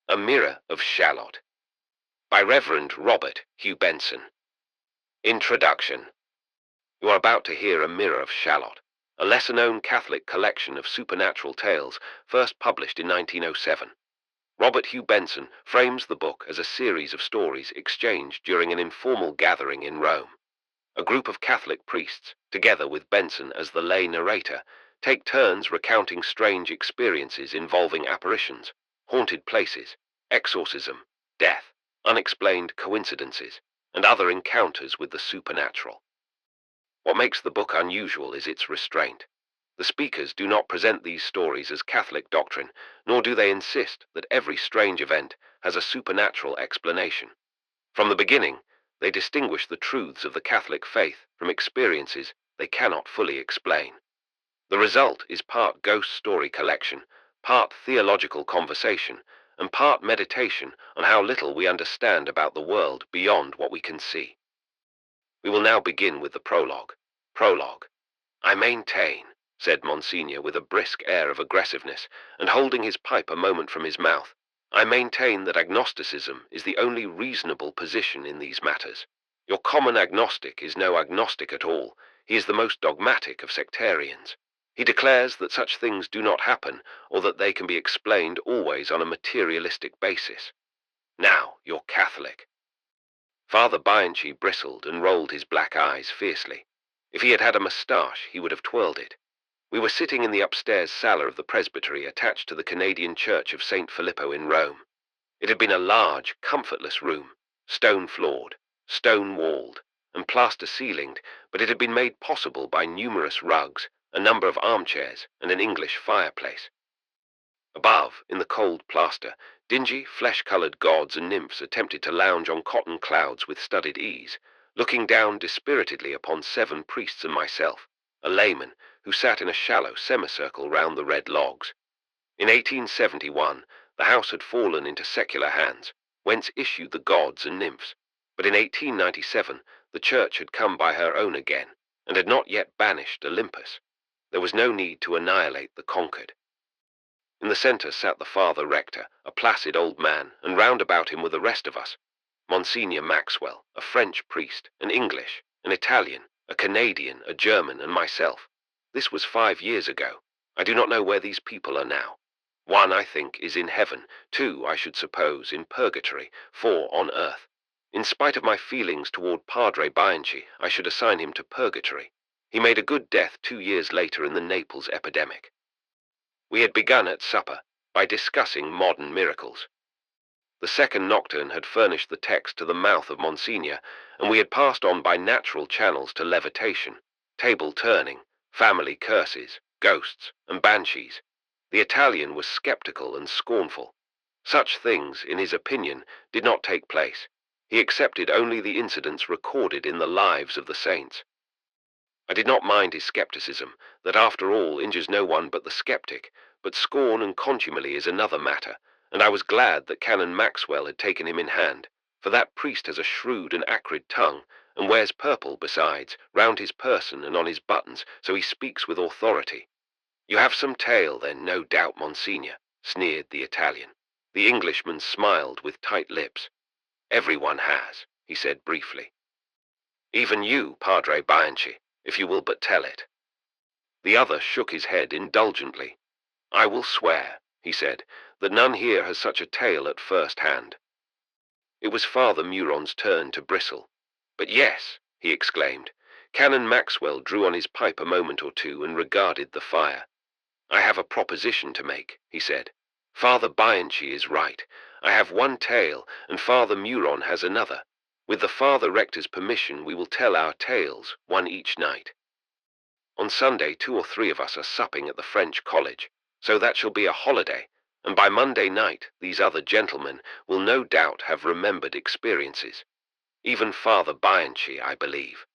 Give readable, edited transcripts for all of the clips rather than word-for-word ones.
A Mirror of Shalott by Reverend Robert Hugh Benson. Introduction. You are about to hear A Mirror of Shalott, a lesser-known Catholic collection of supernatural tales first published in 1907. Robert Hugh Benson frames the book as a series of stories exchanged during an informal gathering in Rome. A group of Catholic priests, together with Benson as the lay narrator, take turns recounting strange experiences involving apparitions, haunted places, exorcism, death, unexplained coincidences, and other encounters with the supernatural. What makes the book unusual is its restraint. The speakers do not present these stories as Catholic doctrine, nor do they insist that every strange event has a supernatural explanation. From the beginning, they distinguish the truths of the Catholic faith from experiences they cannot fully explain. The result is part ghost story collection, part theological conversation, and part meditation on how little we understand about the world beyond what we can see. We will now begin with the prologue. Prologue. "I maintain," said Monsignor with a brisk air of aggressiveness, and holding his pipe a moment from his mouth, "I maintain that agnosticism is the only reasonable position in these matters. Your common agnostic is no agnostic at all. He is the most dogmatic of sectarians. He declares that such things do not happen, or that they can be explained always on a materialistic basis. Now, you're Catholic." Father Bianchi bristled and rolled his black eyes fiercely. If he had had a moustache, he would have twirled it. We were sitting in the upstairs sala of the presbytery attached to the Canadian Church of St. Filippo in Rome. It had been a large, comfortless room, stone-floored, stone-walled, and plaster-ceilinged, but it had been made possible by numerous rugs, a number of armchairs, and an English fireplace. Above, in the cold plaster, dingy, flesh-coloured gods and nymphs attempted to lounge on cotton clouds with studied ease, looking down dispiritedly upon 7 priests and myself, a layman, who sat in a shallow semicircle round the red logs. In 1871, the house had fallen into secular hands, whence issued the gods and nymphs, but in 1897 the church had come by her own again, and had not yet banished Olympus. There was no need to annihilate the conquered. In the centre sat the Father Rector, a placid old man, and round about him were the rest of us. Monsignor Maxwell, a French priest, an English, an Italian, a Canadian, a German, and myself. This was 5 years ago. I do not know where these people are now. 1, I think, is in heaven, 2, I should suppose, in purgatory, 4, on earth. In spite of my feelings toward Padre Bianchi, I should assign him to purgatory. He made a good death 2 years later in the Naples epidemic. We had begun at supper by discussing modern miracles. The second nocturne had furnished the text to the mouth of Monsignor, and we had passed on by natural channels to levitation, table turning, family curses, ghosts, and banshees. The Italian was skeptical and scornful. Such things, in his opinion, did not take place. He accepted only the incidents recorded in the lives of the saints. I did not mind his skepticism, that after all injures no one but the skeptic, but scorn and contumely is another matter, and I was glad that Canon Maxwell had taken him in hand, for that priest has a shrewd and acrid tongue, and wears purple, besides, round his person and on his buttons, so he speaks with authority. "You have some tale, then, no doubt, Monsignor," sneered the Italian. The Englishman smiled with tight lips. "Everyone has," he said briefly. "Even you, Padre Bianchi, if you will but tell it." The other shook his head indulgently. "I will swear," he said, "that none here has such a tale at first hand." It was Father Muron's turn to bristle. "But yes," he exclaimed. Canon Maxwell drew on his pipe a moment or two and regarded the fire. "I have a proposition to make," he said. "Father Bianchi is right. I have one tale, and Father Muron has another. With the Father Rector's permission, we will tell our tales, one each night. On Sunday, 2 or 3 of us are supping at the French College, so that shall be a holiday, and by Monday night these other gentlemen will no doubt have remembered experiences. Even Father Bianchi, I believe.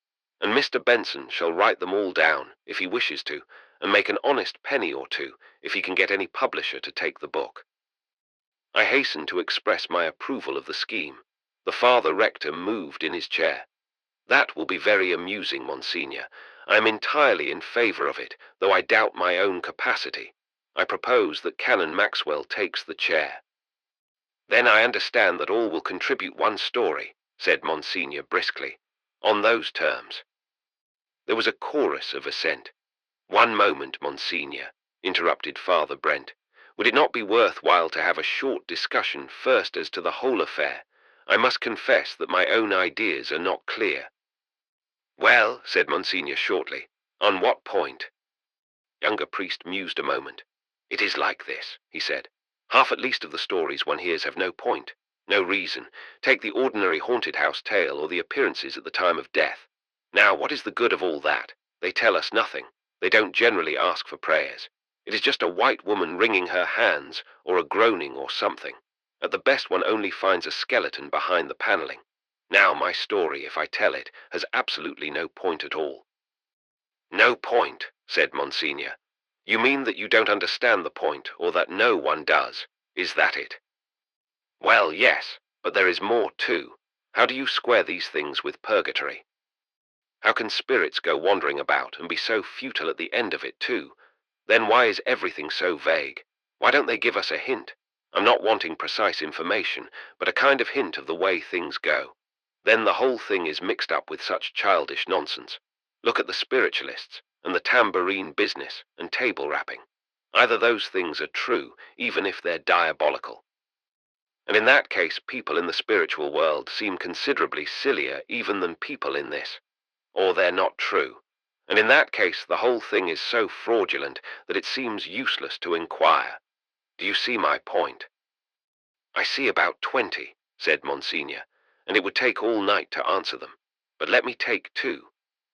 And Mr. Benson shall write them all down, if he wishes to, and make an honest penny or 2, if he can get any publisher to take the book." I hastened to express my approval of the scheme. The Father Rector moved in his chair. "That will be very amusing, Monsignor. I am entirely in favour of it, though I doubt my own capacity. I propose that Canon Maxwell takes the chair." Then I understand that all will contribute one story, said Monsignor briskly. On those terms. There was a chorus of assent. One moment, Monsignor, interrupted Father Brent. Would it not be worthwhile to have a short discussion first as to the whole affair? I must confess that my own ideas are not clear. Well, said Monsignor shortly, on what point? Younger priest mused a moment. It is like this, he said. Half at least of the stories one hears have no point, no reason. Take the ordinary haunted house tale or the appearances at the time of death. Now, what is the good of all that? They tell us nothing. They don't generally ask for prayers. It is just a white woman wringing her hands, or a groaning or something. At the best one only finds a skeleton behind the panelling. Now, my story, if I tell it, has absolutely no point at all. No point, said Monsignor. You mean that you don't understand the point, or that no one does? Is that it? Well, yes, but there is more too. How do you square these things with purgatory? How can spirits go wandering about and be so futile at the end of it too? Then why is everything so vague? Why don't they give us a hint? I'm not wanting precise information, but a kind of hint of the way things go. Then the whole thing is mixed up with such childish nonsense. Look at the spiritualists, and the tambourine business, and table rapping. Either those things are true, even if they're diabolical. And in that case, people in the spiritual world seem considerably sillier even than people in this. Or they're not true. And in that case, the whole thing is so fraudulent that it seems useless to inquire. Do you see my point? I see about 20, said Monsignor, and it would take all night to answer them. But let me take 2.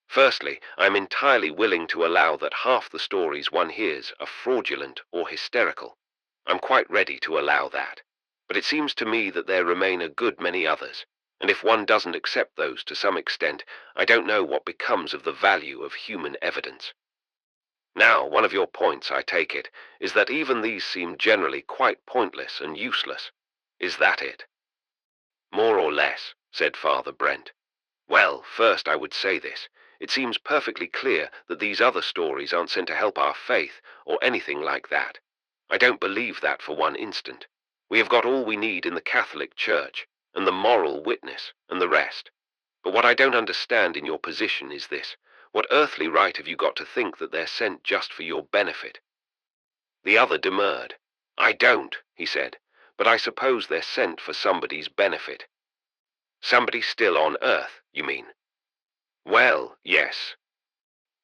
Firstly, I am entirely willing to allow that half the stories one hears are fraudulent or hysterical. I'm quite ready to allow that. But it seems to me that there remain a good many others, and if one doesn't accept those to some extent, I don't know what becomes of the value of human evidence. Now, one of your points, I take it, is that even these seem generally quite pointless and useless. Is that it? More or less, said Father Brent. Well, first I would say this. It seems perfectly clear that these other stories aren't sent to help our faith or anything like that. I don't believe that for one instant. We have got all we need in the Catholic Church, and the moral witness, and the rest. But what I don't understand in your position is this. What earthly right have you got to think that they're sent just for your benefit? The other demurred. I don't, he said, but I suppose they're sent for somebody's benefit. Somebody still on earth, you mean? Well, yes.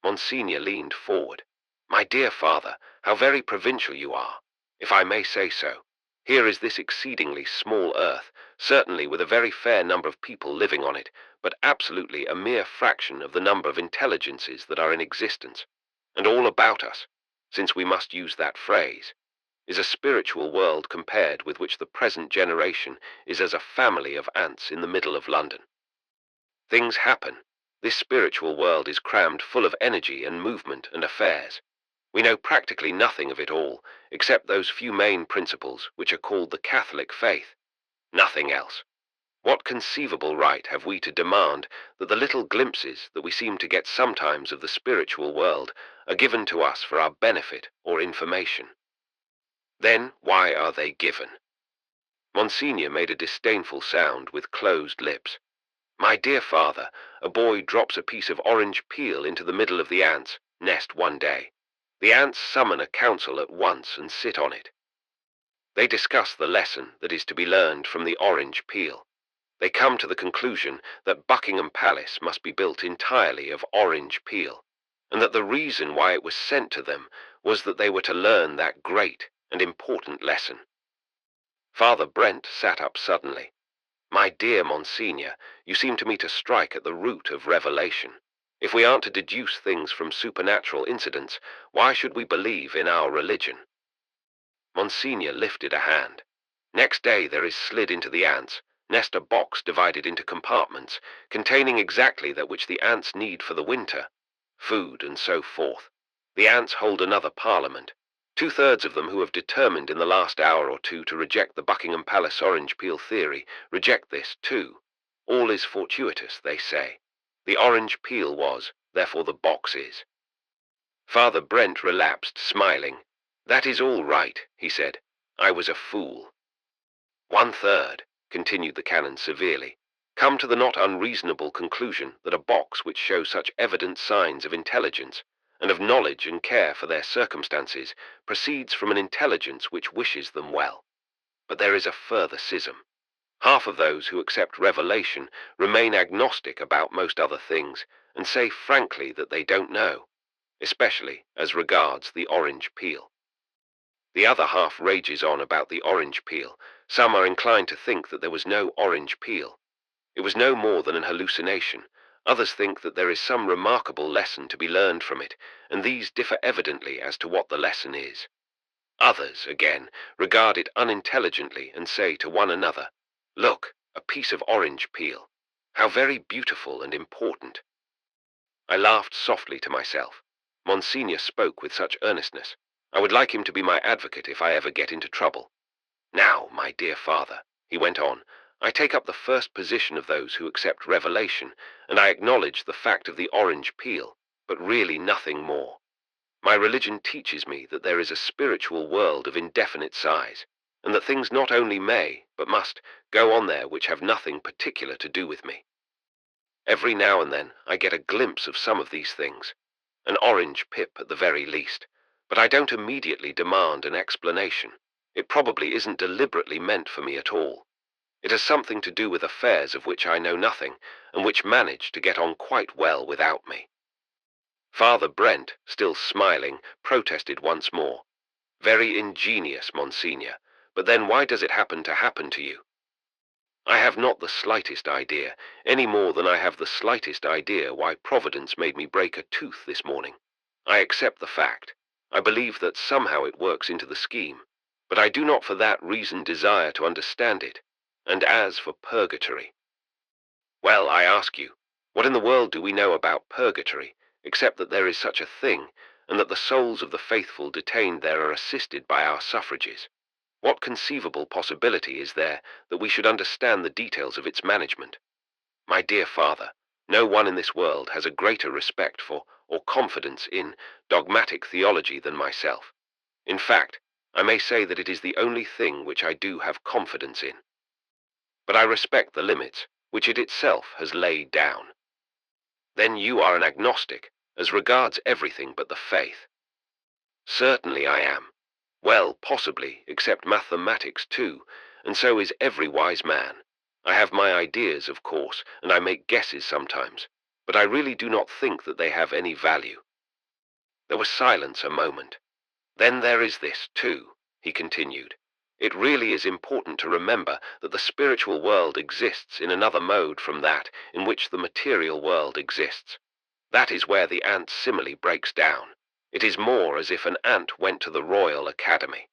Monsignor leaned forward. My dear father, how very provincial you are, if I may say so. Here is this exceedingly small earth, certainly with a very fair number of people living on it, but absolutely a mere fraction of the number of intelligences that are in existence. And all about us, since we must use that phrase, is a spiritual world compared with which the present generation is as a family of ants in the middle of London. Things happen. This spiritual world is crammed full of energy and movement and affairs. We know practically nothing of it all, except those few main principles which are called the Catholic faith. Nothing else. What conceivable right have we to demand that the little glimpses that we seem to get sometimes of the spiritual world are given to us for our benefit or information? Then why are they given? Monsignor made a disdainful sound with closed lips. My dear father, a boy drops a piece of orange peel into the middle of the ants' nest one day. The ants summon a council at once and sit on it. They discuss the lesson that is to be learned from the orange peel. They come to the conclusion that Buckingham Palace must be built entirely of orange peel, and that the reason why it was sent to them was that they were to learn that great and important lesson. Father Brent sat up suddenly. My dear Monsignor, you seem to me to strike at the root of revelation. If we aren't to deduce things from supernatural incidents, why should we believe in our religion? Monsignor lifted a hand. Next day there is slid into the ants' nest a box divided into compartments, containing exactly that which the ants need for the winter, food and so forth. The ants hold another parliament. 2/3 of them who have determined in the last hour or two to reject the Buckingham Palace orange peel theory reject this too. All is fortuitous, they say. The orange peel was, therefore the box is. Father Brent relapsed, smiling. That is all right, he said. I was a fool. 1/3, continued the canon severely, come to the not unreasonable conclusion that a box which shows such evident signs of intelligence and of knowledge and care for their circumstances proceeds from an intelligence which wishes them well. But there is a further schism. Half of those who accept revelation remain agnostic about most other things and say frankly that they don't know, especially as regards the orange peel. The other half rages on about the orange peel. Some are inclined to think that there was no orange peel. It was no more than an hallucination. Others think that there is some remarkable lesson to be learned from it, and these differ evidently as to what the lesson is. Others, again, regard it unintelligently and say to one another, "Look, a piece of orange peel. How very beautiful and important." I laughed softly to myself. Monsignor spoke with such earnestness. I would like him to be my advocate if I ever get into trouble. "Now, my dear father," he went on, "I take up the first position of those who accept revelation, and I acknowledge the fact of the orange peel, but really nothing more. My religion teaches me that there is a spiritual world of indefinite size, and that things not only may, but must, go on there which have nothing particular to do with me. Every now and then I get a glimpse of some of these things, an orange pip at the very least, but I don't immediately demand an explanation. It probably isn't deliberately meant for me at all. It has something to do with affairs of which I know nothing, and which manage to get on quite well without me." Father Brent, still smiling, protested once more. "Very ingenious, Monsignor, but then why does it happen to you?" "I have not the slightest idea, any more than I have the slightest idea why Providence made me break a tooth this morning. I accept the fact. I believe that somehow it works into the scheme, but I do not for that reason desire to understand it. And as for purgatory, well, I ask you, what in the world do we know about purgatory, except that there is such a thing, and that the souls of the faithful detained there are assisted by our suffrages? What conceivable possibility is there that we should understand the details of its management? My dear father, no one in this world has a greater respect for or confidence in dogmatic theology than myself. In fact, I may say that it is the only thing which I do have confidence in. But I respect the limits which it itself has laid down." "Then you are an agnostic, as regards everything but the faith." "Certainly I am. Well, possibly, except mathematics too, and so is every wise man. I have my ideas, of course, and I make guesses sometimes, but I really do not think that they have any value." There was silence a moment. "Then there is this, too," he continued. "It really is important to remember that the spiritual world exists in another mode from that in which the material world exists. That is where the ant simile breaks down. It is more as if an ant went to the Royal Academy.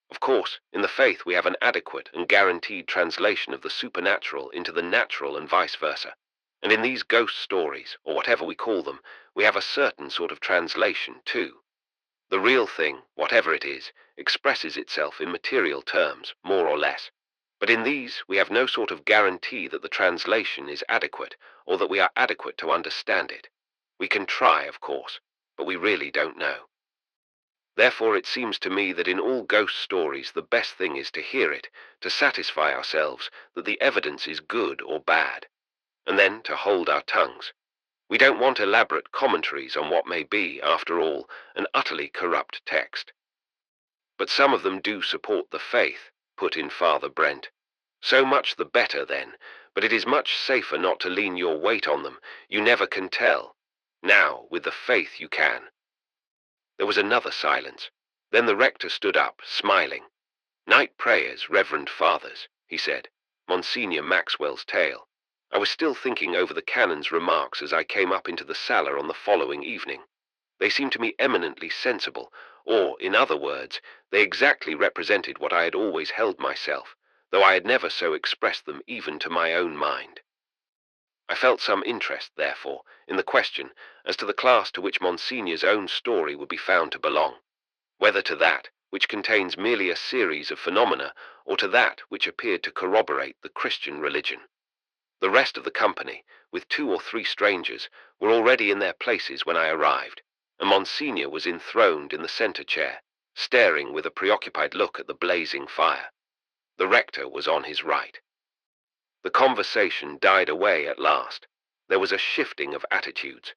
Of course, in the faith we have an adequate and guaranteed translation of the supernatural into the natural and vice versa. And in these ghost stories, or whatever we call them, we have a certain sort of translation, too. The real thing, whatever it is, expresses itself in material terms, more or less. But in these we have no sort of guarantee that the translation is adequate, or that we are adequate to understand it. We can try, of course, but we really don't know. Therefore it seems to me that in all ghost stories the best thing is to hear it, to satisfy ourselves that the evidence is good or bad, and then to hold our tongues. We don't want elaborate commentaries on what may be, after all, an utterly corrupt text." "But some of them do support the faith," put in Father Brent. "So much the better, then, but it is much safer not to lean your weight on them. You never can tell. Now, with the faith you can." There was another silence. Then the rector stood up, smiling. "Night prayers, reverend fathers," he said. "Monsignor Maxwell's tale. I was still thinking over the canon's remarks as I came up into the sala on the following evening. They seemed to me eminently sensible, or, in other words, they exactly represented what I had always held myself, though I had never so expressed them even to my own mind. I felt some interest, therefore, in the question as to the class to which Monsignor's own story would be found to belong, whether to that which contains merely a series of phenomena, or to that which appeared to corroborate the Christian religion. The rest of the company, with 2 or 3 strangers, were already in their places when I arrived, and Monsignor was enthroned in the centre chair, staring with a preoccupied look at the blazing fire. The rector was on his right. The conversation died away at last. There was a shifting of attitudes.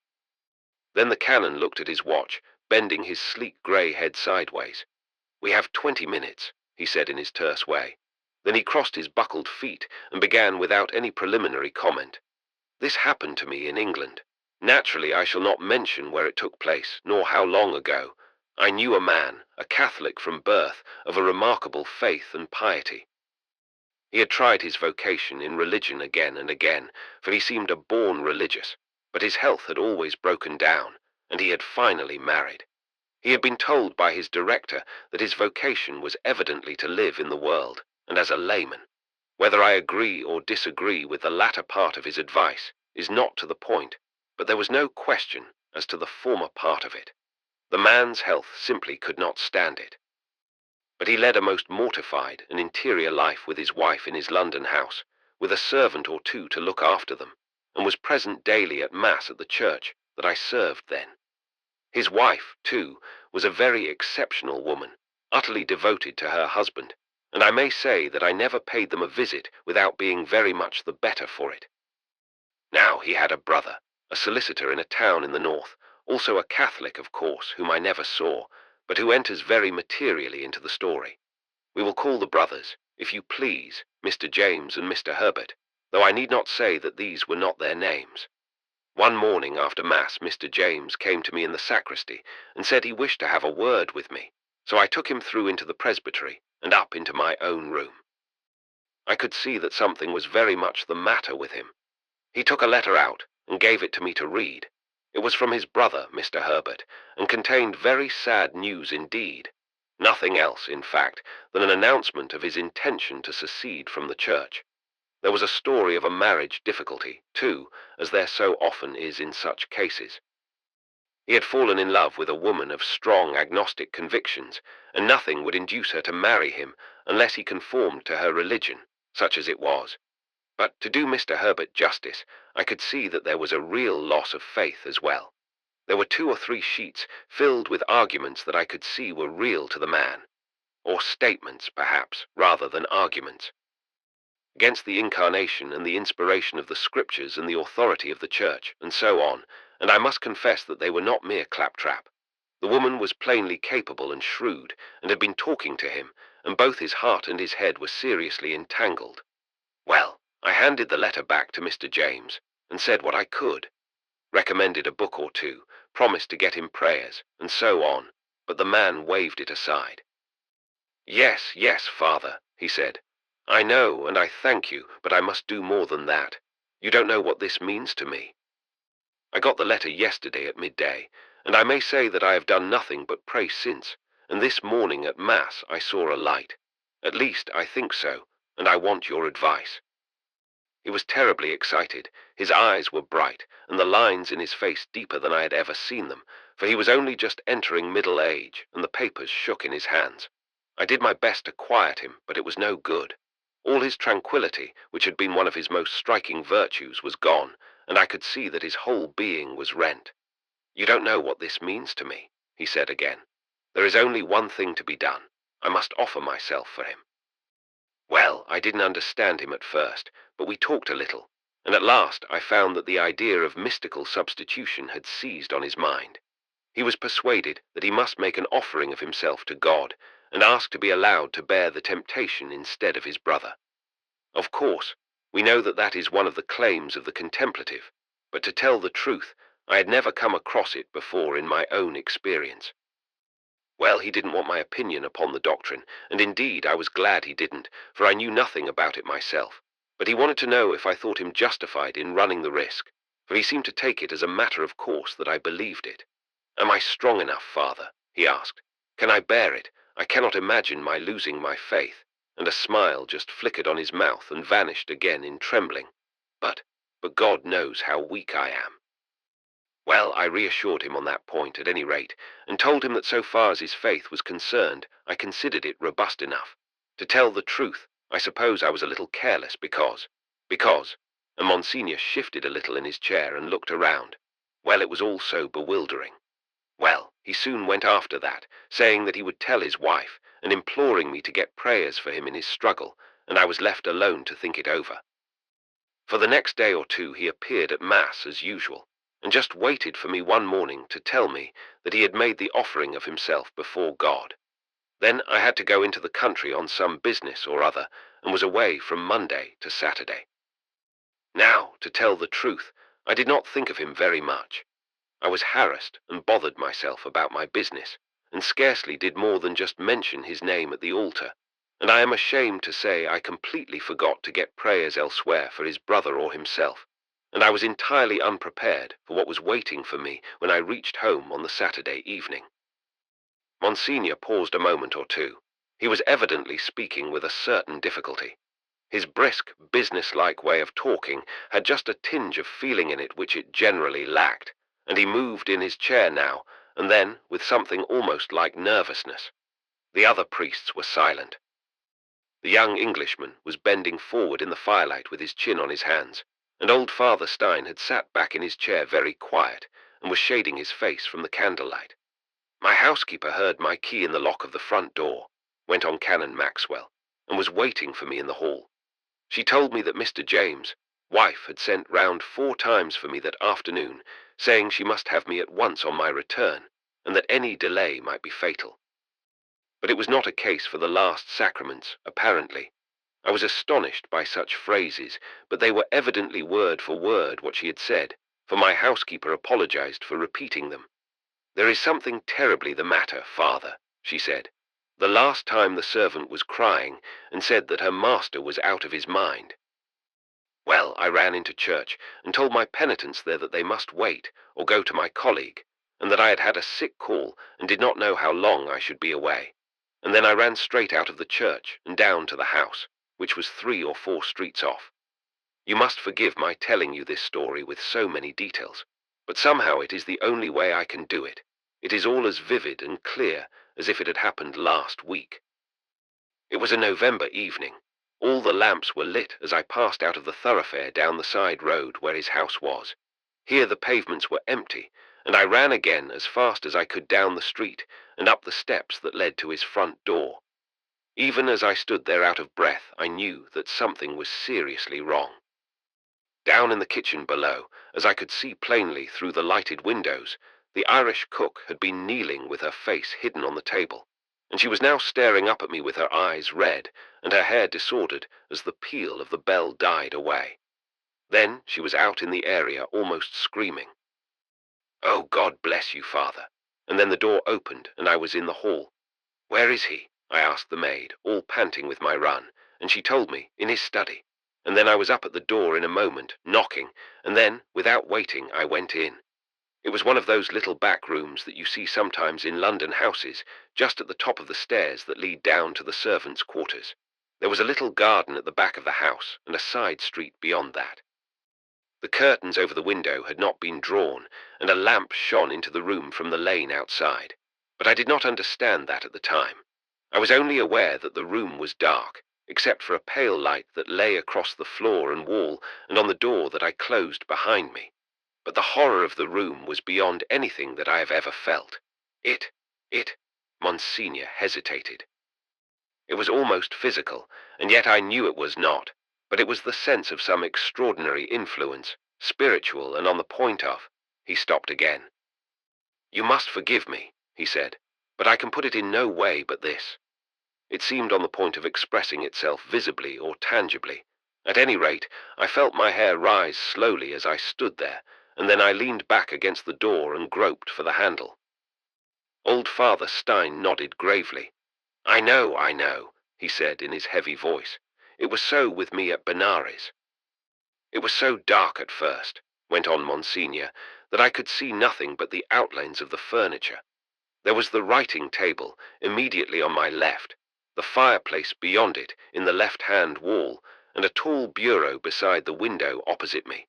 Then the canon looked at his watch, bending his sleek grey head sideways. "We have 20 minutes, he said in his terse way. Then he crossed his buckled feet and began without any preliminary comment. "This happened to me in England. Naturally, I shall not mention where it took place, nor how long ago. I knew a man, a Catholic from birth, of a remarkable faith and piety. He had tried his vocation in religion again and again, for he seemed a born religious, but his health had always broken down, and he had finally married. He had been told by his director that his vocation was evidently to live in the world, and as a layman. Whether I agree or disagree with the latter part of his advice is not to the point, but there was no question as to the former part of it. The man's health simply could not stand it. But he led a most mortified and interior life with his wife in his London house, with a servant or two to look after them, and was present daily at Mass at the church that I served then. His wife, too, was a very exceptional woman, utterly devoted to her husband, and I may say that I never paid them a visit without being very much the better for it. Now he had a brother, a solicitor in a town in the north, also a Catholic, of course, whom I never saw, but who enters very materially into the story. We will call the brothers, if you please, Mr. James and Mr. Herbert, though I need not say that these were not their names. One morning after Mass, Mr. James came to me in the sacristy and said he wished to have a word with me, so I took him through into the presbytery and up into my own room. I could see that something was very much the matter with him. He took a letter out and gave it to me to read. It was from his brother, Mr. Herbert, and contained very sad news indeed. Nothing else, in fact, than an announcement of his intention to secede from the church. There was a story of a marriage difficulty, too, as there so often is in such cases. He had fallen in love with a woman of strong agnostic convictions, and nothing would induce her to marry him unless he conformed to her religion, such as it was. But to do Mr. Herbert justice, I could see that there was a real loss of faith as well. There were 2 or 3 sheets filled with arguments that I could see were real to the man, or statements, perhaps, rather than arguments, against the incarnation and the inspiration of the scriptures and the authority of the church, and so on, and I must confess that they were not mere claptrap. The woman was plainly capable and shrewd, and had been talking to him, and both his heart and his head were seriously entangled. Well, I handed the letter back to Mr. James, and said what I could. Recommended a book or 2, promised to get him prayers, and so on, but the man waved it aside. "Yes, yes, Father," he said. "I know, and I thank you, but I must do more than that. You don't know what this means to me. I got the letter yesterday at midday, and I may say that I have done nothing but pray since, and this morning at Mass I saw a light. At least, I think so, and I want your advice." He was terribly excited. His eyes were bright, and the lines in his face deeper than I had ever seen them, for he was only just entering middle age, and the papers shook in his hands. I did my best to quiet him, but it was no good. All his tranquillity, which had been one of his most striking virtues, was gone, and I could see that his whole being was rent. "You don't know what this means to me," he said again. "There is only one thing to be done. I must offer myself for him." Well, I didn't understand him at first, but we talked a little, and at last I found that the idea of mystical substitution had seized on his mind. He was persuaded that he must make an offering of himself to God, and ask to be allowed to bear the temptation instead of his brother. Of course, we know that that is one of the claims of the contemplative, but to tell the truth, I had never come across it before in my own experience. Well, he didn't want my opinion upon the doctrine, and indeed I was glad he didn't, for I knew nothing about it myself. But he wanted to know if I thought him justified in running the risk, for he seemed to take it as a matter of course that I believed it. "Am I strong enough, Father?" he asked. "Can I bear it? I cannot imagine my losing my faith." And a smile just flickered on his mouth and vanished again in trembling. But God knows how weak I am." Well, I reassured him on that point at any rate, and told him that so far as his faith was concerned, I considered it robust enough. To tell the truth, I suppose I was a little careless because, and Monsignor shifted a little in his chair and looked around. Well, it was all so bewildering. Well, he soon went after that, saying that he would tell his wife, and imploring me to get prayers for him in his struggle, and I was left alone to think it over. For the next day or two he appeared at Mass as usual, and just waited for me one morning to tell me that he had made the offering of himself before God. Then I had to go into the country on some business or other, and was away from Monday to Saturday. Now, to tell the truth, I did not think of him very much. I was harassed and bothered myself about my business, and scarcely did more than just mention his name at the altar, and I am ashamed to say I completely forgot to get prayers elsewhere for his brother or himself, and I was entirely unprepared for what was waiting for me when I reached home on the Saturday evening. Monsignor paused a moment or two. He was evidently speaking with a certain difficulty. His brisk, business-like way of talking had just a tinge of feeling in it which it generally lacked, and he moved in his chair now and then with something almost like nervousness. The other priests were silent. The young Englishman was bending forward in the firelight with his chin on his hands, and old Father Stein had sat back in his chair very quiet and was shading his face from the candlelight. "My housekeeper heard my key in the lock of the front door," went on Canon Maxwell, "and was waiting for me in the hall. She told me that Mr. James' wife had sent round 4 times for me that afternoon, saying she must have me at once on my return, and that any delay might be fatal. But it was not a case for the last sacraments, apparently. I was astonished by such phrases, but they were evidently word for word what she had said, for my housekeeper apologized for repeating them. 'There is something terribly the matter, Father,' she said. 'The last time the servant was crying and said that her master was out of his mind.' Well, I ran into church and told my penitents there that they must wait or go to my colleague, and that I had had a sick call and did not know how long I should be away. And then I ran straight out of the church and down to the house, which was 3 or 4 streets off. You must forgive my telling you this story with so many details, but somehow it is the only way I can do it. It is all as vivid and clear as if it had happened last week. It was a November evening. All the lamps were lit as I passed out of the thoroughfare down the side road where his house was. Here the pavements were empty, and I ran again as fast as I could down the street and up the steps that led to his front door. Even as I stood there out of breath, I knew that something was seriously wrong. Down in the kitchen below, as I could see plainly through the lighted windows, the Irish cook had been kneeling with her face hidden on the table, and she was now staring up at me with her eyes red and her hair disordered as the peal of the bell died away. Then she was out in the area almost screaming. "Oh, God bless you, Father." And then the door opened and I was in the hall. "Where is he?" I asked the maid, all panting with my run, and she told me, in his study. And then I was up at the door in a moment, knocking, and then, without waiting, I went in. It was one of those little back rooms that you see sometimes in London houses, just at the top of the stairs that lead down to the servants' quarters. There was a little garden at the back of the house, and a side street beyond that. The curtains over the window had not been drawn, and a lamp shone into the room from the lane outside. But I did not understand that at the time. I was only aware that the room was dark, except for a pale light that lay across the floor and wall and on the door that I closed behind me. But the horror of the room was beyond anything that I have ever felt. Monsignor hesitated. It was almost physical, and yet I knew it was not, but it was the sense of some extraordinary influence, spiritual and on the point of. He stopped again. "You must forgive me," he said, "but I can put it in no way but this." It seemed on the point of expressing itself visibly or tangibly. At any rate, I felt my hair rise slowly as I stood there, and then I leaned back against the door and groped for the handle. Old Father Stein nodded gravely. I know," he said in his heavy voice. "It was so with me at Benares." "It was so dark at first," went on Monsignor, "that I could see nothing but the outlines of the furniture. There was the writing table immediately on my left, the fireplace beyond it in the left-hand wall, and a tall bureau beside the window opposite me.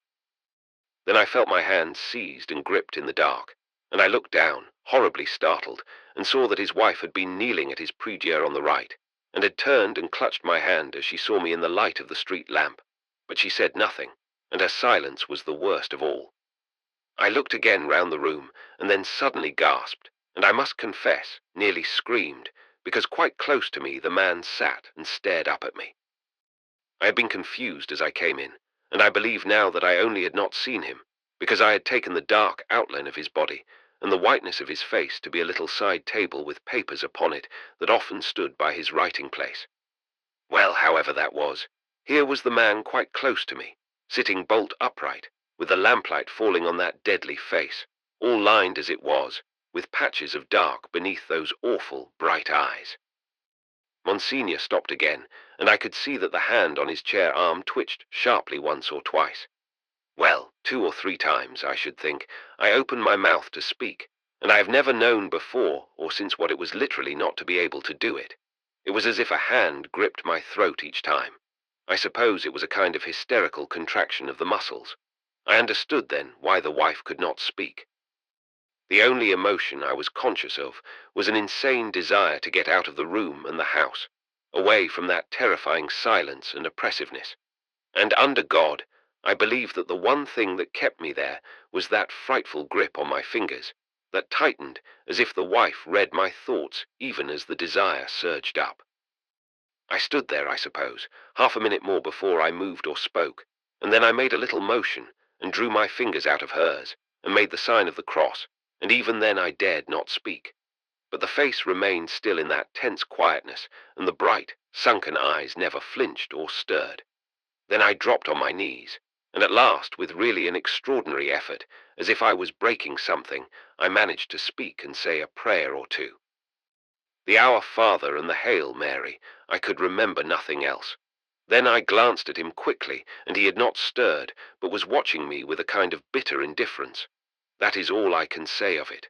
Then I felt my hand seized and gripped in the dark, and I looked down, horribly startled, and saw that his wife had been kneeling at his prie-dieu on the right, and had turned and clutched my hand as she saw me in the light of the street lamp, but she said nothing, and her silence was the worst of all. I looked again round the room, and then suddenly gasped, and I must confess, nearly screamed, because quite close to me the man sat and stared up at me. I had been confused as I came in, and I believe now that I only had not seen him, because I had taken the dark outline of his body and the whiteness of his face to be a little side table with papers upon it that often stood by his writing place. Well, however that was, here was the man quite close to me, sitting bolt upright, with the lamplight falling on that deadly face, all lined as it was, with patches of dark beneath those awful bright eyes. Monsignor stopped again, and I could see that the hand on his chair arm twitched sharply once or twice. Well, 2 or 3 times, I should think, I opened my mouth to speak, and I have never known before or since what it was literally not to be able to do it. It was as if a hand gripped my throat each time. I suppose it was a kind of hysterical contraction of the muscles. I understood then why the wife could not speak. The only emotion I was conscious of was an insane desire to get out of the room and the house, away from that terrifying silence and oppressiveness. And under God, I believe that the one thing that kept me there was that frightful grip on my fingers, that tightened as if the wife read my thoughts even as the desire surged up. I stood there, I suppose, half a minute more before I moved or spoke, and then I made a little motion and drew my fingers out of hers and made the sign of the cross, and even then I dared not speak. But the face remained still in that tense quietness, and the bright, sunken eyes never flinched or stirred. Then I dropped on my knees, and at last, with really an extraordinary effort, as if I was breaking something, I managed to speak and say a prayer or two. The Our Father and the Hail Mary, I could remember nothing else. Then I glanced at him quickly, and he had not stirred, but was watching me with a kind of bitter indifference. That is all I can say of it.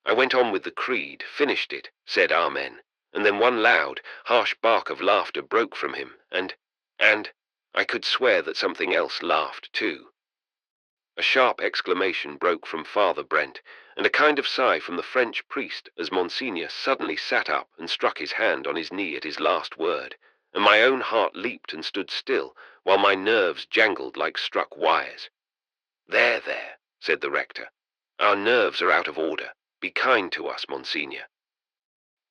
I went on with the creed, finished it, said Amen, and then one loud, harsh bark of laughter broke from him, and I could swear that something else laughed too. A sharp exclamation broke from Father Brent, and a kind of sigh from the French priest as Monsignor suddenly sat up and struck his hand on his knee at his last word, and my own heart leaped and stood still, while my nerves jangled like struck wires. There, said the rector. Our nerves are out of order. Be kind to us, Monsignor.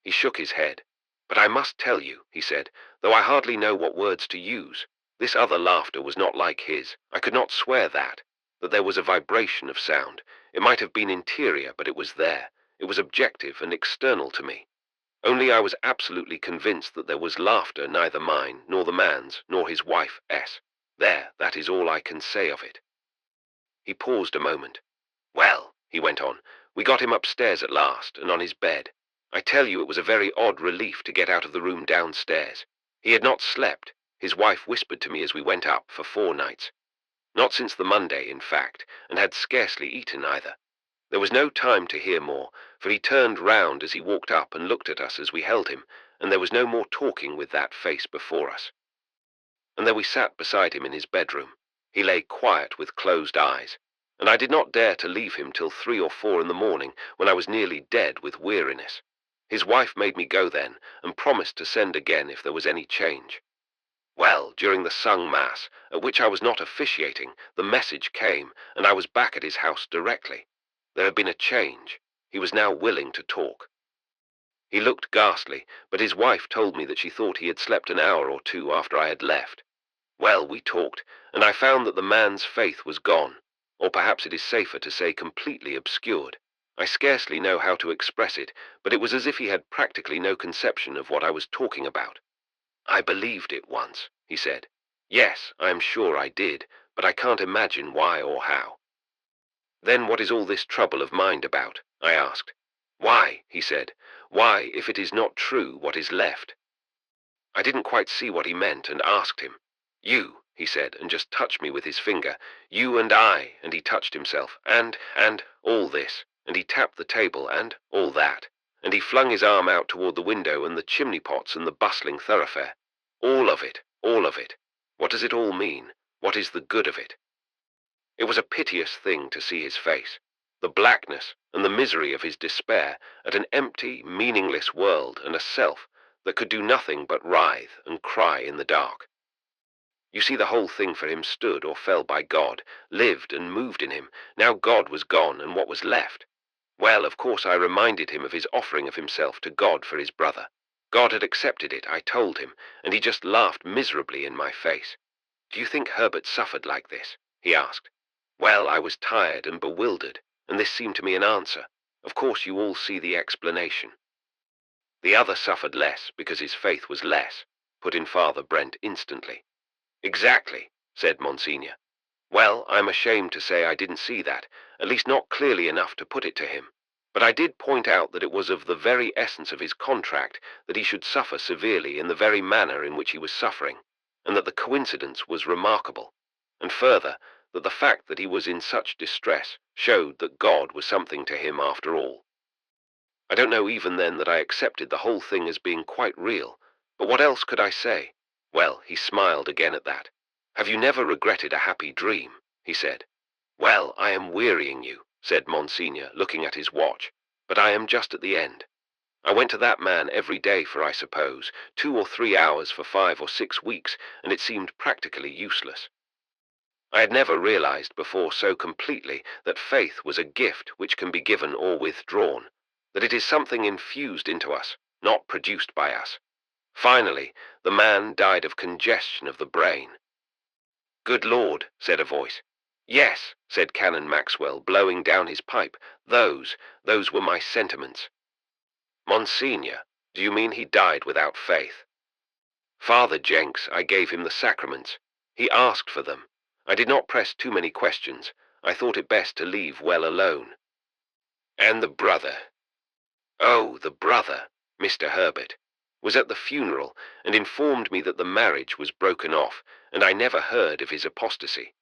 He shook his head. But I must tell you, he said, though I hardly know what words to use, this other laughter was not like his. I could not swear that there was a vibration of sound. It might have been interior, but it was there. It was objective and external to me. Only I was absolutely convinced that there was laughter neither mine, nor the man's, nor his wife S. There, that is all I can say of it. He paused a moment. Well, he went on, we got him upstairs at last, and on his bed. I tell you it was a very odd relief to get out of the room downstairs. He had not slept, his wife whispered to me as we went up, for 4 nights. Not since the Monday, in fact, and had scarcely eaten either. There was no time to hear more, for he turned round as he walked up and looked at us as we held him, and there was no more talking with that face before us. And there we sat beside him in his bedroom. He lay quiet with closed eyes, and I did not dare to leave him till 3 or 4 in the morning, when I was nearly dead with weariness. His wife made me go then, and promised to send again if there was any change. Well, during the sung mass, at which I was not officiating, the message came, and I was back at his house directly. There had been a change. He was now willing to talk. He looked ghastly, but his wife told me that she thought he had slept an hour or 2 after I had left. Well, we talked, and I found that the man's faith was gone, or perhaps it is safer to say completely obscured. I scarcely know how to express it, but it was as if he had practically no conception of what I was talking about. I believed it once, he said. Yes, I am sure I did, but I can't imagine why or how. Then what is all this trouble of mind about? I asked. Why, he said, why, if it is not true, what is left? I didn't quite see what he meant and asked him. You, he said, and just touched me with his finger. You and I, and he touched himself, and all this, and he tapped the table, and all that. And he flung his arm out toward the window and the chimney pots and the bustling thoroughfare. All of it, all of it. What does it all mean? What is the good of it? It was a piteous thing to see his face, the blackness and the misery of his despair at an empty, meaningless world and a self that could do nothing but writhe and cry in the dark. You see, the whole thing for him stood or fell by God, lived and moved in him. Now God was gone, and what was left? Well, of course I reminded him of his offering of himself to God for his brother. God had accepted it, I told him, and he just laughed miserably in my face. "Do you think Herbert suffered like this?" he asked. Well, I was tired and bewildered, and this seemed to me an answer. Of course you all see the explanation. "The other suffered less because his faith was less," put in Father Brent instantly. "Exactly," said Monsignor. "Well, I'm ashamed to say I didn't see that, at least not clearly enough to put it to him. But I did point out that it was of the very essence of his contract that he should suffer severely in the very manner in which he was suffering, and that the coincidence was remarkable, and further, that the fact that he was in such distress showed that God was something to him after all. I don't know even then that I accepted the whole thing as being quite real, but what else could I say? Well, he smiled again at that. "Have you never regretted a happy dream?" he said. "Well, I am wearying you," said Monsignor, looking at his watch, "but I am just at the end. I went to that man every day for, I suppose, 2 or 3 hours for 5 or 6 weeks, and it seemed practically useless. I had never realized before so completely that faith was a gift which can be given or withdrawn, that it is something infused into us, not produced by us. Finally, the man died of congestion of the brain." "Good Lord," said a voice. "Yes," said Canon Maxwell, blowing down his pipe. Those were my sentiments." "Monsignor, do you mean he died without faith?" "Father Jenks, I gave him the sacraments. He asked for them. I did not press too many questions. I thought it best to leave well alone." "And the brother?" "Oh, the brother, Mr. Herbert, was at the funeral and informed me that the marriage was broken off, and I never heard of his apostasy.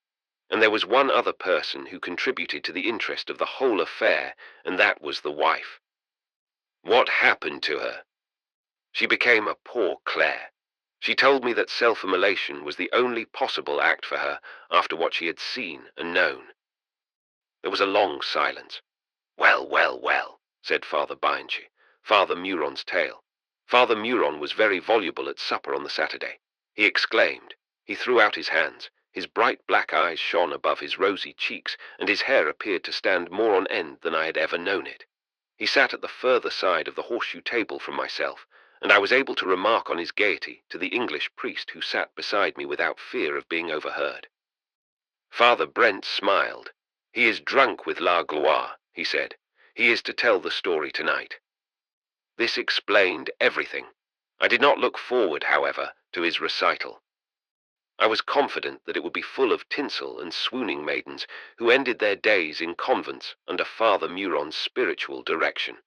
And there was one other person who contributed to the interest of the whole affair, and that was the wife." "What happened to her?" "She became a poor Claire. She told me that self-immolation was the only possible act for her after what she had seen and known." There was a long silence. "Well, well, well," said Father Bianchi, Father Muron's tale. Father Muron was very voluble at supper on the Saturday. He exclaimed. He threw out his hands. His bright black eyes shone above his rosy cheeks, and his hair appeared to stand more on end than I had ever known it. He sat at the further side of the horseshoe table from myself, and I was able to remark on his gaiety to the English priest who sat beside me without fear of being overheard. Father Brent smiled. "He is drunk with la gloire," he said. "He is to tell the story tonight." This explained everything. I did not look forward, however, to his recital. I was confident that it would be full of tinsel and swooning maidens who ended their days in convents under Father Muron's spiritual direction.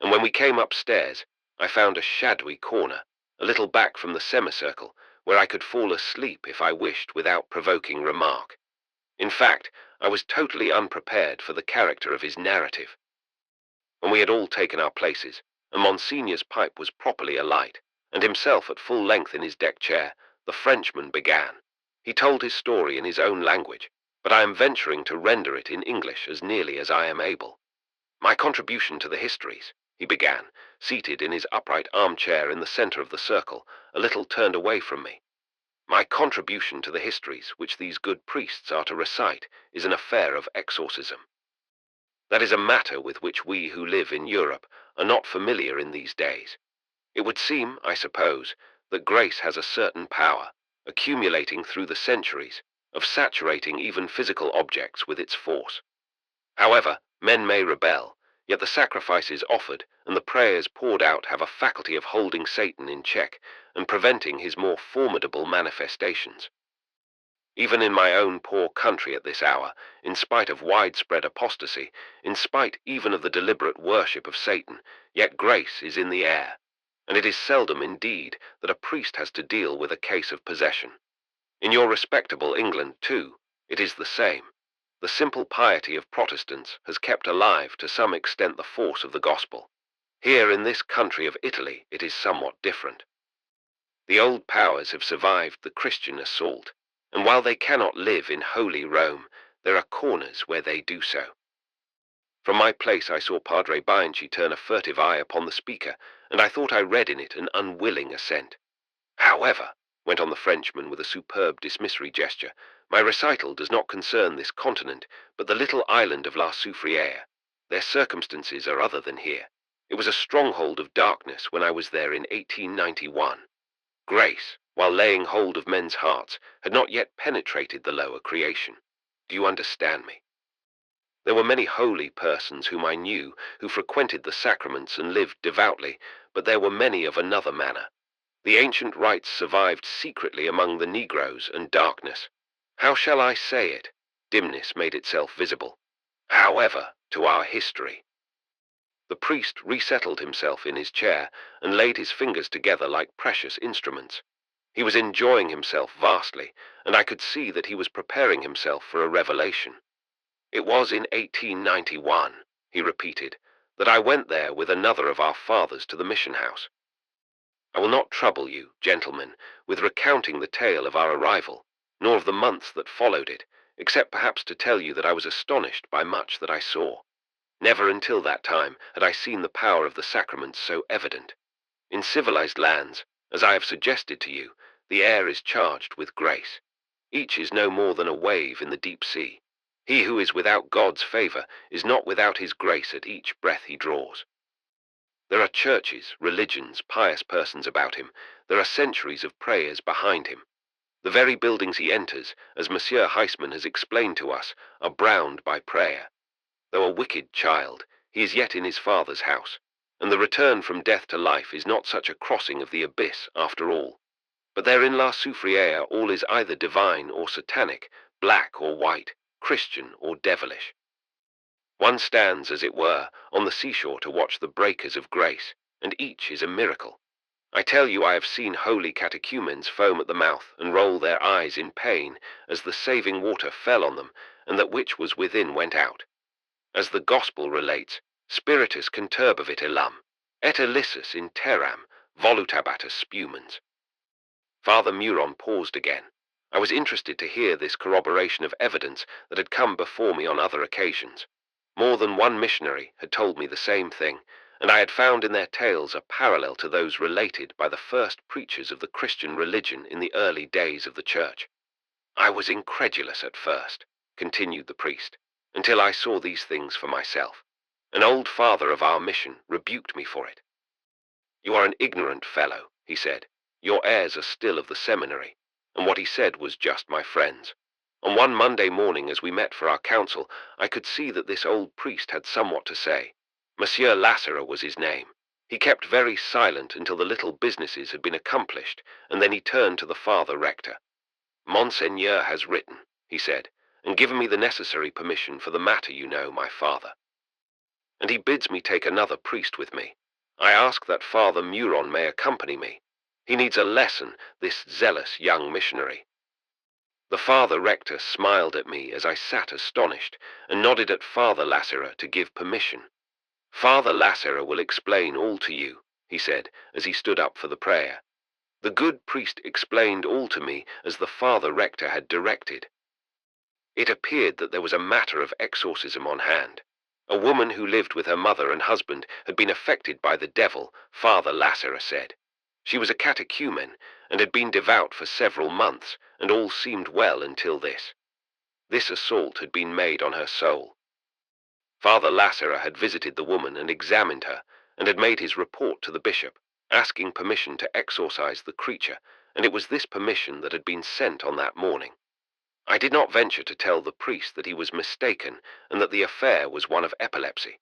And when we came upstairs, I found a shadowy corner, a little back from the semicircle, where I could fall asleep if I wished without provoking remark. In fact, I was totally unprepared for the character of his narrative. When we had all taken our places, and Monsignor's pipe was properly alight, and himself at full length in his deck chair, the Frenchman began. He told his story in his own language, but I am venturing to render it in English as nearly as I am able. "My contribution to the histories," he began, seated in his upright armchair in the center of the circle, a little turned away from me. "My contribution to the histories which these good priests are to recite is an affair of exorcism. That is a matter with which we who live in Europe are not familiar in these days. It would seem, I suppose, that grace has a certain power, accumulating through the centuries, of saturating even physical objects with its force. However, men may rebel, yet the sacrifices offered and the prayers poured out have a faculty of holding Satan in check and preventing his more formidable manifestations. Even in my own poor country at this hour, in spite of widespread apostasy, in spite even of the deliberate worship of Satan, yet grace is in the air, and it is seldom indeed that a priest has to deal with a case of possession. In your respectable England, too, it is the same. The simple piety of Protestants has kept alive to some extent the force of the gospel. Here in this country of Italy it is somewhat different. The old powers have survived the Christian assault, and while they cannot live in Holy Rome, there are corners where they do so. From my place I saw Padre Bianchi turn a furtive eye upon the speaker, and I thought I read in it an unwilling assent. "However," went on the Frenchman with a superb dismissory gesture, "my recital does not concern this continent, but the little island of La Soufriere. Their circumstances are other than here. It was a stronghold of darkness when I was there in 1891. Grace, while laying hold of men's hearts, had not yet penetrated the lower creation. Do you understand me? There were many holy persons whom I knew who frequented the sacraments and lived devoutly, but there were many of another manner. The ancient rites survived secretly among the Negroes, and darkness, how shall I say it? Dimness made itself visible. However, to our history. The priest resettled himself in his chair and laid his fingers together like precious instruments. He was enjoying himself vastly, and I could see that he was preparing himself for a revelation. It was in 1891, he repeated, that I went there with another of our fathers to the mission house. I will not trouble you, gentlemen, with recounting the tale of our arrival, nor of the months that followed it, except perhaps to tell you that I was astonished by much that I saw. Never until that time had I seen the power of the sacraments so evident. In civilized lands, as I have suggested to you, the air is charged with grace. Each is no more than a wave in the deep sea. He who is without God's favor is not without his grace at each breath he draws. There are churches, religions, pious persons about him. There are centuries of prayers behind him. The very buildings he enters, as Monsieur Heisman has explained to us, are browned by prayer. Though a wicked child, he is yet in his Father's house, and the return from death to life is not such a crossing of the abyss after all. But there in La Soufriere all is either divine or satanic, black or white, Christian or devilish. One stands, as it were, on the seashore to watch the breakers of grace, and each is a miracle. I tell you I have seen holy catechumens foam at the mouth and roll their eyes in pain as the saving water fell on them, and that which was within went out. As the Gospel relates, spiritus conturbavit illam, et illicis in terram, volutabatus spumens. Father Muron paused again. I was interested to hear this corroboration of evidence that had come before me on other occasions. More than one missionary had told me the same thing, and I had found in their tales a parallel to those related by the first preachers of the Christian religion in the early days of the Church. I was incredulous at first, continued the priest, until I saw these things for myself. An old father of our mission rebuked me for it. You are an ignorant fellow, he said. Your heirs are still of the seminary, and what he said was just my friends. On one Monday morning as we met for our council, I could see that this old priest had somewhat to say. Monsieur Lasserer was his name. He kept very silent until the little businesses had been accomplished, and then he turned to the father rector. Monseigneur has written, he said, and given me the necessary permission for the matter you know, my father. And he bids me take another priest with me. I ask that Father Muron may accompany me. He needs a lesson, this zealous young missionary. The father rector smiled at me as I sat astonished, and nodded at Father Lasserer to give permission. Father Lasserer will explain all to you, he said, as he stood up for the prayer. The good priest explained all to me as the father rector had directed. It appeared that there was a matter of exorcism on hand. A woman who lived with her mother and husband had been affected by the devil, Father Lasserer said. She was a catechumen, and had been devout for several months, and all seemed well until this. This assault had been made on her soul. Father Lasserer had visited the woman and examined her, and had made his report to the bishop, asking permission to exorcise the creature, and it was this permission that had been sent on that morning. I did not venture to tell the priest that he was mistaken, and that the affair was one of epilepsy.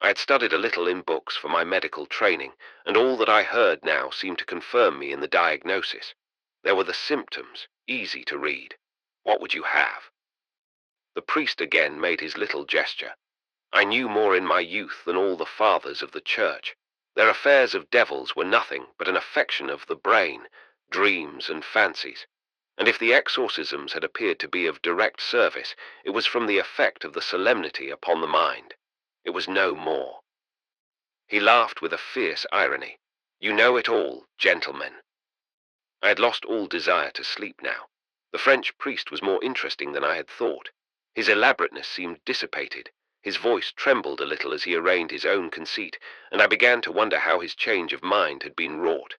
I had studied a little in books for my medical training, and all that I heard now seemed to confirm me in the diagnosis. There were the symptoms, easy to read. What would you have? The priest again made his little gesture. I knew more in my youth than all the fathers of the church. Their affairs of devils were nothing but an affection of the brain, dreams and fancies. And if the exorcisms had appeared to be of direct service, it was from the effect of the solemnity upon the mind. It was no more. He laughed with a fierce irony. You know it all, gentlemen. I had lost all desire to sleep now. The French priest was more interesting than I had thought. His elaborateness seemed dissipated. His voice trembled a little as he arraigned his own conceit, and I began to wonder how his change of mind had been wrought.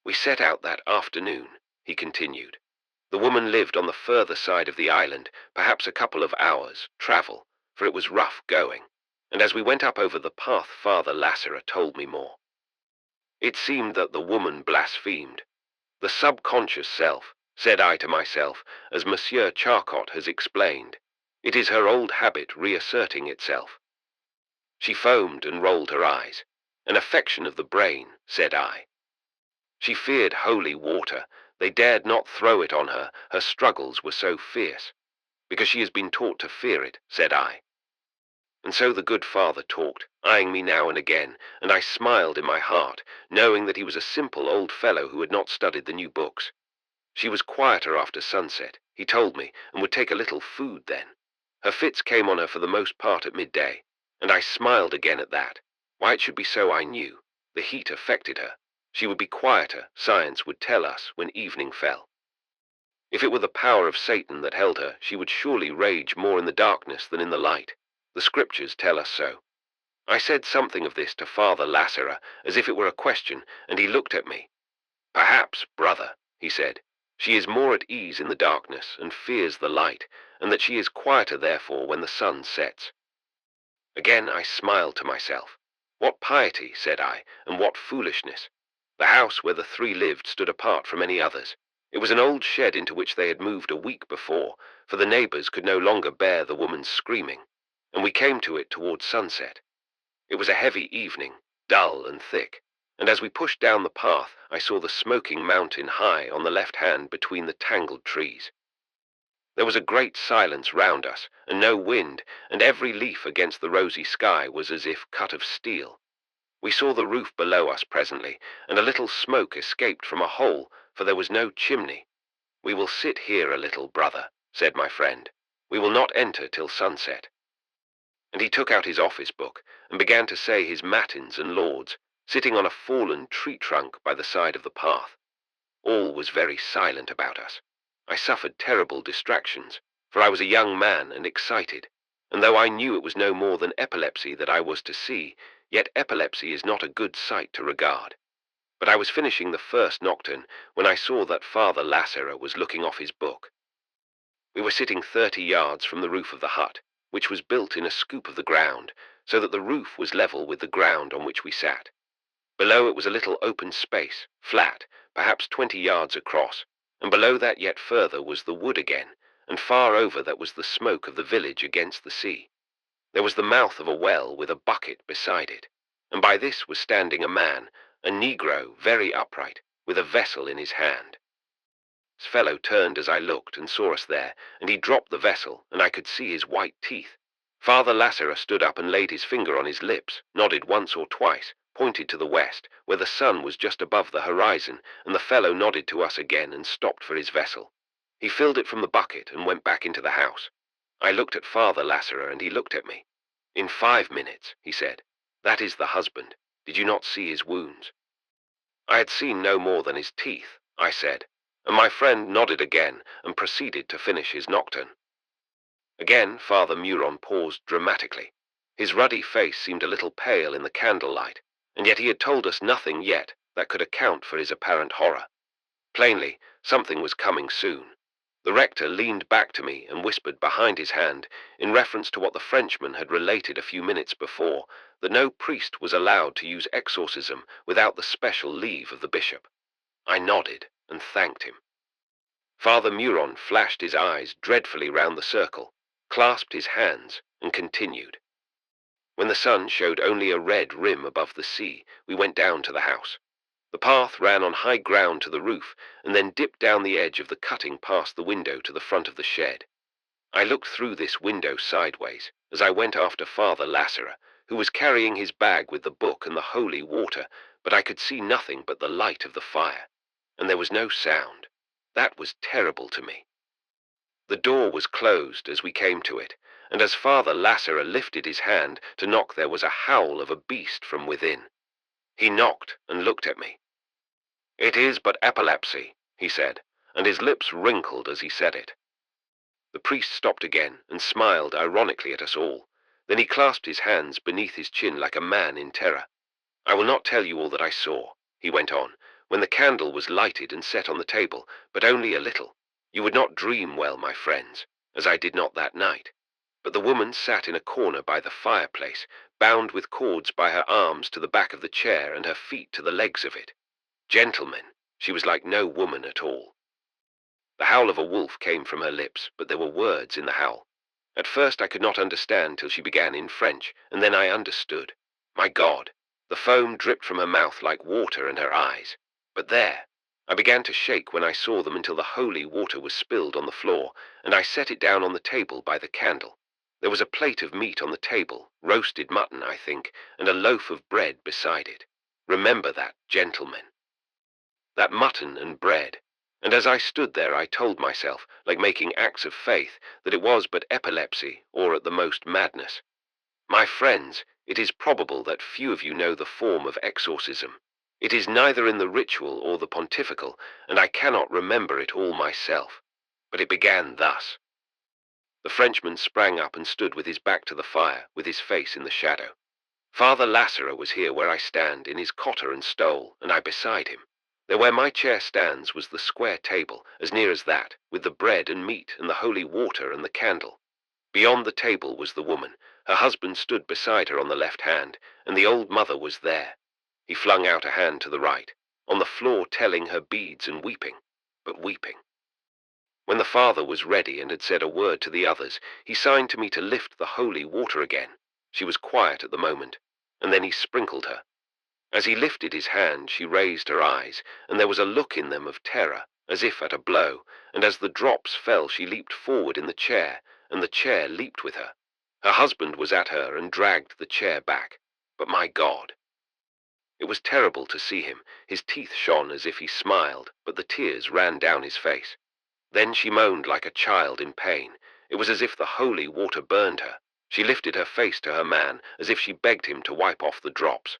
We set out that afternoon, he continued. The woman lived on the further side of the island, perhaps a couple of hours' travel, for it was rough going, and as we went up over the path, Father Lasseter told me more. It seemed that the woman blasphemed. The subconscious self, said I to myself, as Monsieur Charcot has explained. It is her old habit reasserting itself. She foamed and rolled her eyes. An affection of the brain, said I. She feared holy water. They dared not throw it on her. Her struggles were so fierce. Because she has been taught to fear it, said I. And so the good father talked, eyeing me now and again, and I smiled in my heart, knowing that he was a simple old fellow who had not studied the new books. She was quieter after sunset, he told me, and would take a little food then. Her fits came on her for the most part at midday, and I smiled again at that. Why it should be so I knew. The heat affected her. She would be quieter, science would tell us, when evening fell. If it were the power of Satan that held her, she would surely rage more in the darkness than in the light. The scriptures tell us so. I said something of this to Father Lasseter, as if it were a question, and he looked at me. Perhaps, brother, he said, she is more at ease in the darkness and fears the light, and that she is quieter therefore when the sun sets. Again I smiled to myself. What piety, said I, and what foolishness. The house where the three lived stood apart from any others. It was an old shed into which they had moved a week before, for the neighbors could no longer bear the woman's screaming, and we came to it towards sunset. It was a heavy evening, dull and thick, and as we pushed down the path, I saw the smoking mountain high on the left hand between the tangled trees. There was a great silence round us, and no wind, and every leaf against the rosy sky was as if cut of steel. We saw the roof below us presently, and a little smoke escaped from a hole, for there was no chimney. We will sit here a little, brother, said my friend. We will not enter till sunset. And he took out his office book, and began to say his matins and lauds, sitting on a fallen tree trunk by the side of the path. All was very silent about us. I suffered terrible distractions, for I was a young man and excited, and though I knew it was no more than epilepsy that I was to see, yet epilepsy is not a good sight to regard. But I was finishing the first nocturne when I saw that Father Lasseter was looking off his book. We were sitting 30 yards from the roof of the hut, which was built in a scoop of the ground, so that the roof was level with the ground on which we sat. Below it was a little open space, flat, perhaps 20 yards across, and below that yet further was the wood again, and far over that was the smoke of the village against the sea. There was the mouth of a well with a bucket beside it, and by this was standing a man, a negro, very upright, with a vessel in his hand. This fellow turned as I looked and saw us there, and he dropped the vessel, and I could see his white teeth. Father Lasseter stood up and laid his finger on his lips, nodded once or twice, pointed to the west, where the sun was just above the horizon, and the fellow nodded to us again and stopped for his vessel. He filled it from the bucket and went back into the house. I looked at Father Lasseter, and he looked at me. In 5 minutes, he said. That is the husband. Did you not see his wounds? I had seen no more than his teeth, I said, and my friend nodded again and proceeded to finish his nocturne. Again Father Muron paused dramatically. His ruddy face seemed a little pale in the candlelight, and yet he had told us nothing yet that could account for his apparent horror. Plainly, something was coming soon. The rector leaned back to me and whispered behind his hand, in reference to what the Frenchman had related a few minutes before, that no priest was allowed to use exorcism without the special leave of the bishop. I nodded and thanked him. Father Muron flashed his eyes dreadfully round the circle, clasped his hands, and continued. When the sun showed only a red rim above the sea, we went down to the house. The path ran on high ground to the roof, and then dipped down the edge of the cutting past the window to the front of the shed. I looked through this window sideways, as I went after Father Lasseter, who was carrying his bag with the book and the holy water, but I could see nothing but the light of the fire, and there was no sound. That was terrible to me. The door was closed as we came to it, and as Father Lasseter lifted his hand to knock there was a howl of a beast from within. He knocked and looked at me. "It is but epilepsy," he said, and his lips wrinkled as he said it. The priest stopped again and smiled ironically at us all. Then he clasped his hands beneath his chin like a man in terror. "I will not tell you all that I saw," he went on, "when the candle was lighted and set on the table, but only a little. You would not dream well, my friends, as I did not that night. But the woman sat in a corner by the fireplace, bound with cords by her arms to the back of the chair and her feet to the legs of it. Gentlemen, she was like no woman at all. The howl of a wolf came from her lips, but there were words in the howl. At first I could not understand till she began in French, and then I understood. My God! The foam dripped from her mouth like water and her eyes. But there! I began to shake when I saw them until the holy water was spilled on the floor, and I set it down on the table by the candle. There was a plate of meat on the table, roasted mutton, I think, and a loaf of bread beside it. Remember that, gentlemen. That mutton and bread. And as I stood there I told myself, like making acts of faith, that it was but epilepsy, or at the most madness. My friends, it is probable that few of you know the form of exorcism. It is neither in the ritual or the pontifical, and I cannot remember it all myself. But it began thus. The Frenchman sprang up and stood with his back to the fire, with his face in the shadow. Father Lasserer was here where I stand, in his cotter and stole, and I beside him. There where my chair stands was the square table, as near as that, with the bread and meat and the holy water and the candle. Beyond the table was the woman. Her husband stood beside her on the left hand, and the old mother was there. He flung out a hand to the right, on the floor telling her beads and weeping, but weeping. When the father was ready and had said a word to the others, he signed to me to lift the holy water again. She was quiet at the moment, and then he sprinkled her. As he lifted his hand, she raised her eyes, and there was a look in them of terror, as if at a blow, and as the drops fell she leaped forward in the chair, and the chair leaped with her. Her husband was at her and dragged the chair back. But my God! It was terrible to see him. His teeth shone as if he smiled, but the tears ran down his face. Then she moaned like a child in pain. It was as if the holy water burned her. She lifted her face to her man, as if she begged him to wipe off the drops.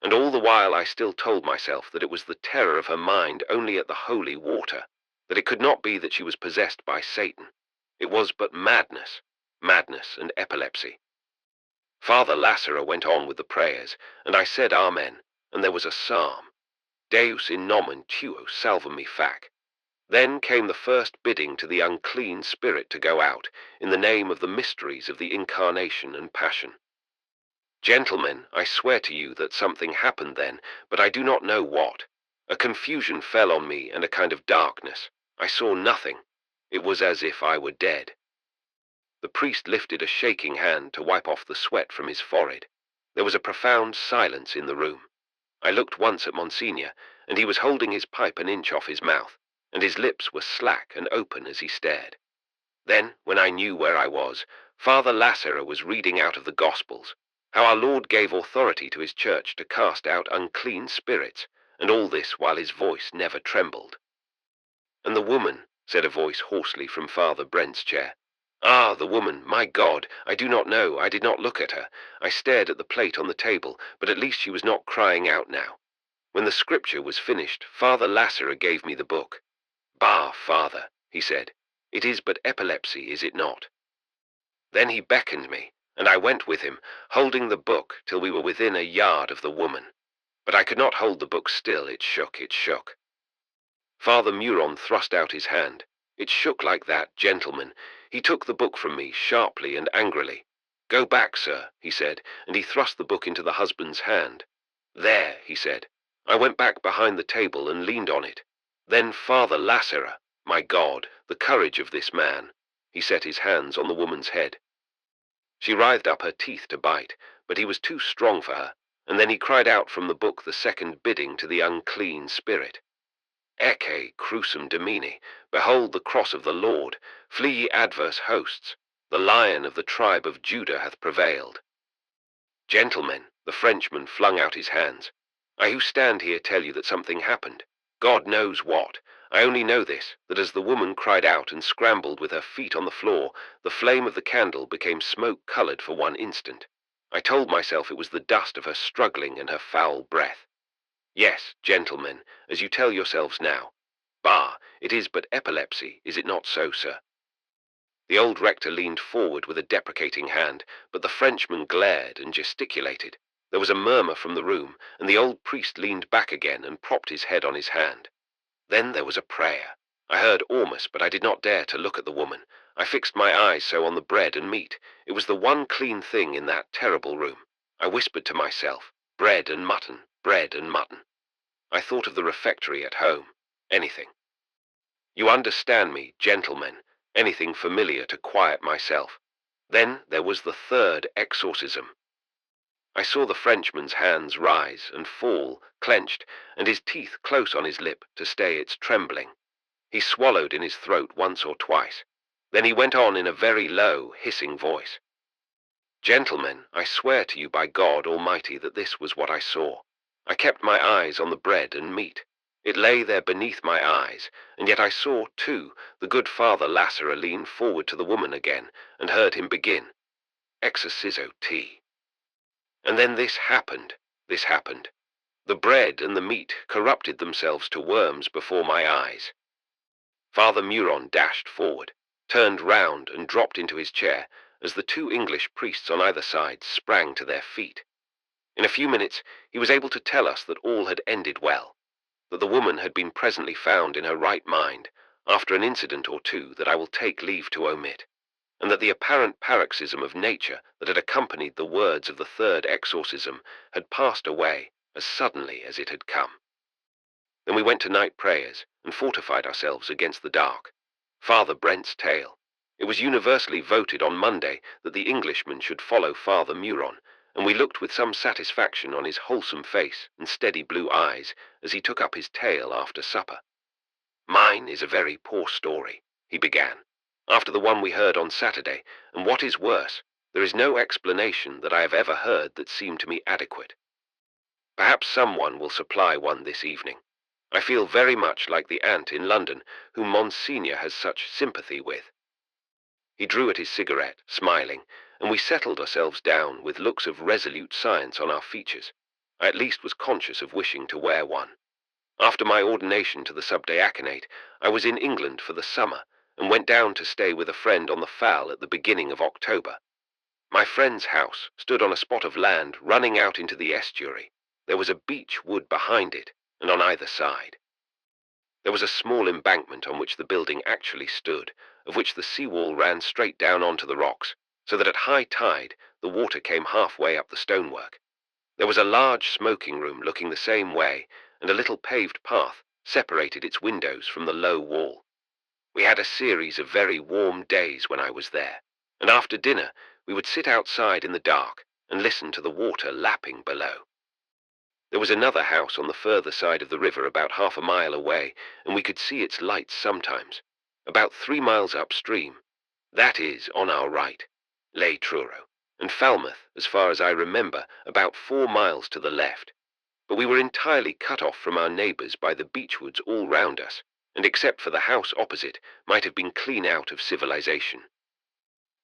And all the while I still told myself that it was the terror of her mind only at the holy water, that it could not be that she was possessed by Satan. It was but madness, madness and epilepsy. Father Lasserer went on with the prayers, and I said Amen, and there was a psalm, Deus in nomen tuo salvum me fac. Then came the first bidding to the unclean spirit to go out, in the name of the mysteries of the Incarnation and Passion. Gentlemen, I swear to you that something happened then, but I do not know what. A confusion fell on me and a kind of darkness. I saw nothing. It was as if I were dead. The priest lifted a shaking hand to wipe off the sweat from his forehead. There was a profound silence in the room. I looked once at Monsignor, and he was holding his pipe an inch off his mouth, and his lips were slack and open as he stared. Then, when I knew where I was, Father Lasserer was reading out of the Gospels, how our Lord gave authority to his church to cast out unclean spirits, and all this while his voice never trembled. And the woman, said a voice hoarsely from Father Brent's chair. Ah, the woman, my God, I do not know, I did not look at her. I stared at the plate on the table, but at least she was not crying out now. When the scripture was finished, Father Lasserer gave me the book. Bah, Father, he said, it is but epilepsy, is it not? Then he beckoned me, and I went with him, holding the book till we were within a yard of the woman. But I could not hold the book still, it shook, it shook. Father Muron thrust out his hand. It shook like that, gentlemen. He took the book from me, sharply and angrily. Go back, sir, he said, and he thrust the book into the husband's hand. There, he said. I went back behind the table and leaned on it. Then Father Lasserer, my God, the courage of this man. He set his hands on the woman's head. She writhed up her teeth to bite, but he was too strong for her, and then he cried out from the book the second bidding to the unclean spirit. Ecce crucem Domini, behold the cross of the Lord, flee ye adverse hosts, the Lion of the tribe of Judah hath prevailed. Gentlemen, the Frenchman flung out his hands. I who stand here tell you that something happened. God knows what. I only know this, that as the woman cried out and scrambled with her feet on the floor, the flame of the candle became smoke-colored for one instant. I told myself it was the dust of her struggling and her foul breath. Yes, gentlemen, as you tell yourselves now. Bah, it is but epilepsy, is it not so, sir? The old rector leaned forward with a deprecating hand, but the Frenchman glared and gesticulated. There was a murmur from the room, and the old priest leaned back again and propped his head on his hand. Then there was a prayer. I heard Ormus, but I did not dare to look at the woman. I fixed my eyes so on the bread and meat. It was the one clean thing in that terrible room. I whispered to myself, bread and mutton, bread and mutton. I thought of the refectory at home. Anything. You understand me, gentlemen, anything familiar to quiet myself. Then there was the third exorcism. I saw the Frenchman's hands rise and fall, clenched, and his teeth close on his lip to stay its trembling. He swallowed in his throat once or twice. Then he went on in a very low, hissing voice. Gentlemen, I swear to you by God Almighty that this was what I saw. I kept my eyes on the bread and meat. It lay there beneath my eyes, and yet I saw, too, the good Father Lasserer lean forward to the woman again, and heard him begin, Exorcizo te. And then this happened. The bread and the meat corrupted themselves to worms before my eyes. Father Muron dashed forward, turned round and dropped into his chair as the two English priests on either side sprang to their feet. In a few minutes he was able to tell us that all had ended well, that the woman had been presently found in her right mind, after an incident or two that I will take leave to omit, and that the apparent paroxysm of nature that had accompanied the words of the third exorcism had passed away as suddenly as it had come. Then we went to night prayers and fortified ourselves against the dark. Father Brent's tale. It was universally voted on Monday that the Englishman should follow Father Muron, and we looked with some satisfaction on his wholesome face and steady blue eyes as he took up his tale after supper. Mine is a very poor story, he began, after the one we heard on Saturday, and what is worse, there is no explanation that I have ever heard that seemed to me adequate. Perhaps someone will supply one this evening. I feel very much like the aunt in London, whom Monsignor has such sympathy with. He drew at his cigarette, smiling, and we settled ourselves down with looks of resolute science on our features. I at least was conscious of wishing to wear one. After my ordination to the subdiaconate, I was in England for the summer, and went down to stay with a friend on the Fal at the beginning of October. My friend's house stood on a spot of land running out into the estuary. There was a beech wood behind it, and on either side. There was a small embankment on which the building actually stood, of which the seawall ran straight down onto the rocks, so that at high tide the water came halfway up the stonework. There was a large smoking room looking the same way, and a little paved path separated its windows from the low wall. We had a series of very warm days when I was there, and after dinner we would sit outside in the dark and listen to the water lapping below. There was another house on the further side of the river about half a mile away, and we could see its lights sometimes. About 3 miles upstream, that is, on our right, lay Truro, and Falmouth, as far as I remember, about 4 miles to the left. But we were entirely cut off from our neighbours by the beechwoods all round us, and except for the house opposite, might have been clean out of civilization.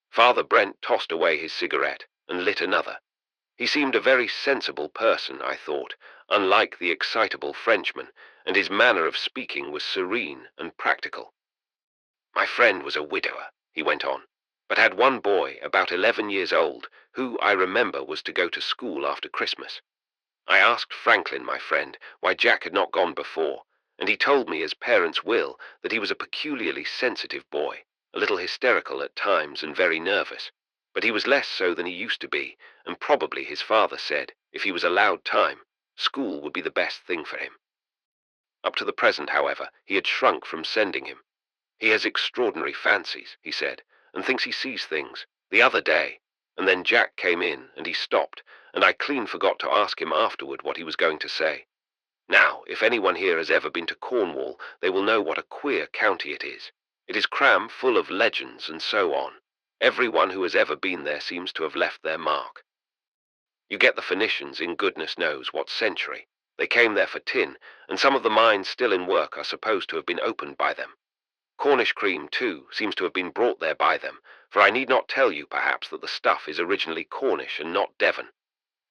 Father Brent tossed away his cigarette and lit another. He seemed a very sensible person, I thought, unlike the excitable Frenchman, and his manner of speaking was serene and practical. My friend was a widower, he went on, but had one boy, about 11 years old, who, I remember, was to go to school after Christmas. I asked Franklin, my friend, why Jack had not gone before, and he told me, as parents will, that he was a peculiarly sensitive boy, a little hysterical at times and very nervous. But he was less so than he used to be, and probably his father said, if he was allowed time, school would be the best thing for him. Up to the present, however, he had shrunk from sending him. He has extraordinary fancies, he said, and thinks he sees things, the other day, and then Jack came in, and he stopped, and I clean forgot to ask him afterward what he was going to say. Now, if anyone here has ever been to Cornwall, they will know what a queer county it is. It is cram full of legends and so on. Everyone who has ever been there seems to have left their mark. You get the Phoenicians in goodness knows what century. They came there for tin, and some of the mines still in work are supposed to have been opened by them. Cornish cream, too, seems to have been brought there by them, for I need not tell you, perhaps, that the stuff is originally Cornish and not Devon.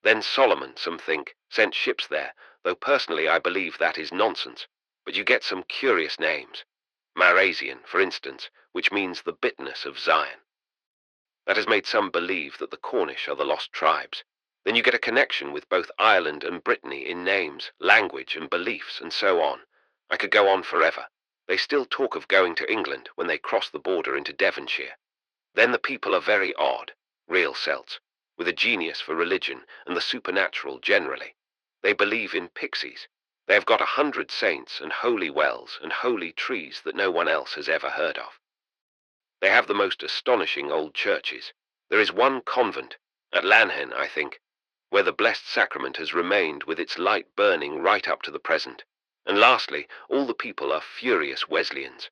Then Solomon, some think, sent ships there, though personally I believe that is nonsense, but you get some curious names. Marasian, for instance, which means the bitterness of Zion. That has made some believe that the Cornish are the lost tribes. Then you get a connection with both Ireland and Brittany in names, language, and beliefs, and so on. I could go on forever. They still talk of going to England when they cross the border into Devonshire. Then the people are very odd, real Celts, with a genius for religion and the supernatural generally. They believe in pixies. They have got 100 saints and holy wells and holy trees that no one else has ever heard of. They have the most astonishing old churches. There is one convent, at Lanhen, I think, where the Blessed Sacrament has remained with its light burning right up to the present. And lastly, all the people are furious Wesleyans.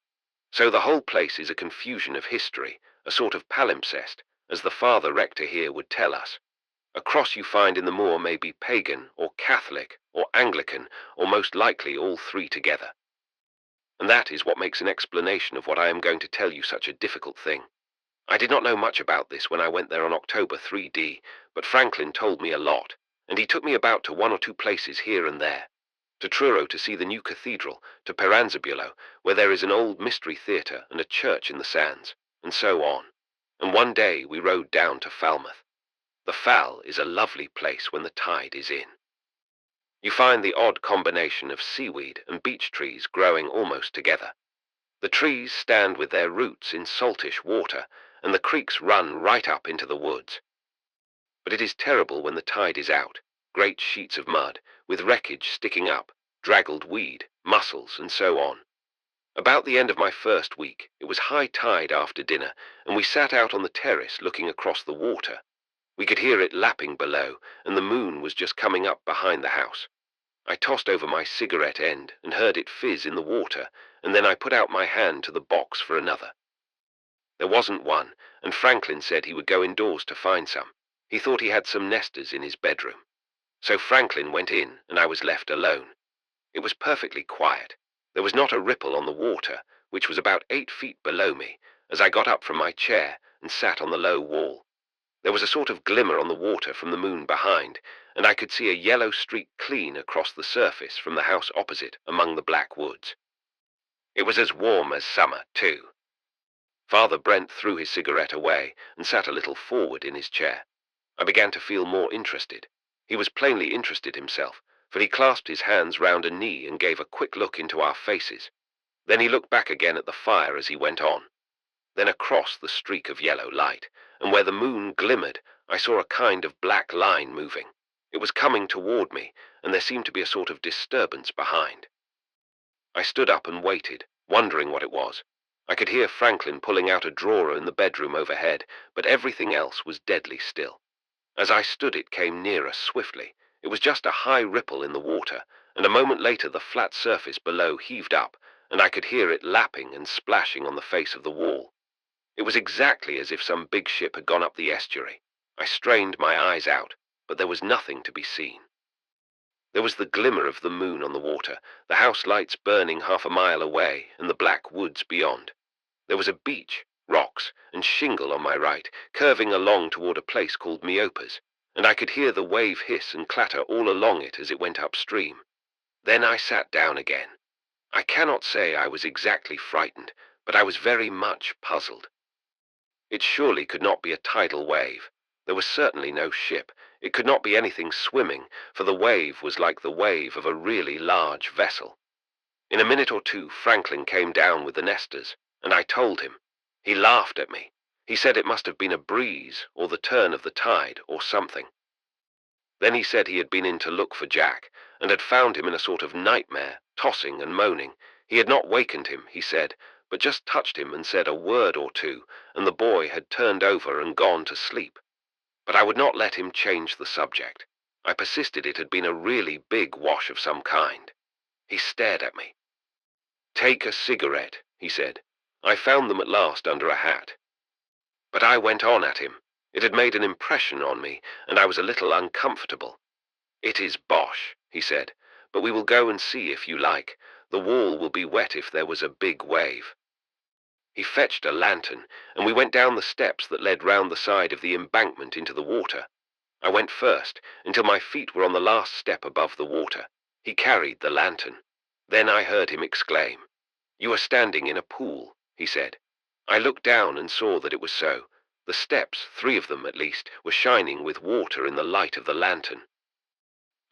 So the whole place is a confusion of history, a sort of palimpsest, as the father rector here would tell us. A cross you find in the moor may be pagan, or Catholic, or Anglican, or most likely all three together. And that is what makes an explanation of what I am going to tell you such a difficult thing. I did not know much about this when I went there on October 3D, but Franklin told me a lot, and he took me about to one or two places here and there. To Truro to see the new cathedral, to Peranzabulo, where there is an old mystery theatre and a church in the sands, and so on. And one day we rode down to Falmouth. The Fal is a lovely place when the tide is in. You find the odd combination of seaweed and beech trees growing almost together. The trees stand with their roots in saltish water, and the creeks run right up into the woods. But it is terrible when the tide is out, great sheets of mud, with wreckage sticking up, draggled weed, mussels, and so on. About the end of my first week, it was high tide after dinner, and we sat out on the terrace looking across the water. We could hear it lapping below, and the moon was just coming up behind the house. I tossed over my cigarette end and heard it fizz in the water, and then I put out my hand to the box for another. There wasn't one, and Franklin said he would go indoors to find some. He thought he had some nesters in his bedroom. So Franklin went in, and I was left alone. It was perfectly quiet. There was not a ripple on the water, which was about 8 feet below me, as I got up from my chair and sat on the low wall. There was a sort of glimmer on the water from the moon behind, and I could see a yellow streak clean across the surface from the house opposite among the black woods. It was as warm as summer, too. Father Brent threw his cigarette away and sat a little forward in his chair. I began to feel more interested. He was plainly interested himself, for he clasped his hands round a knee and gave a quick look into our faces. Then he looked back again at the fire as he went on. Then across the streak of yellow light, and where the moon glimmered, I saw a kind of black line moving. It was coming toward me, and there seemed to be a sort of disturbance behind. I stood up and waited, wondering what it was. I could hear Franklin pulling out a drawer in the bedroom overhead, but everything else was deadly still. As I stood it came nearer swiftly. It was just a high ripple in the water, and a moment later the flat surface below heaved up, and I could hear it lapping and splashing on the face of the wall. It was exactly as if some big ship had gone up the estuary. I strained my eyes out, but there was nothing to be seen. There was the glimmer of the moon on the water, the house lights burning half a mile away, and the black woods beyond. There was a beach, rocks, and shingle on my right, curving along toward a place called Meopas, and I could hear the wave hiss and clatter all along it as it went upstream. Then I sat down again. I cannot say I was exactly frightened, but I was very much puzzled. It surely could not be a tidal wave. There was certainly no ship. It could not be anything swimming, for the wave was like the wave of a really large vessel. In a minute or two, Franklin came down with the nesters, and I told him. He laughed at me. He said it must have been a breeze, or the turn of the tide, or something. Then he said he had been in to look for Jack, and had found him in a sort of nightmare, tossing and moaning. He had not wakened him, he said, but just touched him and said a word or two, and the boy had turned over and gone to sleep. But I would not let him change the subject. I persisted it had been a really big wash of some kind. He stared at me. "Take a cigarette," he said. "I found them at last under a hat." But I went on at him. It had made an impression on me, and I was a little uncomfortable. "It is bosh," he said, "but we will go and see if you like. The wall will be wet if there was a big wave." He fetched a lantern, and we went down the steps that led round the side of the embankment into the water. I went first, until my feet were on the last step above the water. He carried the lantern. Then I heard him exclaim. "You are standing in a pool," he said. I looked down and saw that it was so. The steps, 3 of them at least, were shining with water in the light of the lantern.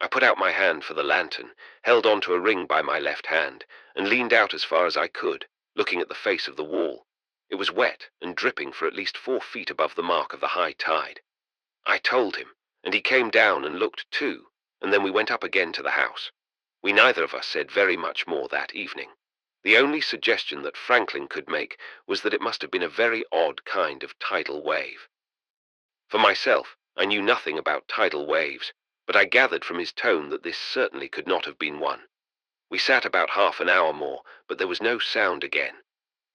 I put out my hand for the lantern, held onto a ring by my left hand, and leaned out as far as I could, looking at the face of the wall. It was wet and dripping for at least 4 feet above the mark of the high tide. I told him, and he came down and looked too, and then we went up again to the house. We neither of us said very much more that evening. The only suggestion that Franklin could make was that it must have been a very odd kind of tidal wave. For myself, I knew nothing about tidal waves, but I gathered from his tone that this certainly could not have been one. We sat about half an hour more, but there was no sound again.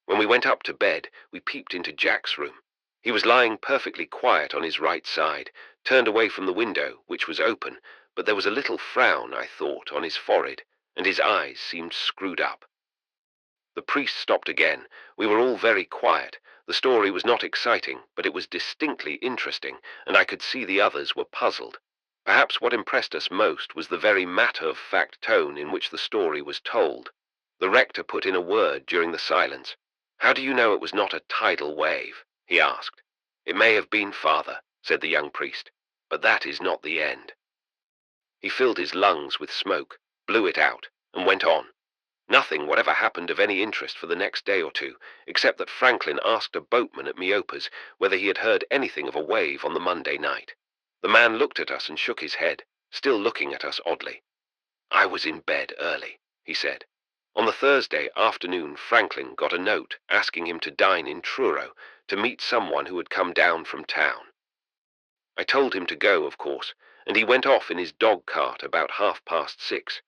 When we went up to bed, we peeped into Jack's room. He was lying perfectly quiet on his right side, turned away from the window, which was open, but there was a little frown, I thought, on his forehead, and his eyes seemed screwed up. The priest stopped again. We were all very quiet. The story was not exciting, but it was distinctly interesting, and I could see the others were puzzled. Perhaps what impressed us most was the very matter-of-fact tone in which the story was told. The rector put in a word during the silence. "How do you know it was not a tidal wave?" he asked. "It may have been, Father," said the young priest, "but that is not the end." He filled his lungs with smoke, blew it out, and went on. Nothing whatever happened of any interest for the next day or two, except that Franklin asked a boatman at Meopa's whether he had heard anything of a wave on the Monday night. The man looked at us and shook his head, still looking at us oddly. "I was in bed early," he said. On the Thursday afternoon, Franklin got a note asking him to dine in Truro to meet someone who had come down from town. I told him to go, of course, and he went off in his dog cart about 6:30.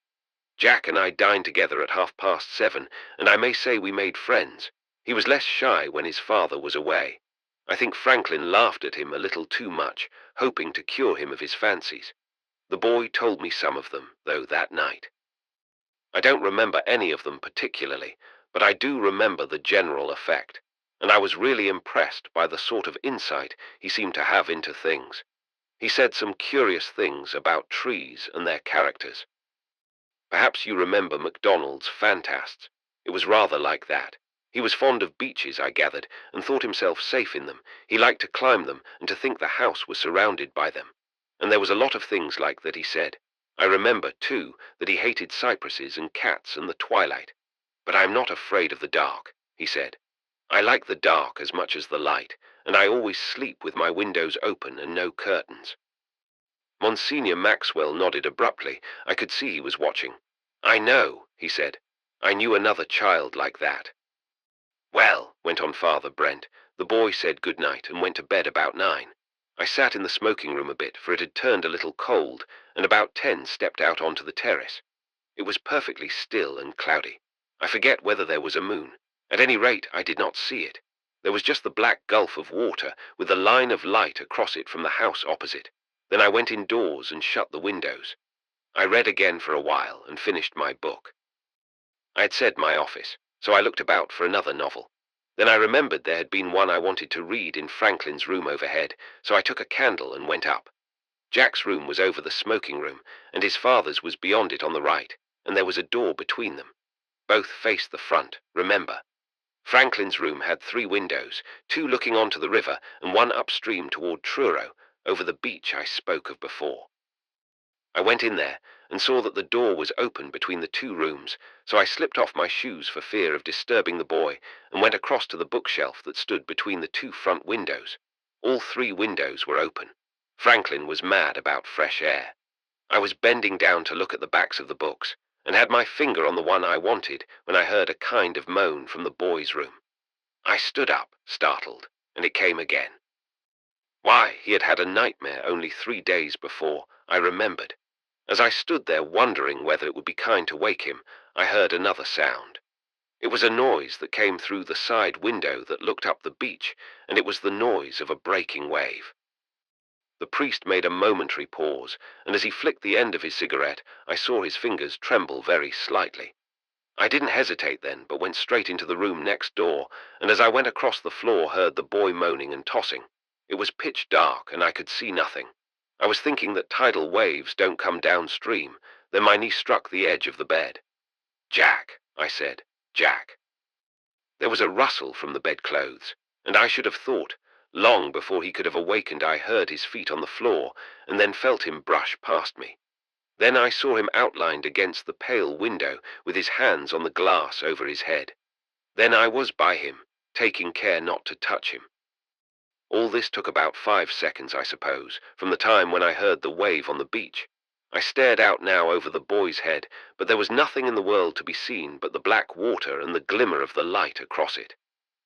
Jack and I dined together at 7:30, and I may say we made friends. He was less shy when his father was away. I think Franklin laughed at him a little too much, hoping to cure him of his fancies. The boy told me some of them, though, that night. I don't remember any of them particularly, but I do remember the general effect, and I was really impressed by the sort of insight he seemed to have into things. He said some curious things about trees and their characters. Perhaps you remember MacDonald's Fantasts. It was rather like that. He was fond of beeches, I gathered, and thought himself safe in them. He liked to climb them and to think the house was surrounded by them. And there was a lot of things like that he said. I remember, too, that he hated cypresses and cats and the twilight. "But I am not afraid of the dark," he said. "I like the dark as much as the light, and I always sleep with my windows open and no curtains." Monsignor Maxwell nodded abruptly. I could see he was watching. "I know," he said. "I knew another child like that." "Well," went on Father Brent, "the boy said good night and went to bed about 9. I sat in the smoking room a bit, for it had turned a little cold, and about 10 stepped out onto the terrace. It was perfectly still and cloudy. I forget whether there was a moon. At any rate, I did not see it. There was just the black gulf of water, with a line of light across it from the house opposite. Then I went indoors and shut the windows. I read again for a while and finished my book. I had said my office, so I looked about for another novel. Then I remembered there had been one I wanted to read in Franklin's room overhead, so I took a candle and went up. Jack's room was over the smoking room, and his father's was beyond it on the right, and there was a door between them. Both faced the front, remember. Franklin's room had 3 windows, 2 looking onto the river and 1 upstream toward Truro, over the beach I spoke of before. I went in there and saw that the door was open between the 2 rooms, so I slipped off my shoes for fear of disturbing the boy and went across to the bookshelf that stood between the 2 front windows. All 3 windows were open. Franklin was mad about fresh air. I was bending down to look at the backs of the books, and had my finger on the one I wanted when I heard a kind of moan from the boy's room. I stood up, startled, and it came again. Why, he had had a nightmare only 3 days before, I remembered. As I stood there wondering whether it would be kind to wake him, I heard another sound. It was a noise that came through the side window that looked up the beach, and it was the noise of a breaking wave. The priest made a momentary pause, and as he flicked the end of his cigarette, I saw his fingers tremble very slightly. I didn't hesitate then, but went straight into the room next door, and as I went across the floor heard the boy moaning and tossing. It was pitch dark, and I could see nothing. I was thinking that tidal waves don't come downstream. Then my knee struck the edge of the bed. "Jack," I said, "Jack." There was a rustle from the bedclothes, and I should have thought, long before he could have awakened, I heard his feet on the floor, and then felt him brush past me. Then I saw him outlined against the pale window with his hands on the glass over his head. Then I was by him, taking care not to touch him. All this took about 5 seconds, I suppose, from the time when I heard the wave on the beach. I stared out now over the boy's head, but there was nothing in the world to be seen but the black water and the glimmer of the light across it.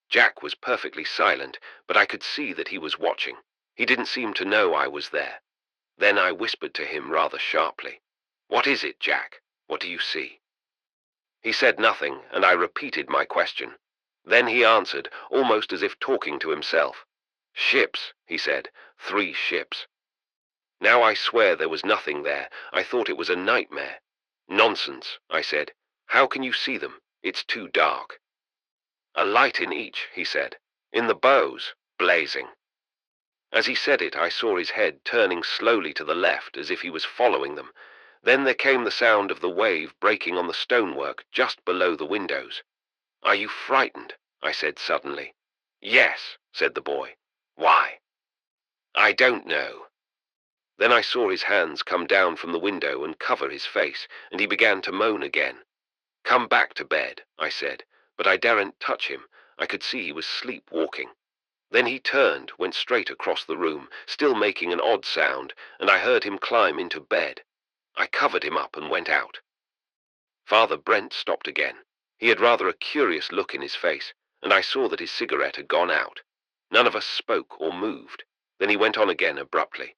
Jack was perfectly silent, but I could see that he was watching. He didn't seem to know I was there. Then I whispered to him rather sharply, "What is it, Jack? What do you see?" He said nothing, and I repeated my question. Then he answered, almost as if talking to himself. "Ships," he said, "3 ships." Now I swear there was nothing there. I thought it was a nightmare. "Nonsense," I said. "How can you see them? It's too dark." "A light in each," he said. "In the bows, blazing." As he said it, I saw his head turning slowly to the left as if he was following them. Then there came the sound of the wave breaking on the stonework just below the windows. "Are you frightened?" I said suddenly. "Yes," said the boy. "Why?" "I don't know." Then I saw his hands come down from the window and cover his face, and he began to moan again. "Come back to bed," I said, but I daren't touch him. I could see he was sleepwalking. Then he turned, went straight across the room, still making an odd sound, and I heard him climb into bed. I covered him up and went out. Father Brent stopped again. He had rather a curious look in his face, and I saw that his cigarette had gone out. None of us spoke or moved. Then he went on again abruptly.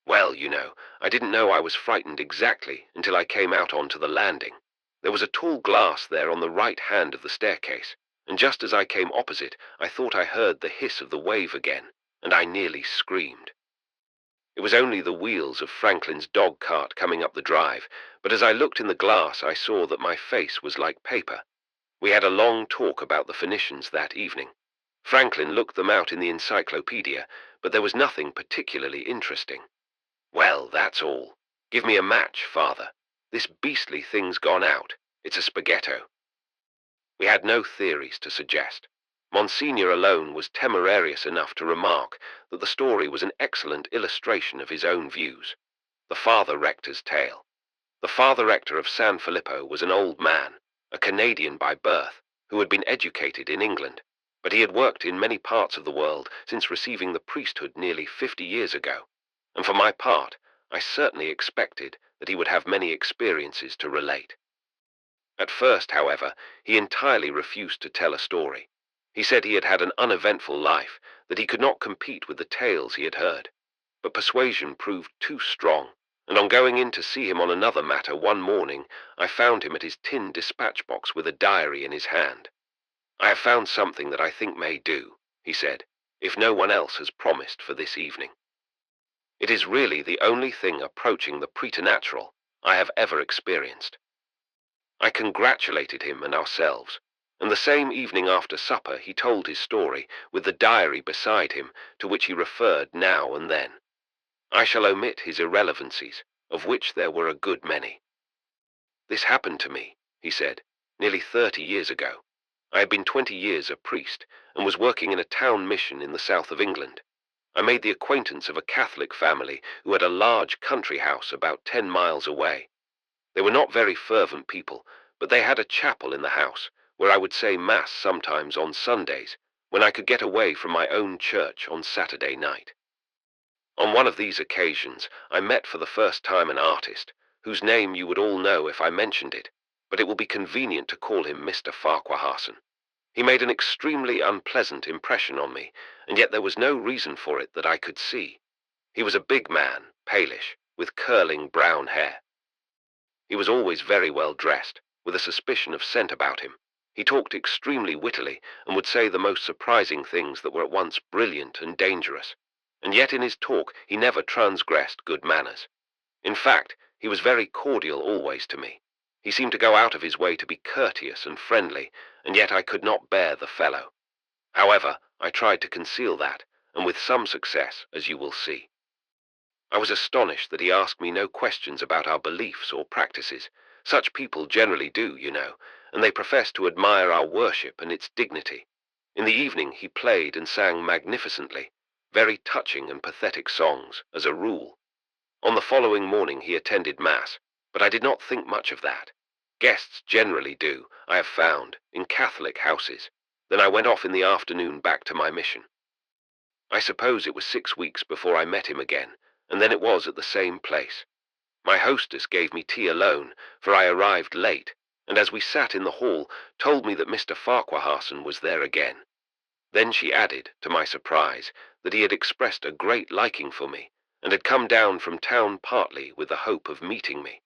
"Well, you know, I didn't know I was frightened exactly until I came out onto the landing. There was a tall glass there on the right hand of the staircase, and just as I came opposite, I thought I heard the hiss of the wave again, and I nearly screamed. It was only the wheels of Franklin's dog cart coming up the drive, but as I looked in the glass I saw that my face was like paper. We had a long talk about the Phoenicians that evening. Franklin looked them out in the encyclopedia, but there was nothing particularly interesting. "Well, that's all. Give me a match, Father. This beastly thing's gone out. It's a spaghetto." We had no theories to suggest. Monsignor alone was temerarious enough to remark that the story was an excellent illustration of his own views. The Father Rector's tale. The Father Rector of San Filippo was an old man, a Canadian by birth, who had been educated in England, but he had worked in many parts of the world since receiving the priesthood nearly 50 years ago, and for my part, I certainly expected that he would have many experiences to relate. At first, however, he entirely refused to tell a story. He said he had had an uneventful life, that he could not compete with the tales he had heard. But persuasion proved too strong, and on going in to see him on another matter one morning, I found him at his tin dispatch box with a diary in his hand. "I have found something that I think may do," he said, "if no one else has promised for this evening. It is really the only thing approaching the preternatural I have ever experienced." I congratulated him and ourselves, and the same evening after supper he told his story, with the diary beside him, to which he referred now and then. I shall omit his irrelevancies, of which there were a good many. "This happened to me," he said, "nearly 30 years ago. I had been 20 years a priest, and was working in a town mission in the south of England. I made the acquaintance of a Catholic family who had a large country house about 10 miles away. They were not very fervent people, but they had a chapel in the house, where I would say Mass sometimes on Sundays, when I could get away from my own church on Saturday night. On one of these occasions, I met for the first time an artist, whose name you would all know if I mentioned it, but it will be convenient to call him Mr. Farquharson. He made an extremely unpleasant impression on me, and yet there was no reason for it that I could see. He was a big man, palish, with curling brown hair. He was always very well dressed, with a suspicion of scent about him. He talked extremely wittily, and would say the most surprising things that were at once brilliant and dangerous. And yet in his talk he never transgressed good manners. In fact, he was very cordial always to me. He seemed to go out of his way to be courteous and friendly, and yet I could not bear the fellow. However, I tried to conceal that, and with some success, as you will see. I was astonished that he asked me no questions about our beliefs or practices. Such people generally do, you know, and they profess to admire our worship and its dignity. In the evening he played and sang magnificently, very touching and pathetic songs, as a rule. On the following morning he attended Mass, But I did not think much of that. Guests generally do, I have found, in Catholic houses. Then I went off in the afternoon back to my mission. I suppose it was 6 weeks before I met him again, and then it was at the same place. My hostess gave me tea alone, for I arrived late, and as we sat in the hall, told me that Mr. Farquharson was there again. Then she added, to my surprise, that he had expressed a great liking for me, and had come down from town partly with the hope of meeting me.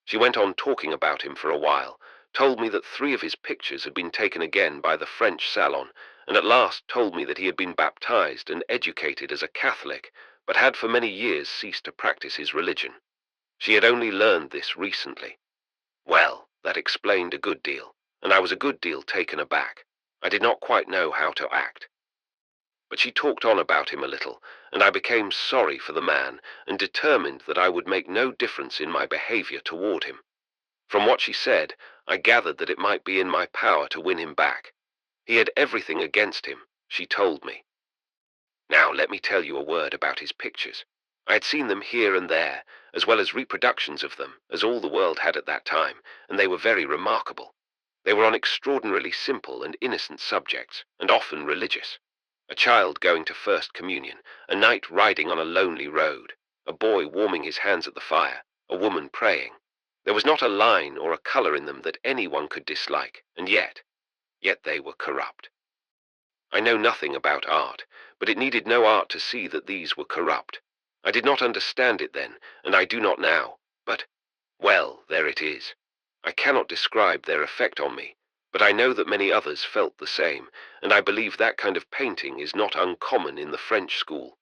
She went on talking about him for a while, told me that 3 of his pictures had been taken again by the French salon, and at last told me that he had been baptized and educated as a Catholic, but had for many years ceased to practice his religion. She had only learned this recently. Well, that explained a good deal, and I was a good deal taken aback. I did not quite know how to act. But she talked on about him a little, and I became sorry for the man and determined that I would make no difference in my behavior toward him. From what she said, I gathered that it might be in my power to win him back. He had everything against him, she told me. Now let me tell you a word about his pictures. I had seen them here and there, as well as reproductions of them, as all the world had at that time, and they were very remarkable. They were on extraordinarily simple and innocent subjects, and often religious. A child going to First Communion, a knight riding on a lonely road, a boy warming his hands at the fire, a woman praying. There was not a line or a colour in them that anyone could dislike, and yet they were corrupt. I know nothing about art, but it needed no art to see that these were corrupt. I did not understand it then, and I do not now, but, well, there it is. I cannot describe their effect on me, but I know that many others felt the same, and I believe that kind of painting is not uncommon in the French school.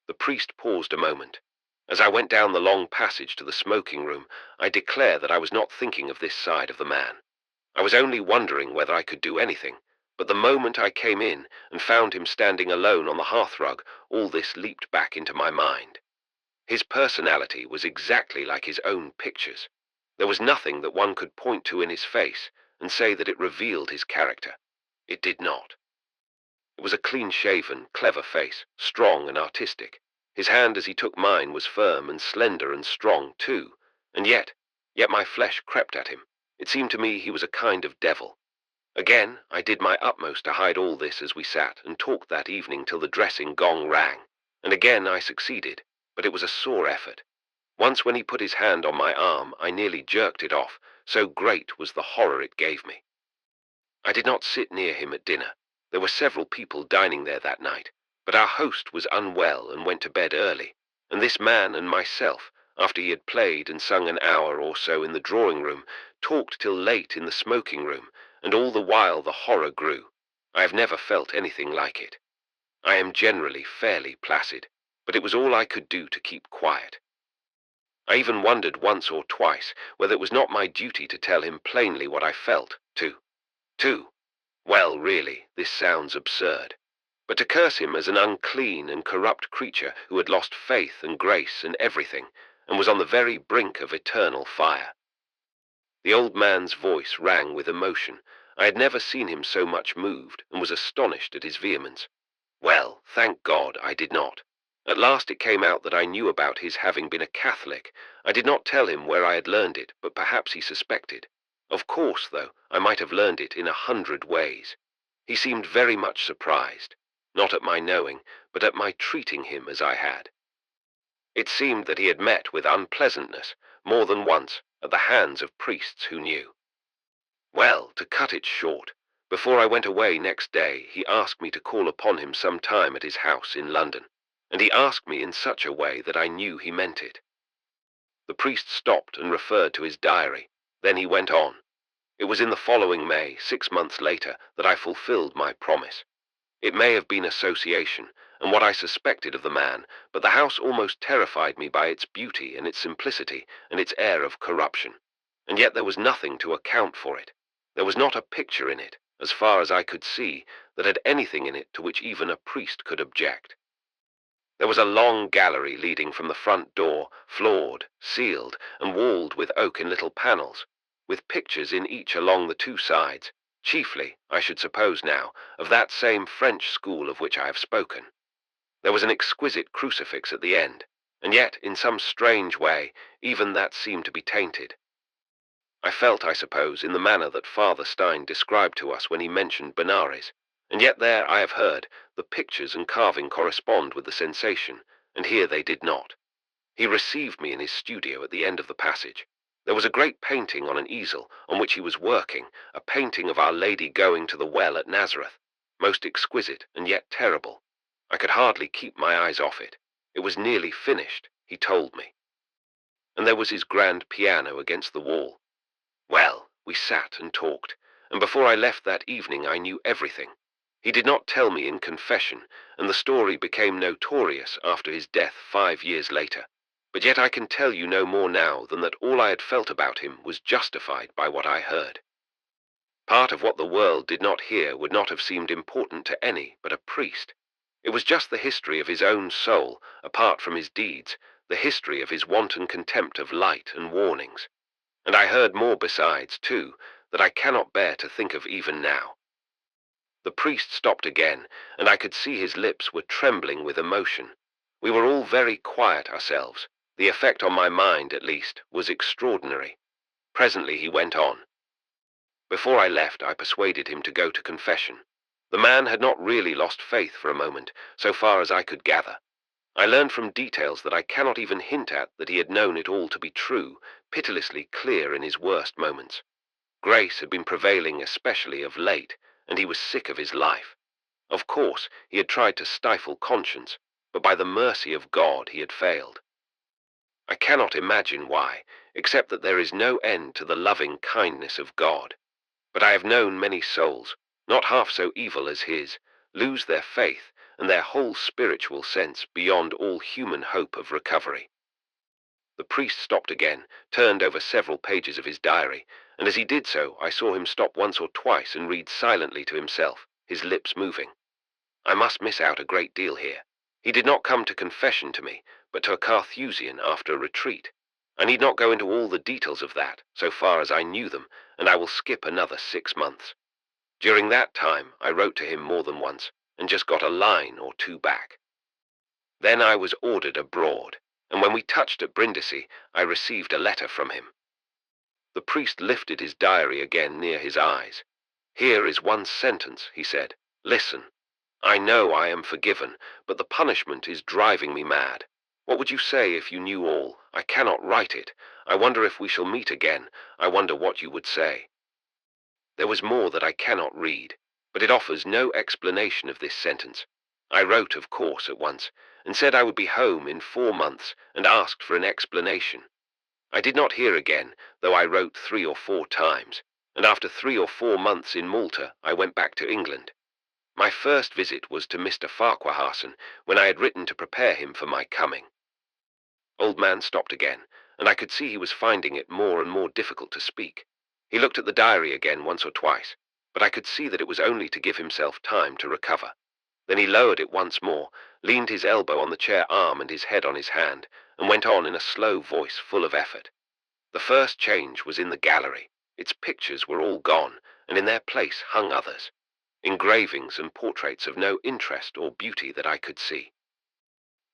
The priest paused a moment. As I went down the long passage to the smoking room, I declare that I was not thinking of this side of the man. I was only wondering whether I could do anything, but the moment I came in and found him standing alone on the hearthrug, all this leaped back into my mind. His personality was exactly like his own pictures. There was nothing that one could point to in his face and say that it revealed his character. It did not. It was a clean-shaven, clever face, strong and artistic. His hand as he took mine was firm and slender and strong too, and yet my flesh crept at him. It seemed to me he was a kind of devil. Again, I did my utmost to hide all this as we sat and talked that evening till the dressing gong rang, and again I succeeded, but it was a sore effort. Once when he put his hand on my arm, I nearly jerked it off, so great was the horror it gave me. I did not sit near him at dinner. There were several people dining there that night, but our host was unwell and went to bed early, and this man and myself, after he had played and sung an hour or so in the drawing-room, talked till late in the smoking-room, and all the while the horror grew. I have never felt anything like it. I am generally fairly placid, but it was all I could do to keep quiet. I even wondered once or twice whether it was not my duty to tell him plainly what I felt, well, really, this sounds absurd, but to curse him as an unclean and corrupt creature who had lost faith and grace and everything, and was on the very brink of eternal fire. The old man's voice rang with emotion. I had never seen him so much moved, and was astonished at his vehemence. Well, thank God, I did not. At last it came out that I knew about his having been a Catholic. I did not tell him where I had learned it, but perhaps he suspected. Of course, though, I might have learned it in 100 ways. He seemed very much surprised, not at my knowing, but at my treating him as I had. It seemed that he had met with unpleasantness, more than once, at the hands of priests who knew. Well, to cut it short, before I went away next day, he asked me to call upon him some time at his house in London, and he asked me in such a way that I knew he meant it. The priest stopped and referred to his diary. Then he went on. It was in the following May, 6 months later, that I fulfilled my promise. It may have been association, and what I suspected of the man, but the house almost terrified me by its beauty and its simplicity and its air of corruption. And yet there was nothing to account for it. There was not a picture in it, as far as I could see, that had anything in it to which even a priest could object. There was a long gallery leading from the front door, floored, sealed, and walled with oak in little panels, with pictures in each along the 2 sides, chiefly, I should suppose now, of that same French school of which I have spoken. There was an exquisite crucifix at the end, and yet, in some strange way, even that seemed to be tainted. I felt, I suppose, in the manner that Father Stein described to us when he mentioned Benares, and yet there, I have heard, the pictures and carving correspond with the sensation, and here they did not. He received me in his studio at the end of the passage. There was a great painting on an easel on which he was working, a painting of Our Lady going to the well at Nazareth, most exquisite and yet terrible. I could hardly keep my eyes off it. It was nearly finished, he told me. And there was his grand piano against the wall. Well, we sat and talked, and before I left that evening I knew everything. He did not tell me in confession, and the story became notorious after his death 5 years later. But yet I can tell you no more now than that all I had felt about him was justified by what I heard. Part of what the world did not hear would not have seemed important to any but a priest. It was just the history of his own soul, apart from his deeds, the history of his wanton contempt of light and warnings. And I heard more besides, too, that I cannot bear to think of even now. The priest stopped again, and I could see his lips were trembling with emotion. We were all very quiet ourselves. The effect on my mind, at least, was extraordinary. Presently he went on. Before I left, I persuaded him to go to confession. The man had not really lost faith for a moment, so far as I could gather. I learned from details that I cannot even hint at that he had known it all to be true, pitilessly clear in his worst moments. Grace had been prevailing especially of late, and he was sick of his life. Of course, he had tried to stifle conscience, but by the mercy of God he had failed. I cannot imagine why, except that there is no end to the loving kindness of God. But I have known many souls, not half so evil as his, lose their faith and their whole spiritual sense beyond all human hope of recovery. The priest stopped again, turned over several pages of his diary, and as he did so, I saw him stop once or twice and read silently to himself, his lips moving. I must miss out a great deal here. He did not come to confession to me, but to a Carthusian after a retreat. I need not go into all the details of that, so far as I knew them, and I will skip another 6 months. During that time, I wrote to him more than once, and just got a line or two back. Then I was ordered abroad, and when we touched at Brindisi, I received a letter from him. The priest lifted his diary again near his eyes. Here is one sentence, he said. Listen. I know I am forgiven, but the punishment is driving me mad. What would you say if you knew all? I cannot write it. I wonder if we shall meet again. I wonder what you would say. There was more that I cannot read, but it offers no explanation of this sentence. I wrote, of course, at once, and said I would be home in 4 months, and asked for an explanation. I did not hear again, though I wrote 3 or 4 times, and after 3 or 4 months in Malta, I went back to England. My first visit was to Mr. Farquharson, when I had written to prepare him for my coming. Old man stopped again, and I could see he was finding it more and more difficult to speak. He looked at the diary again once or twice, but I could see that it was only to give himself time to recover. Then he lowered it once more, leaned his elbow on the chair arm and his head on his hand, and went on in a slow voice full of effort. The first change was in the gallery. Its pictures were all gone, and in their place hung others. Engravings and portraits of no interest or beauty that I could see.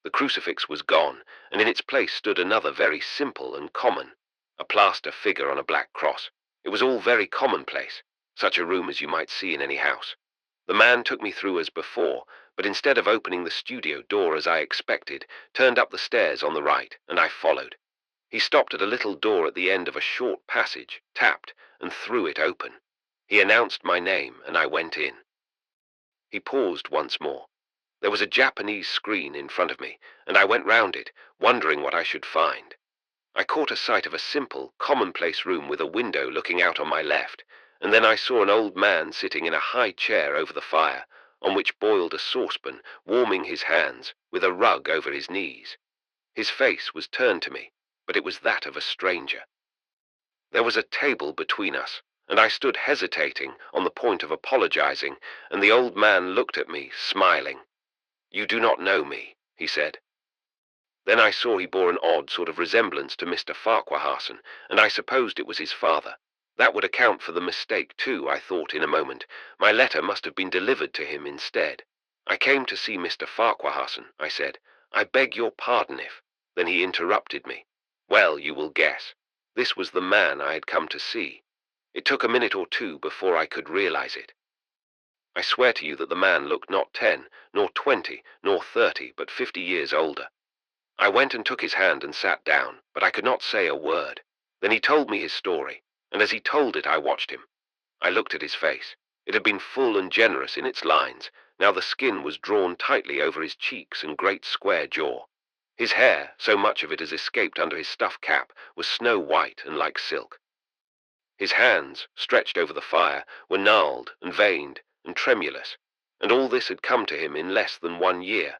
The crucifix was gone, and in its place stood another very simple and common, a plaster figure on a black cross. It was all very commonplace, such a room as you might see in any house. The man took me through as before, but instead of opening the studio door as I expected, turned up the stairs on the right, and I followed. He stopped at a little door at the end of a short passage, tapped, and threw it open. He announced my name, and I went in. He paused once more. There was a Japanese screen in front of me, and I went round it, wondering what I should find. I caught a sight of a simple, commonplace room with a window looking out on my left, and then I saw an old man sitting in a high chair over the fire, on which boiled a saucepan, warming his hands, with a rug over his knees. His face was turned to me, but it was that of a stranger. There was a table between us, and I stood hesitating, on the point of apologizing, and the old man looked at me, smiling. "You do not know me," he said. Then I saw he bore an odd sort of resemblance to Mr. Farquharson, and I supposed it was his father. That would account for the mistake, too, I thought in a moment. My letter must have been delivered to him instead. "I came to see Mr. Farquharson," I said. "I beg your pardon if—" Then he interrupted me. Well, you will guess. This was the man I had come to see. It took a minute or two before I could realize it. I swear to you that the man looked not 10, nor 20, nor 30, but 50 years older. I went and took his hand and sat down, but I could not say a word. Then he told me his story, and as he told it I watched him. I looked at his face. It had been full and generous in its lines. Now the skin was drawn tightly over his cheeks and great square jaw. His hair, so much of it as escaped under his stuff cap, was snow white and like silk. His hands, stretched over the fire, were gnarled and veined and tremulous, and all this had come to him in less than 1 year.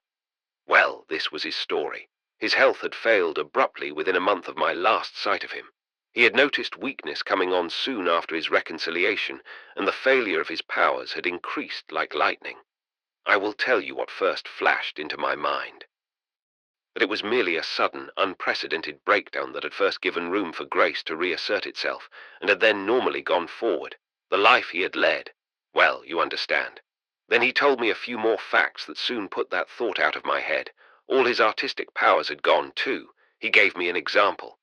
Well, this was his story. His health had failed abruptly within a month of my last sight of him. He had noticed weakness coming on soon after his reconciliation, and the failure of his powers had increased like lightning. I will tell you what first flashed into my mind. That it was merely a sudden, unprecedented breakdown that had first given room for grace to reassert itself, and had then normally gone forward. The life he had led. Well, you understand. Then he told me a few more facts that soon put that thought out of my head. All his artistic powers had gone too. He gave me an example.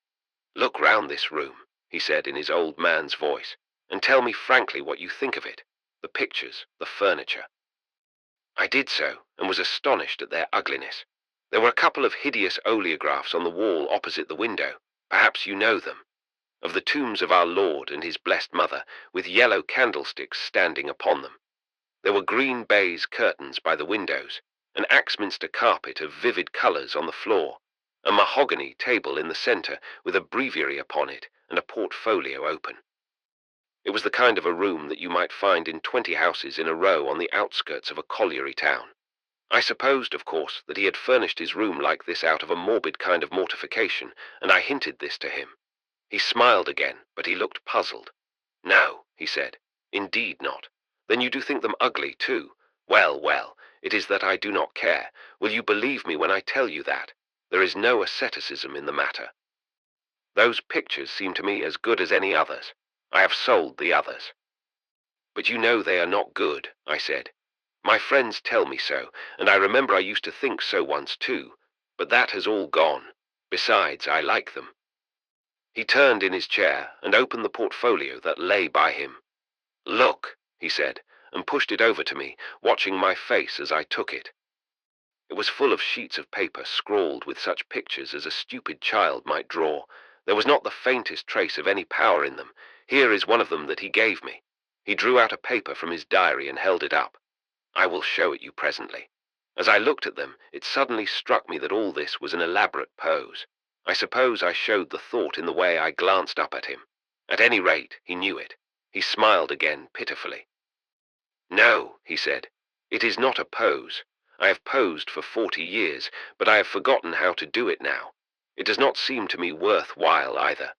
Look round this room, he said in his old man's voice, and tell me frankly what you think of it. The pictures, the furniture. I did so, and was astonished at their ugliness. There were a couple of hideous oleographs on the wall opposite the window. Perhaps you know them. Of the tombs of our Lord and his blessed mother, with yellow candlesticks standing upon them. There were green baize curtains by the windows, an Axminster carpet of vivid colours on the floor, a mahogany table in the centre with a breviary upon it and a portfolio open. It was the kind of a room that you might find in 20 houses in a row on the outskirts of a colliery town. I supposed, of course, that he had furnished his room like this out of a morbid kind of mortification, and I hinted this to him. He smiled again, but he looked puzzled. No, he said, indeed not. Then you do think them ugly too? Well, well, it is that I do not care. Will you believe me when I tell you that? There is no asceticism in the matter. Those pictures seem to me as good as any others. I have sold the others. But you know they are not good, I said. My friends tell me so, and I remember I used to think so once too, but that has all gone. Besides, I like them. He turned in his chair and opened the portfolio that lay by him. Look, he said, and pushed it over to me, watching my face as I took it. It was full of sheets of paper scrawled with such pictures as a stupid child might draw. There was not the faintest trace of any power in them. Here is one of them that he gave me. He drew out a paper from his diary and held it up. I will show it you presently. As I looked at them, it suddenly struck me that all this was an elaborate pose. I suppose I showed the thought in the way I glanced up at him. At any rate, he knew it. He smiled again pitifully. No, he said, it is not a pose. I have posed for 40 years, but I have forgotten how to do it now. It does not seem to me worth while either.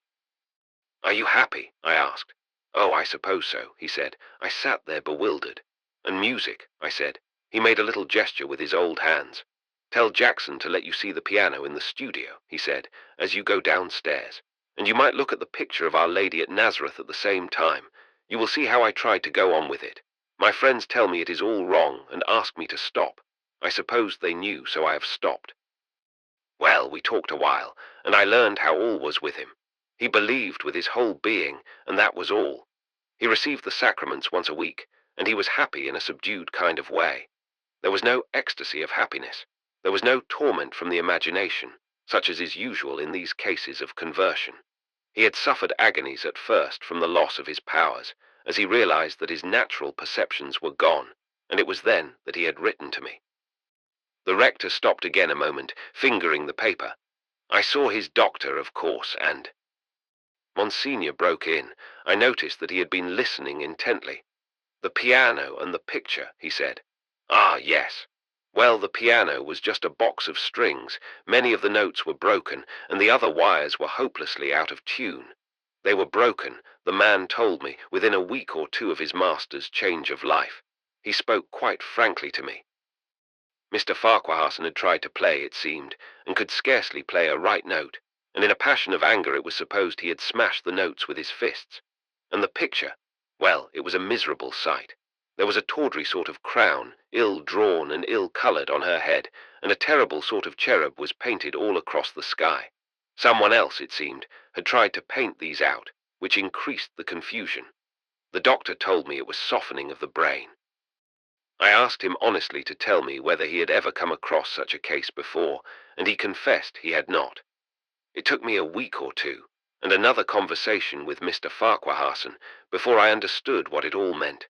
Are you happy? I asked. Oh, I suppose so, he said. I sat there bewildered. And music, I said. He made a little gesture with his old hands. Tell Jackson to let you see the piano in the studio, he said, as you go downstairs. And you might look at the picture of Our Lady at Nazareth at the same time. You will see how I tried to go on with it. My friends tell me it is all wrong and ask me to stop. I suppose they knew, so I have stopped. Well, we talked a while, and I learned how all was with him. He believed with his whole being, and that was all. He received the sacraments once a week, and he was happy in a subdued kind of way. There was no ecstasy of happiness. There was no torment from the imagination, such as is usual in these cases of conversion. He had suffered agonies at first from the loss of his powers, as he realized that his natural perceptions were gone, and it was then that he had written to me. The rector stopped again a moment, fingering the paper. I saw his doctor, of course, and... Monsignor broke in. I noticed that he had been listening intently. The piano and the picture, he said. Ah, yes. Well, the piano was just a box of strings. Many of the notes were broken, and the other wires were hopelessly out of tune. They were broken, the man told me, within a week or two of his master's change of life. He spoke quite frankly to me. Mr. Farquharson had tried to play, it seemed, and could scarcely play a right note, and in a passion of anger it was supposed he had smashed the notes with his fists. And the picture, well, it was a miserable sight. There was a tawdry sort of crown, ill-drawn and ill-coloured on her head, and a terrible sort of cherub was painted all across the sky. Someone else, it seemed, had tried to paint these out, which increased the confusion. The doctor told me it was softening of the brain. I asked him honestly to tell me whether he had ever come across such a case before, and he confessed he had not. It took me a week or two, and another conversation with Mr. Farquharson, before I understood what it all meant.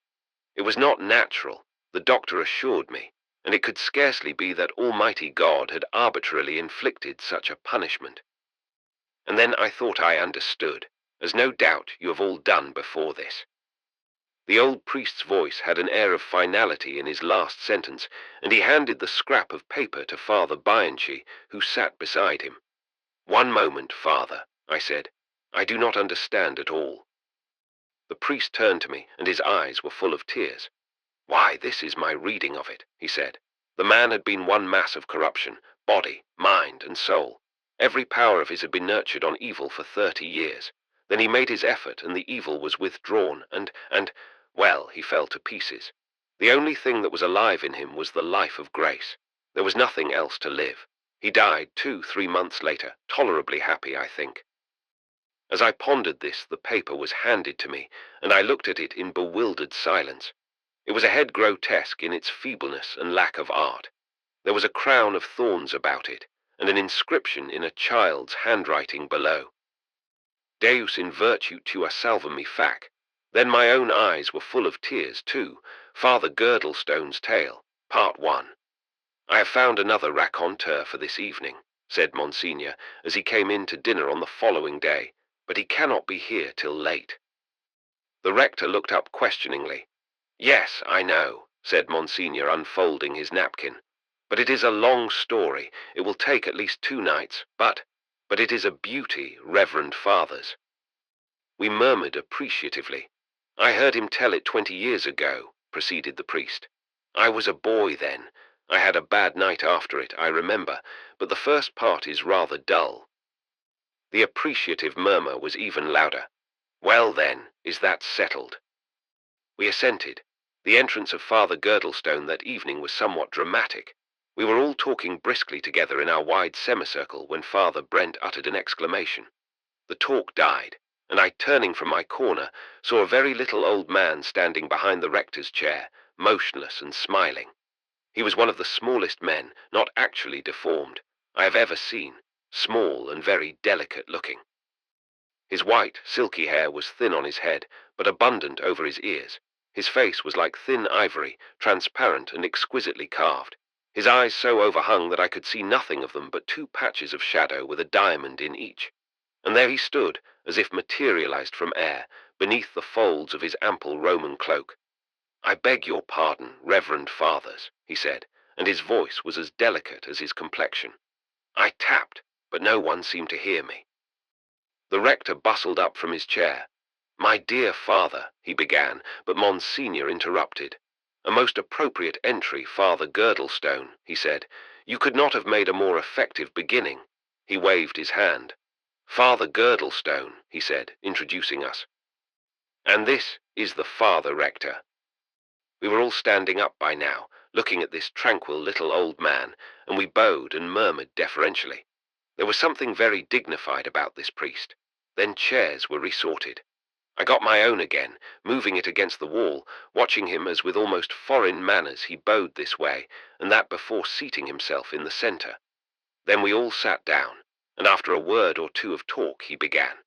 It was not natural, the doctor assured me, and it could scarcely be that Almighty God had arbitrarily inflicted such a punishment. And then I thought I understood, as no doubt you have all done before this. The old priest's voice had an air of finality in his last sentence, and he handed the scrap of paper to Father Bianchi, who sat beside him. "One moment, Father," I said. "I do not understand at all." The priest turned to me, and his eyes were full of tears. "Why, this is my reading of it," he said. "The man had been one mass of corruption, body, mind, and soul. Every power of his had been nurtured on evil for 30 years. Then he made his effort, and the evil was withdrawn, well, he fell to pieces. The only thing that was alive in him was the life of grace. There was nothing else to live. He died 2-3 months later, tolerably happy, I think." As I pondered this, the paper was handed to me, and I looked at it in bewildered silence. It was a head grotesque in its feebleness and lack of art. There was a crown of thorns about it, and an inscription in a child's handwriting below. "Deus in virtue tua salva me fac." Then my own eyes were full of tears too. Father Girdlestone's Tale, Part 1. "I have found another raconteur for this evening," said Monsignor, as he came in to dinner on the following day, "but he cannot be here till late." The rector looked up questioningly. "Yes, I know," said Monsignor, unfolding his napkin. "But it is a long story. It will take at least 2 nights, but it is a beauty, Reverend Fathers." We murmured appreciatively. "I heard him tell it 20 years ago," proceeded the priest. "I was a boy then. I had a bad night after it, I remember, but the first part is rather dull." The appreciative murmur was even louder. "Well then, is that settled?" We assented. The entrance of Father Girdlestone that evening was somewhat dramatic. We were all talking briskly together in our wide semicircle when Father Brent uttered an exclamation. The talk died, and I, turning from my corner, saw a very little old man standing behind the rector's chair, motionless and smiling. He was one of the smallest men, not actually deformed, I have ever seen, small and very delicate looking. His white, silky hair was thin on his head, but abundant over his ears. His face was like thin ivory, transparent and exquisitely carved. His eyes so overhung that I could see nothing of them but 2 patches of shadow with a diamond in each. And there he stood, as if materialized from air, beneath the folds of his ample Roman cloak. "I beg your pardon, Reverend Fathers," he said, and his voice was as delicate as his complexion. "I tapped, but no one seemed to hear me." The rector bustled up from his chair. "My dear father," he began, but Monsignor interrupted. "A most appropriate entry, Father Girdlestone," he said. "You could not have made a more effective beginning." He waved his hand. "Father Girdlestone," he said, introducing us. "And this is the Father Rector." We were all standing up by now, looking at this tranquil little old man, and we bowed and murmured deferentially. There was something very dignified about this priest. Then chairs were resorted. I got my own again, moving it against the wall, watching him as with almost foreign manners he bowed this way and that before seating himself in the centre. Then we all sat down, and after a word or two of talk he began.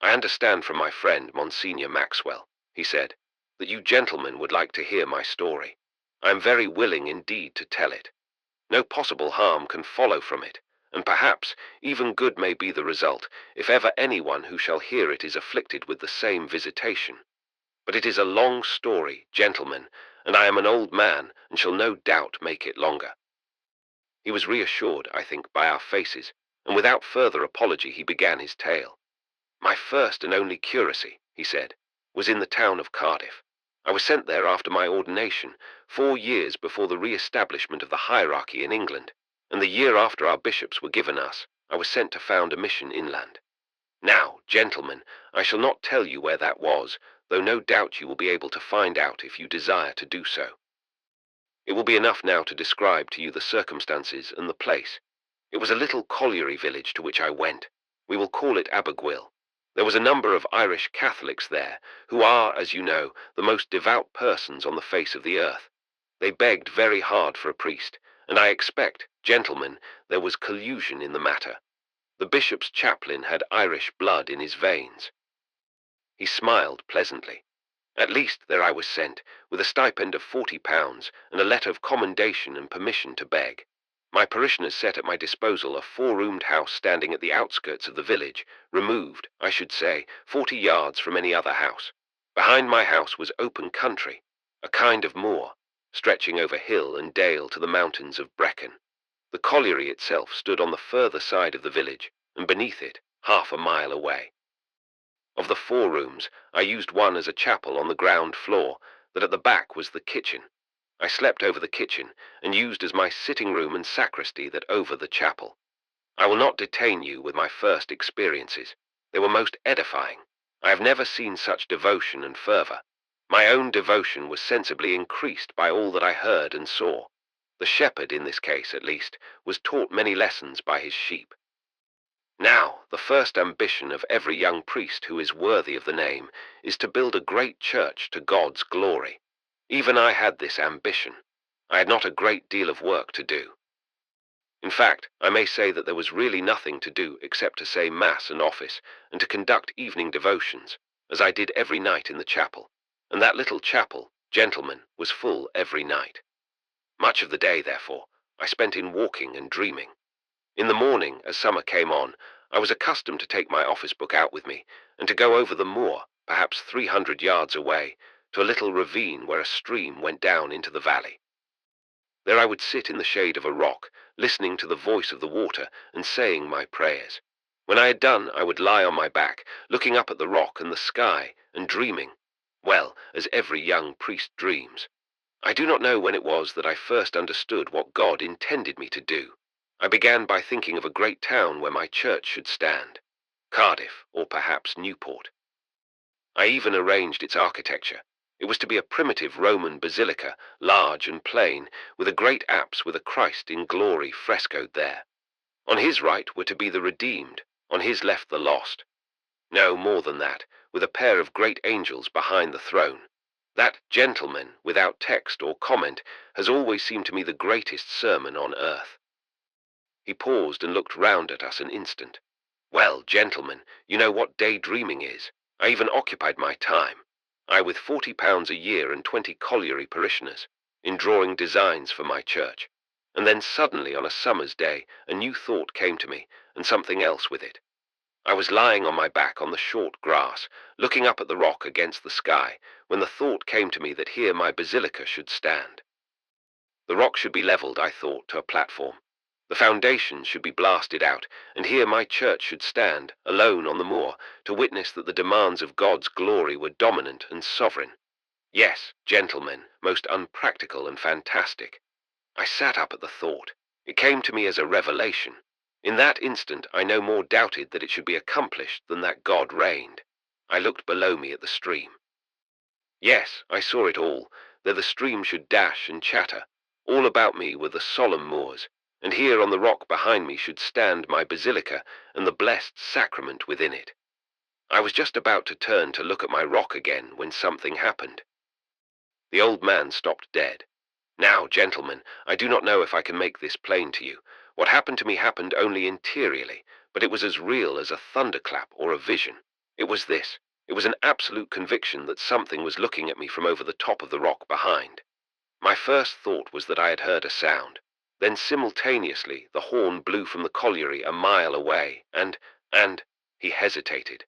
"I understand from my friend Monsignor Maxwell," he said, "that you gentlemen would like to hear my story. I am very willing indeed to tell it. No possible harm can follow from it, and perhaps even good may be the result if ever anyone who shall hear it is afflicted with the same visitation. But it is a long story, gentlemen, and I am an old man and shall no doubt make it longer." He was reassured, I think, by our faces, and without further apology he began his tale. "My first and only curacy," he said, "was in the town of Cardiff. I was sent there after my ordination, 4 years before the re-establishment of the hierarchy in England, and the year after our bishops were given us, I was sent to found a mission inland. Now, gentlemen, I shall not tell you where that was, though no doubt you will be able to find out if you desire to do so. It will be enough now to describe to you the circumstances and the place. It was a little colliery village to which I went. We will call it Abergwyll. There was a number of Irish Catholics there, who are, as you know, the most devout persons on the face of the earth. They begged very hard for a priest, and I expect, gentlemen, there was collusion in the matter. The bishop's chaplain had Irish blood in his veins. He smiled pleasantly. At least there I was sent, with a stipend of £40 and a letter of commendation and permission to beg. My parishioners set at my disposal a 4-roomed house standing at the outskirts of the village, removed, I should say, 40 yards from any other house. Behind my house was open country, a kind of moor, stretching over hill and dale to the mountains of Brecon. The colliery itself stood on the further side of the village, and beneath it, half a mile away. Of the 4 rooms, I used one as a chapel on the ground floor, that at the back was the kitchen. I slept over the kitchen, and used as my sitting room and sacristy that over the chapel. I will not detain you with my first experiences. They were most edifying. I have never seen such devotion and fervour. My own devotion was sensibly increased by all that I heard and saw. The shepherd, in this case at least, was taught many lessons by his sheep. Now, the first ambition of every young priest who is worthy of the name is to build a great church to God's glory. Even I had this ambition. I had not a great deal of work to do. In fact, I may say that there was really nothing to do except to say Mass and office, and to conduct evening devotions, as I did every night in the chapel. And that little chapel, gentlemen, was full every night. Much of the day, therefore, I spent in walking and dreaming. In the morning, as summer came on, I was accustomed to take my office book out with me, and to go over the moor, perhaps 300 yards away, to a little ravine where a stream went down into the valley. There I would sit in the shade of a rock, listening to the voice of the water and saying my prayers. When I had done, I would lie on my back, looking up at the rock and the sky, and dreaming, well, as every young priest dreams. I do not know when it was that I first understood what God intended me to do. I began by thinking of a great town where my church should stand, Cardiff or perhaps Newport. I even arranged its architecture. It was to be a primitive Roman basilica, large and plain, with a great apse with a Christ in glory frescoed there. On his right were to be the redeemed, on his left the lost. No, more than that, with a pair of great angels behind the throne. That, gentleman, without text or comment, has always seemed to me the greatest sermon on earth. He paused and looked round at us an instant. Well, gentlemen, you know what daydreaming is. I even occupied my time, I with £40 a year and 20 colliery parishioners, in drawing designs for my church. And then suddenly on a summer's day a new thought came to me, and something else with it. I was lying on my back on the short grass, looking up at the rock against the sky, when the thought came to me that here my basilica should stand. The rock should be levelled, I thought, to a platform. The foundations should be blasted out, and here my church should stand, alone on the moor, to witness that the demands of God's glory were dominant and sovereign. Yes, gentlemen, most unpractical and fantastic. I sat up at the thought. It came to me as a revelation. In that instant I no more doubted that it should be accomplished than that God reigned. I looked below me at the stream. Yes, I saw it all. There the stream should dash and chatter. All about me were the solemn moors, and here on the rock behind me should stand my basilica and the blessed sacrament within it. I was just about to turn to look at my rock again when something happened. The old man stopped dead. Now, gentlemen, I do not know if I can make this plain to you. What happened to me happened only interiorly, but it was as real as a thunderclap or a vision. It was this. It was an absolute conviction that something was looking at me from over the top of the rock behind. My first thought was that I had heard a sound. Then simultaneously the horn blew from the colliery a mile away, and he hesitated.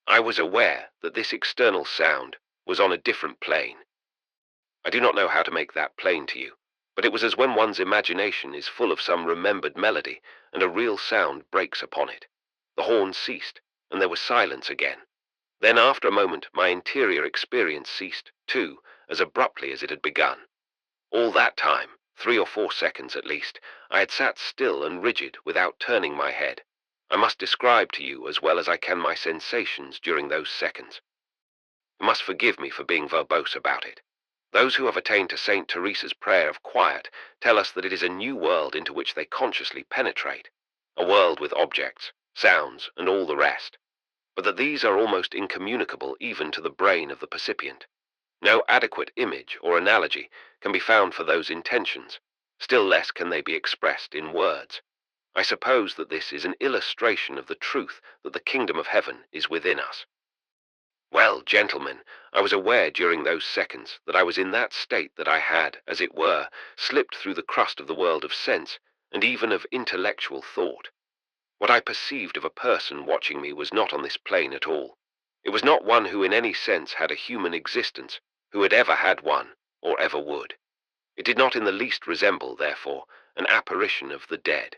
I was aware that this external sound was on a different plane. I do not know how to make that plain to you, but it was as when one's imagination is full of some remembered melody, and a real sound breaks upon it. The horn ceased, and there was silence again. Then after a moment my interior experience ceased, too, as abruptly as it had begun. All that time, 3 or 4 seconds at least, I had sat still and rigid without turning my head. I must describe to you as well as I can my sensations during those seconds. You must forgive me for being verbose about it. Those who have attained to Saint Teresa's prayer of quiet tell us that it is a new world into which they consciously penetrate, a world with objects, sounds, and all the rest, but that these are almost incommunicable even to the brain of the percipient. No adequate image or analogy can be found for those intentions, still less can they be expressed in words. I suppose that this is an illustration of the truth that the kingdom of heaven is within us. Well, gentlemen, I was aware during those seconds that I was in that state that I had, as it were, slipped through the crust of the world of sense, and even of intellectual thought. What I perceived of a person watching me was not on this plane at all. It was not one who in any sense had a human existence, who had ever had one, or ever would. It did not in the least resemble, therefore, an apparition of the dead.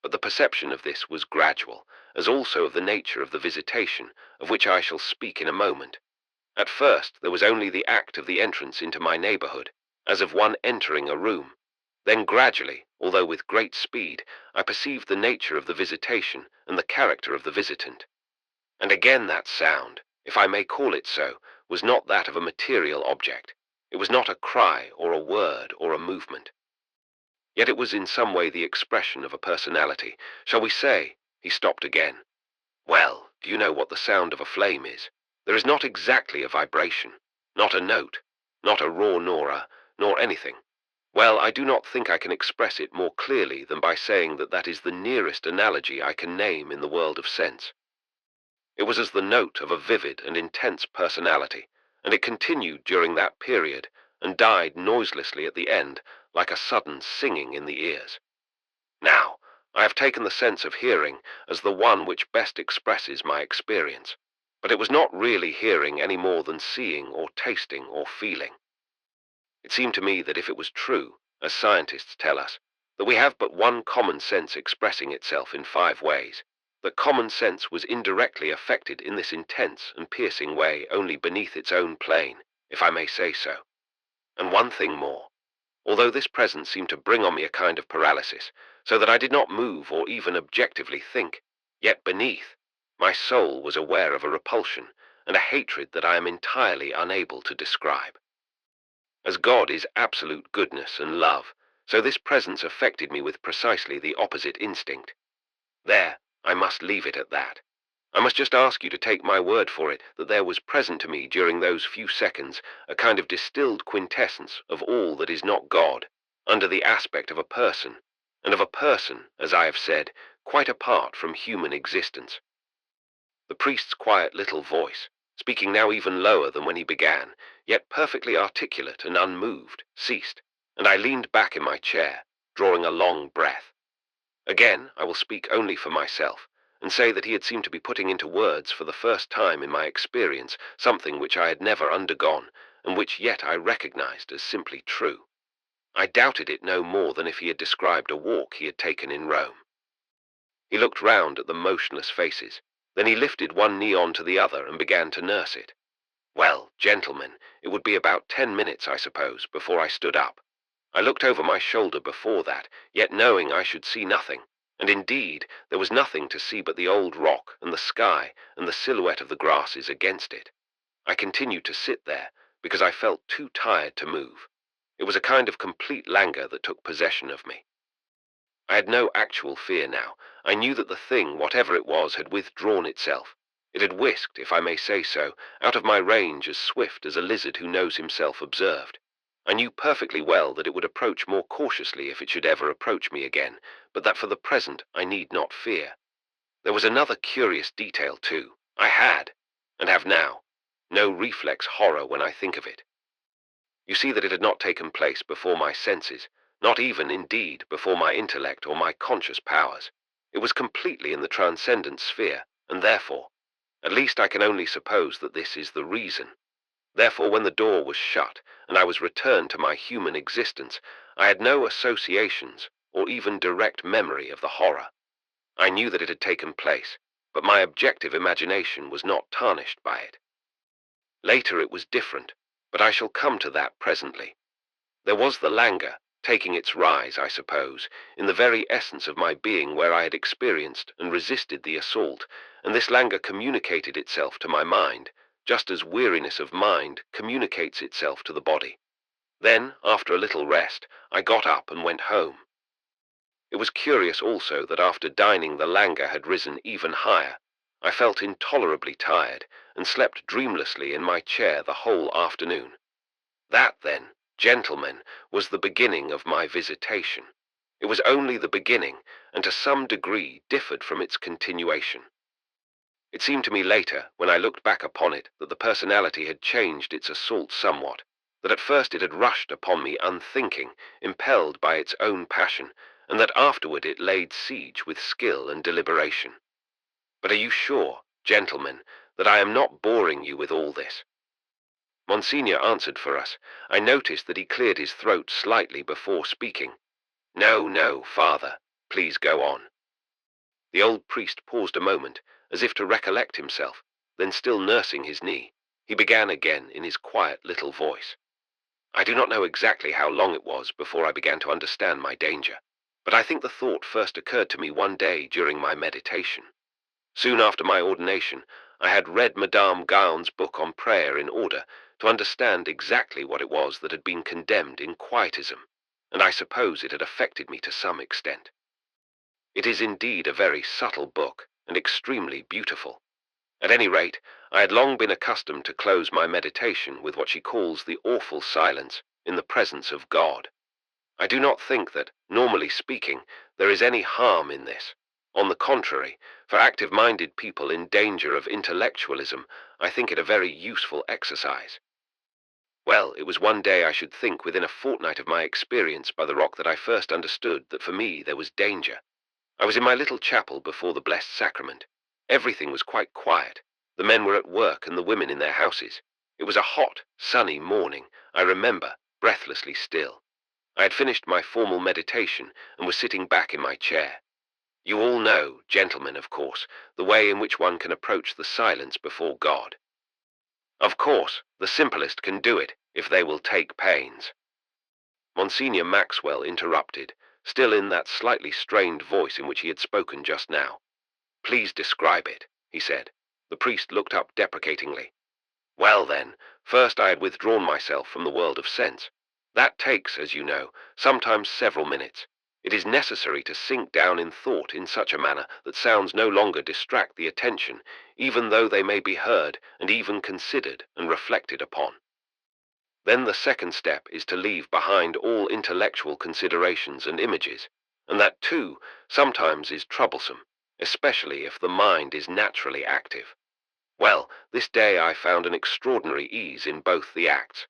But the perception of this was gradual, as also of the nature of the visitation, of which I shall speak in a moment. At first there was only the act of the entrance into my neighborhood, as of one entering a room. Then gradually, although with great speed, I perceived the nature of the visitation and the character of the visitant. And again that sound, if I may call it so, was not that of a material object. It was not a cry or a word or a movement. Yet it was in some way the expression of a personality. Shall we say, he stopped again. Well, do you know what the sound of a flame is? There is not exactly a vibration, not a note, not a raw nor anything. Well, I do not think I can express it more clearly than by saying that that is the nearest analogy I can name in the world of sense. It was as the note of a vivid and intense personality, and it continued during that period, and died noiselessly at the end, like a sudden singing in the ears. Now, I have taken the sense of hearing as the one which best expresses my experience, but it was not really hearing any more than seeing or tasting or feeling. It seemed to me that if it was true, as scientists tell us, that we have but one common sense expressing itself in 5 ways, that common sense was indirectly affected in this intense and piercing way only beneath its own plane, if I may say so. And one thing more. Although this presence seemed to bring on me a kind of paralysis, so that I did not move or even objectively think, yet beneath, my soul was aware of a repulsion and a hatred that I am entirely unable to describe. As God is absolute goodness and love, so this presence affected me with precisely the opposite instinct. There, I must leave it at that. I must just ask you to take my word for it that there was present to me during those few seconds a kind of distilled quintessence of all that is not God, under the aspect of a person, and of a person, as I have said, quite apart from human existence. The priest's quiet little voice, speaking now even lower than when he began, yet perfectly articulate and unmoved, ceased, and I leaned back in my chair, drawing a long breath. Again, I will speak only for myself, and say that he had seemed to be putting into words for the first time in my experience something which I had never undergone, and which yet I recognized as simply true. I doubted it no more than if he had described a walk he had taken in Rome. He looked round at the motionless faces. Then he lifted one knee on to the other and began to nurse it. Well, gentlemen, it would be about 10 minutes, I suppose, before I stood up. I looked over my shoulder before that, yet knowing I should see nothing, and indeed there was nothing to see but the old rock and the sky and the silhouette of the grasses against it. I continued to sit there, because I felt too tired to move. It was a kind of complete languor that took possession of me. I had no actual fear now. I knew that the thing, whatever it was, had withdrawn itself. It had whisked, if I may say so, out of my range as swift as a lizard who knows himself observed. I knew perfectly well that it would approach more cautiously if it should ever approach me again, but that for the present I need not fear. There was another curious detail too. I had, and have now, no reflex horror when I think of it. You see that it had not taken place before my senses, not even, indeed, before my intellect or my conscious powers. It was completely in the transcendent sphere, and therefore, at least I can only suppose that this is the reason. Therefore, when the door was shut, and I was returned to my human existence, I had no associations, or even direct memory of the horror. I knew that it had taken place, but my objective imagination was not tarnished by it. Later it was different, but I shall come to that presently. There was the languor, taking its rise, I suppose, in the very essence of my being where I had experienced and resisted the assault, and this languor communicated itself to my mind, just as weariness of mind communicates itself to the body. Then, after a little rest, I got up and went home. It was curious also that after dining the languor had risen even higher. I felt intolerably tired, and slept dreamlessly in my chair the whole afternoon. That, then, gentlemen, was the beginning of my visitation. It was only the beginning, and to some degree differed from its continuation. It seemed to me later, when I looked back upon it, that the personality had changed its assault somewhat, that at first it had rushed upon me unthinking, impelled by its own passion, and that afterward it laid siege with skill and deliberation. But are you sure, gentlemen, that I am not boring you with all this? Monsignor answered for us. I noticed that he cleared his throat slightly before speaking. No, no, Father, please go on. The old priest paused a moment, as if to recollect himself, then still nursing his knee, he began again in his quiet little voice. I do not know exactly how long it was before I began to understand my danger, but I think the thought first occurred to me one day during my meditation. Soon after my ordination, I had read Madame Guyon's book on prayer in order to understand exactly what it was that had been condemned in quietism, and I suppose it had affected me to some extent. It is indeed a very subtle book, and extremely beautiful. At any rate, I had long been accustomed to close my meditation with what she calls the awful silence in the presence of God. I do not think that, normally speaking, there is any harm in this. On the contrary, for active-minded people in danger of intellectualism, I think it a very useful exercise. Well, it was one day I should think within a fortnight of my experience by the rock that I first understood that for me there was danger. I was in my little chapel before the Blessed Sacrament. Everything was quite quiet. The men were at work and the women in their houses. It was a hot, sunny morning, I remember, breathlessly still. I had finished my formal meditation and was sitting back in my chair. You all know, gentlemen, of course, the way in which one can approach the silence before God. Of course, the simplest can do it, if they will take pains. Monsignor Maxwell interrupted, still in that slightly strained voice in which he had spoken just now. Please describe it, he said. The priest looked up deprecatingly. Well then, first I had withdrawn myself from the world of sense. That takes, as you know, sometimes several minutes. It is necessary to sink down in thought in such a manner that sounds no longer distract the attention, even though they may be heard and even considered and reflected upon. Then the second step is to leave behind all intellectual considerations and images, and that too sometimes is troublesome, especially if the mind is naturally active. Well, this day I found an extraordinary ease in both the acts.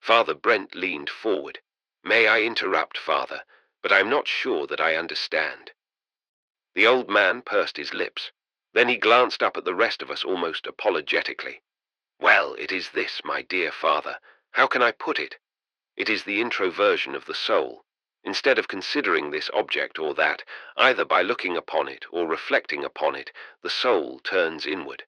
Father Brent leaned forward. May I interrupt, Father, but I am not sure that I understand. The old man pursed his lips. Then he glanced up at the rest of us almost apologetically. Well, it is this, my dear Father. How can I put it? It is the introversion of the soul. Instead of considering this object or that, either by looking upon it or reflecting upon it, the soul turns inward.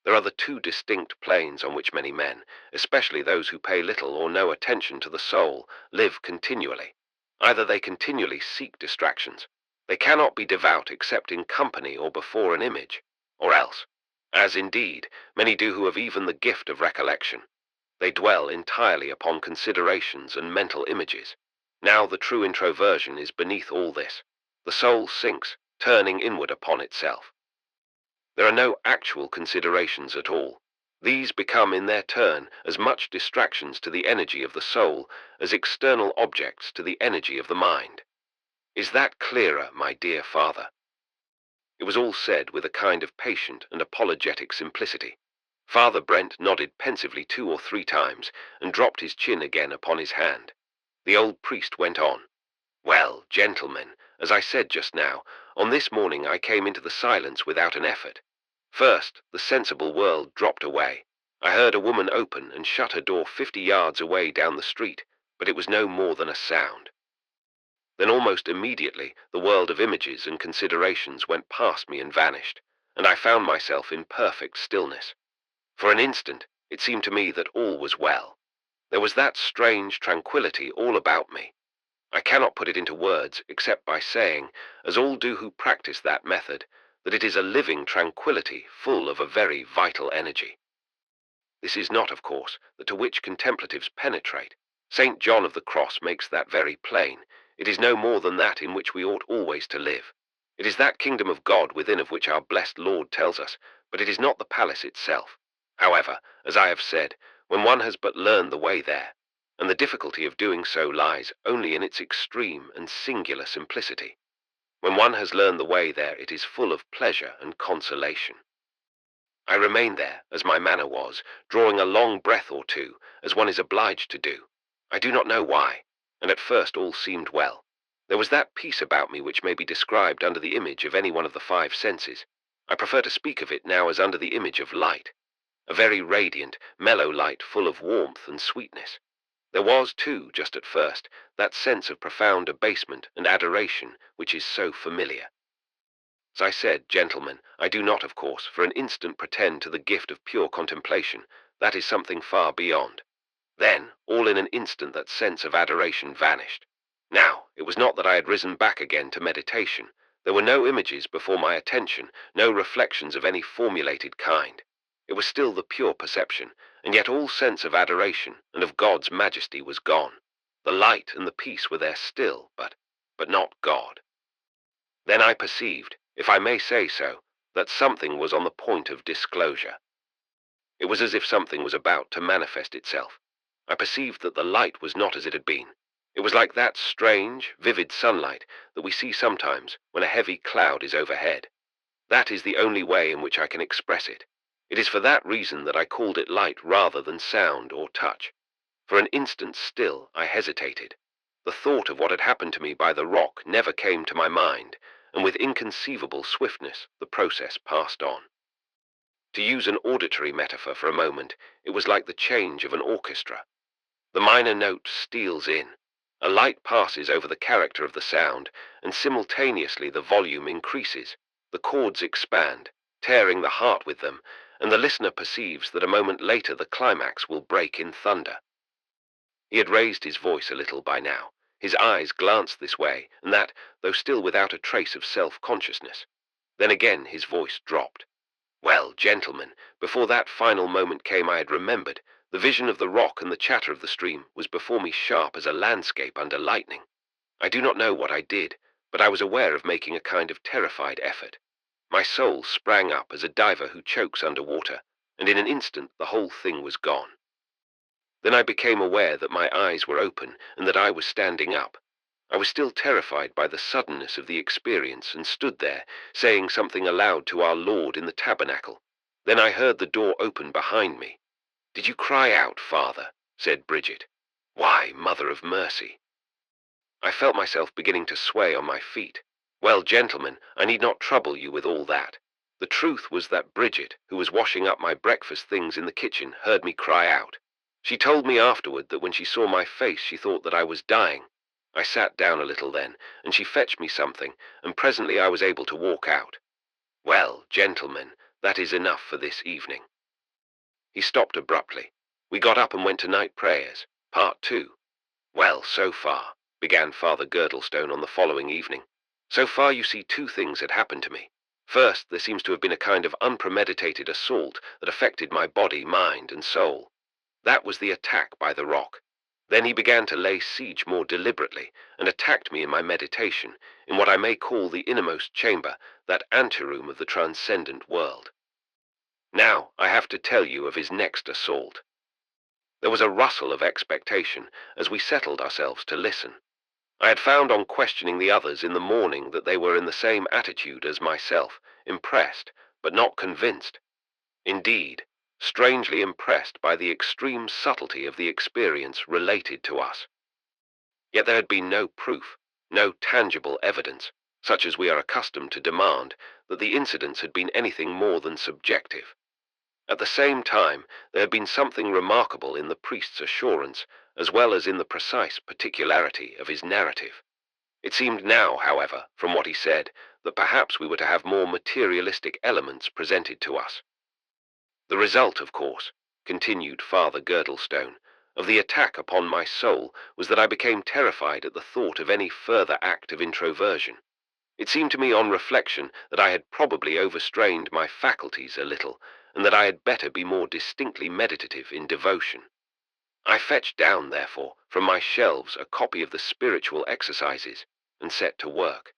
There are the two distinct planes on which many men, especially those who pay little or no attention to the soul, live continually. Either they continually seek distractions. They cannot be devout except in company or before an image, or else, as indeed many do who have even the gift of recollection, they dwell entirely upon considerations and mental images. Now the true introversion is beneath all this. The soul sinks, turning inward upon itself. There are no actual considerations at all. These become in their turn as much distractions to the energy of the soul as external objects to the energy of the mind. Is that clearer, my dear Father? It was all said with a kind of patient and apologetic simplicity. Father Brent nodded pensively 2 or 3 times and dropped his chin again upon his hand. The old priest went on. Well, gentlemen, as I said just now, on this morning I came into the silence without an effort. First, the sensible world dropped away. I heard a woman open and shut her door 50 yards away down the street, but it was no more than a sound. Then almost immediately the world of images and considerations went past me and vanished, and I found myself in perfect stillness. For an instant, it seemed to me that all was well. There was that strange tranquility all about me. I cannot put it into words except by saying, as all do who practice that method, that it is a living tranquillity full of a very vital energy. This is not, of course, the to which contemplatives penetrate. St. John of the Cross makes that very plain. It is no more than that in which we ought always to live. It is that kingdom of God within of which our blessed Lord tells us, but it is not the palace itself. However, as I have said, when one has but learned the way there, and the difficulty of doing so lies only in its extreme and singular simplicity, when one has learned the way there, it is full of pleasure and consolation. I remained there, as my manner was, drawing a long breath or two, as one is obliged to do. I do not know why, and at first all seemed well. There was that peace about me which may be described under the image of any one of the five senses. I prefer to speak of it now as under the image of light, a very radiant, mellow light full of warmth and sweetness. There was, too, just at first, that sense of profound abasement and adoration which is so familiar. As I said, gentlemen, I do not, of course, for an instant pretend to the gift of pure contemplation. That is something far beyond. Then, all in an instant, that sense of adoration vanished. Now, it was not that I had risen back again to meditation. There were no images before my attention, no reflections of any formulated kind. It was still the pure perception, and yet all sense of adoration and of God's majesty was gone. The light and the peace were there still, but not God. Then I perceived, if I may say so, that something was on the point of disclosure. It was as if something was about to manifest itself. I perceived that the light was not as it had been. It was like that strange, vivid sunlight that we see sometimes when a heavy cloud is overhead. That is the only way in which I can express it. It is for that reason that I called it light rather than sound or touch. For an instant still I hesitated. The thought of what had happened to me by the rock never came to my mind, and with inconceivable swiftness the process passed on. To use an auditory metaphor for a moment, it was like the change of an orchestra. The minor note steals in, a light passes over the character of the sound, and simultaneously the volume increases, the chords expand, tearing the heart with them, and the listener perceives that a moment later the climax will break in thunder. He had raised his voice a little by now. His eyes glanced this way and that, though still without a trace of self-consciousness. Then again his voice dropped. Well, gentlemen, before that final moment came I had remembered. The vision of the rock and the chatter of the stream was before me sharp as a landscape under lightning. I do not know what I did, but I was aware of making a kind of terrified effort. My soul sprang up as a diver who chokes under water, and in an instant the whole thing was gone. Then I became aware that my eyes were open and that I was standing up. I was still terrified by the suddenness of the experience and stood there, saying something aloud to our Lord in the tabernacle. Then I heard the door open behind me. "Did you cry out, Father?" said Bridget. "Why, Mother of Mercy." I felt myself beginning to sway on my feet. Well, gentlemen, I need not trouble you with all that. The truth was that Bridget, who was washing up my breakfast things in the kitchen, heard me cry out. She told me afterward that when she saw my face she thought that I was dying. I sat down a little then, and she fetched me something, and presently I was able to walk out. Well, gentlemen, that is enough for this evening. He stopped abruptly. We got up and went to night prayers. Part 2. Well, so far, began Father Girdlestone on the following evening. So far you see two things had happened to me. First, there seems to have been a kind of unpremeditated assault that affected my body, mind, and soul. That was the attack by the rock. Then he began to lay siege more deliberately, and attacked me in my meditation, in what I may call the innermost chamber, that anteroom of the transcendent world. Now I have to tell you of his next assault. There was a rustle of expectation as we settled ourselves to listen. I had found on questioning the others in the morning that they were in the same attitude as myself, impressed, but not convinced. Indeed, strangely impressed by the extreme subtlety of the experience related to us. Yet there had been no proof, no tangible evidence, such as we are accustomed to demand, that the incidents had been anything more than subjective. At the same time, there had been something remarkable in the priest's assurance, as well as in the precise particularity of his narrative. It seemed now, however, from what he said, that perhaps we were to have more materialistic elements presented to us. The result, of course, continued Father Girdlestone, of the attack upon my soul was that I became terrified at the thought of any further act of introversion. It seemed to me on reflection that I had probably overstrained my faculties a little, and that I had better be more distinctly meditative in devotion. I fetched down, therefore, from my shelves a copy of the Spiritual Exercises, and set to work.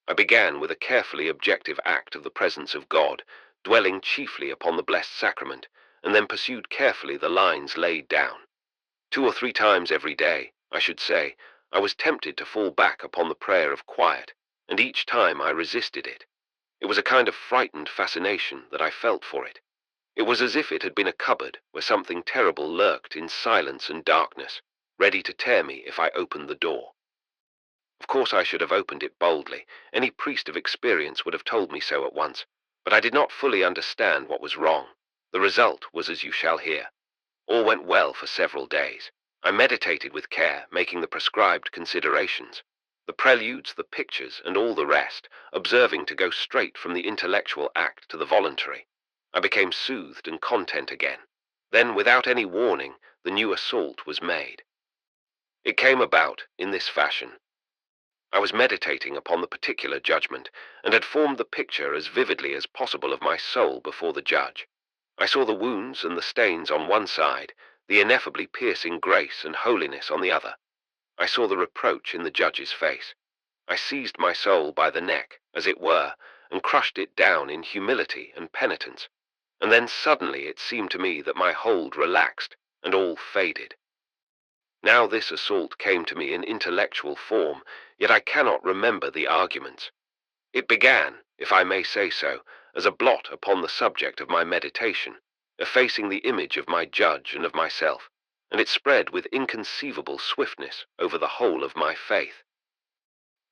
I began with a carefully objective act of the presence of God, dwelling chiefly upon the Blessed Sacrament, and then pursued carefully the lines laid down. 2 or 3 times every day, I should say, I was tempted to fall back upon the prayer of quiet, and each time I resisted it. It was a kind of frightened fascination that I felt for it. It was as if it had been a cupboard where something terrible lurked in silence and darkness, ready to tear me if I opened the door. Of course I should have opened it boldly. Any priest of experience would have told me so at once, but I did not fully understand what was wrong. The result was as you shall hear. All went well for several days. I meditated with care, making the prescribed considerations, the preludes, the pictures, and all the rest, observing to go straight from the intellectual act to the voluntary. I became soothed and content again. Then, without any warning, the new assault was made. It came about in this fashion. I was meditating upon the particular judgment, and had formed the picture as vividly as possible of my soul before the judge. I saw the wounds and the stains on one side, the ineffably piercing grace and holiness on the other. I saw the reproach in the judge's face. I seized my soul by the neck, as it were, and crushed it down in humility and penitence. And then suddenly it seemed to me that my hold relaxed, and all faded. Now this assault came to me in intellectual form, yet I cannot remember the arguments. It began, if I may say so, as a blot upon the subject of my meditation, effacing the image of my judge and of myself, and it spread with inconceivable swiftness over the whole of my faith.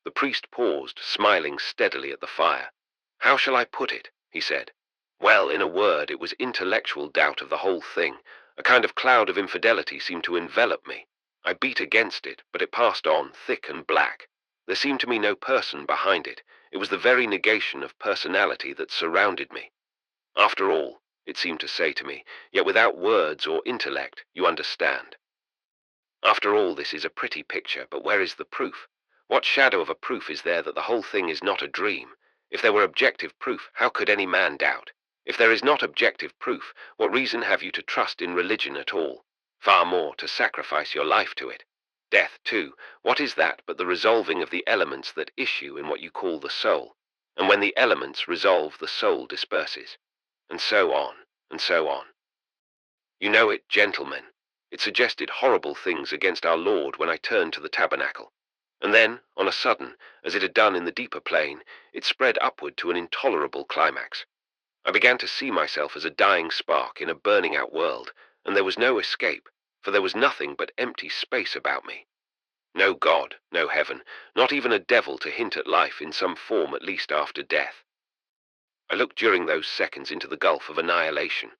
The priest paused, smiling steadily at the fire. "How shall I put it?" he said. "Well, in a word, it was intellectual doubt of the whole thing. A kind of cloud of infidelity seemed to envelop me. I beat against it, but it passed on, thick and black. There seemed to me no person behind it. It was the very negation of personality that surrounded me. After all, it seemed to say to me, yet without words or intellect, you understand. After all, this is a pretty picture, but where is the proof? What shadow of a proof is there that the whole thing is not a dream? If there were objective proof, how could any man doubt? If there is not objective proof, what reason have you to trust in religion at all? Far more, to sacrifice your life to it. Death, too, what is that but the resolving of the elements that issue in what you call the soul? And when the elements resolve, the soul disperses. And so on, and so on. You know it, gentlemen. It suggested horrible things against our Lord when I turned to the tabernacle. And then, on a sudden, as it had done in the deeper plane, it spread upward to an intolerable climax. I began to see myself as a dying spark in a burning-out world, and there was no escape, for there was nothing but empty space about me. No God, no heaven, not even a devil to hint at life in some form at least after death. I looked during those seconds into the gulf of annihilation.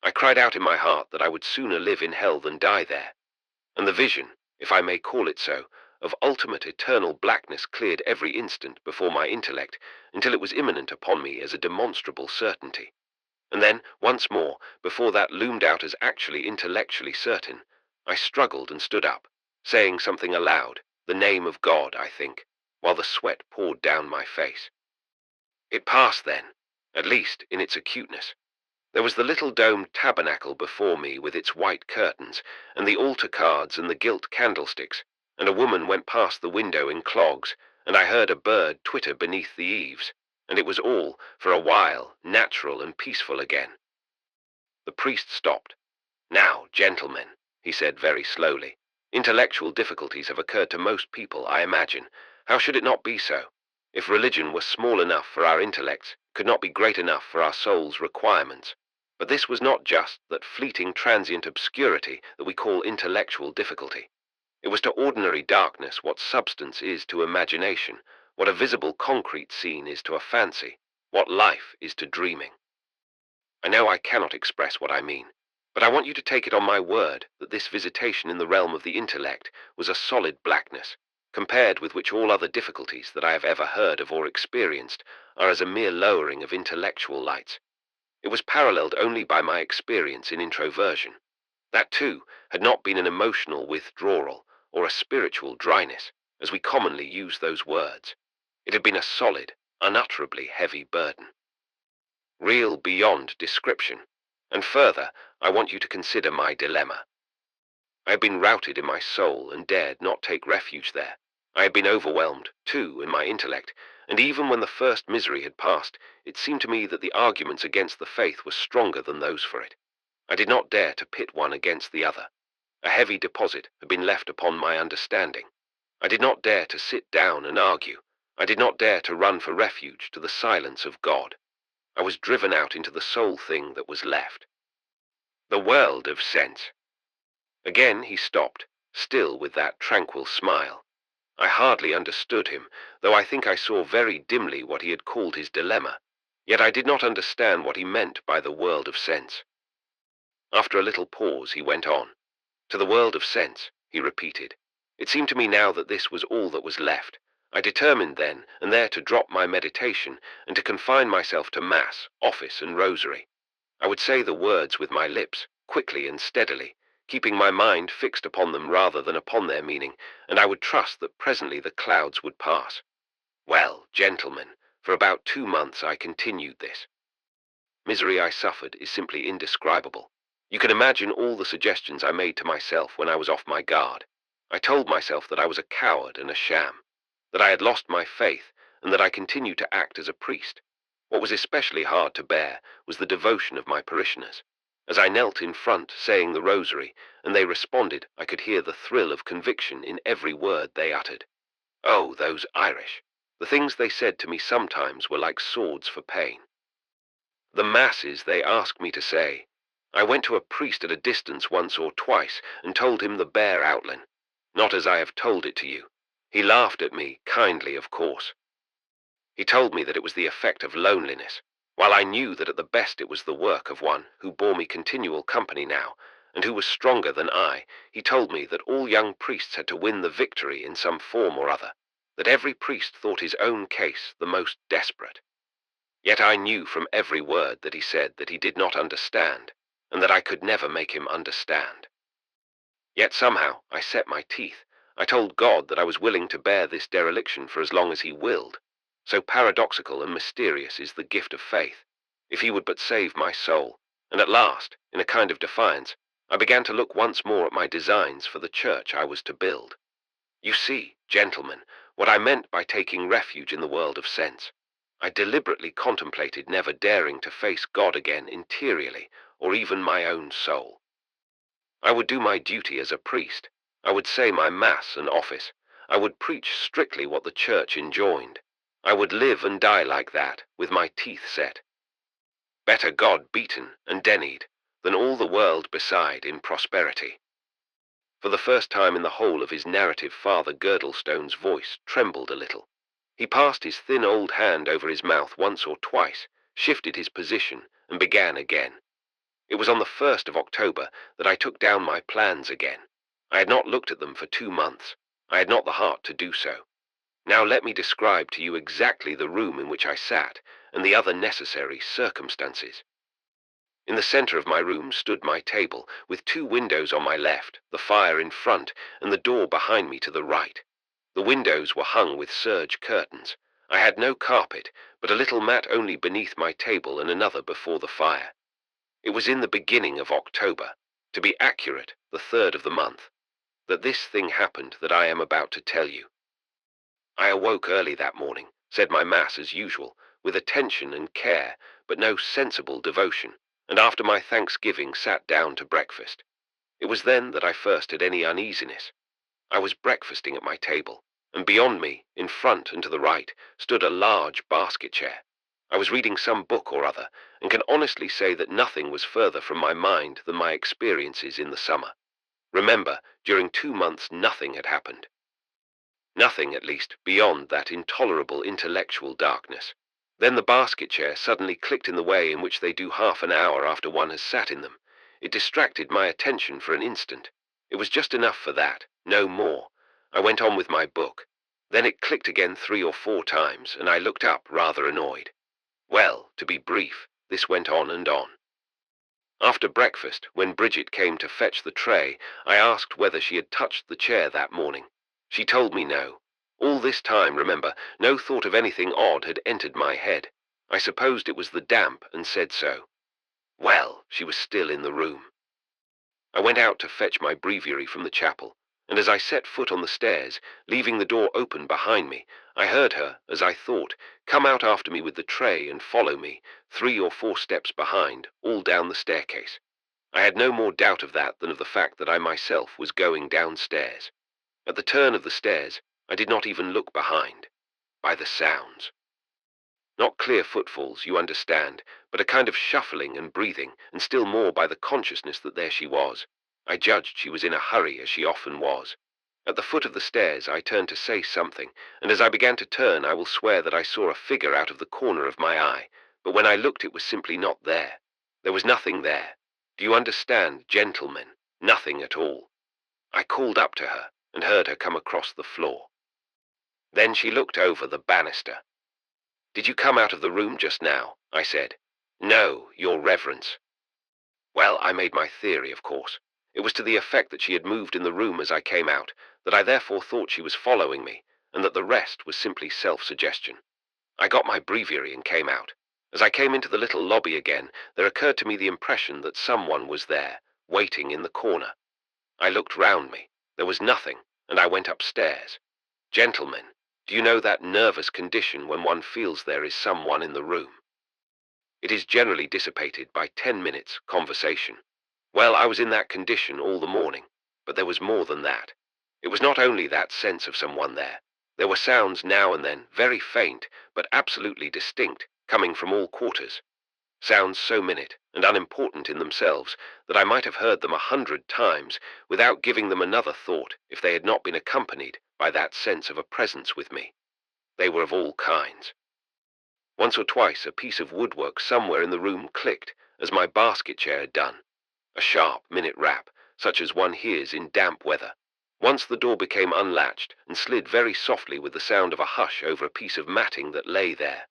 I cried out in my heart that I would sooner live in hell than die there. And the vision, if I may call it so, of ultimate eternal blackness cleared every instant before my intellect until it was imminent upon me as a demonstrable certainty. And then, once more, before that loomed out as actually intellectually certain, I struggled and stood up, saying something aloud, the name of God, I think, while the sweat poured down my face. It passed then, at least in its acuteness. There was the little domed tabernacle before me with its white curtains, and the altar cards and the gilt candlesticks, and a woman went past the window in clogs, and I heard a bird twitter beneath the eaves, and it was all, for a while, natural and peaceful again. The priest stopped. "Now, gentlemen," he said very slowly, "intellectual difficulties have occurred to most people, I imagine. How should it not be so? If religion were small enough for our intellects, could not be great enough for our soul's requirements. But this was not just that fleeting transient obscurity that we call intellectual difficulty. It was to ordinary darkness what substance is to imagination, what a visible concrete scene is to a fancy, what life is to dreaming. I know I cannot express what I mean, but I want you to take it on my word that this visitation in the realm of the intellect was a solid blackness, compared with which all other difficulties that I have ever heard of or experienced are as a mere lowering of intellectual lights. It was paralleled only by my experience in introversion. That, too, had not been an emotional withdrawal or a spiritual dryness, as we commonly use those words. It had been a solid, unutterably heavy burden. Real beyond description. And further, I want you to consider my dilemma. I had been routed in my soul and dared not take refuge there. I had been overwhelmed, too, in my intellect, and even when the first misery had passed, it seemed to me that the arguments against the faith were stronger than those for it. I did not dare to pit one against the other. A heavy deposit had been left upon my understanding. I did not dare to sit down and argue. I did not dare to run for refuge to the silence of God. I was driven out into the sole thing that was left. The world of sense. Again he stopped, still with that tranquil smile. I hardly understood him, though I think I saw very dimly what he had called his dilemma, yet I did not understand what he meant by the world of sense. After a little pause he went on. To the world of sense, he repeated. It seemed to me now that this was all that was left. I determined then and there to drop my meditation and to confine myself to Mass, office, and rosary. I would say the words with my lips, quickly and steadily, keeping my mind fixed upon them rather than upon their meaning, and I would trust that presently the clouds would pass. Well, gentlemen, for about 2 months I continued this. Misery I suffered is simply indescribable. You can imagine all the suggestions I made to myself when I was off my guard. I told myself that I was a coward and a sham, that I had lost my faith, and that I continued to act as a priest. What was especially hard to bear was the devotion of my parishioners. As I knelt in front saying the rosary, and they responded, I could hear the thrill of conviction in every word they uttered. Oh, those Irish! The things they said to me sometimes were like swords for pain. The masses they asked me to say. I went to a priest at a distance once or twice and told him the bare outline, not as I have told it to you. He laughed at me, kindly of course. He told me that it was the effect of loneliness, while I knew that at the best it was the work of one who bore me continual company now, and who was stronger than I. He told me that all young priests had to win the victory in some form or other, that every priest thought his own case the most desperate. Yet I knew from every word that he said that he did not understand, and that I could never make him understand. Yet somehow I set my teeth. I told God that I was willing to bear this dereliction for as long as he willed. So paradoxical and mysterious is the gift of faith, if he would but save my soul. And at last, in a kind of defiance, I began to look once more at my designs for the church I was to build. You see, gentlemen, what I meant by taking refuge in the world of sense. I deliberately contemplated never daring to face God again interiorly, or even my own soul. I would do my duty as a priest. I would say my Mass and office. I would preach strictly what the Church enjoined. I would live and die like that, with my teeth set. Better God beaten and denied than all the world beside in prosperity. For the first time in the whole of his narrative, Father Girdlestone's voice trembled a little. He passed his thin old hand over his mouth once or twice, shifted his position, and began again. It was on the 1st of October that I took down my plans again. I had not looked at them for 2 months. I had not the heart to do so. Now let me describe to you exactly the room in which I sat, and the other necessary circumstances. In the center of my room stood my table, with 2 windows on my left, the fire in front, and the door behind me to the right. The windows were hung with serge curtains. I had no carpet, but a little mat only beneath my table and another before the fire. It was in the beginning of October, to be accurate, the 3rd of the month, that this thing happened that I am about to tell you. I awoke early that morning, said my Mass as usual, with attention and care, but no sensible devotion, and after my thanksgiving sat down to breakfast. It was then that I first had any uneasiness. I was breakfasting at my table, and beyond me, in front and to the right, stood a large basket chair. I was reading some book or other, and can honestly say that nothing was further from my mind than my experiences in the summer. Remember, during 2 months nothing had happened. Nothing, at least, beyond that intolerable intellectual darkness. Then the basket chair suddenly clicked in the way in which they do half an hour after one has sat in them. It distracted my attention for an instant. It was just enough for that, no more. I went on with my book. Then it clicked again 3 or 4 times, and I looked up rather annoyed. Well, to be brief, this went on and on. After breakfast, when Bridget came to fetch the tray, I asked whether she had touched the chair that morning. She told me no. All this time, remember, no thought of anything odd had entered my head. I supposed it was the damp and said so. Well, she was still in the room. I went out to fetch my breviary from the chapel, and as I set foot on the stairs, leaving the door open behind me, I heard her, as I thought, come out after me with the tray and follow me, 3 or 4 steps behind, all down the staircase. I had no more doubt of that than of the fact that I myself was going downstairs. At the turn of the stairs, I did not even look behind. By the sounds. Not clear footfalls, you understand, but a kind of shuffling and breathing, and still more by the consciousness that there she was. I judged she was in a hurry, as she often was. At the foot of the stairs I turned to say something, and as I began to turn I will swear that I saw a figure out of the corner of my eye, but when I looked it was simply not there. There was nothing there. Do you understand, gentlemen? Nothing at all. I called up to her, and heard her come across the floor. Then she looked over the banister. "Did you come out of the room just now?" I said. "No, your reverence." Well, I made my theory, of course. It was to the effect that she had moved in the room as I came out, that I therefore thought she was following me, and that the rest was simply self-suggestion. I got my breviary and came out. As I came into the little lobby again, there occurred to me the impression that someone was there, waiting in the corner. I looked round me. There was nothing, and I went upstairs. Gentlemen, do you know that nervous condition when one feels there is someone in the room? It is generally dissipated by 10 minutes conversation. Well, I was in that condition all the morning, but there was more than that. It was not only that sense of someone there. There were sounds now and then, very faint, but absolutely distinct, coming from all quarters. Sounds so minute and unimportant in themselves that I might have heard them 100 times without giving them another thought if they had not been accompanied by that sense of a presence with me. They were of all kinds. Once or twice a piece of woodwork somewhere in the room clicked, as my basket chair had done. A sharp minute rap, such as one hears in damp weather. Once the door became unlatched and slid very softly with the sound of a hush over a piece of matting that lay there.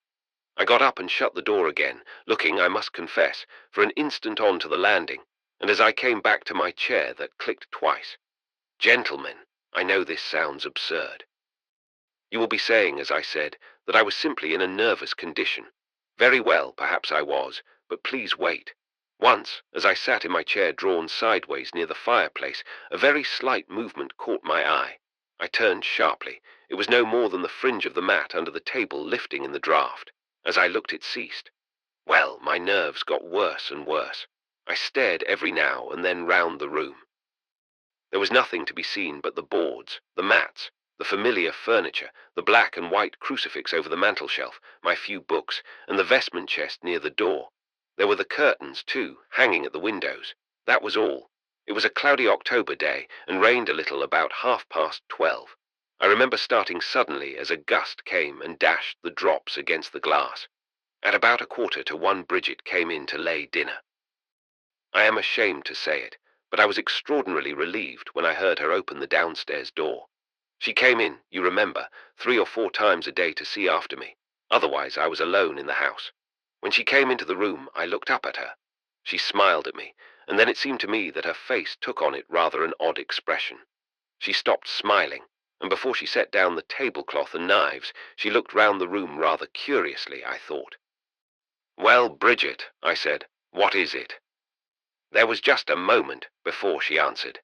I got up and shut the door again, looking, I must confess, for an instant on to the landing, and as I came back to my chair that clicked twice. Gentlemen, I know this sounds absurd. You will be saying, as I said, that I was simply in a nervous condition. Very well, perhaps I was, but please wait. Once, as I sat in my chair drawn sideways near the fireplace, a very slight movement caught my eye. I turned sharply. It was no more than the fringe of the mat under the table lifting in the draught. As I looked it ceased. Well, my nerves got worse and worse. I stared every now and then round the room. There was nothing to be seen but the boards, the mats, the familiar furniture, the black and white crucifix over the mantelshelf, my few books, and the vestment chest near the door. There were the curtains, too, hanging at the windows. That was all. It was a cloudy October day, and rained a little about 12:30. I remember starting suddenly as a gust came and dashed the drops against the glass. At about 1:45 Bridget came in to lay dinner. I am ashamed to say it, but I was extraordinarily relieved when I heard her open the downstairs door. She came in, you remember, 3 or 4 times a day to see after me. Otherwise I was alone in the house. When she came into the room, I looked up at her. She smiled at me, and then it seemed to me that her face took on it rather an odd expression. She stopped smiling, and before she set down the tablecloth and knives, she looked round the room rather curiously, I thought. "Well, Bridget," I said, "what is it?" There was just a moment before she answered.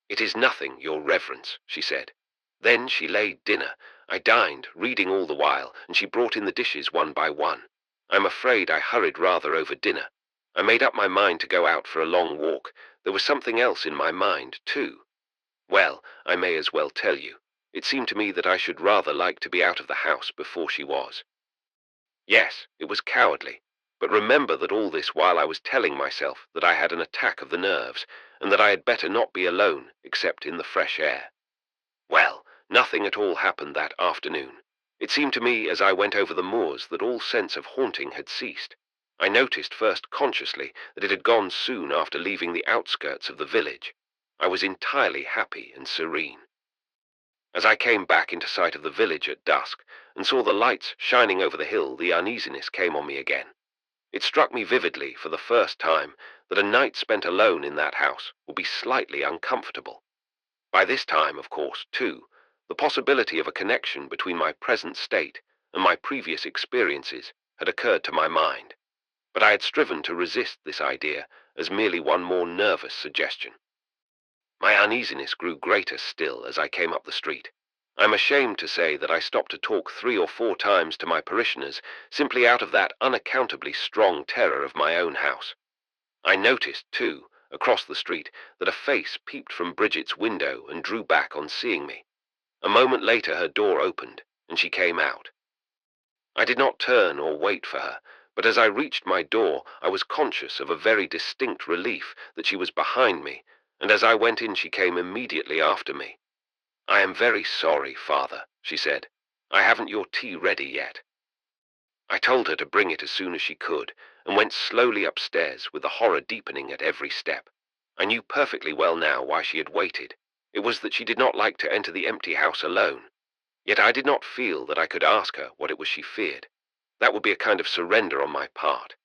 "It is nothing, your reverence," she said. Then she laid dinner. I dined, reading all the while, and she brought in the dishes one by one. I'm afraid I hurried rather over dinner. I made up my mind to go out for a long walk. There was something else in my mind, too. Well, I may as well tell you. It seemed to me that I should rather like to be out of the house before she was. Yes, it was cowardly, but remember that all this while I was telling myself that I had an attack of the nerves, and that I had better not be alone except in the fresh air. Well, nothing at all happened that afternoon. It seemed to me as I went over the moors that all sense of haunting had ceased. I noticed first consciously that it had gone soon after leaving the outskirts of the village. I was entirely happy and serene. As I came back into sight of the village at dusk, and saw the lights shining over the hill, the uneasiness came on me again. It struck me vividly, for the first time, that a night spent alone in that house would be slightly uncomfortable. By this time, of course, too, The possibility of a connection between my present state and my previous experiences had occurred to my mind, but I had striven to resist this idea as merely one more nervous suggestion. My uneasiness grew greater still as I came up the street. I'm ashamed to say that I stopped to talk 3 or 4 times to my parishioners simply out of that unaccountably strong terror of my own house. I noticed, too, across the street, that a face peeped from Bridget's window and drew back on seeing me. A moment later her door opened, and she came out. I did not turn or wait for her, but as I reached my door I was conscious of a very distinct relief that she was behind me, and as I went in she came immediately after me. "I am very sorry, Father," she said. "I haven't your tea ready yet." I told her to bring it as soon as she could, and went slowly upstairs with the horror deepening at every step. I knew perfectly well now why she had waited. It was that she did not like to enter the empty house alone. Yet I did not feel that I could ask her what it was she feared. That would be a kind of surrender on my part,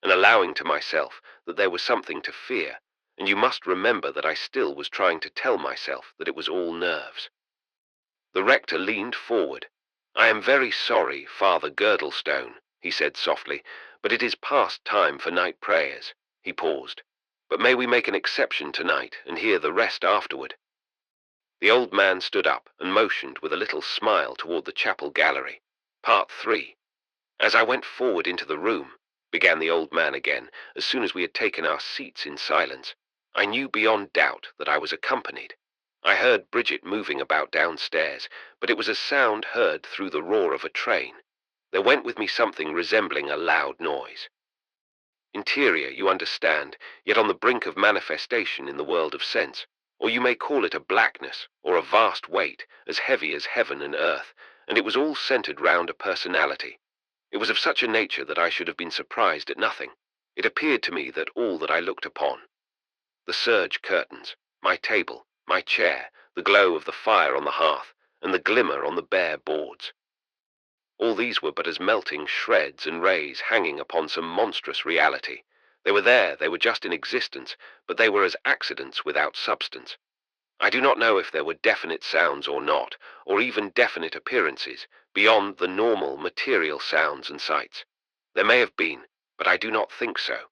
an allowing to myself that there was something to fear, and you must remember that I still was trying to tell myself that it was all nerves. The rector leaned forward. "I am very sorry, Father Girdlestone," he said softly, "but it is past time for night prayers." He paused. "But may we make an exception tonight and hear the rest afterward?" The old man stood up and motioned with a little smile toward the chapel gallery. Part 3. "As I went forward into the room," began the old man again, as soon as we had taken our seats in silence, "I knew beyond doubt that I was accompanied. I heard Bridget moving about downstairs, but it was a sound heard through the roar of a train. There went with me something resembling a loud noise. Interior, you understand, yet on the brink of manifestation in the world of sense, or you may call it a blackness, or a vast weight, as heavy as heaven and earth, and it was all centered round a personality. It was of such a nature that I should have been surprised at nothing. It appeared to me that all that I looked upon, the serge curtains, my table, my chair, the glow of the fire on the hearth, and the glimmer on the bare boards, all these were but as melting shreds and rays hanging upon some monstrous reality. They were there, they were just in existence, but they were as accidents without substance. I do not know if there were definite sounds or not, or even definite appearances, beyond the normal material sounds and sights. There may have been, but I do not think so.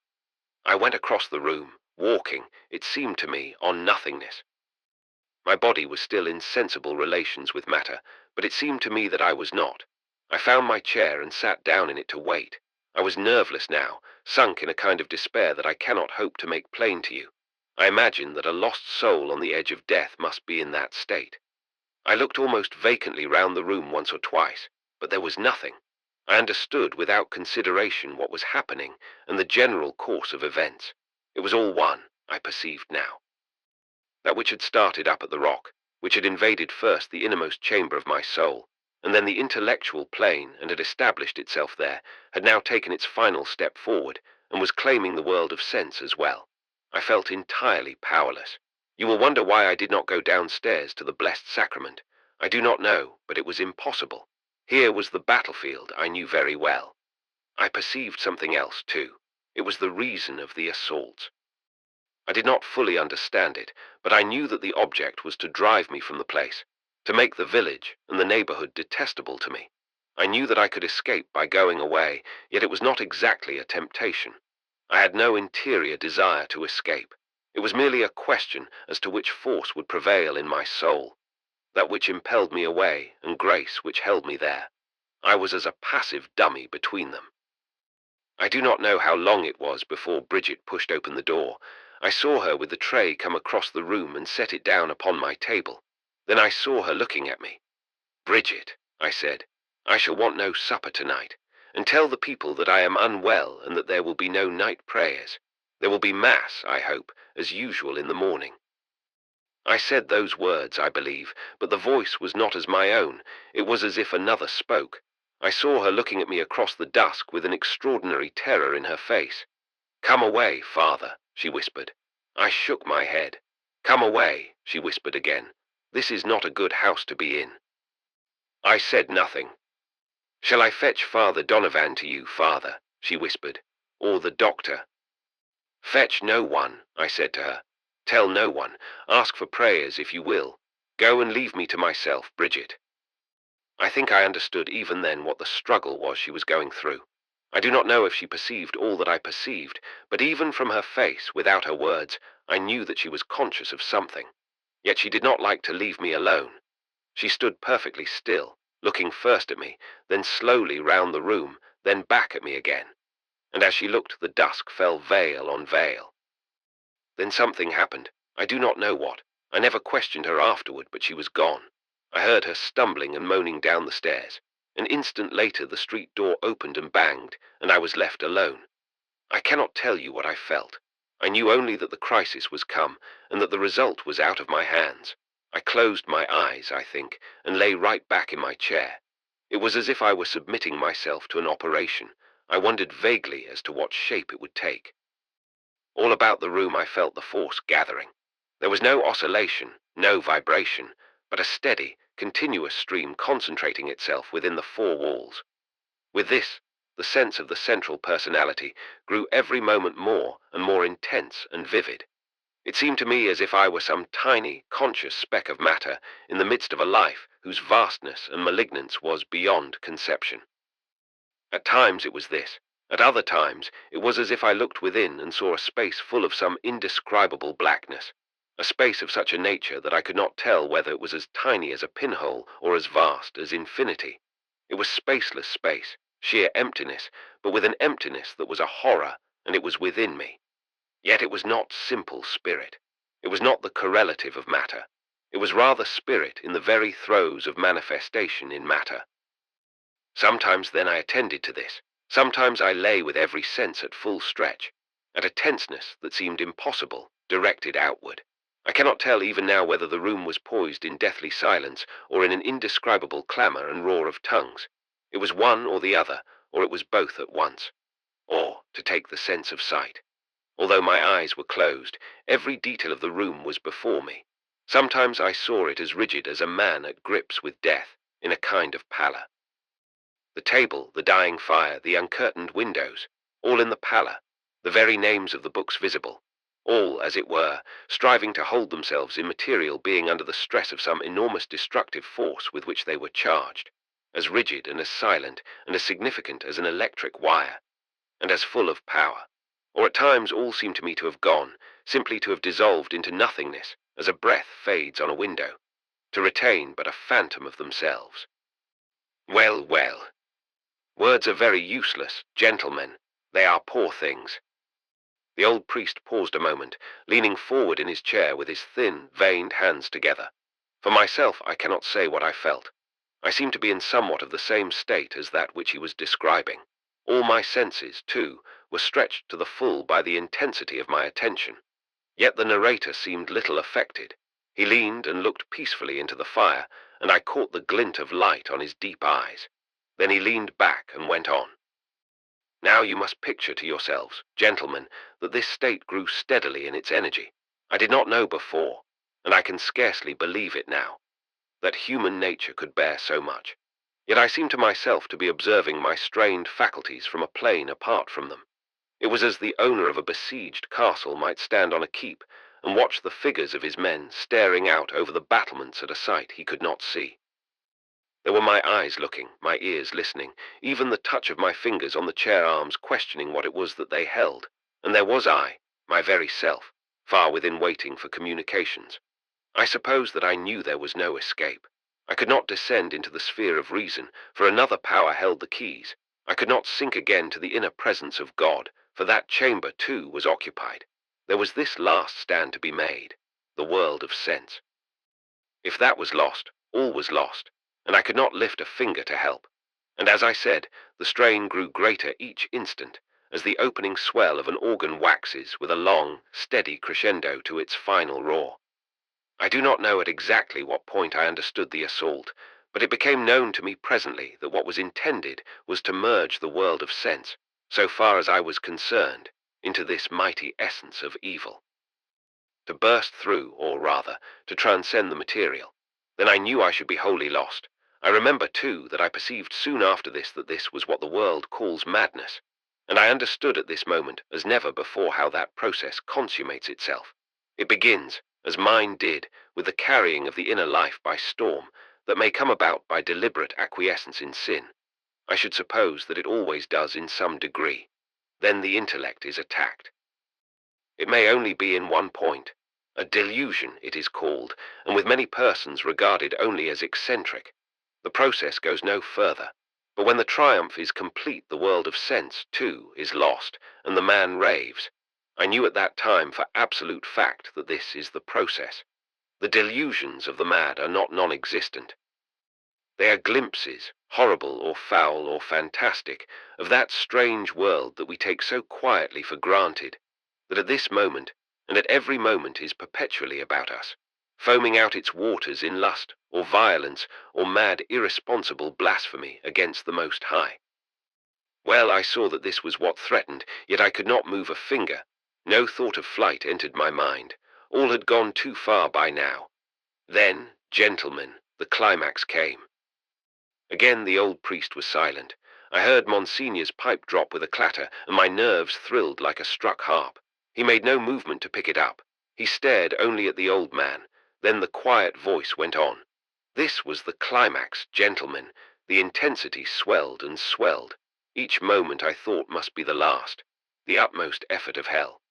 I went across the room, walking, it seemed to me, on nothingness. My body was still in sensible relations with matter, but it seemed to me that I was not. I found my chair and sat down in it to wait. I was nerveless now, sunk in a kind of despair that I cannot hope to make plain to you. I imagine that a lost soul on the edge of death must be in that state. I looked almost vacantly round the room once or twice, but there was nothing. I understood without consideration what was happening and the general course of events. It was all one, I perceived now. That which had started up at the rock, which had invaded first the innermost chamber of my soul, and then the intellectual plane, and had established itself there, had now taken its final step forward, and was claiming the world of sense as well. I felt entirely powerless. You will wonder why I did not go downstairs to the Blessed Sacrament. I do not know, but it was impossible. Here was the battlefield I knew very well. I perceived something else, too. It was the reason of the assaults. I did not fully understand it, but I knew that the object was to drive me from the place, to make the village and the neighborhood detestable to me. I knew that I could escape by going away, yet it was not exactly a temptation. I had no interior desire to escape. It was merely a question as to which force would prevail in my soul, that which impelled me away and grace which held me there. I was as a passive dummy between them. I do not know how long it was before Bridget pushed open the door. I saw her with the tray come across the room and set it down upon my table. Then I saw her looking at me. "Bridget," I said, "I shall want no supper tonight, and tell the people that I am unwell and that there will be no night prayers. There will be mass, I hope, as usual in the morning." I said those words, I believe, but the voice was not as my own. It was as if another spoke. I saw her looking at me across the dusk with an extraordinary terror in her face. "Come away, Father," she whispered. I shook my head. "Come away," she whispered again. "This is not a good house to be in." I said nothing. "Shall I fetch Father Donovan to you, Father?" she whispered. "Or the doctor?" "Fetch no one," I said to her. "Tell no one. Ask for prayers if you will. Go and leave me to myself, Bridget." I think I understood even then what the struggle was she was going through. I do not know if she perceived all that I perceived, but even from her face, without her words, I knew that she was conscious of something. Yet she did not like to leave me alone. She stood perfectly still, looking first at me, then slowly round the room, then back at me again. And as she looked, the dusk fell veil on veil. Then something happened. I do not know what. I never questioned her afterward, but she was gone. I heard her stumbling and moaning down the stairs. An instant later the street door opened and banged, and I was left alone. I cannot tell you what I felt. I knew only that the crisis was come, and that the result was out of my hands. I closed my eyes, I think, and lay right back in my chair. It was as if I were submitting myself to an operation. I wondered vaguely as to what shape it would take. All about the room I felt the force gathering. There was no oscillation, no vibration, but a steady, continuous stream concentrating itself within the four walls. With this, the sense of the central personality grew every moment more and more intense and vivid. It seemed to me as if I were some tiny, conscious speck of matter in the midst of a life whose vastness and malignance was beyond conception. At times it was this. At other times it was as if I looked within and saw a space full of some indescribable blackness, a space of such a nature that I could not tell whether it was as tiny as a pinhole or as vast as infinity. It was spaceless space, sheer emptiness, but with an emptiness that was a horror, and it was within me. Yet it was not simple spirit. It was not the correlative of matter. It was rather spirit in the very throes of manifestation in matter. Sometimes then I attended to this. Sometimes I lay with every sense at full stretch, at a tenseness that seemed impossible, directed outward. I cannot tell even now whether the room was poised in deathly silence or in an indescribable clamour and roar of tongues. It was one or the other, or it was both at once. Or, to take the sense of sight. Although my eyes were closed, every detail of the room was before me. Sometimes I saw it as rigid as a man at grips with death, in a kind of pallor. The table, the dying fire, the uncurtained windows, all in the pallor, the very names of the books visible, all, as it were, striving to hold themselves immaterial, being under the stress of some enormous destructive force with which they were charged, as rigid and as silent and as significant as an electric wire, and as full of power. Or at times all seemed to me to have gone, simply to have dissolved into nothingness, as a breath fades on a window, to retain but a phantom of themselves. Well, well. Words are very useless, gentlemen. They are poor things. The old priest paused a moment, leaning forward in his chair with his thin, veined hands together. For myself, I cannot say what I felt. I seemed to be in somewhat of the same state as that which he was describing. All my senses, too, were stretched to the full by the intensity of my attention. Yet the narrator seemed little affected. He leaned and looked peacefully into the fire, and I caught the glint of light on his deep eyes. Then he leaned back and went on. Now you must picture to yourselves, gentlemen, that this state grew steadily in its energy. I did not know before, and I can scarcely believe it now, that human nature could bear so much. Yet I seemed to myself to be observing my strained faculties from a plane apart from them. It was as the owner of a besieged castle might stand on a keep and watch the figures of his men staring out over the battlements at a sight he could not see. There were my eyes looking, my ears listening, even the touch of my fingers on the chair arms questioning what it was that they held, and there was I, my very self, far within waiting for communications. I suppose that I knew there was no escape. I could not descend into the sphere of reason, for another power held the keys. I could not sink again to the inner presence of God, for that chamber too was occupied. There was this last stand to be made, the world of sense. If that was lost, all was lost, and I could not lift a finger to help. And as I said, the strain grew greater each instant, as the opening swell of an organ waxes with a long, steady crescendo to its final roar. I do not know at exactly what point I understood the assault, but it became known to me presently that what was intended was to merge the world of sense, so far as I was concerned, into this mighty essence of evil. To burst through, or rather, to transcend the material. Then I knew I should be wholly lost. I remember, too, that I perceived soon after this that this was what the world calls madness, and I understood at this moment as never before how that process consummates itself. It begins, as mine did, with the carrying of the inner life by storm that may come about by deliberate acquiescence in sin. I should suppose that it always does in some degree. Then the intellect is attacked. It may only be in one point. A delusion, it is called, and with many persons regarded only as eccentric. The process goes no further. But when the triumph is complete, the world of sense, too, is lost, and the man raves. I knew at that time for absolute fact that this is the process. The delusions of the mad are not non-existent. They are glimpses, horrible or foul or fantastic, of that strange world that we take so quietly for granted, that at this moment, and at every moment, is perpetually about us, foaming out its waters in lust or violence or mad irresponsible blasphemy against the Most High. Well, I saw that this was what threatened, yet I could not move a finger. No thought of flight entered my mind. All had gone too far by now. Then, gentlemen, the climax came. Again the old priest was silent. I heard Monsignor's pipe drop with a clatter, and my nerves thrilled like a struck harp. He made no movement to pick it up. He stared only at the old man. Then the quiet voice went on. This was the climax, gentlemen. The intensity swelled and swelled. Each moment I thought must be the last, the utmost effort of hell.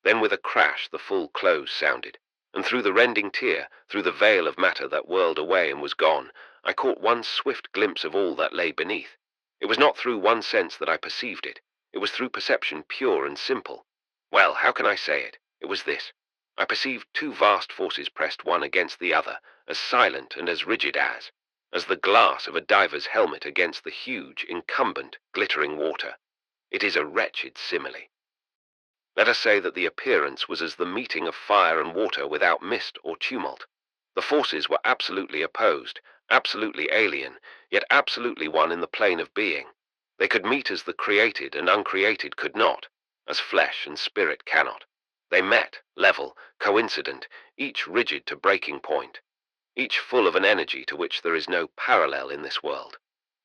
Then with a crash the full close sounded, and through the rending tear, through the veil of matter that whirled away and was gone, I caught one swift glimpse of all that lay beneath. It was not through one sense that I perceived it. It was through perception pure and simple. Well, how can I say it? It was this. I perceived two vast forces pressed one against the other, as silent and as rigid as the glass of a diver's helmet against the huge, incumbent, glittering water. It is a wretched simile. Let us say that the appearance was as the meeting of fire and water without mist or tumult. The forces were absolutely opposed, absolutely alien, yet absolutely one in the plane of being. They could meet as the created and uncreated could not, as flesh and spirit cannot. They met, level, coincident, each rigid to breaking point, each full of an energy to which there is no parallel in this world.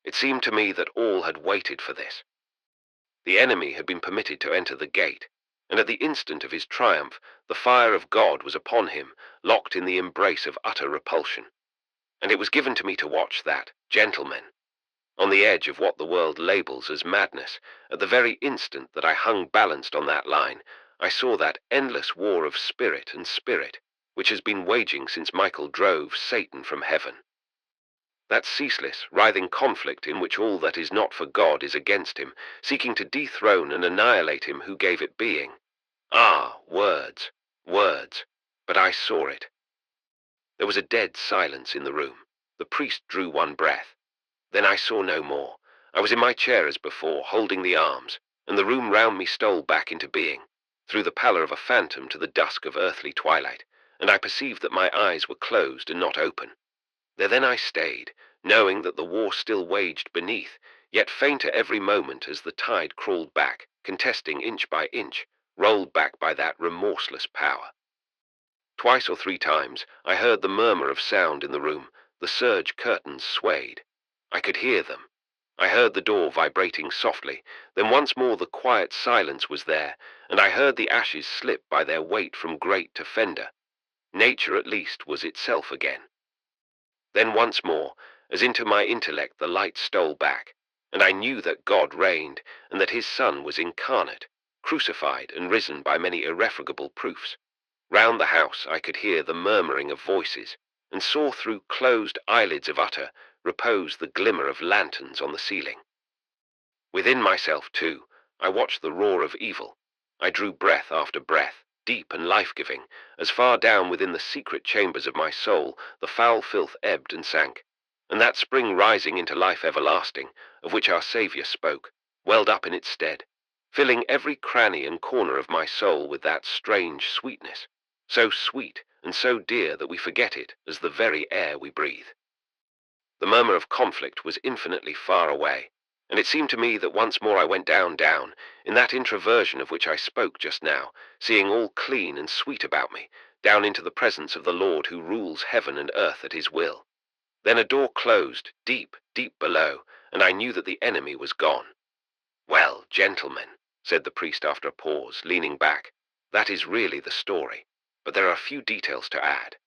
It seemed to me that all had waited for this. The enemy had been permitted to enter the gate, and at the instant of his triumph, the fire of God was upon him, locked in the embrace of utter repulsion. And it was given to me to watch that, gentlemen, on the edge of what the world labels as madness. At the very instant that I hung balanced on that line, I saw that endless war of spirit and spirit, which has been waging since Michael drove Satan from heaven. That ceaseless, writhing conflict in which all that is not for God is against him, seeking to dethrone and annihilate him who gave it being. Ah, words, words, but I saw it. There was a dead silence in the room. The priest drew one breath. Then I saw no more. I was in my chair as before, holding the arms, and the room round me stole back into being, through the pallor of a phantom to the dusk of earthly twilight, and I perceived that my eyes were closed and not open. There then I stayed, knowing that the war still waged beneath, yet fainter every moment as the tide crawled back, contesting inch by inch, rolled back by that remorseless power. Twice or three times I heard the murmur of sound in the room. The serge curtains swayed. I could hear them. I heard the door vibrating softly. Then once more the quiet silence was there, and I heard the ashes slip by their weight from grate to fender. Nature at least was itself again. Then once more, as into my intellect the light stole back, and I knew that God reigned, and that his Son was incarnate, crucified and risen by many irrefragable proofs. Round the house I could hear the murmuring of voices, and saw through closed eyelids of utter repose the glimmer of lanterns on the ceiling. Within myself, too, I watched the roar of evil. I drew breath after breath, deep and life-giving, as far down within the secret chambers of my soul the foul filth ebbed and sank, and that spring rising into life everlasting, of which our Saviour spoke, welled up in its stead, filling every cranny and corner of my soul with that strange sweetness, so sweet and so dear that we forget it as the very air we breathe. The murmur of conflict was infinitely far away, and it seemed to me that once more I went down, in that introversion of which I spoke just now, seeing all clean and sweet about me, down into the presence of the Lord who rules heaven and earth at his will. Then a door closed, deep, deep below, and I knew that the enemy was gone. Well, gentlemen, said the priest after a pause, leaning back, that is really the story. but there are a few details to add.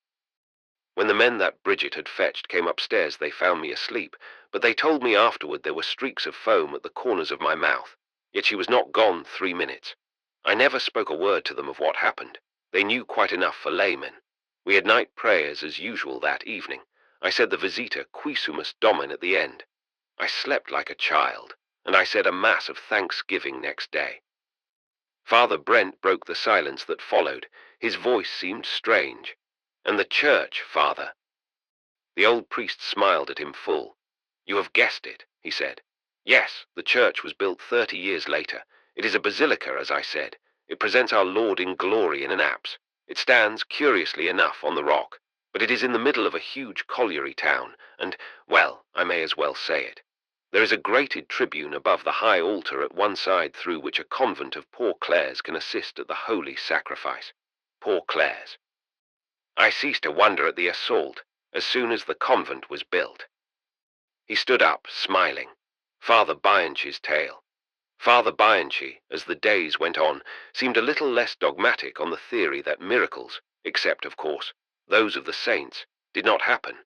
When the men that Bridget had fetched came upstairs, they found me asleep, but they told me afterward there were streaks of foam at the corners of my mouth, yet she was not gone 3 minutes. I never spoke a word to them of what happened. They knew quite enough for laymen. We had night prayers as usual that evening. I said the Visita Quisumus Domin at the end. I slept like a child, and I said a mass of thanksgiving next day. Father Brent broke the silence that followed. His voice seemed strange. "And the church, Father?" The old priest smiled at him full. "You have guessed it," he said. "Yes, the church was built 30 years later. It is a basilica, as I said. It presents our Lord in glory in an apse. It stands, curiously enough, on the rock, but it is in the middle of a huge colliery town, and, well, I may as well say it. There is a grated tribune above the high altar at one side through which a convent of Poor Clares can assist at the holy sacrifice. Poor Clares. I ceased to wonder at the assault as soon as the convent was built." He stood up, smiling. Father Bianchi's tale. Father Bianchi, as the days went on, seemed a little less dogmatic on the theory that miracles, except, of course, those of the saints, did not happen.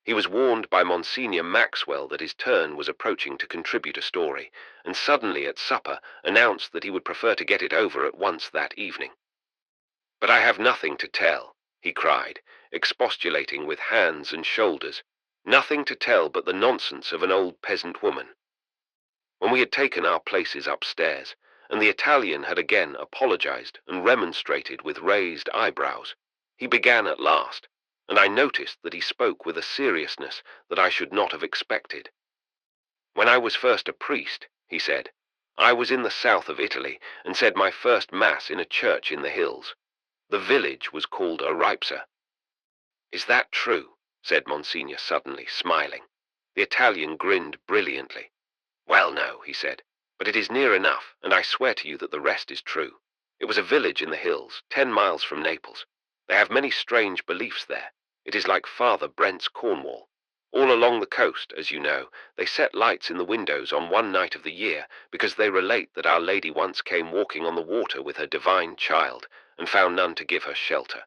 He was warned by Monsignor Maxwell that his turn was approaching to contribute a story, and suddenly at supper announced that he would prefer to get it over at once that evening. "But I have nothing to tell," he cried, expostulating with hands and shoulders. "Nothing to tell but the nonsense of an old peasant woman." When we had taken our places upstairs, and the Italian had again apologized and remonstrated with raised eyebrows, he began at last, and I noticed that he spoke with a seriousness that I should not have expected. "When I was first a priest," he said, "I was in the south of Italy and said my first mass in a church in the hills. The village was called Aripsa." "Is that true?" said Monsignor suddenly, smiling. The Italian grinned brilliantly. "Well, no," he said, "but it is near enough, and I swear to you that the rest is true. It was a village in the hills, 10 miles from Naples. They have many strange beliefs there. It is like Father Brent's Cornwall. All along the coast, as you know, they set lights in the windows on one night of the year, because they relate that Our Lady once came walking on the water with her divine child, and found none to give her shelter.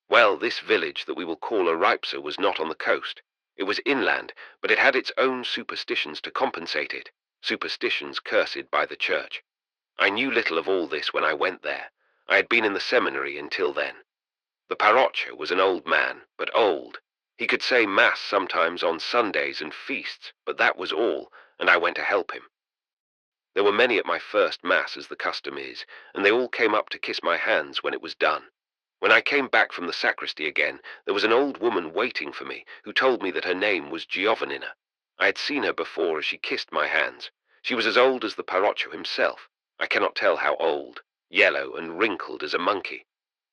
Well, this village that we will call Aripsa was not on the coast. It was inland, but it had its own superstitions to compensate it, superstitions cursed by the church. I knew little of all this when I went there. I had been in the seminary until then. The parocchio was an old man, but old. He could say mass sometimes on Sundays and feasts, but that was all, and I went to help him. There were many at my first mass, as the custom is, and they all came up to kiss my hands when it was done. When I came back from the sacristy again, there was an old woman waiting for me who told me that her name was Giovannina. I had seen her before as she kissed my hands. She was as old as the parocchio himself. I cannot tell how old, yellow and wrinkled as a monkey.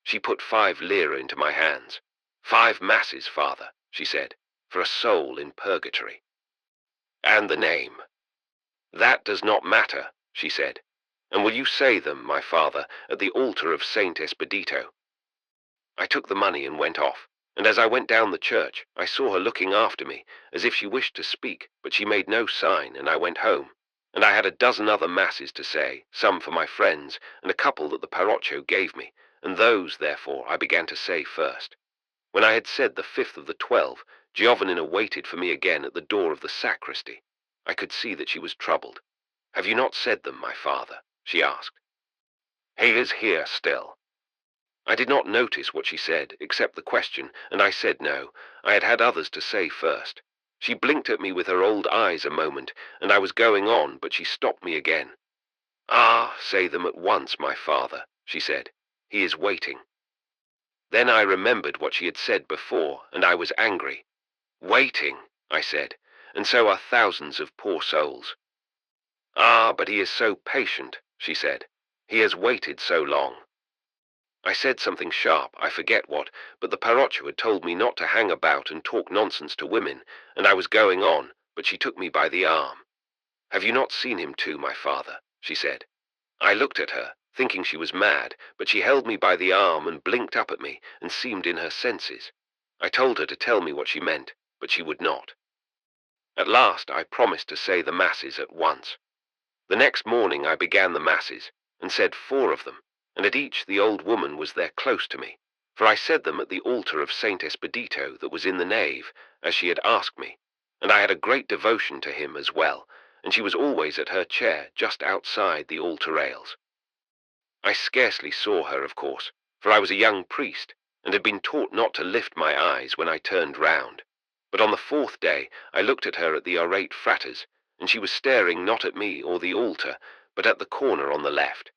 She put 5 lire into my hands. 5 masses, Father, she said, for a soul in purgatory. "And the name?" "That does not matter," she said. "And will you say them, my father, at the altar of Saint Espedito?" I took the money and went off, and as I went down the church, I saw her looking after me, as if she wished to speak, but she made no sign, and I went home. And I had a dozen other masses to say, some for my friends, and a couple that the parocchio gave me, and those, therefore, I began to say first. When I had said the 5th of the 12, Giovannina waited for me again at the door of the sacristy. I could see that she was troubled. "Have you not said them, my father?" she asked. "He is here still." I did not notice what she said, except the question, and I said no. I had had others to say first. She blinked at me with her old eyes a moment, and I was going on, but she stopped me again. "Ah, say them at once, my father," she said. "He is waiting." Then I remembered what she had said before, and I was angry. "Waiting," I said, "and so are thousands of poor souls." "Ah, but he is so patient," she said. "He has waited so long." I said something sharp, I forget what, but the parocchio had told me not to hang about and talk nonsense to women, and I was going on, but she took me by the arm. "Have you not seen him too, my father?" she said. I looked at her, thinking she was mad, but she held me by the arm and blinked up at me and seemed in her senses. I told her to tell me what she meant, but she would not. At last I promised to say the masses at once. The next morning I began the masses, and said 4 of them, and at each the old woman was there close to me, for I said them at the altar of Saint Espedito that was in the nave, as she had asked me, and I had a great devotion to him as well, and she was always at her chair just outside the altar rails. I scarcely saw her, of course, for I was a young priest, and had been taught not to lift my eyes when I turned round. But on the fourth day I looked at her at the orate fratres, and she was staring not at me or the altar, but at the corner on the left.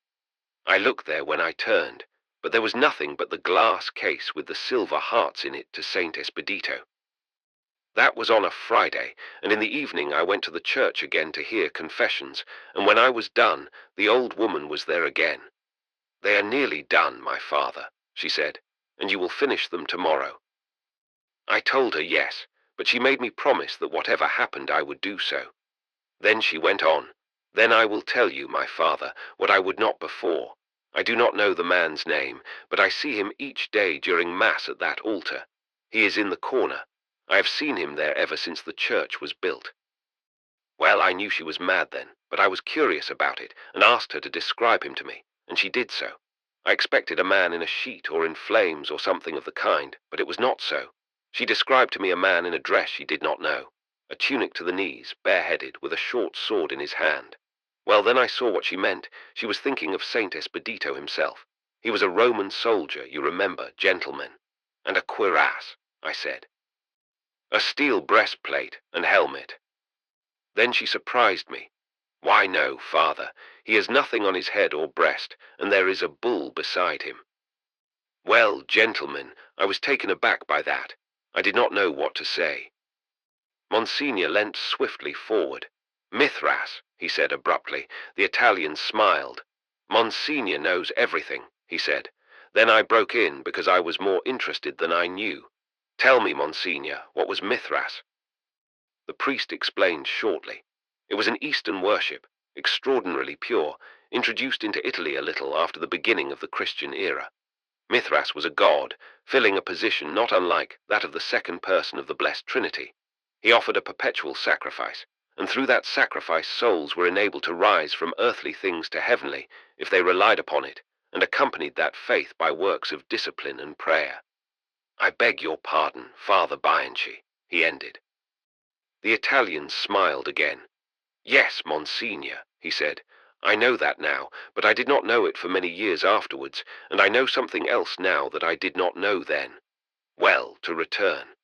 I looked there when I turned, but there was nothing but the glass case with the silver hearts in it to Saint Espedito. That was on a Friday, and in the evening I went to the church again to hear confessions, and when I was done, the old woman was there again. "They are nearly done, my father," she said, "and you will finish them tomorrow." I told her yes, but she made me promise that whatever happened I would do so. Then she went on, "Then I will tell you, my father, what I would not before. I do not know the man's name, but I see him each day during Mass at that altar. He is in the corner. I have seen him there ever since the church was built." Well, I knew she was mad then, but I was curious about it, and asked her to describe him to me, and she did so. I expected a man in a sheet or in flames or something of the kind, but it was not so. She described to me a man in a dress she did not know, a tunic to the knees, bareheaded, with a short sword in his hand. Well, then I saw what she meant. She was thinking of Saint Espedito himself. He was a Roman soldier, you remember, gentlemen. "And a cuirass," I said. "A steel breastplate and helmet." Then she surprised me. "Why, no, father, he has nothing on his head or breast, and there is a bull beside him." Well, gentlemen, I was taken aback by that. I did not know what to say. Monsignor leant swiftly forward. "Mithras," he said abruptly. The Italian smiled. "Monsignor knows everything," he said. Then I broke in because I was more interested than I knew. "Tell me, Monsignor, what was Mithras?" The priest explained shortly. It was an Eastern worship, extraordinarily pure, introduced into Italy a little after the beginning of the Christian era. Mithras was a god, filling a position not unlike that of the second person of the Blessed Trinity. He offered a perpetual sacrifice, and through that sacrifice souls were enabled to rise from earthly things to heavenly if they relied upon it, and accompanied that faith by works of discipline and prayer. "I beg your pardon, Father Bianchi," he ended. The Italian smiled again. "Yes, Monsignor," he said. "I know that now, but I did not know it for many years afterwards, and I know something else now that I did not know then. Well, to return.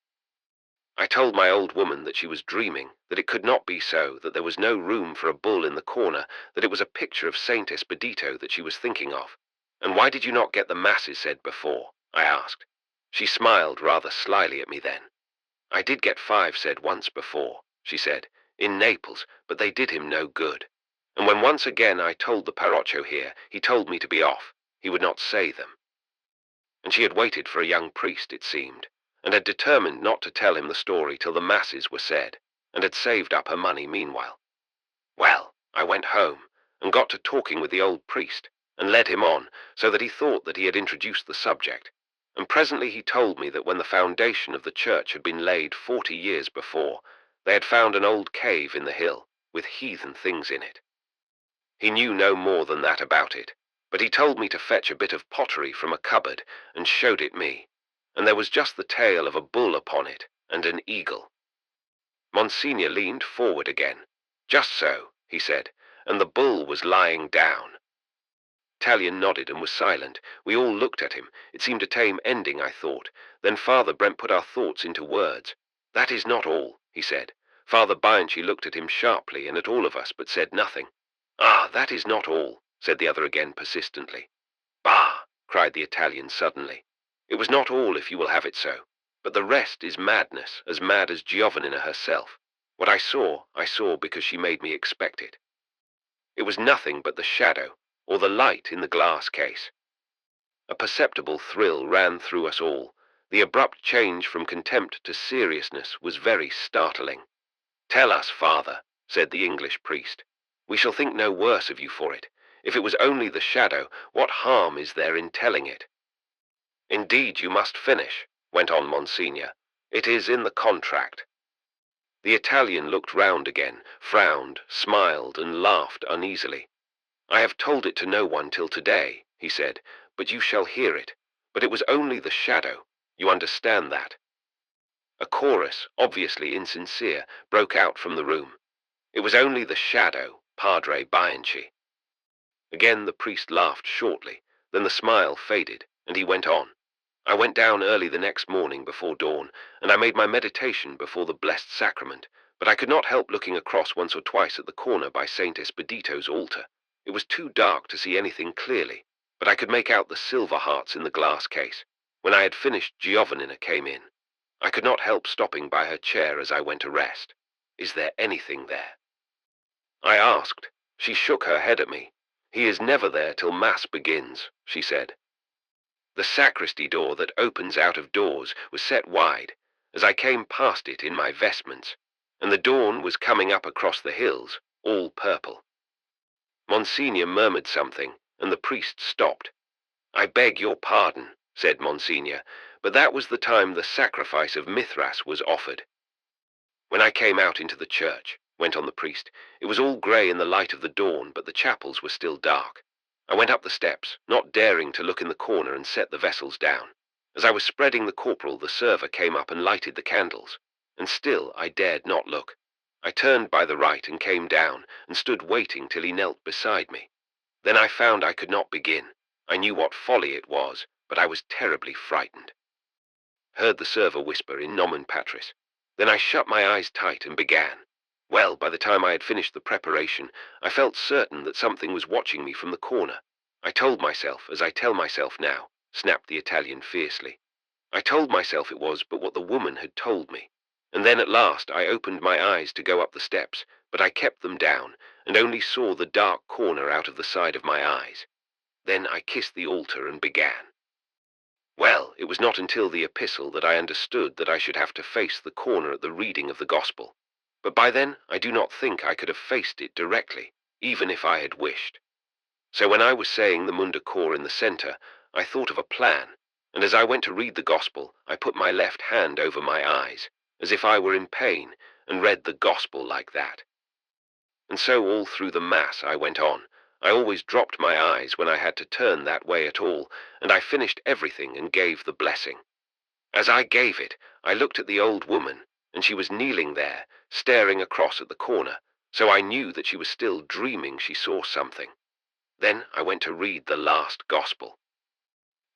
I told my old woman that she was dreaming, that it could not be so, that there was no room for a bull in the corner, that it was a picture of Saint Espedito that she was thinking of. "And why did you not get the masses said before?" I asked. She smiled rather slyly at me then. "I did get 5 said once before," she said, "in Naples, but they did him no good. And when once again I told the parrocchio here, he told me to be off. He would not say them." And she had waited for a young priest, it seemed, and had determined not to tell him the story till the masses were said, and had saved up her money meanwhile. Well, I went home, and got to talking with the old priest, and led him on, so that he thought that he had introduced the subject. And presently he told me that when the foundation of the church had been laid 40 years before, they had found an old cave in the hill, with heathen things in it. He knew no more than that about it, but he told me to fetch a bit of pottery from a cupboard, and showed it me, and there was just the tail of a bull upon it, and an eagle. Monsignor leaned forward again. "Just so," he said, "and the bull was lying down." Italian nodded and was silent. We all looked at him. It seemed a tame ending, I thought. Then Father Brent put our thoughts into words. "That is not all," he said. Father Bianchi looked at him sharply and at all of us, but said nothing. "Ah, that is not all," said the other again persistently. "Bah!" cried the Italian suddenly. "It was not all, if you will have it so. But the rest is madness, as mad as Giovannina herself. What I saw because she made me expect it. It was nothing but the shadow, or the light in the glass case." A perceptible thrill ran through us all. The abrupt change from contempt to seriousness was very startling. "Tell us, Father," said the English priest. "We shall think no worse of you for it. If it was only the shadow, what harm is there in telling it?" "Indeed, you must finish," went on Monsignor. "It is in the contract." The Italian looked round again, frowned, smiled, and laughed uneasily. "I have told it to no one till today," he said, but you shall hear it. But it was only the shadow. You understand that? A chorus, obviously insincere, broke out from the room. It was only the shadow, Padre Bianchi. Again the priest laughed shortly, then the smile faded, and he went on. I went down early the next morning before dawn, and I made my meditation before the Blessed Sacrament, but I could not help looking across once or twice at the corner by Saint Espedito's altar. It was too dark to see anything clearly, but I could make out the silver hearts in the glass case. When I had finished, Giovannina came in. I could not help stopping by her chair as I went to rest. Is there anything there? I asked. She shook her head at me. He is never there till Mass begins, she said. The sacristy door that opens out of doors was set wide, as I came past it in my vestments, and the dawn was coming up across the hills, all purple. Monsignor murmured something, and the priest stopped. I beg your pardon, said Monsignor, but that was the time the sacrifice of Mithras was offered. When I came out into the church, went on the priest, it was all grey in the light of the dawn, but the chapels were still dark. I went up the steps, not daring to look in the corner and set the vessels down. As I was spreading the corporal, the server came up and lighted the candles, and still I dared not look. I turned by the right and came down, and stood waiting till he knelt beside me. Then I found I could not begin. I knew what folly it was, but I was terribly frightened. Heard the server whisper in nomen patris. Then I shut my eyes tight and began. Well, by the time I had finished the preparation, I felt certain that something was watching me from the corner. I told myself, as I tell myself now, snapped the Italian fiercely. I told myself it was but what the woman had told me. And then at last I opened my eyes to go up the steps, but I kept them down, and only saw the dark corner out of the side of my eyes. Then I kissed the altar and began. Well, it was not until the epistle that I understood that I should have to face the corner at the reading of the Gospel. But by then I do not think I could have faced it directly, even if I had wished. So when I was saying the Munda Cor in the centre, I thought of a plan, and as I went to read the Gospel, I put my left hand over my eyes, as if I were in pain, and read the Gospel like that. And so all through the Mass I went on. I always dropped my eyes when I had to turn that way at all, and I finished everything and gave the blessing. As I gave it, I looked at the old woman, and she was kneeling there, staring across at the corner, so I knew that she was still dreaming she saw something. Then I went to read the last Gospel.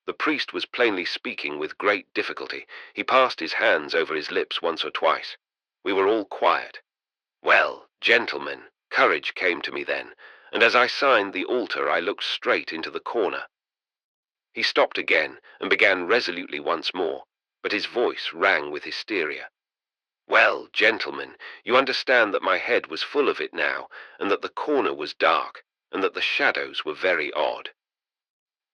The priest was plainly speaking with great difficulty. He passed his hands over his lips once or twice. We were all quiet. Well, gentlemen, courage came to me then, and as I signed the altar I looked straight into the corner. He stopped again and began resolutely once more, but his voice rang with hysteria. Well, gentlemen, you understand that my head was full of it now, and that the corner was dark, and that the shadows were very odd.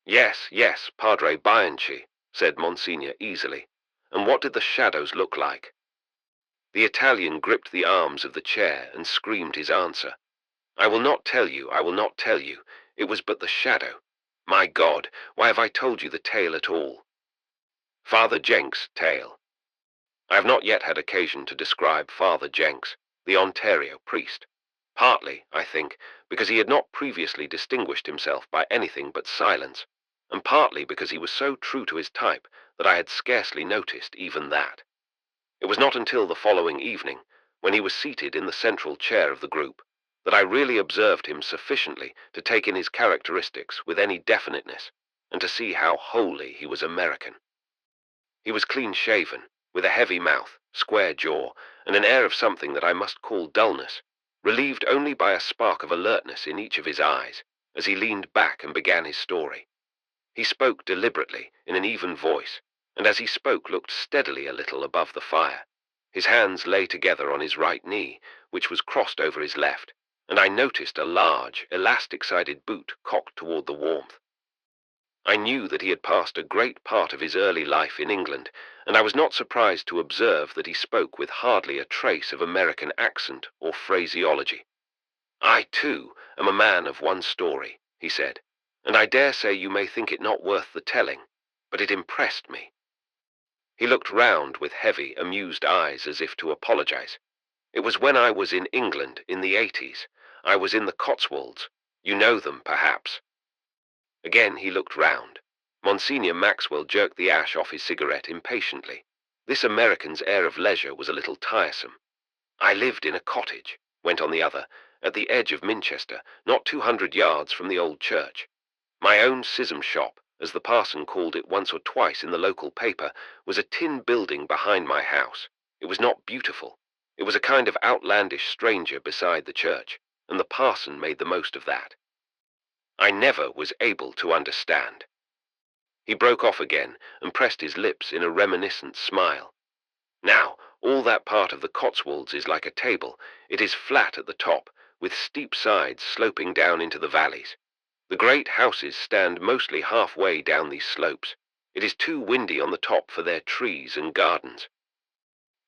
Yes, yes, Padre Bianchi, said Monsignor easily. And what did the shadows look like? The Italian gripped the arms of the chair and screamed his answer. I will not tell you, I will not tell you. It was but the shadow. My God, why have I told you the tale at all? Father Jenks' tale. I have not yet had occasion to describe Father Jenks, the Ontario priest, partly, I think, because he had not previously distinguished himself by anything but silence, and partly because he was so true to his type that I had scarcely noticed even that. It was not until the following evening, when he was seated in the central chair of the group, that I really observed him sufficiently to take in his characteristics with any definiteness, and to see how wholly he was American. He was clean-shaven, with a heavy mouth, square jaw, and an air of something that I must call dullness, relieved only by a spark of alertness in each of his eyes, as he leaned back and began his story. He spoke deliberately, in an even voice, and as he spoke looked steadily a little above the fire. His hands lay together on his right knee, which was crossed over his left, and I noticed a large, elastic-sided boot cocked toward the warmth. I knew that he had passed a great part of his early life in England, and I was not surprised to observe that he spoke with hardly a trace of American accent or phraseology. I, too, am a man of one story, he said, and I dare say you may think it not worth the telling, but it impressed me. He looked round with heavy, amused eyes as if to apologize. It was when I was in England in the 80s. I was in the Cotswolds. You know them, perhaps. Again he looked round. Monsignor Maxwell jerked the ash off his cigarette impatiently. This American's air of leisure was a little tiresome. "I lived in a cottage," went on the other, "at the edge of Minchester, not 200 yards from the old church. My own schism shop, as the parson called it once or twice in the local paper, was a tin building behind my house. It was not beautiful. It was a kind of outlandish stranger beside the church, and the parson made the most of that. I never was able to understand." He broke off again and pressed his lips in a reminiscent smile. "Now, all that part of the Cotswolds is like a table. It is flat at the top, with steep sides sloping down into the valleys. The great houses stand mostly halfway down these slopes. It is too windy on the top for their trees and gardens.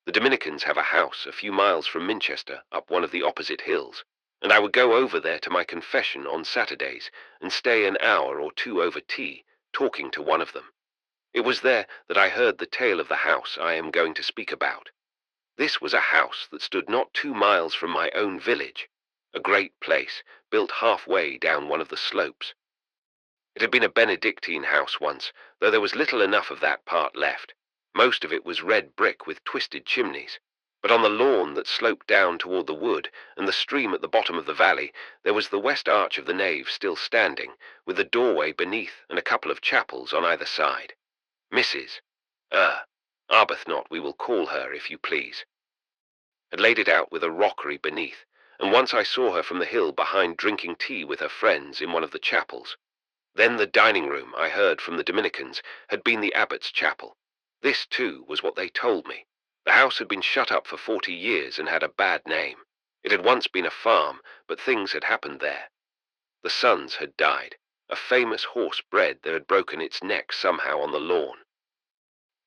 The Dominicans have a house a few miles from Minchester up one of the opposite hills, and I would go over there to my confession on Saturdays and stay an hour or two over tea, talking to one of them. It was there that I heard the tale of the house I am going to speak about. This was a house that stood not 2 miles from my own village, a great place built halfway down one of the slopes. It had been a Benedictine house once, though there was little enough of that part left. Most of it was red brick with twisted chimneys. But on the lawn that sloped down toward the wood and the stream at the bottom of the valley, there was the west arch of the nave still standing, with the doorway beneath and a couple of chapels on either side. Mrs. Arbuthnot we will call her, if you please, had laid it out with a rockery beneath, and once I saw her from the hill behind drinking tea with her friends in one of the chapels. Then the dining room, I heard from the Dominicans, had been the abbot's chapel. This, too, was what they told me. The house had been shut up for 40 years and had a bad name. It had once been a farm, but things had happened there. The sons had died. A famous horse bred there had broken its neck somehow on the lawn.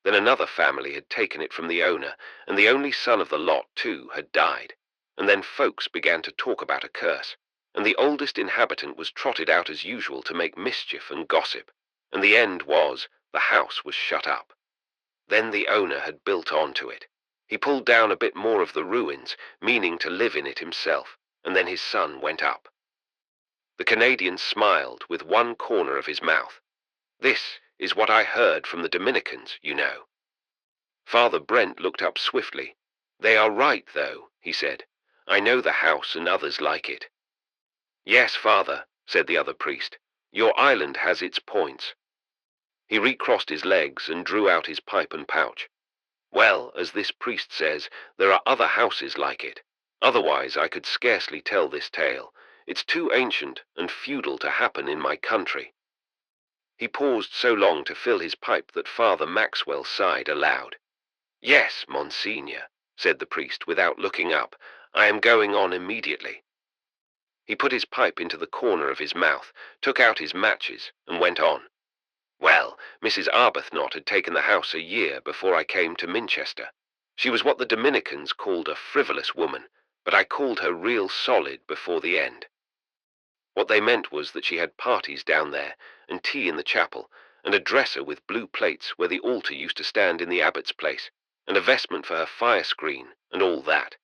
Then another family had taken it from the owner, and the only son of the lot, too, had died. And then folks began to talk about a curse, and the oldest inhabitant was trotted out as usual to make mischief and gossip, and the end was the house was shut up. Then the owner had built on to it. He pulled down a bit more of the ruins, meaning to live in it himself, and then his son went up. The Canadian smiled with one corner of his mouth. "This is what I heard from the Dominicans, you know." Father Brent looked up swiftly. "They are right, though," he said. "I know the house and others like it." "Yes, Father," said the other priest. "Your island has its points." He recrossed his legs and drew out his pipe and pouch. "Well, as this priest says, there are other houses like it. Otherwise I could scarcely tell this tale. It's too ancient and feudal to happen in my country." He paused so long to fill his pipe that Father Maxwell sighed aloud. "Yes, Monsignor," said the priest without looking up. "I am going on immediately." He put his pipe into the corner of his mouth, took out his matches, and went on. "Well, Mrs. Arbuthnot had taken the house a year before I came to Minchester. She was what the Dominicans called a frivolous woman, but I called her real solid before the end. What they meant was that she had parties down there, and tea in the chapel, and a dresser with blue plates where the altar used to stand in the abbot's place, and a vestment for her fire screen, and all that,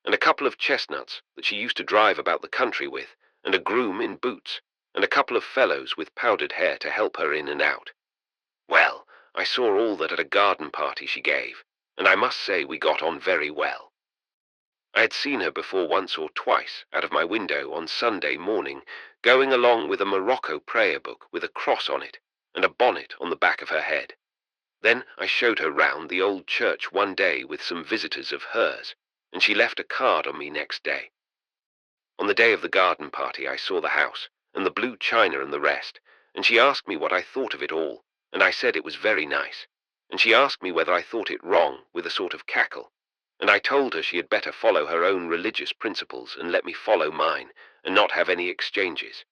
and a couple of chestnuts that she used to drive about the country with, and a groom in boots, and a couple of fellows with powdered hair to help her in and out. Well, I saw all that at a garden party she gave, and I must say we got on very well. I had seen her before once or twice out of my window on Sunday morning, going along with a Morocco prayer book with a cross on it, and a bonnet on the back of her head. Then I showed her round the old church one day with some visitors of hers, and she left a card on me next day. On the day of the garden party I saw the house, and the blue china and the rest, and she asked me what I thought of it all, and I said it was very nice, and she asked me whether I thought it wrong, with a sort of cackle, and I told her she had better follow her own religious principles and let me follow mine, and not have any exchanges.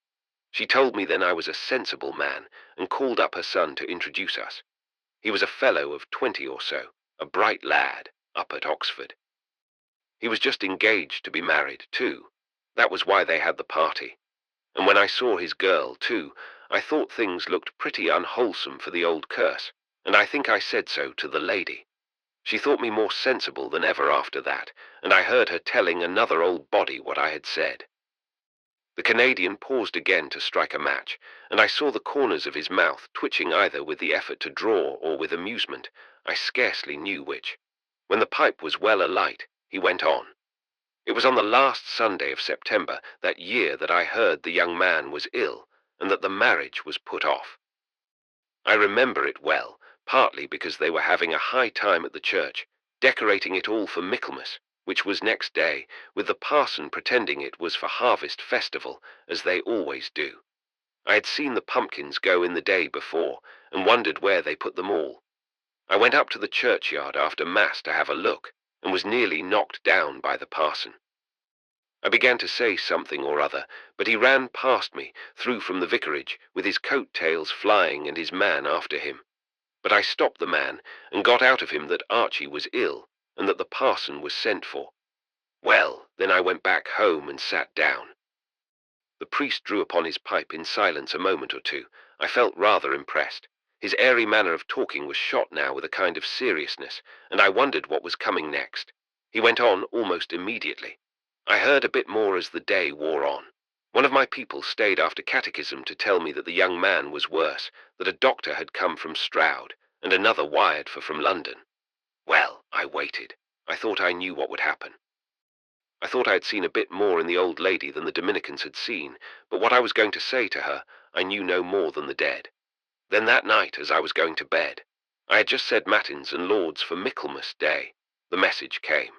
She told me then I was a sensible man, and called up her son to introduce us. He was a fellow of 20 or so, a bright lad, up at Oxford. He was just engaged to be married, too. That was why they had the party. And when I saw his girl, too, I thought things looked pretty unwholesome for the old curse, and I think I said so to the lady. She thought me more sensible than ever after that, and I heard her telling another old body what I had said. The Canadian paused again to strike a match, and I saw the corners of his mouth twitching either with the effort to draw or with amusement. I scarcely knew which. When the pipe was well alight, he went on. It was on the last Sunday of September that year that I heard the young man was ill, and that the marriage was put off. I remember it well, partly because they were having a high time at the church, decorating it all for Michaelmas, which was next day, with the parson pretending it was for harvest festival, as they always do. I had seen the pumpkins go in the day before, and wondered where they put them all. I went up to the churchyard after Mass to have a look, and was nearly knocked down by the parson. I began to say something or other, but he ran past me, through from the vicarage, with his coat-tails flying and his man after him. But I stopped the man, and got out of him that Archie was ill, and that the parson was sent for. Well, then I went back home and sat down. The priest drew upon his pipe in silence a moment or two. I felt rather impressed. His airy manner of talking was shot now with a kind of seriousness, and I wondered what was coming next. He went on almost immediately. I heard a bit more as the day wore on. One of my people stayed after catechism to tell me that the young man was worse, that a doctor had come from Stroud, and another wired for from London. Well, I waited. I thought I knew what would happen. I thought I had seen a bit more in the old lady than the Dominicans had seen, but what I was going to say to her, I knew no more than the dead. Then that night, as I was going to bed, I had just said Matins and Lauds for Michaelmas Day. The message came.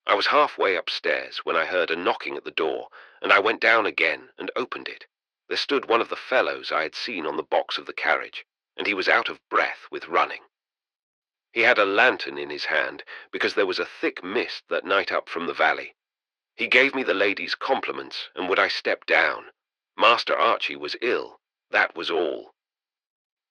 I was halfway upstairs when I heard a knocking at the door, and I went down again and opened it. There stood one of the fellows I had seen on the box of the carriage, and he was out of breath with running. He had a lantern in his hand, because there was a thick mist that night up from the valley. He gave me the lady's compliments, and would I step down. Master Archie was ill, that was all.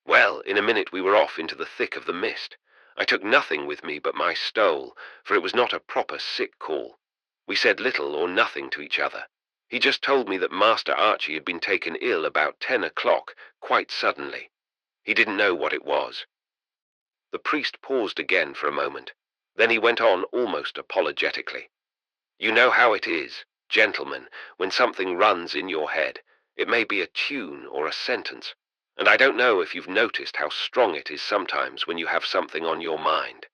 Well, in a minute we were off into the thick of the mist. I took nothing with me but my stole, for it was not a proper sick call. We said little or nothing to each other. He just told me that Master Archie had been taken ill about 10 o'clock, quite suddenly. He didn't know what it was. The priest paused again for a moment. Then he went on almost apologetically. You know how it is, gentlemen, when something runs in your head. It may be a tune or a sentence, and I don't know if you've noticed how strong it is sometimes when you have something on your mind.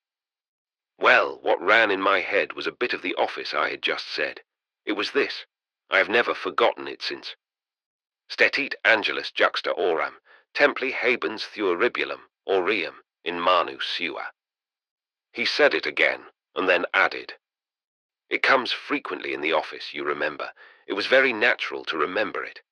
Well, what ran in my head was a bit of the office I had just said. It was this. I have never forgotten it since. Stetit angelus juxta oram, templi habens theoribulum, aureum, in manu sua. He said it again, and then added. It comes frequently in the office, you remember. It was very natural to remember it.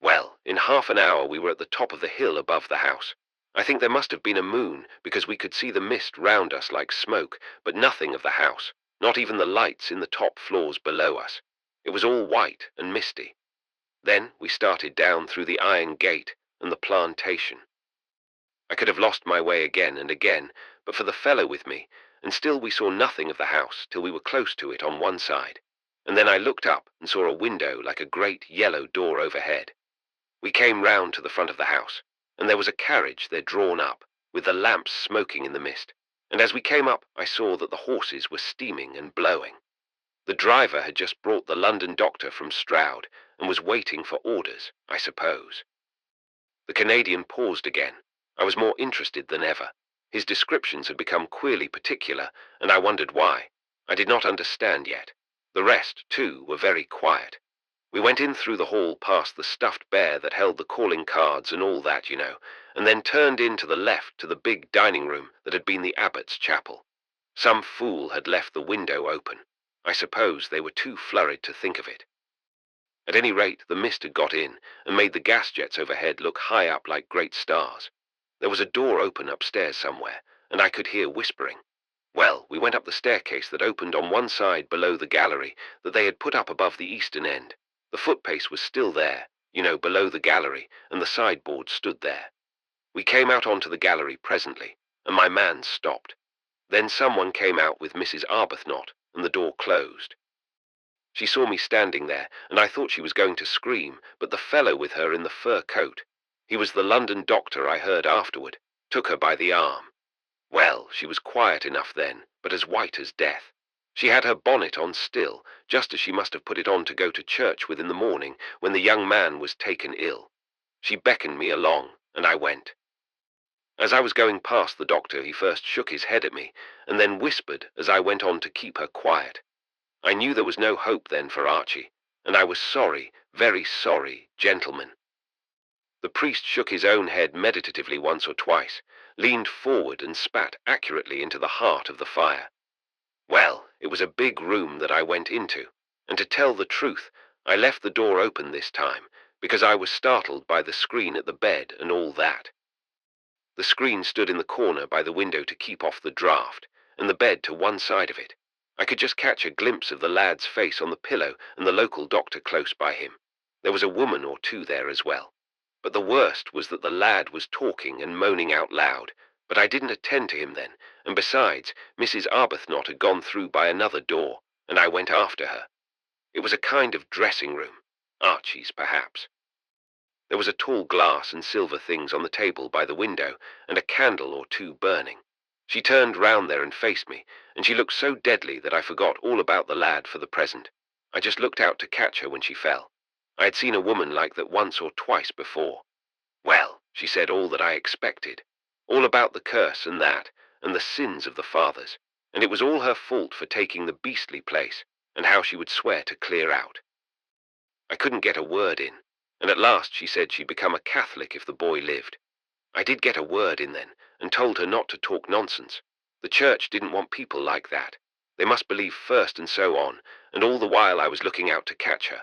Well, in half an hour we were at the top of the hill above the house. I think there must have been a moon, because we could see the mist round us like smoke, but nothing of the house, not even the lights in the top floors below us. It was all white and misty. Then we started down through the iron gate and the plantation. I could have lost my way again and again, but for the fellow with me, and still we saw nothing of the house till we were close to it on one side, and then I looked up and saw a window like a great yellow door overhead. We came round to the front of the house, and there was a carriage there drawn up, with the lamps smoking in the mist, and as we came up I saw that the horses were steaming and blowing. The driver had just brought the London doctor from Stroud, and was waiting for orders, I suppose. The Canadian paused again. I was more interested than ever. His descriptions had become queerly particular, and I wondered why. I did not understand yet. The rest, too, were very quiet. We went in through the hall past the stuffed bear that held the calling cards and all that, you know, and then turned in to the left to the big dining room that had been the abbot's chapel. Some fool had left the window open. I suppose they were too flurried to think of it. At any rate, the mist had got in, and made the gas jets overhead look high up like great stars. There was a door open upstairs somewhere, and I could hear whispering. Well, we went up the staircase that opened on one side below the gallery that they had put up above the eastern end. The footpace was still there, you know, below the gallery, and the sideboard stood there. We came out onto the gallery presently, and my man stopped. Then someone came out with Mrs. Arbuthnot, and the door closed. She saw me standing there, and I thought she was going to scream, but the fellow with her in the fur coat, he was the London doctor I heard afterward, took her by the arm. Well, she was quiet enough then, but as white as death. She had her bonnet on still, just as she must have put it on to go to church with in the morning when the young man was taken ill. She beckoned me along, and I went. As I was going past the doctor, he first shook his head at me, and then whispered as I went on to keep her quiet. I knew there was no hope then for Archie, and I was sorry, very sorry, gentlemen. The priest shook his own head meditatively once or twice, leaned forward and spat accurately into the heart of the fire. Well, it was a big room that I went into, and to tell the truth, I left the door open this time, because I was startled by the screen at the bed and all that. The screen stood in the corner by the window to keep off the draught, and the bed to one side of it. I could just catch a glimpse of the lad's face on the pillow and the local doctor close by him. There was a woman or two there as well. But the worst was that the lad was talking and moaning out loud, but I didn't attend to him then, and besides, Mrs. Arbuthnot had gone through by another door, and I went after her. It was a kind of dressing room, Archie's perhaps. There was a tall glass and silver things on the table by the window, and a candle or two burning. She turned round there and faced me, and she looked so deadly that I forgot all about the lad for the present. I just looked out to catch her when she fell. I had seen a woman like that once or twice before. Well, she said all that I expected, all about the curse and that, and the sins of the fathers, and it was all her fault for taking the beastly place, and how she would swear to clear out. I couldn't get a word in, and at last she said she'd become a Catholic if the boy lived. I did get a word in then, and told her not to talk nonsense. The church didn't want people like that. They must believe first and so on, and all the while I was looking out to catch her.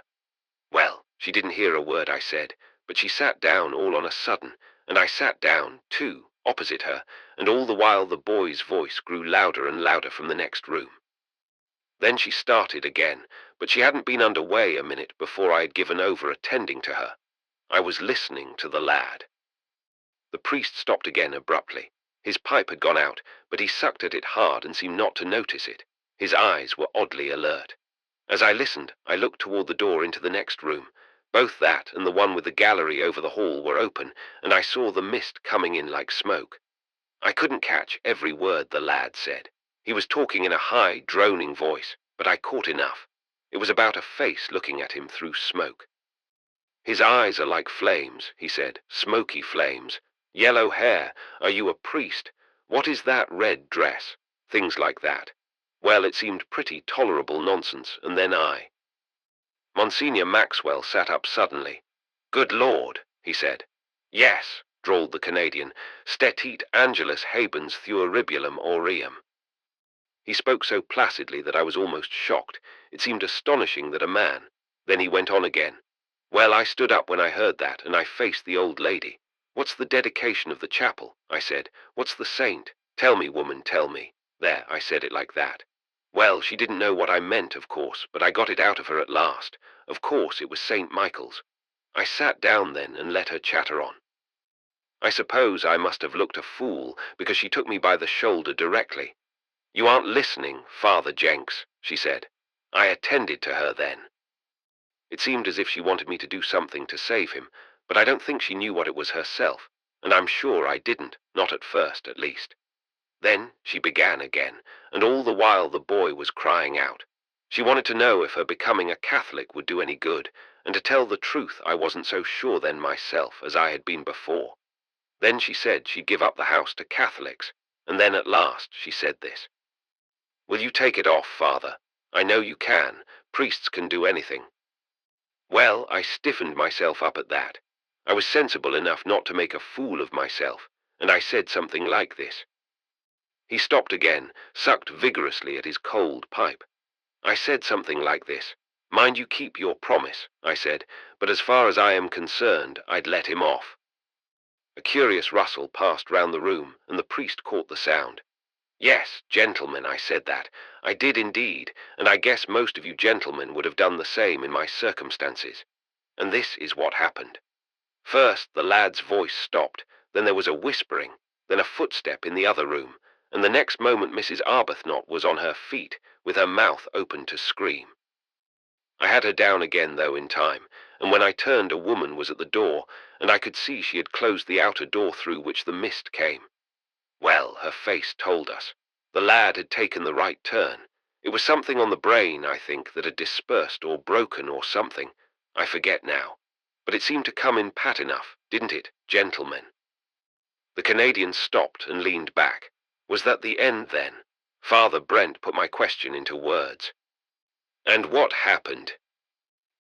Well, she didn't hear a word I said, but she sat down all on a sudden, and I sat down, too, opposite her, and all the while the boy's voice grew louder and louder from the next room. Then she started again, but she hadn't been under way a minute before I had given over attending to her. I was listening to the lad. The priest stopped again abruptly. His pipe had gone out, but he sucked at it hard and seemed not to notice it. His eyes were oddly alert. As I listened, I looked toward the door into the next room. Both that and the one with the gallery over the hall were open, and I saw the mist coming in like smoke. I couldn't catch every word the lad said. He was talking in a high, droning voice, but I caught enough. It was about a face looking at him through smoke. His eyes are like flames, he said, smoky flames. Yellow hair. Are you a priest? What is that red dress? Things like that. Well, it seemed pretty tolerable nonsense, and then Monsignor Maxwell sat up suddenly. Good Lord, he said. Yes, drawled the Canadian, stetit angelus habens thuoribulum aureum. He spoke so placidly that I was almost shocked. It seemed astonishing that a man. Then he went on again. Well, I stood up when I heard that, and I faced the old lady. What's the dedication of the chapel? I said. What's the saint? Tell me, woman, tell me. There, I said it like that. Well, she didn't know what I meant, of course, but I got it out of her at last. Of course, it was St. Michael's. I sat down then and let her chatter on. I suppose I must have looked a fool, because she took me by the shoulder directly. You aren't listening, Father Jenks, she said. I attended to her then. It seemed as if she wanted me to do something to save him, but I don't think she knew what it was herself, and I'm sure I didn't, not at first, at least. Then she began again, and all the while the boy was crying out. She wanted to know if her becoming a Catholic would do any good, and to tell the truth I wasn't so sure then myself as I had been before. Then she said she'd give up the house to Catholics, and then at last she said this. Will you take it off, Father? I know you can. Priests can do anything. Well, I stiffened myself up at that. I was sensible enough not to make a fool of myself, and I said something like this. He stopped again, sucked vigorously at his cold pipe. I said something like this. Mind you keep your promise, I said, but as far as I am concerned, I'd let him off. A curious rustle passed round the room, and the priest caught the sound. Yes, gentlemen, I said that. I did indeed, and I guess most of you gentlemen would have done the same in my circumstances. And this is what happened. First, the lad's voice stopped, then there was a whispering, then a footstep in the other room, and the next moment Mrs. Arbuthnot was on her feet, with her mouth open to scream. I had her down again, though, in time, and when I turned a woman was at the door, and I could see she had closed the outer door through which the mist came. Well, her face told us. The lad had taken the right turn. It was something on the brain, I think, that had dispersed or broken or something. I forget now. But it seemed to come in pat enough, didn't it, gentlemen? The Canadian stopped and leaned back. Was that the end, then? Father Brent put my question into words. And what happened?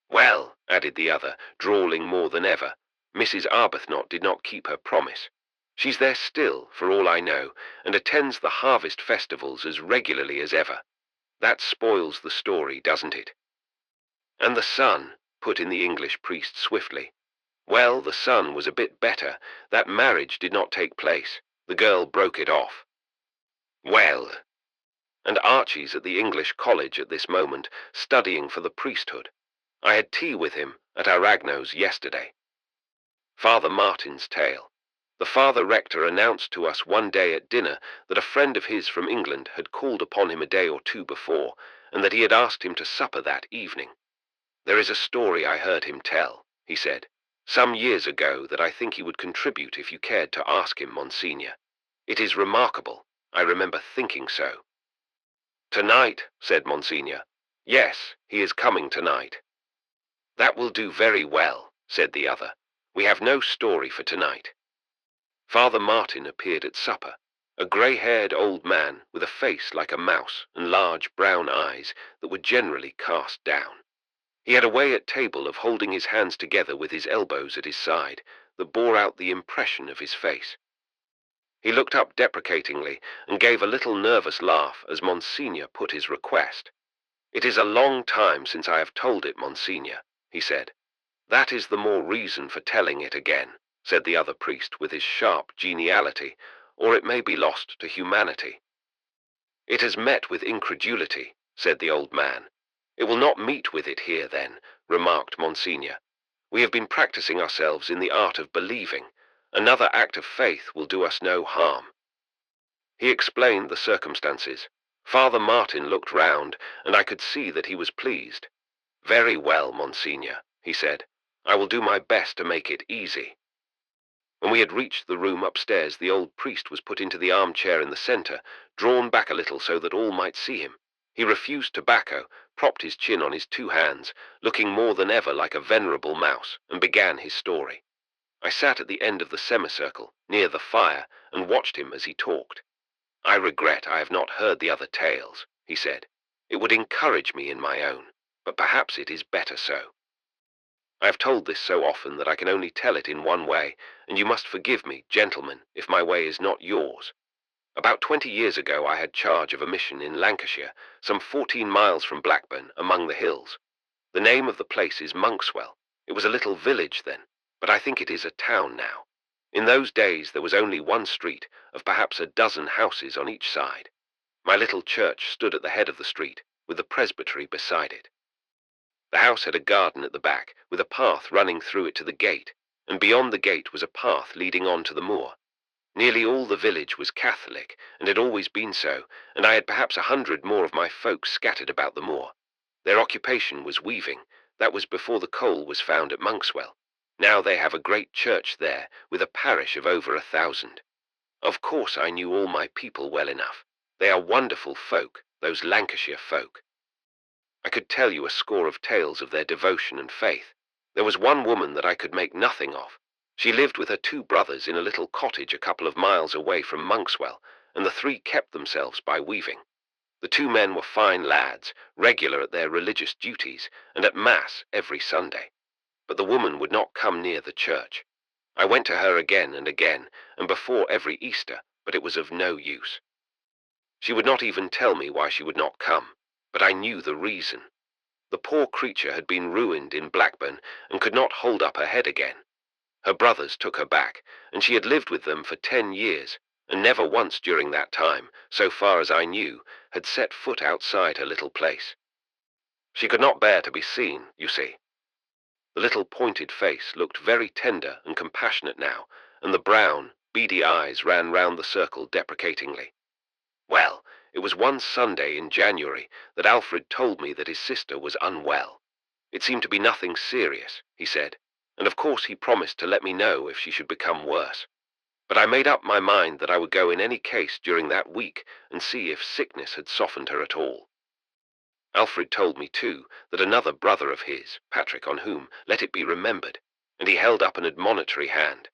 Well, added the other, drawling more than ever, Mrs. Arbuthnot did not keep her promise. She's there still, for all I know, and attends the harvest festivals as regularly as ever. That spoils the story, doesn't it? And the son, put in the English priest swiftly. Well, the son was a bit better. That marriage did not take place. The girl broke it off. Well, and Archie's at the English college at this moment, studying for the priesthood. I had tea with him at Aragno's yesterday. Father Martin's tale. The Father Rector announced to us one day at dinner that a friend of his from England had called upon him a day or two before, and that he had asked him to supper that evening. There is a story I heard him tell, he said, some years ago that I think he would contribute if you cared to ask him, Monsignor. It is remarkable. I remember thinking so. Tonight, said Monsignor. Yes, he is coming tonight. That will do very well, said the other. We have no story for tonight. Father Martin appeared at supper, a grey-haired old man with a face like a mouse and large brown eyes that were generally cast down. He had a way at table of holding his hands together with his elbows at his side that bore out the impression of his face. He looked up deprecatingly and gave a little nervous laugh as Monsignor put his request. It is a long time since I have told it, Monsignor, he said. That is the more reason for telling it again, said the other priest with his sharp geniality, or it may be lost to humanity. It has met with incredulity, said the old man. It will not meet with it here, then, remarked Monsignor. We have been practicing ourselves in the art of believing. Another act of faith will do us no harm. He explained the circumstances. Father Martin looked round, and I could see that he was pleased. Very well, Monsignor, he said. I will do my best to make it easy. When we had reached the room upstairs, the old priest was put into the armchair in the centre, drawn back a little so that all might see him. He refused tobacco, propped his chin on his two hands, looking more than ever like a venerable mouse, and began his story. I sat at the end of the semicircle, near the fire, and watched him as he talked. I regret I have not heard the other tales, he said. It would encourage me in my own, but perhaps it is better so. I have told this so often that I can only tell it in one way, and you must forgive me, gentlemen, if my way is not yours. About 20 years ago I had charge of a mission in Lancashire, some 14 miles from Blackburn, among the hills. The name of the place is Monkswell. It was a little village then, but I think it is a town now. In those days there was only one street, of perhaps a dozen houses on each side. My little church stood at the head of the street, with the presbytery beside it. The house had a garden at the back, with a path running through it to the gate, and beyond the gate was a path leading on to the moor. Nearly all the village was Catholic, and had always been so, and I had perhaps 100 more of my folk scattered about the moor. Their occupation was weaving. That was before the coal was found at Monkswell. Now they have a great church there, with a parish of over 1,000. Of course I knew all my people well enough. They are wonderful folk, those Lancashire folk. I could tell you a score of tales of their devotion and faith. There was one woman that I could make nothing of. She lived with her 2 brothers in a little cottage a couple of miles away from Monkswell, and the 3 kept themselves by weaving. The 2 men were fine lads, regular at their religious duties, and at Mass every Sunday. But the woman would not come near the church. I went to her again and again, and before every Easter, but it was of no use. She would not even tell me why she would not come, but I knew the reason. The poor creature had been ruined in Blackburn, and could not hold up her head again. Her brothers took her back, and she had lived with them for 10 years, and never once during that time, so far as I knew, had set foot outside her little place. She could not bear to be seen, you see. The little pointed face looked very tender and compassionate now, and the brown, beady eyes ran round the circle deprecatingly. Well, it was one Sunday in January that Alfred told me that his sister was unwell. It seemed to be nothing serious, he said, and of course he promised to let me know if she should become worse. But I made up my mind that I would go in any case during that week and see if sickness had softened her at all. Alfred told me, too, that another brother of his, Patrick, on whom, let it be remembered, and he held up an admonitory hand.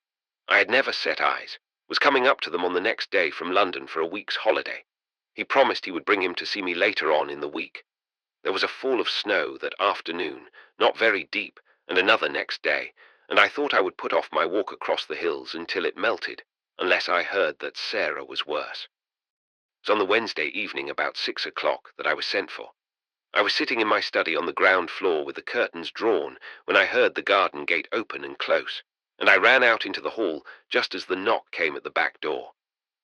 I had never set eyes, was coming up to them on the next day from London for a week's holiday. He promised he would bring him to see me later on in the week. There was a fall of snow that afternoon, not very deep, and another next day, and I thought I would put off my walk across the hills until it melted, unless I heard that Sarah was worse. It was on the Wednesday evening about 6 o'clock that I was sent for. I was sitting in my study on the ground floor with the curtains drawn when I heard the garden gate open and close, and I ran out into the hall just as the knock came at the back door.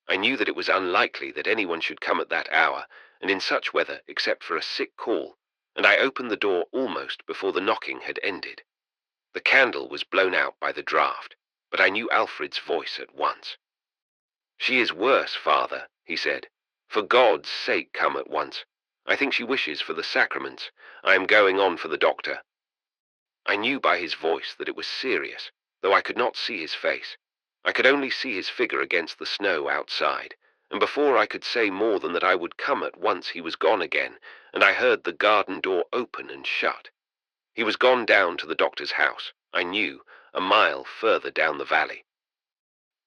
I knew that it was unlikely that anyone should come at that hour, and in such weather, except for a sick call, and I opened the door almost before the knocking had ended. The candle was blown out by the draught, but I knew Alfred's voice at once. "She is worse, father," he said. "For God's sake, come at once. I think she wishes for the sacraments. I am going on for the doctor." I knew by his voice that it was serious, though I could not see his face. I could only see his figure against the snow outside, and before I could say more than that I would come at once he was gone again, and I heard the garden door open and shut. He was gone down to the doctor's house, I knew, a mile further down the valley.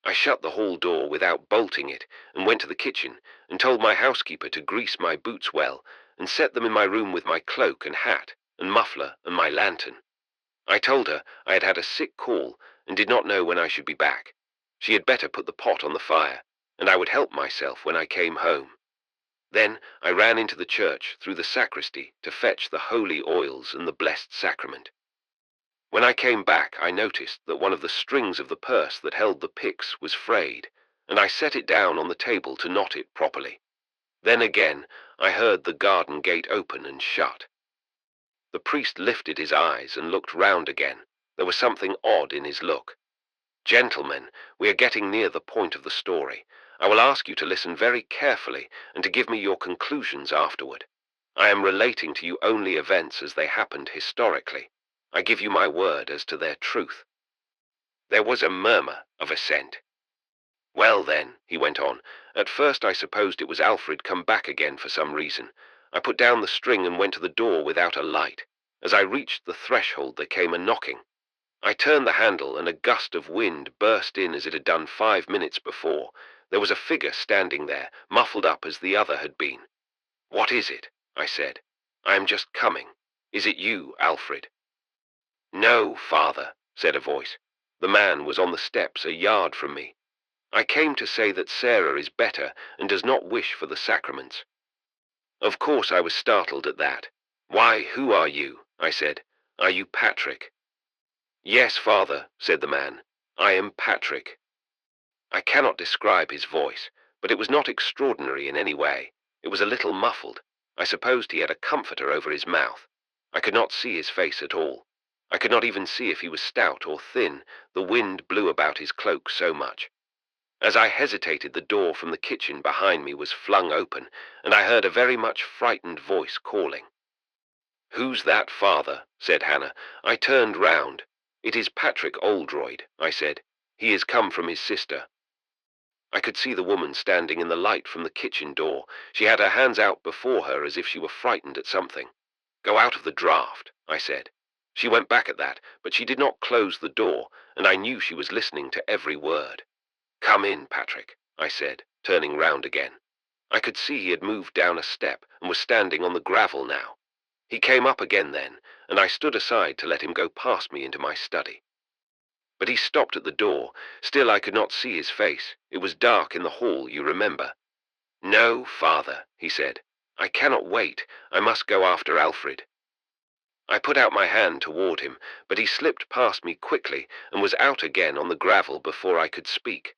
I shut the hall door without bolting it, and went to the kitchen, and told my housekeeper to grease my boots well, and set them in my room with my cloak and hat, and muffler, and my lantern. I told her I had had a sick call, and did not know when I should be back. She had better put the pot on the fire, and I would help myself when I came home. Then I ran into the church through the sacristy to fetch the holy oils and the blessed sacrament. When I came back, I noticed that one of the strings of the purse that held the pyx was frayed, and I set it down on the table to knot it properly. Then again I heard the garden gate open and shut. The priest lifted his eyes and looked round again. There was something odd in his look. "Gentlemen, we are getting near the point of the story. I will ask you to listen very carefully and to give me your conclusions afterward. I am relating to you only events as they happened historically. I give you my word as to their truth." There was a murmur of assent. "Well then," he went on, "at first I supposed it was Alfred come back again for some reason. I put down the string and went to the door without a light. As I reached the threshold there came a knocking. I turned the handle and a gust of wind burst in as it had done 5 minutes before. There was a figure standing there, muffled up as the other had been. "What is it?" I said. "I am just coming. Is it you, Alfred?" "No, father," said a voice. The man was on the steps a yard from me. "I came to say that Sarah is better and does not wish for the sacraments." Of course I was startled at that. "Why, who are you?" I said. "Are you Patrick?" "Yes, father," said the man. "I am Patrick." I cannot describe his voice, but it was not extraordinary in any way. It was a little muffled. I supposed he had a comforter over his mouth. I could not see his face at all. I could not even see if he was stout or thin. The wind blew about his cloak so much. As I hesitated, the door from the kitchen behind me was flung open, and I heard a very much frightened voice calling. "Who's that, father?" said Hannah. I turned round. "It is Patrick Oldroyd," I said. "He is come from his sister." I could see the woman standing in the light from the kitchen door. She had her hands out before her as if she were frightened at something. "Go out of the draught," I said. She went back at that, but she did not close the door, and I knew she was listening to every word. "Come in, Patrick," I said, turning round again. I could see he had moved down a step and was standing on the gravel now. He came up again then, and I stood aside to let him go past me into my study. But he stopped at the door. Still I could not see his face. It was dark in the hall, you remember. "No, father," he said. "I cannot wait. I must go after Alfred." I put out my hand toward him, but he slipped past me quickly and was out again on the gravel before I could speak.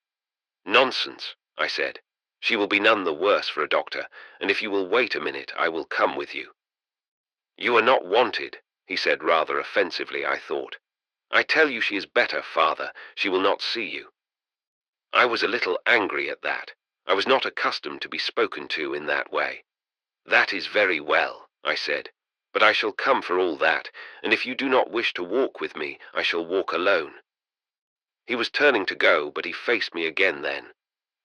"Nonsense," I said. "She will be none the worse for a doctor, and if you will wait a minute, I will come with you." "You are not wanted," he said rather offensively, I thought. "I tell you she is better, father. She will not see you." I was a little angry at that. I was not accustomed to be spoken to in that way. "That is very well," I said, "but I shall come for all that, and if you do not wish to walk with me, I shall walk alone." He was turning to go, but he faced me again then.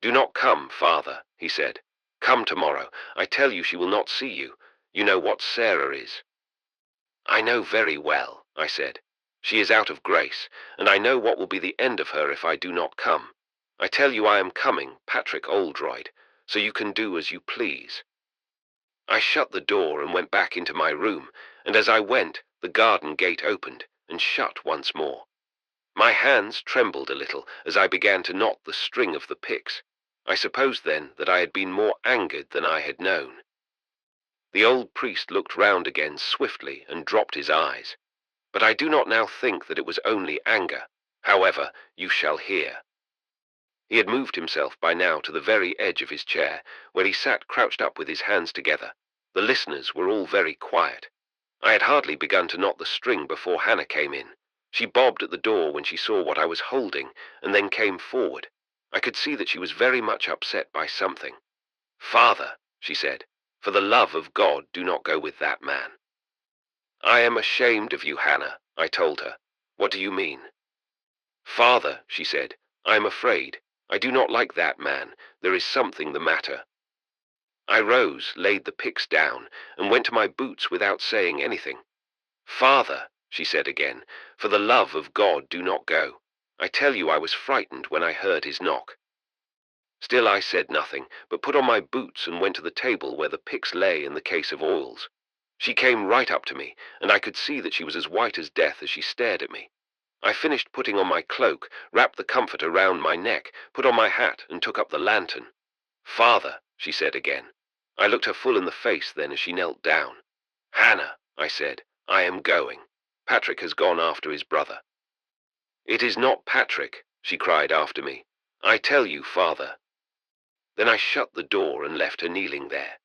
"Do not come, father," he said. "Come tomorrow. I tell you she will not see you. You know what Sarah is?" "I know very well," I said. "She is out of grace, and I know what will be the end of her if I do not come. I tell you I am coming, Patrick Oldroyd, so you can do as you please." I shut the door and went back into my room, and as I went, the garden gate opened and shut once more. My hands trembled a little as I began to knot the string of the picks. I supposed then that I had been more angered than I had known. The old priest looked round again swiftly and dropped his eyes. But I do not now think that it was only anger. However, you shall hear. He had moved himself by now to the very edge of his chair, where he sat crouched up with his hands together. The listeners were all very quiet. I had hardly begun to knot the string before Hannah came in. She bobbed at the door when she saw what I was holding, and then came forward. I could see that she was very much upset by something. "Father," she said, "for the love of God, do not go with that man." "I am ashamed of you, Hannah," I told her. "What do you mean?" "Father," she said, "I am afraid. I do not like that man. There is something the matter." I rose, laid the picks down, and went to my boots without saying anything. "Father," she said again, "for the love of God, do not go. I tell you I was frightened when I heard his knock." Still I said nothing, but put on my boots and went to the table where the picks lay in the case of oils. She came right up to me, and I could see that she was as white as death as she stared at me. I finished putting on my cloak, wrapped the comforter round my neck, put on my hat, and took up the lantern. "Father," she said again. I looked her full in the face then as she knelt down. "Hannah," I said, "I am going. Patrick has gone after his brother." "It is not Patrick," she cried after me. "I tell you, father." Then I shut the door and left her kneeling there.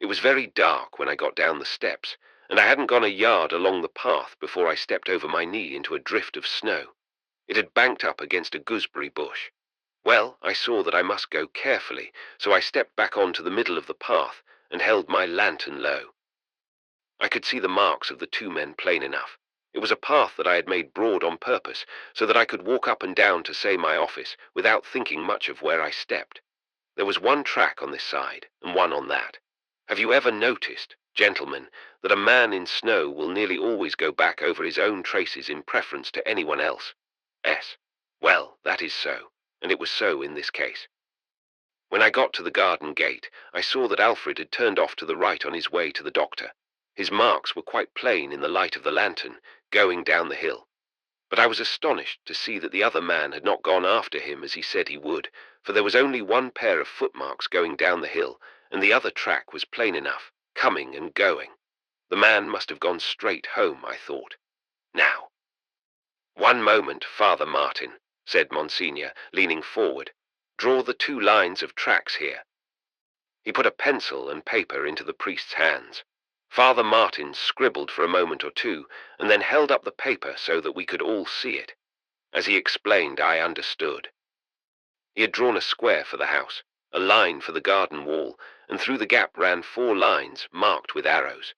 It was very dark when I got down the steps, and I hadn't gone a yard along the path before I stepped over my knee into a drift of snow. It had banked up against a gooseberry bush. Well, I saw that I must go carefully, so I stepped back on to the middle of the path and held my lantern low. I could see the marks of the two men plain enough. It was a path that I had made broad on purpose, so that I could walk up and down to say my office without thinking much of where I stepped. There was one track on this side and one on that. Have you ever noticed, gentlemen, that a man in snow will nearly always go back over his own traces in preference to anyone else? Yes. Well, that is so, and it was so in this case. When I got to the garden gate, I saw that Alfred had turned off to the right on his way to the doctor. His marks were quite plain in the light of the lantern, going down the hill. But I was astonished to see that the other man had not gone after him as he said he would, for there was only one pair of footmarks going down the hill, and the other track was plain enough, coming and going. The man must have gone straight home, I thought. Now. "One moment, Father Martin," said Monsignor, leaning forward. "Draw the two lines of tracks here." He put a pencil and paper into the priest's hands. Father Martin scribbled for a moment or two, and then held up the paper so that we could all see it. As he explained, I understood. He had drawn a square for the house, a line for the garden wall, and through the gap ran 4 lines marked with arrows.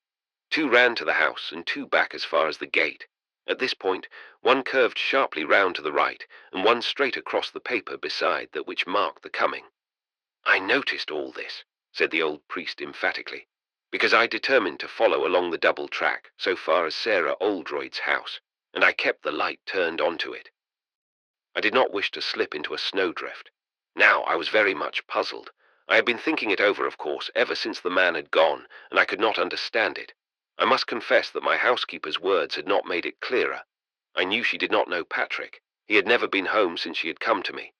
2 ran to the house and 2 back as far as the gate. At this point, one curved sharply round to the right, and one straight across the paper beside that which marked the coming. "I noticed all this," said the old priest emphatically, "because I determined to follow along the double track so far as Sarah Oldroyd's house, and I kept the light turned onto it. I did not wish to slip into a snowdrift. Now I was very much puzzled. I had been thinking it over, of course, ever since the man had gone, and I could not understand it. I must confess that my housekeeper's words had not made it clearer. I knew she did not know Patrick. He had never been home since she had come to me.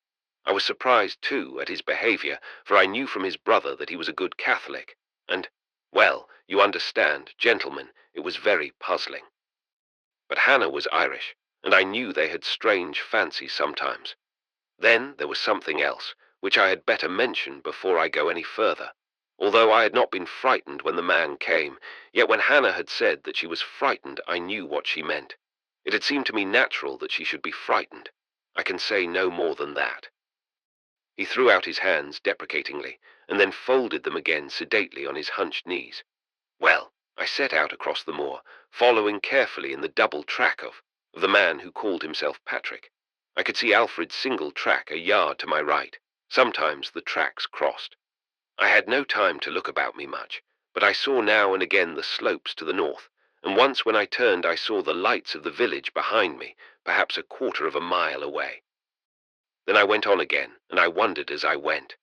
I was surprised, too, at his behavior, for I knew from his brother that he was a good Catholic, and, well, you understand, gentlemen, it was very puzzling. But Hannah was Irish, and I knew they had strange fancies sometimes. Then there was something else, which I had better mention before I go any further. Although I had not been frightened when the man came, yet when Hannah had said that she was frightened, I knew what she meant. It had seemed to me natural that she should be frightened. I can say no more than that. He threw out his hands deprecatingly, and then folded them again sedately on his hunched knees. Well, I set out across the moor, following carefully in the double track of the man who called himself Patrick. I could see Alfred's single track a yard to my right. Sometimes the tracks crossed. I had no time to look about me much. but I saw now and again the slopes to the north, and once when I turned I saw the lights of the village behind me, perhaps a quarter of a mile away. Then I went on again, and I wondered as I went.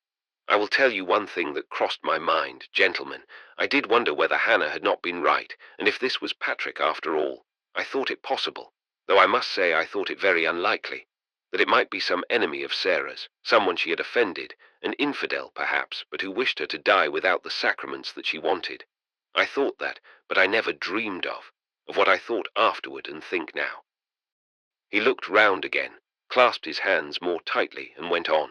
I will tell you one thing that crossed my mind, gentlemen. I did wonder whether Hannah had not been right, and if this was Patrick after all. I thought it possible, though I must say I thought it very unlikely, that it might be some enemy of Sarah's, someone she had offended, an infidel perhaps, but who wished her to die without the sacraments that she wanted. I thought that, but I never dreamed of what I thought afterward and think now. He looked round again, clasped his hands more tightly, and went on.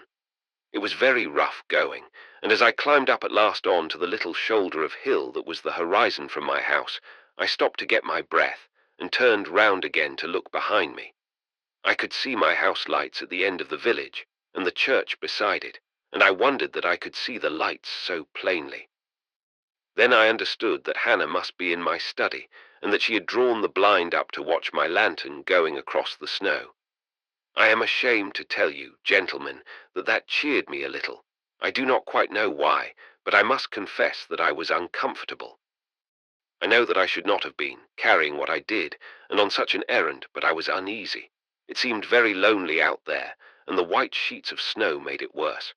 It was very rough going, and as I climbed up at last on to the little shoulder of hill that was the horizon from my house, I stopped to get my breath, and turned round again to look behind me. I could see my house lights at the end of the village, and the church beside it, and I wondered that I could see the lights so plainly. Then I understood that Hannah must be in my study, and that she had drawn the blind up to watch my lantern going across the snow. I am ashamed to tell you, gentlemen, that cheered me a little. I do not quite know why, but I must confess that I was uncomfortable. I know that I should not have been, carrying what I did, and on such an errand, but I was uneasy. It seemed very lonely out there, and the white sheets of snow made it worse.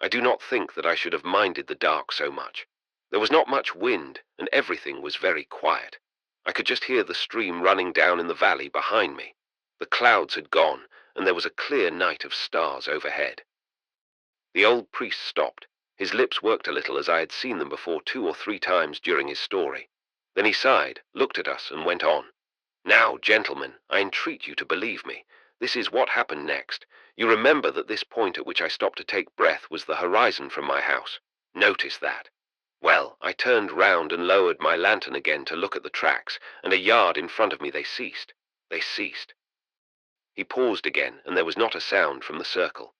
I do not think that I should have minded the dark so much. There was not much wind, and everything was very quiet. I could just hear the stream running down in the valley behind me. The clouds had gone, and there was a clear night of stars overhead. The old priest stopped. His lips worked a little as I had seen them before 2 or 3 times during his story. Then he sighed, looked at us, and went on. Now, gentlemen, I entreat you to believe me. This is what happened next. You remember that this point at which I stopped to take breath was the horizon from my house. Notice that. Well, I turned round and lowered my lantern again to look at the tracks, and a yard in front of me they ceased. They ceased. He paused again, and there was not a sound from the circle.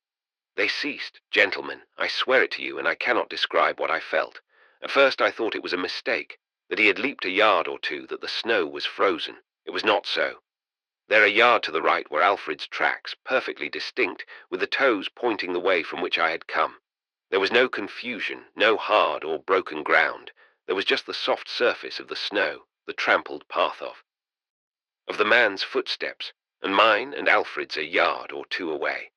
They ceased, gentlemen, I swear it to you, and I cannot describe what I felt. At first I thought it was a mistake, that he had leaped a yard or two, that the snow was frozen. It was not so. There a yard to the right were Alfred's tracks, perfectly distinct, with the toes pointing the way from which I had come. There was no confusion, no hard or broken ground. There was just the soft surface of the snow, the trampled path of the man's footsteps, and mine and Alfred's a yard or 2 away.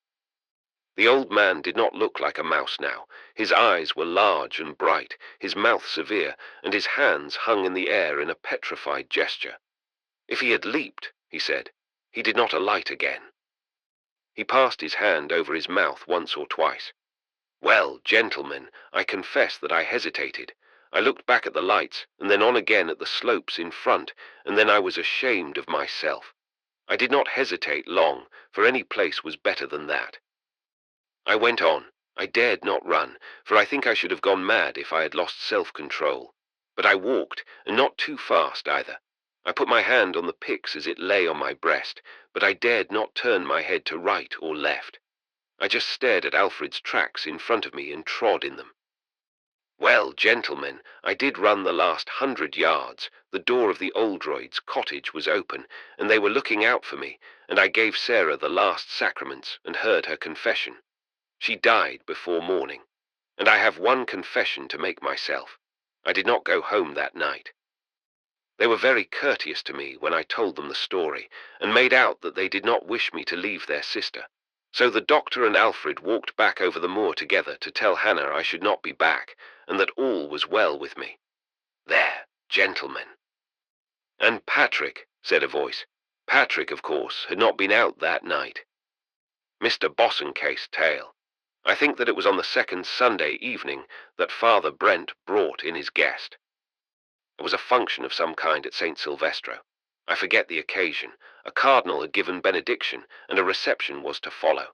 The old man did not look like a mouse now. His eyes were large and bright, his mouth severe, and his hands hung in the air in a petrified gesture. If he had leaped, he said, he did not alight again. He passed his hand over his mouth once or twice. Well, gentlemen, I confess that I hesitated. I looked back at the lights, and then on again at the slopes in front, and then I was ashamed of myself. I did not hesitate long, for any place was better than that. I went on. I dared not run, for I think I should have gone mad if I had lost self-control. But I walked, and not too fast either. I put my hand on the pyx as it lay on my breast, but I dared not turn my head to right or left. I just stared at Alfred's tracks in front of me and trod in them. Well, gentlemen, I did run the last 100 yards. The door of the Oldroyd's cottage was open, and they were looking out for me, and I gave Sarah the last sacraments and heard her confession. She died before morning, and I have one confession to make myself. I did not go home that night. They were very courteous to me when I told them the story, and made out that they did not wish me to leave their sister. So the doctor and Alfred walked back over the moor together to tell Hannah I should not be back, and that all was well with me. There, gentlemen. And Patrick, said a voice. Patrick, of course, had not been out that night. Mr. Bosanquet's tale. I think that it was on the second Sunday evening that Father Brent brought in his guest. It was a function of some kind at St. Silvestro. I forget the occasion. A cardinal had given benediction, and a reception was to follow.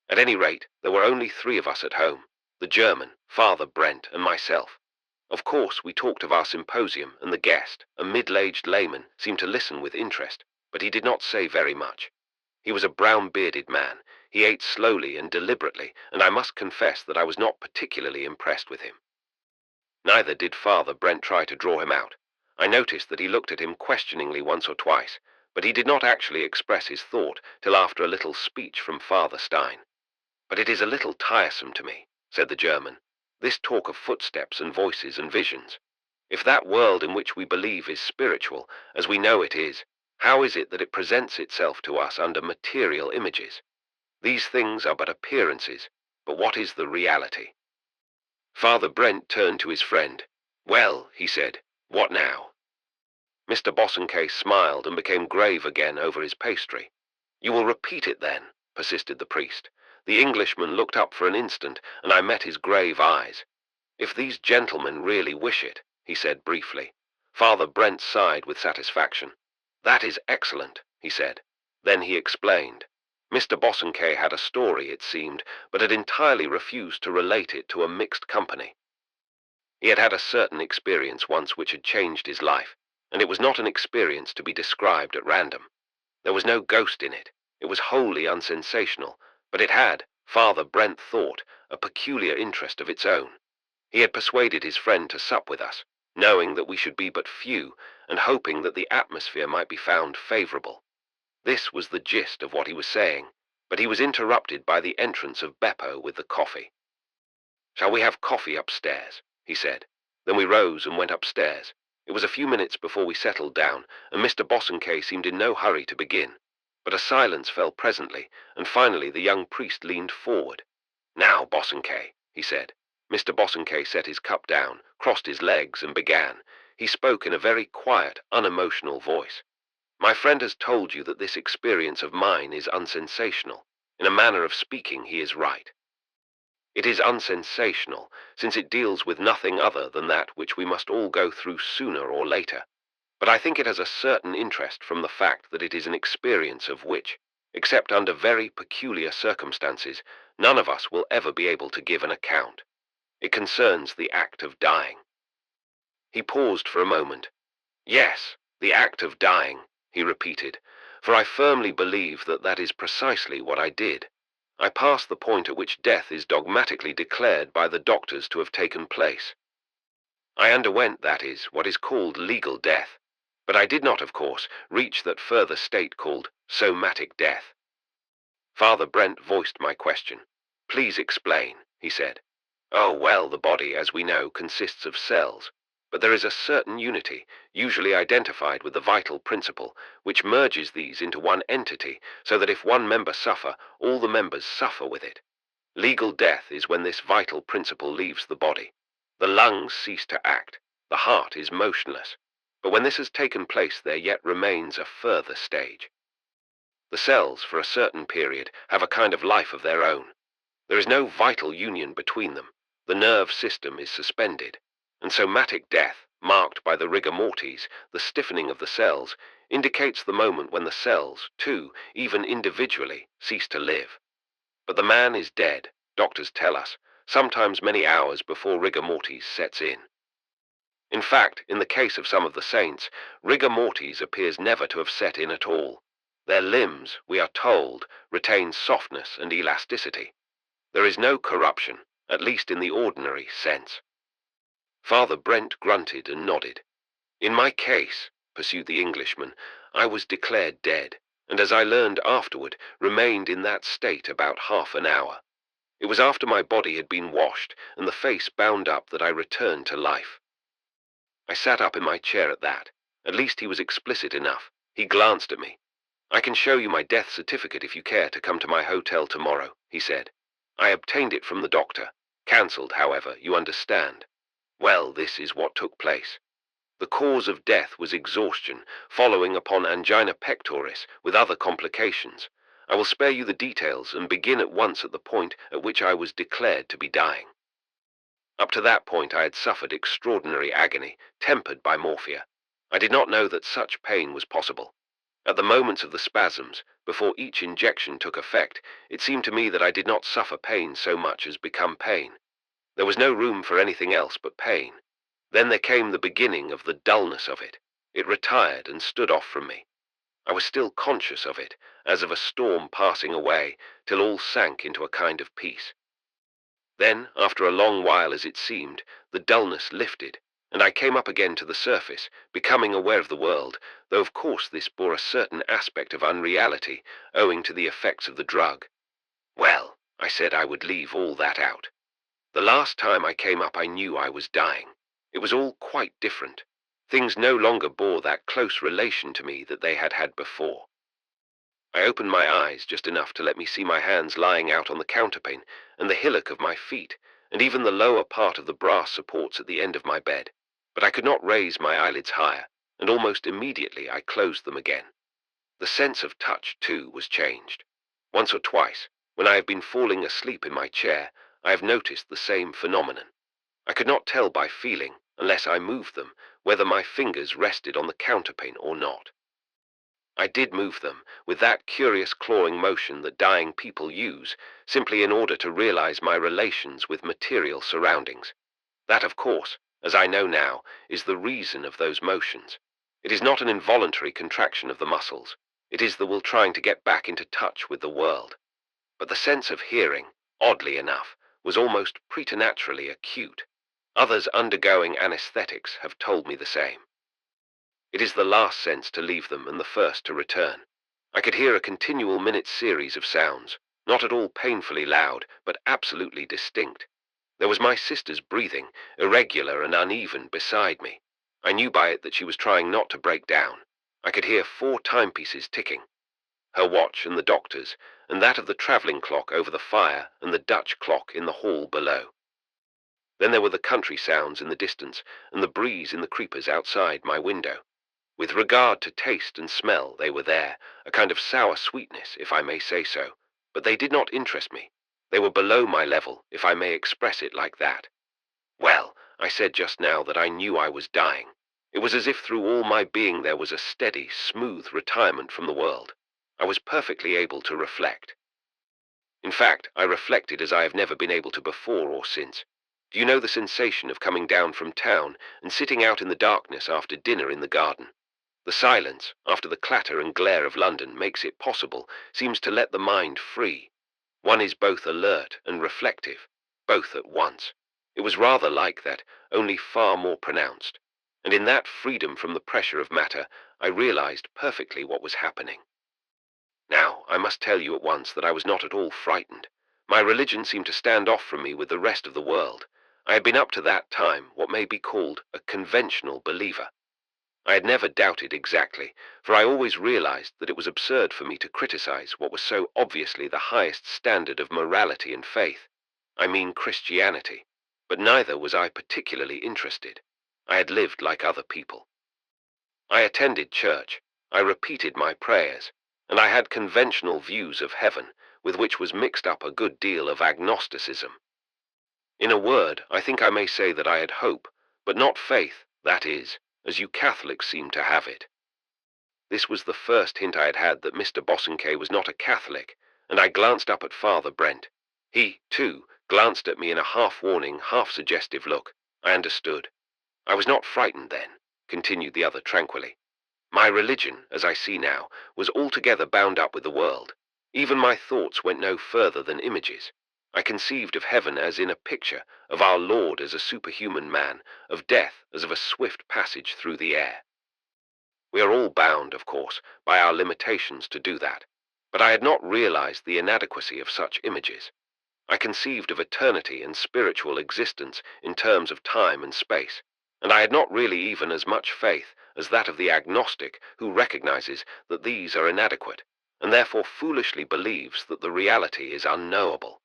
At any rate, there were only 3 of us at home, the German, Father Brent, and myself. Of course, we talked of our symposium, and the guest, a middle-aged layman, seemed to listen with interest, but he did not say very much. He was a brown-bearded man. He ate slowly and deliberately, and I must confess that I was not particularly impressed with him. Neither did Father Brent try to draw him out. I noticed that he looked at him questioningly once or twice, but he did not actually express his thought till after a little speech from Father Stein. But it is a little tiresome to me, said the German, this talk of footsteps and voices and visions. If that world in which we believe is spiritual, as we know it is, how is it that it presents itself to us under material images? These things are but appearances, but what is the reality? Father Brent turned to his friend. "Well," he said, "what now?" Mr. Bosanquet smiled and became grave again over his pastry. "You will repeat it then," persisted the priest. The Englishman looked up for an instant, and I met his grave eyes. "If these gentlemen really wish it," he said briefly. Father Brent sighed with satisfaction. "That is excellent," he said. Then he explained. Mr. Bosanquet had a story, it seemed, but had entirely refused to relate it to a mixed company. He had had a certain experience once which had changed his life, and it was not an experience to be described at random. There was no ghost in it. It was wholly unsensational, but it had, Father Brent thought, a peculiar interest of its own. He had persuaded his friend to sup with us, knowing that we should be but few, and hoping that the atmosphere might be found favorable. This was the gist of what he was saying, but he was interrupted by the entrance of Beppo with the coffee. "Shall we have coffee upstairs?" he said. Then we rose and went upstairs. It was a few minutes before we settled down, and Mr. Bosanquet seemed in no hurry to begin. But a silence fell presently, and finally the young priest leaned forward. "Now, Bosanquet," he said. Mr. Bosanquet set his cup down, crossed his legs, and began. He spoke in a very quiet, unemotional voice. "My friend has told you that this experience of mine is unsensational. In a manner of speaking, he is right. It is unsensational, since it deals with nothing other than that which we must all go through sooner or later. But I think it has a certain interest from the fact that it is an experience of which, except under very peculiar circumstances, none of us will ever be able to give an account. It concerns the act of dying." He paused for a moment. "Yes, the act of dying," he repeated, "for I firmly believe that that is precisely what I did. I passed the point at which death is dogmatically declared by the doctors to have taken place. I underwent, that is, what is called legal death, but I did not, of course, reach that further state called somatic death." Father Brent voiced my question. "Please explain," he said. "Oh, well, the body, as we know, consists of cells, but there is a certain unity, usually identified with the vital principle, which merges these into one entity, so that if one member suffer, all the members suffer with it. Legal death is when this vital principle leaves the body. The lungs cease to act, the heart is motionless, but when this has taken place there yet remains a further stage. The cells, for a certain period, have a kind of life of their own. There is no vital union between them. The nerve system is suspended, and somatic death, marked by the rigor mortis, the stiffening of the cells, indicates the moment when the cells, too, even individually, cease to live. But the man is dead, doctors tell us, sometimes many hours before rigor mortis sets in. In fact, in the case of some of the saints, rigor mortis appears never to have set in at all. Their limbs, we are told, retain softness and elasticity. There is no corruption, at least in the ordinary sense." Father Brent grunted and nodded. "In my case," pursued the Englishman, "I was declared dead, and as I learned afterward, remained in that state about half an hour. It was after my body had been washed and the face bound up that I returned to life." I sat up in my chair at that. At least he was explicit enough. He glanced at me. "I can show you my death certificate if you care to come to my hotel tomorrow," he said. "I obtained it from the doctor. Cancelled, however, you understand. Well, this is what took place. The cause of death was exhaustion, following upon angina pectoris, with other complications. I will spare you the details and begin at once at the point at which I was declared to be dying. Up to that point I had suffered extraordinary agony, tempered by morphia. I did not know that such pain was possible. At the moments of the spasms, before each injection took effect, it seemed to me that I did not suffer pain so much as become pain. There was no room for anything else but pain. Then there came the beginning of the dullness of it. It retired and stood off from me. I was still conscious of it, as of a storm passing away, till all sank into a kind of peace. Then, after a long while as it seemed, the dullness lifted, and I came up again to the surface, becoming aware of the world, though of course this bore a certain aspect of unreality, owing to the effects of the drug. Well, I said I would leave all that out. The last time I came up I knew I was dying. It was all quite different. Things no longer bore that close relation to me that they had had before. I opened my eyes just enough to let me see my hands lying out on the counterpane and the hillock of my feet, and even the lower part of the brass supports at the end of my bed. But I could not raise my eyelids higher, and almost immediately I closed them again. The sense of touch, too, was changed. Once or twice, when I have been falling asleep in my chair, I have noticed the same phenomenon. I could not tell by feeling, unless I moved them, whether my fingers rested on the counterpane or not. I did move them, with that curious clawing motion that dying people use, simply in order to realize my relations with material surroundings. That, of course, as I know now, is the reason of those motions. It is not an involuntary contraction of the muscles. It is the will trying to get back into touch with the world. But the sense of hearing, oddly enough, was almost preternaturally acute. Others undergoing anesthetics have told me the same. It is the last sense to leave them and the first to return. I could hear a continual minute series of sounds, not at all painfully loud, but absolutely distinct. There was my sister's breathing, irregular and uneven, beside me. I knew by it that she was trying not to break down. I could hear 4 timepieces ticking. Her watch and the doctor's, and that of the travelling clock over the fire and the Dutch clock in the hall below. Then there were the country sounds in the distance and the breeze in the creepers outside my window. With regard to taste and smell, they were there, a kind of sour sweetness, if I may say so, but they did not interest me. They were below my level, if I may express it like that. Well, I said just now that I knew I was dying. It was as if through all my being there was a steady, smooth retirement from the world. I was perfectly able to reflect. In fact, I reflected as I have never been able to before or since. Do you know the sensation of coming down from town and sitting out in the darkness after dinner in the garden? The silence, after the clatter and glare of London, makes it possible, seems to let the mind free. One is both alert and reflective, both at once. It was rather like that, only far more pronounced. And in that freedom from the pressure of matter, I realized perfectly what was happening. Now, I must tell you at once that I was not at all frightened. My religion seemed to stand off from me with the rest of the world. I had been up to that time what may be called a conventional believer. I had never doubted exactly, for I always realized that it was absurd for me to criticize what was so obviously the highest standard of morality and faith. I mean Christianity. But neither was I particularly interested. I had lived like other people. I attended church, I repeated my prayers, and I had conventional views of heaven, with which was mixed up a good deal of agnosticism. In a word, I think I may say that I had hope, but not faith, that is, as you Catholics seem to have it. This was the first hint I had had that Mr. Bosanquet was not a Catholic, and I glanced up at Father Brent. He, too, glanced at me in a half-warning, half-suggestive look. I understood. I was not frightened then, continued the other tranquilly. My religion, as I see now, was altogether bound up with the world. Even my thoughts went no further than images. I conceived of heaven as in a picture, of our Lord as a superhuman man, of death as of a swift passage through the air. We are all bound, of course, by our limitations to do that, but I had not realized the inadequacy of such images. I conceived of eternity and spiritual existence in terms of time and space, and I had not really even as much faith as that of the agnostic who recognizes that these are inadequate, and therefore foolishly believes that the reality is unknowable.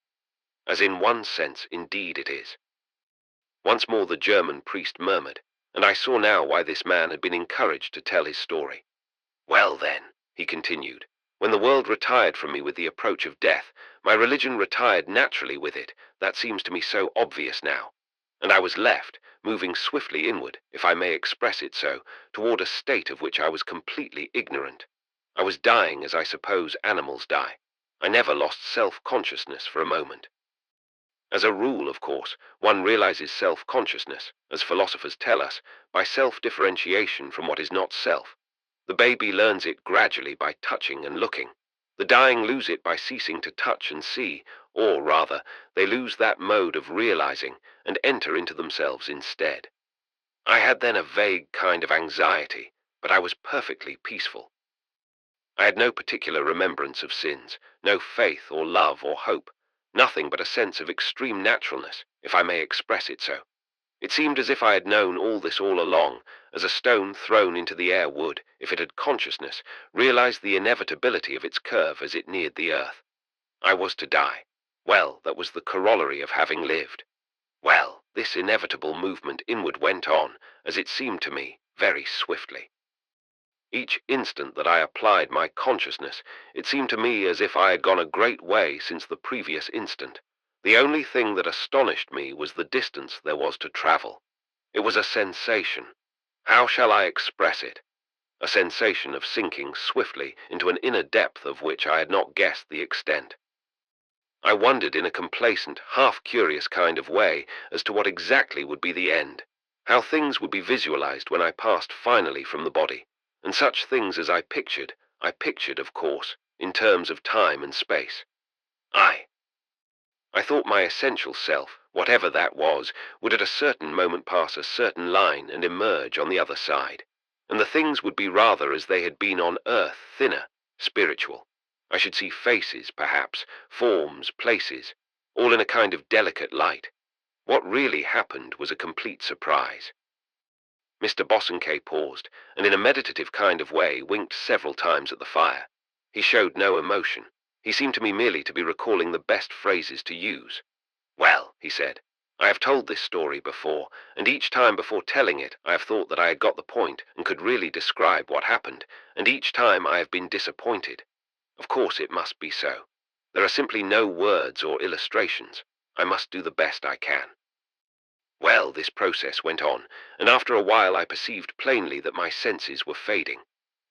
As in one sense, indeed, it is. Once more the German priest murmured, and I saw now why this man had been encouraged to tell his story. Well then, he continued, when the world retired from me with the approach of death, my religion retired naturally with it. That seems to me so obvious now. And I was left, moving swiftly inward, if I may express it so, toward a state of which I was completely ignorant. I was dying as I suppose animals die. I never lost self-consciousness for a moment. As a rule, of course, one realizes self-consciousness, as philosophers tell us, by self-differentiation from what is not self. The baby learns it gradually by touching and looking. The dying lose it by ceasing to touch and see, or rather, they lose that mode of realizing and enter into themselves instead. I had then a vague kind of anxiety, but I was perfectly peaceful. I had no particular remembrance of sins, no faith or love or hope, nothing but a sense of extreme naturalness, if I may express it so. It seemed as if I had known all this all along, as a stone thrown into the air would, if it had consciousness, realize the inevitability of its curve as it neared the earth. I was to die. Well, that was the corollary of having lived. Well, this inevitable movement inward went on, as it seemed to me, very swiftly. Each instant that I applied my consciousness, it seemed to me as if I had gone a great way since the previous instant. The only thing that astonished me was the distance there was to travel. It was a sensation. How shall I express it? A sensation of sinking swiftly into an inner depth of which I had not guessed the extent. I wondered in a complacent, half-curious kind of way as to what exactly would be the end, how things would be visualized when I passed finally from the body, and such things as I pictured, of course, in terms of time and space. I thought my essential self, whatever that was, would at a certain moment pass a certain line and emerge on the other side, and the things would be rather as they had been on earth, thinner, spiritual. I should see faces, perhaps, forms, places, all in a kind of delicate light. What really happened was a complete surprise. Mr. Bosanquet paused, and in a meditative kind of way winked several times at the fire. He showed no emotion. He seemed to me merely to be recalling the best phrases to use. "Well," he said, "I have told this story before, and each time before telling it I have thought that I had got the point and could really describe what happened, and each time I have been disappointed. Of course it must be so. There are simply no words or illustrations. I must do the best I can." Well, this process went on, and after a while I perceived plainly that my senses were fading.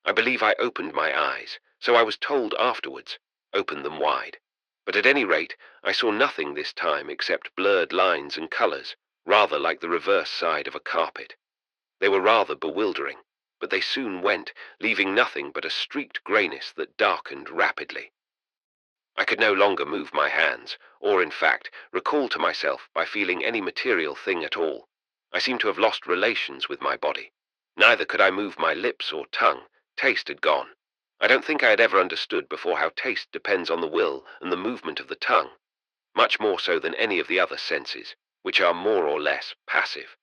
I believe I opened my eyes, so I was told afterwards, opened them wide. But at any rate, I saw nothing this time except blurred lines and colours, rather like the reverse side of a carpet. They were rather bewildering, but they soon went, leaving nothing but a streaked greyness that darkened rapidly. I could no longer move my hands, or in fact, recall to myself by feeling any material thing at all. I seemed to have lost relations with my body. Neither could I move my lips or tongue. Taste had gone. I don't think I had ever understood before how taste depends on the will and the movement of the tongue, much more so than any of the other senses, which are more or less passive.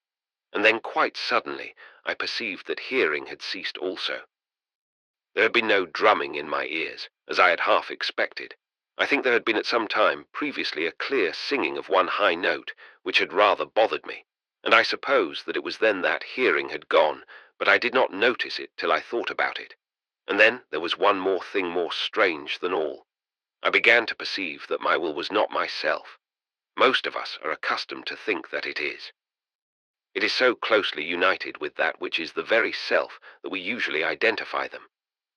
And then quite suddenly, I perceived that hearing had ceased also. There had been no drumming in my ears, as I had half expected. I think there had been at some time previously a clear singing of one high note, which had rather bothered me, and I suppose that it was then that hearing had gone, but I did not notice it till I thought about it. And then there was one more thing more strange than all. I began to perceive that my will was not myself. Most of us are accustomed to think that it is. It is so closely united with that which is the very self that we usually identify them.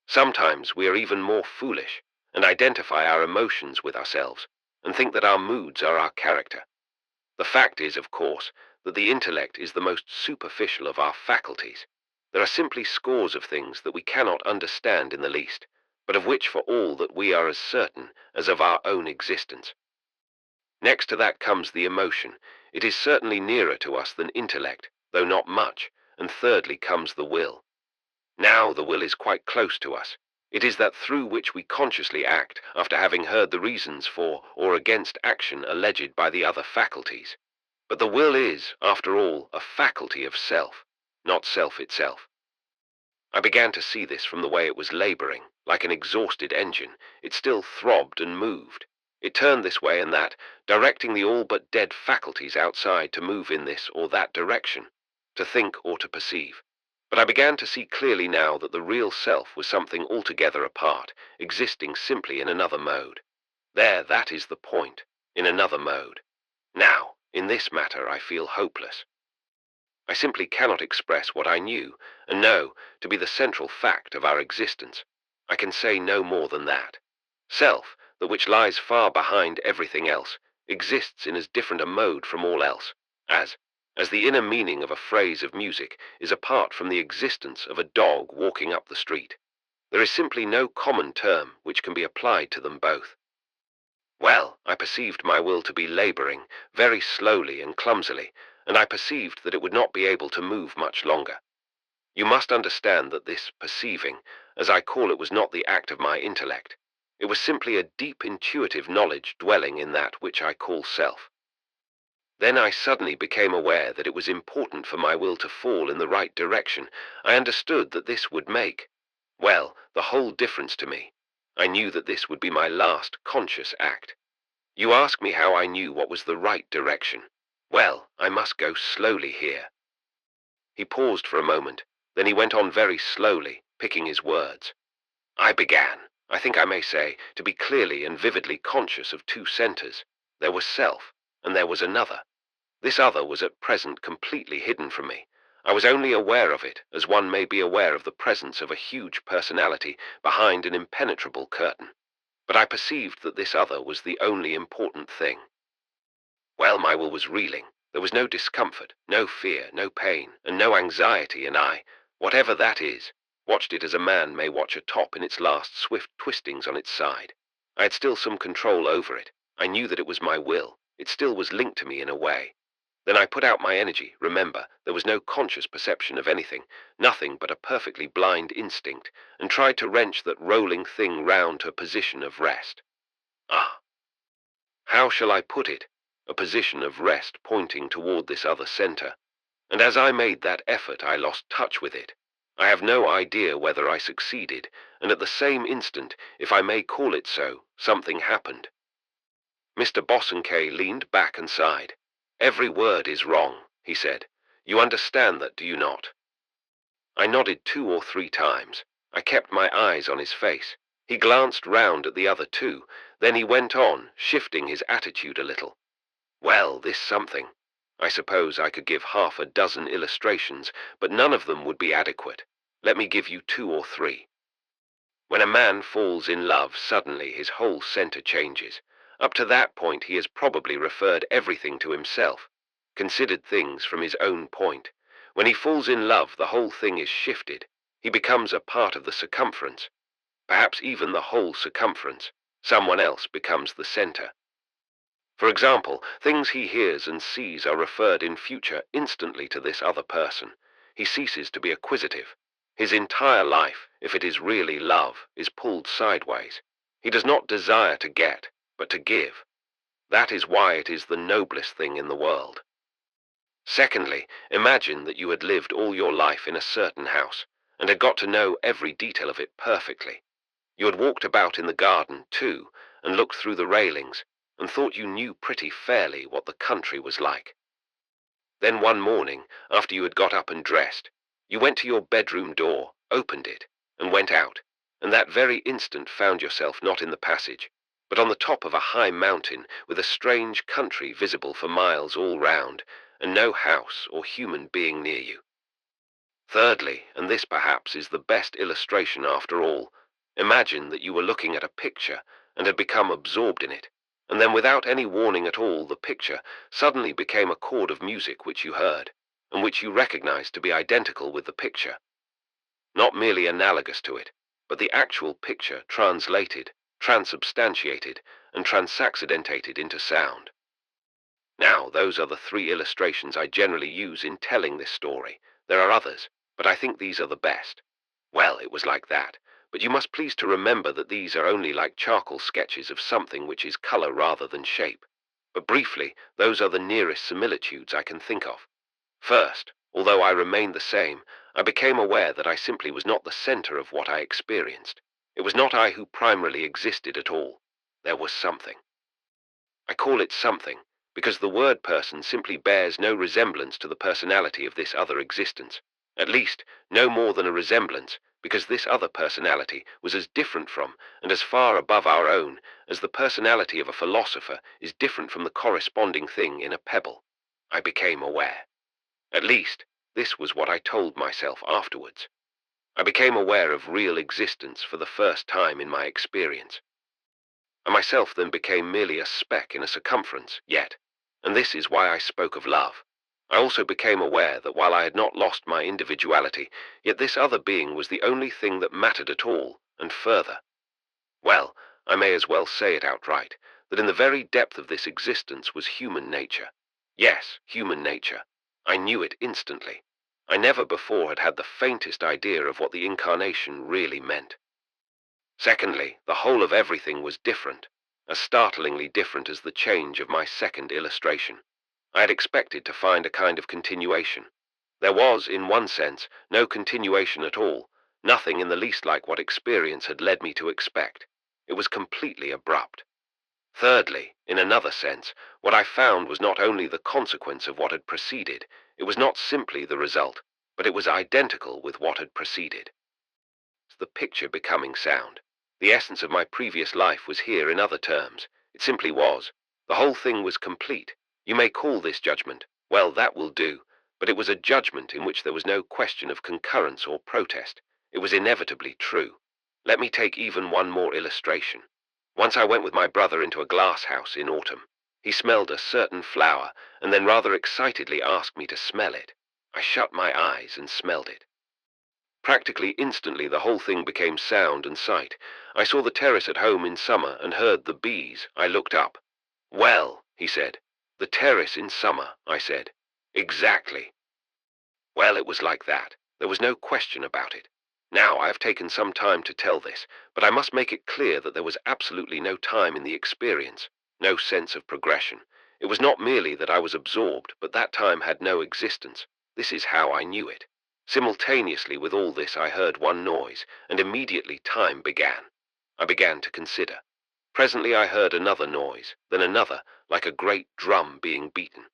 Sometimes we are even more foolish, and identify our emotions with ourselves, and think that our moods are our character. The fact is, of course, that the intellect is the most superficial of our faculties. There are simply scores of things that we cannot understand in the least, but of which for all that we are as certain as of our own existence. Next to that comes the emotion. It is certainly nearer to us than intellect, though not much, and thirdly comes the will. Now the will is quite close to us. It is that through which we consciously act after having heard the reasons for or against action alleged by the other faculties. But the will is, after all, a faculty of self, not self itself. I began to see this from the way it was laboring, like an exhausted engine. It still throbbed and moved. It turned this way and that, directing the all but dead faculties outside to move in this or that direction, to think or to perceive. But I began to see clearly now that the real self was something altogether apart, existing simply in another mode. There, that is the point, in another mode. Now, in this matter I feel hopeless. I simply cannot express what I knew, and know, to be the central fact of our existence. I can say no more than that. Self, that which lies far behind everything else, exists in as different a mode from all else, as the inner meaning of a phrase of music is apart from the existence of a dog walking up the street. There is simply no common term which can be applied to them both. Well, I perceived my will to be laboring, very slowly and clumsily, and I perceived that it would not be able to move much longer. You must understand that this perceiving, as I call it, was not the act of my intellect. It was simply a deep intuitive knowledge dwelling in that which I call self. Then I suddenly became aware that it was important for my will to fall in the right direction. I understood that this would make, well, the whole difference to me. I knew that this would be my last conscious act. You ask me how I knew what was the right direction. Well, I must go slowly here. He paused for a moment, then he went on very slowly, picking his words. I began, I think I may say, to be clearly and vividly conscious of two centers. There was self, and there was another. This other was at present completely hidden from me. I was only aware of it as one may be aware of the presence of a huge personality behind an impenetrable curtain. But I perceived that this other was the only important thing. Well, my will was reeling. There was no discomfort, no fear, no pain, and no anxiety, and I, whatever that is, watched it as a man may watch a top in its last swift twistings on its side. I had still some control over it. I knew that it was my will. It still was linked to me in a way. Then I put out my energy. Remember, there was no conscious perception of anything, nothing but a perfectly blind instinct, and tried to wrench that rolling thing round to a position of rest. Ah! How shall I put it? A position of rest pointing toward this other center. And as I made that effort, I lost touch with it. I have no idea whether I succeeded, and at the same instant, if I may call it so, something happened. Mr. Bosanquet leaned back and sighed. Every word is wrong, he said. You understand that, do you not? I nodded 2 or 3 times. I kept my eyes on his face. He glanced round at the other two. Then he went on, shifting his attitude a little. Well, this something. I suppose I could give half a dozen illustrations, but none of them would be adequate. Let me give you 2 or 3. When a man falls in love, suddenly his whole center changes. Up to that point he has probably referred everything to himself, considered things from his own point. When he falls in love, the whole thing is shifted. He becomes a part of the circumference, perhaps even the whole circumference. Someone else becomes the center. For example, things he hears and sees are referred in future instantly to this other person. He ceases to be acquisitive. His entire life, if it is really love, is pulled sideways. He does not desire to get, but to give. That is why it is the noblest thing in the world. Secondly, imagine that you had lived all your life in a certain house, and had got to know every detail of it perfectly. You had walked about in the garden, too, and looked through the railings, and thought you knew pretty fairly what the country was like. Then one morning, after you had got up and dressed, you went to your bedroom door, opened it, and went out, and that very instant found yourself not in the passage, but on the top of a high mountain with a strange country visible for miles all round, and no house or human being near you. Thirdly, and this perhaps is the best illustration after all, imagine that you were looking at a picture and had become absorbed in it, and then without any warning at all, the picture suddenly became a chord of music which you heard, and which you recognized to be identical with the picture. Not merely analogous to it, but the actual picture translated, transubstantiated, and transaccidentated into sound. Now, those are the 3 illustrations I generally use in telling this story. There are others, but I think these are the best. Well, it was like that. But you must please to remember that these are only like charcoal sketches of something which is color rather than shape. But briefly, those are the nearest similitudes I can think of. First, although I remained the same, I became aware that I simply was not the center of what I experienced. It was not I who primarily existed at all. There was something. I call it something because the word person simply bears no resemblance to the personality of this other existence. At least, no more than a resemblance, because this other personality was as different from, and as far above our own, as the personality of a philosopher is different from the corresponding thing in a pebble. I became aware. At least, this was what I told myself afterwards. I became aware of real existence for the first time in my experience. I myself then became merely a speck in a circumference, yet, and this is why I spoke of love. I also became aware that while I had not lost my individuality, yet this other being was the only thing that mattered at all, and further. Well, I may as well say it outright, that in the very depth of this existence was human nature. Yes, human nature. I knew it instantly. I never before had had the faintest idea of what the incarnation really meant. Secondly, the whole of everything was different, as startlingly different as the change of my second illustration. I had expected to find a kind of continuation. There was, in one sense, no continuation at all, nothing in the least like what experience had led me to expect. It was completely abrupt. Thirdly, in another sense, what I found was not only the consequence of what had preceded, it was not simply the result, but it was identical with what had preceded. The picture becoming sound. The essence of my previous life was here in other terms. It simply was. The whole thing was complete. You may call this judgment. Well, that will do. But it was a judgment in which there was no question of concurrence or protest. It was inevitably true. Let me take even one more illustration. Once I went with my brother into a glass house in autumn. He smelled a certain flower, and then rather excitedly asked me to smell it. I shut my eyes and smelled it. Practically instantly the whole thing became sound and sight. I saw the terrace at home in summer and heard the bees. I looked up. "Well," he said. "The terrace in summer," I said. "Exactly." Well, it was like that. There was no question about it. Now, I have taken some time to tell this, but I must make it clear that there was absolutely no time in the experience, no sense of progression. It was not merely that I was absorbed, but that time had no existence. This is how I knew it. Simultaneously with all this I heard one noise, and immediately time began. I began to consider. Presently I heard another noise, then another, like a great drum being beaten.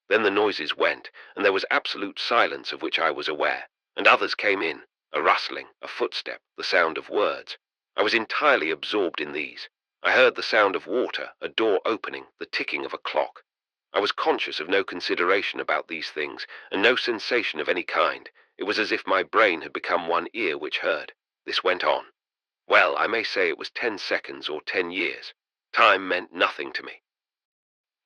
Then the noises went, and there was absolute silence of which I was aware, and others came in, a rustling, a footstep, the sound of words. I was entirely absorbed in these. I heard the sound of water, a door opening, the ticking of a clock. I was conscious of no consideration about these things, and no sensation of any kind. It was as if my brain had become one ear which heard. This went on. Well, I may say it was 10 seconds or 10 years. Time meant nothing to me.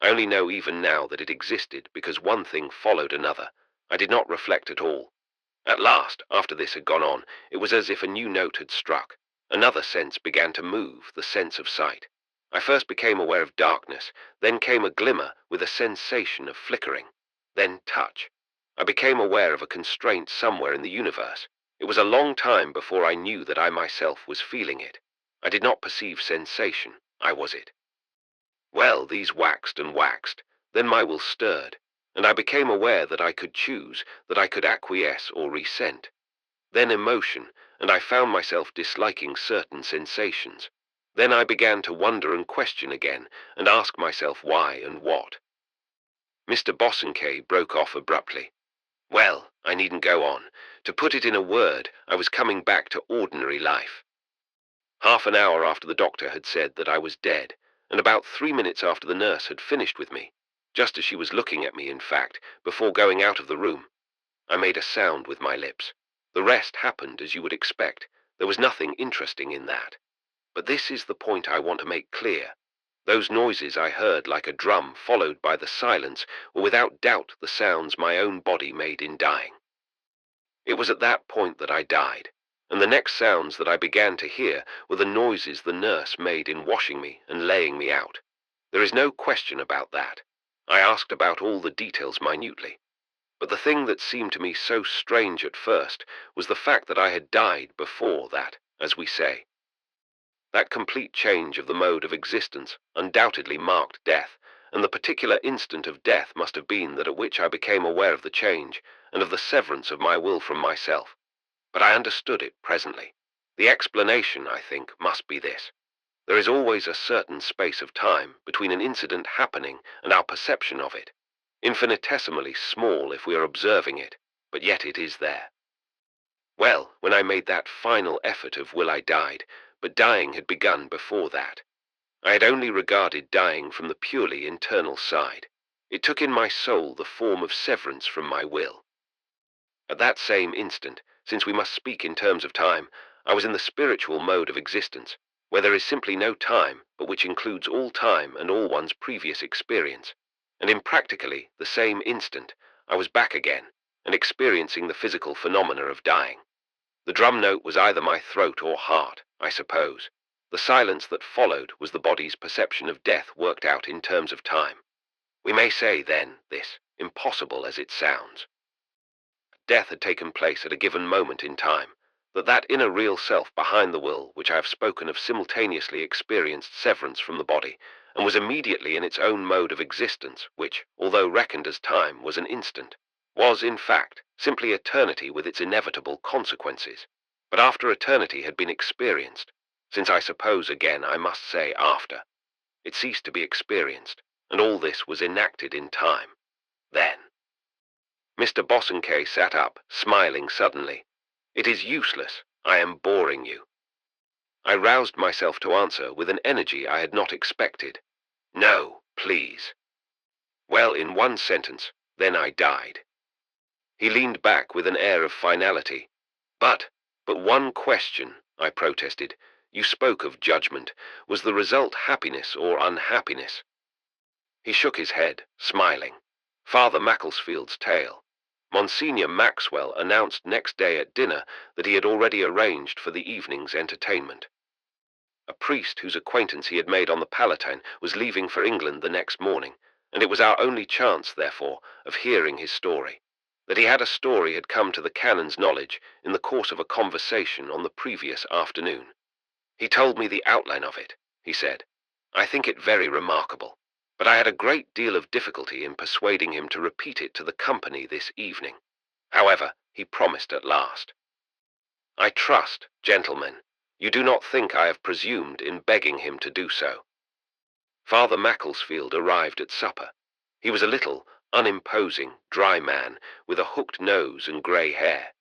I only know even now that it existed because one thing followed another. I did not reflect at all. At last, after this had gone on, it was as if a new note had struck. Another sense began to move, the sense of sight. I first became aware of darkness, then came a glimmer with a sensation of flickering, then touch. I became aware of a constraint somewhere in the universe. It was a long time before I knew that I myself was feeling it. I did not perceive sensation, I was it. Well, these waxed and waxed, then my will stirred, and I became aware that I could choose, that I could acquiesce or resent. Then emotion, and I found myself disliking certain sensations. Then I began to wonder and question again, and ask myself why and what. Mr. Bosanquet broke off abruptly. Well, I needn't go on. To put it in a word, I was coming back to ordinary life. Half an hour after the doctor had said that I was dead, and about 3 minutes after the nurse had finished with me, just as she was looking at me, in fact, before going out of the room, I made a sound with my lips. The rest happened as you would expect. There was nothing interesting in that. But this is the point I want to make clear. Those noises I heard like a drum followed by the silence were without doubt the sounds my own body made in dying. It was at that point that I died, and the next sounds that I began to hear were the noises the nurse made in washing me and laying me out. There is no question about that. I asked about all the details minutely. But the thing that seemed to me so strange at first was the fact that I had died before that, as we say. That complete change of the mode of existence undoubtedly marked death, and the particular instant of death must have been that at which I became aware of the change, and of the severance of my will from myself. But I understood it presently. The explanation, I think, must be this. There is always a certain space of time between an incident happening and our perception of it. Infinitesimally small if we are observing it, but yet it is there. Well, when I made that final effort of will I died, but dying had begun before that. I had only regarded dying from the purely internal side. It took in my soul the form of severance from my will. At that same instant, since we must speak in terms of time, I was in the spiritual mode of existence, where there is simply no time, but which includes all time and all one's previous experience. And in practically the same instant, I was back again, and experiencing the physical phenomena of dying. The drum note was either my throat or heart, I suppose. The silence that followed was the body's perception of death worked out in terms of time. We may say, then, this, impossible as it sounds. Death had taken place at a given moment in time, that inner real self behind the will which I have spoken of simultaneously experienced severance from the body, and was immediately in its own mode of existence, which, although reckoned as time, was an instant, was, in fact, simply eternity with its inevitable consequences. But after eternity had been experienced, since I suppose again I must say after, it ceased to be experienced, and all this was enacted in time. Then Mr. Bosanquet sat up, smiling suddenly. "It is useless. I am boring you." I roused myself to answer with an energy I had not expected. "No, please." "Well, in one sentence, then I died." He leaned back with an air of finality. But one question," I protested. "You spoke of judgment. Was the result happiness or unhappiness?" He shook his head, smiling. "Father Macclesfield's tale. Monsignor Maxwell announced next day at dinner that he had already arranged for the evening's entertainment. A priest whose acquaintance he had made on the Palatine was leaving for England the next morning, and it was our only chance, therefore, of hearing his story. That he had a story had come to the canon's knowledge in the course of a conversation on the previous afternoon. He told me the outline of it, he said. I think it very remarkable, but I had a great deal of difficulty in persuading him to repeat it to the company this evening. However, he promised at last. I trust, gentlemen, you do not think I have presumed in begging him to do so." Father Macclesfield arrived at supper. He was a little, unimposing, dry man, with a hooked nose and grey hair.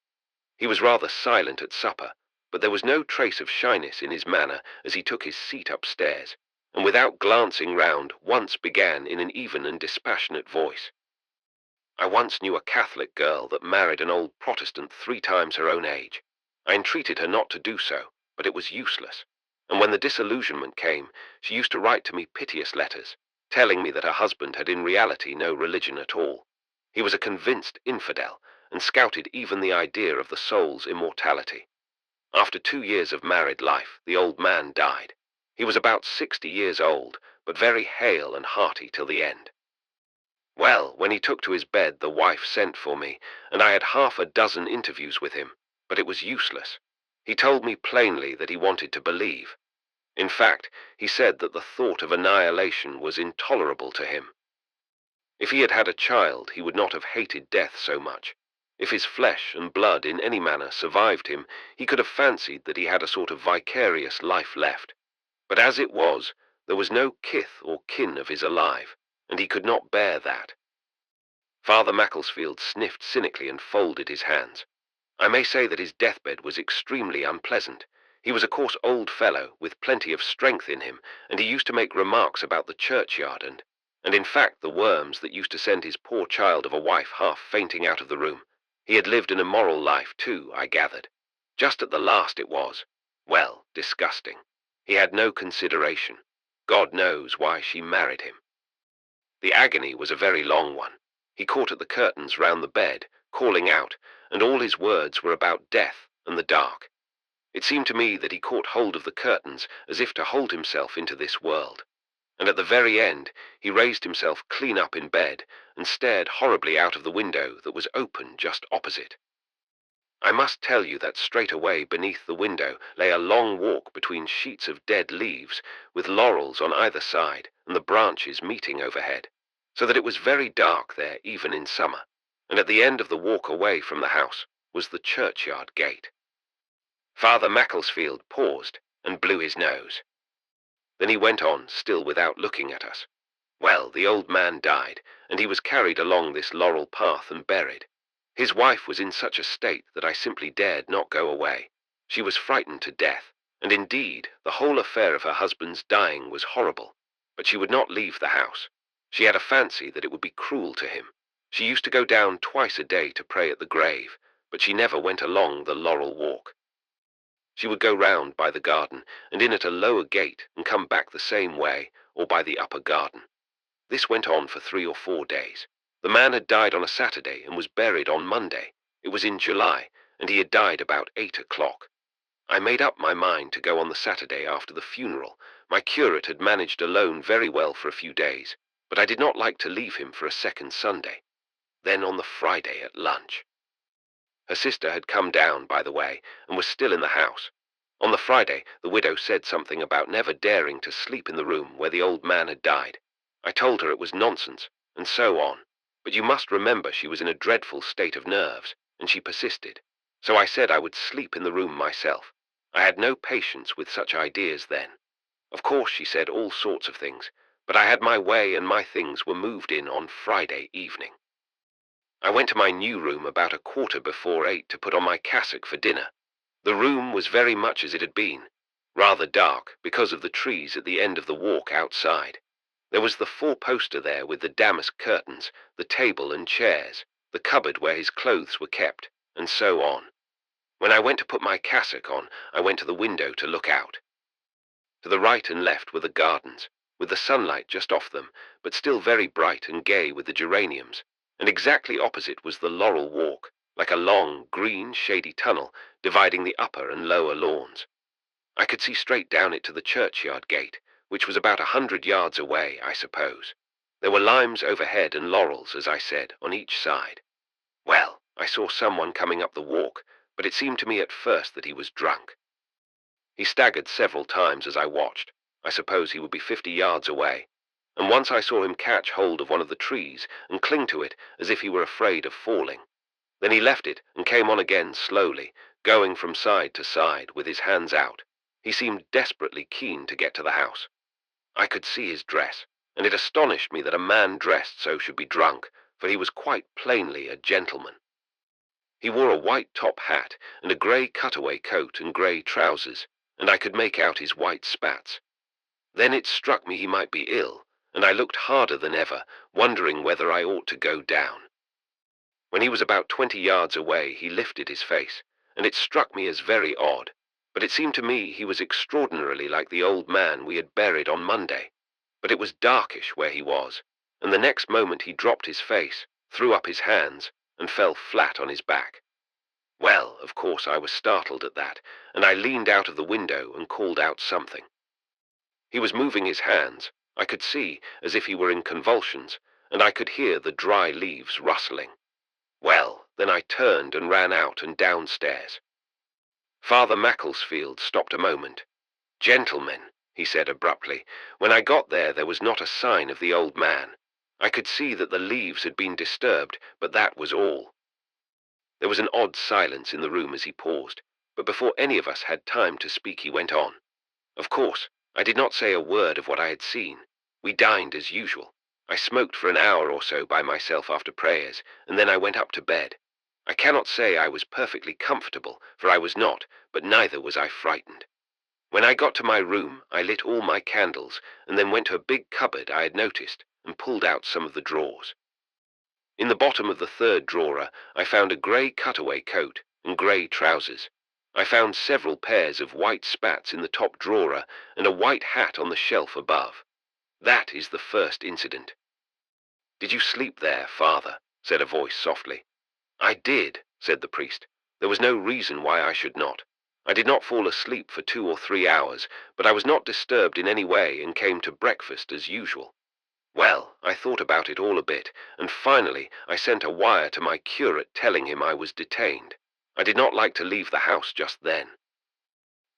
He was rather silent at supper, but there was no trace of shyness in his manner as he took his seat upstairs, and without glancing round, once began in an even and dispassionate voice. "I once knew a Catholic girl that married an old Protestant 3 times her own age. I entreated her not to do so, but it was useless, and when the disillusionment came, she used to write to me piteous letters, telling me that her husband had in reality no religion at all. He was a convinced infidel, and scouted even the idea of the soul's immortality. After 2 years of married life, the old man died. He was about 60 years old, but very hale and hearty till the end. Well, when he took to his bed, the wife sent for me, and I had 6 interviews with him, but it was useless. He told me plainly that he wanted to believe. In fact, he said that the thought of annihilation was intolerable to him. If he had had a child, he would not have hated death so much. If his flesh and blood in any manner survived him, he could have fancied that he had a sort of vicarious life left. But as it was, there was no kith or kin of his alive, and he could not bear that." Father Macclesfield sniffed cynically and folded his hands. I may say that his deathbed was extremely unpleasant. He was a coarse old fellow, with plenty of strength in him, and he used to make remarks about the churchyard and in fact the worms that used to send his poor child of a wife half fainting out of the room. He had lived an immoral life too, I gathered. Just at the last it was, well, disgusting. He had no consideration. God knows why she married him. The agony was a very long one. He caught at the curtains round the bed, calling out, and all his words were about death and the dark. It seemed to me that he caught hold of the curtains as if to hold himself into this world, and at the very end he raised himself clean up in bed and stared horribly out of the window that was open just opposite. I must tell you that straight away beneath the window lay a long walk between sheets of dead leaves, with laurels on either side and the branches meeting overhead, so that it was very dark there even in summer, and at the end of the walk away from the house was the churchyard gate. Father Macclesfield paused and blew his nose. Then he went on, still without looking at us. Well, the old man died, and he was carried along this laurel path and buried. His wife was in such a state that I simply dared not go away. She was frightened to death, and indeed the whole affair of her husband's dying was horrible, but she would not leave the house. She had a fancy that it would be cruel to him. She used to go down twice a day to pray at the grave, but she never went along the laurel walk. She would go round by the garden, and in at a lower gate, and come back the same way, or by the upper garden. This went on for 3 or 4 days. The man had died on a Saturday and was buried on Monday. It was in July, and he had died about 8 o'clock. I made up my mind to go on the Saturday after the funeral. My curate had managed alone very well for a few days, but I did not like to leave him for a second Sunday. Then on the Friday at lunch. Her sister had come down, by the way, and was still in the house. On the Friday, the widow said something about never daring to sleep in the room where the old man had died. I told her it was nonsense, and so on. But you must remember she was in a dreadful state of nerves, and she persisted. So I said I would sleep in the room myself. I had no patience with such ideas then. Of course she said all sorts of things, but I had my way and my things were moved in on Friday evening. I went to my new room about 8:15 to put on my cassock for dinner. The room was very much as it had been, rather dark because of the trees at the end of the walk outside. There was the four-poster there with the damask curtains, the table and chairs, the cupboard where his clothes were kept, and so on. When I went to put my cassock on, I went to the window to look out. To the right and left were the gardens, with the sunlight just off them, but still very bright and gay with the geraniums, and exactly opposite was the laurel walk, like a long, green, shady tunnel dividing the upper and lower lawns. I could see straight down it to the churchyard gate, which was about 100 yards away, I suppose. There were limes overhead and laurels, as I said, on each side. Well, I saw someone coming up the walk, but it seemed to me at first that he was drunk. He staggered several times as I watched. I suppose he would be 50 yards away. And once I saw him catch hold of one of the trees and cling to it as if he were afraid of falling. Then he left it and came on again slowly, going from side to side with his hands out. He seemed desperately keen to get to the house. I could see his dress, and it astonished me that a man dressed so should be drunk, for he was quite plainly a gentleman. He wore a white top hat and a grey cutaway coat and grey trousers, and I could make out his white spats. Then it struck me he might be ill, and I looked harder than ever, wondering whether I ought to go down. When he was about 20 yards away, he lifted his face, and it struck me as very odd, but it seemed to me he was extraordinarily like the old man we had buried on Monday. But it was darkish where he was, and the next moment he dropped his face, threw up his hands, and fell flat on his back. Well, of course I was startled at that, and I leaned out of the window and called out something. He was moving his hands, I could see, as if he were in convulsions, and I could hear the dry leaves rustling. Well, then I turned and ran out and downstairs. Father Macclesfield stopped a moment. "Gentlemen," he said abruptly, "when I got there, there was not a sign of the old man. I could see that the leaves had been disturbed, but that was all." There was an odd silence in the room as he paused, but before any of us had time to speak he went on. Of course, I did not say a word of what I had seen. We dined as usual. I smoked for an hour or so by myself after prayers, and then I went up to bed. I cannot say I was perfectly comfortable, for I was not, but neither was I frightened. When I got to my room, I lit all my candles, and then went to a big cupboard I had noticed, and pulled out some of the drawers. In the bottom of the third drawer, I found a grey cutaway coat and grey trousers. I found several pairs of white spats in the top drawer, and a white hat on the shelf above. That is the first incident. "Did you sleep there, Father?" said a voice softly. "I did," said the priest. "There was no reason why I should not. I did not fall asleep for 2 or 3 hours, but I was not disturbed in any way and came to breakfast as usual. Well, I thought about it all a bit, and finally I sent a wire to my curate telling him I was detained. I did not like to leave the house just then."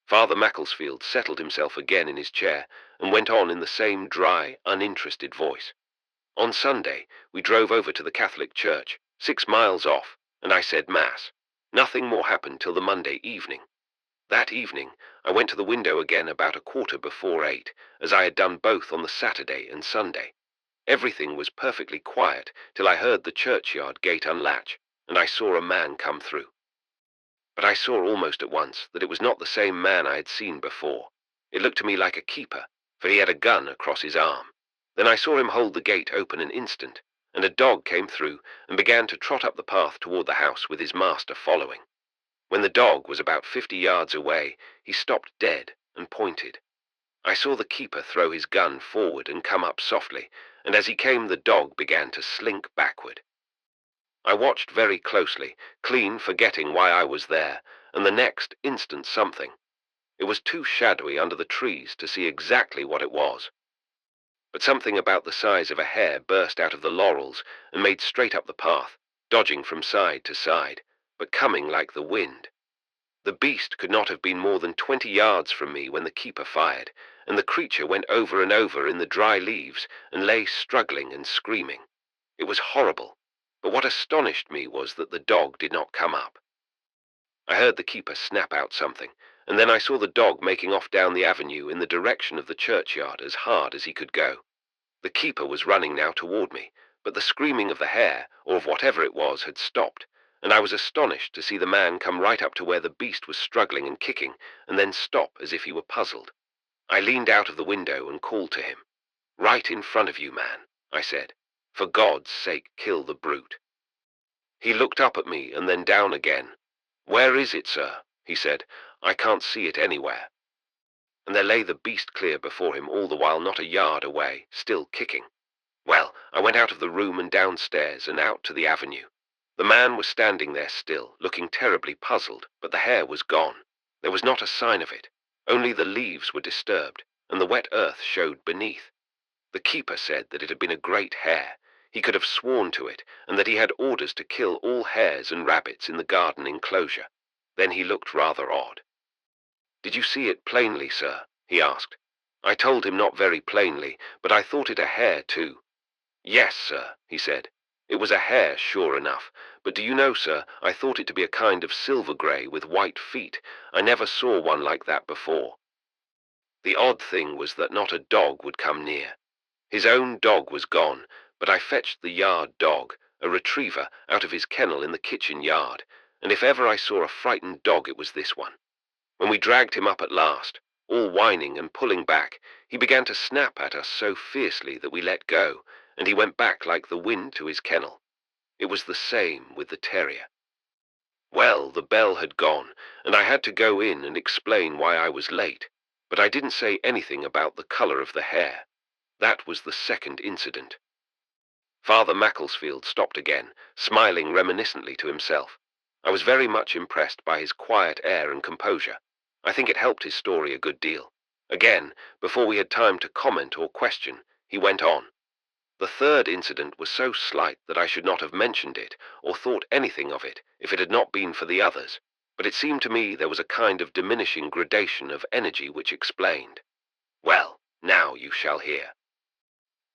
Father Macclesfield settled himself again in his chair and went on in the same dry, uninterested voice. "On Sunday, we drove over to the Catholic church, 6 miles off, and I said Mass. Nothing more happened till the Monday evening. That evening, I went to the window again about 8:15, as I had done both on the Saturday and Sunday. Everything was perfectly quiet till I heard the churchyard gate unlatch, and I saw a man come through. But I saw almost at once that it was not the same man I had seen before. It looked to me like a keeper, for he had a gun across his arm. Then I saw him hold the gate open an instant, and a dog came through and began to trot up the path toward the house with his master following. When the dog was about 50 yards away, he stopped dead and pointed. I saw the keeper throw his gun forward and come up softly, and as he came the dog began to slink backward. I watched very closely, clean forgetting why I was there, and the next instant something. It was too shadowy under the trees to see exactly what it was. But something about the size of a hare burst out of the laurels and made straight up the path, dodging from side to side, but coming like the wind. The beast could not have been more than 20 yards from me when the keeper fired, and the creature went over and over in the dry leaves and lay struggling and screaming. It was horrible, but what astonished me was that the dog did not come up. I heard the keeper snap out something, and then I saw the dog making off down the avenue in the direction of the churchyard as hard as he could go. The keeper was running now toward me, but the screaming of the hare, or of whatever it was, had stopped, and I was astonished to see the man come right up to where the beast was struggling and kicking, and then stop as if he were puzzled. I leaned out of the window and called to him. "Right in front of you, man," I said. "For God's sake, kill the brute." He looked up at me and then down again. "Where is it, sir?" he said. "I can't see it anywhere." And there lay the beast clear before him all the while not a yard away, still kicking. Well, I went out of the room and downstairs and out to the avenue. The man was standing there still, looking terribly puzzled, but the hare was gone. There was not a sign of it. Only the leaves were disturbed, and the wet earth showed beneath. The keeper said that it had been a great hare. He could have sworn to it, and that he had orders to kill all hares and rabbits in the garden enclosure. Then he looked rather odd. "Did you see it plainly, sir?" he asked. I told him not very plainly, but I thought it a hare too. "Yes, sir," he said. "It was a hare, sure enough, but do you know, sir, I thought it to be a kind of silver grey with white feet. I never saw one like that before." The odd thing was that not a dog would come near. His own dog was gone, but I fetched the yard dog, a retriever, out of his kennel in the kitchen yard, and if ever I saw a frightened dog it was this one. When we dragged him up at last, all whining and pulling back, he began to snap at us so fiercely that we let go, and he went back like the wind to his kennel. It was the same with the terrier. Well, the bell had gone, and I had to go in and explain why I was late, but I didn't say anything about the colour of the hare. That was the second incident. Father Macclesfield stopped again, smiling reminiscently to himself. I was very much impressed by his quiet air and composure. I think it helped his story a good deal. Again, before we had time to comment or question, he went on. "The third incident was so slight that I should not have mentioned it or thought anything of it if it had not been for the others, but it seemed to me there was a kind of diminishing gradation of energy which explained. Well, now you shall hear.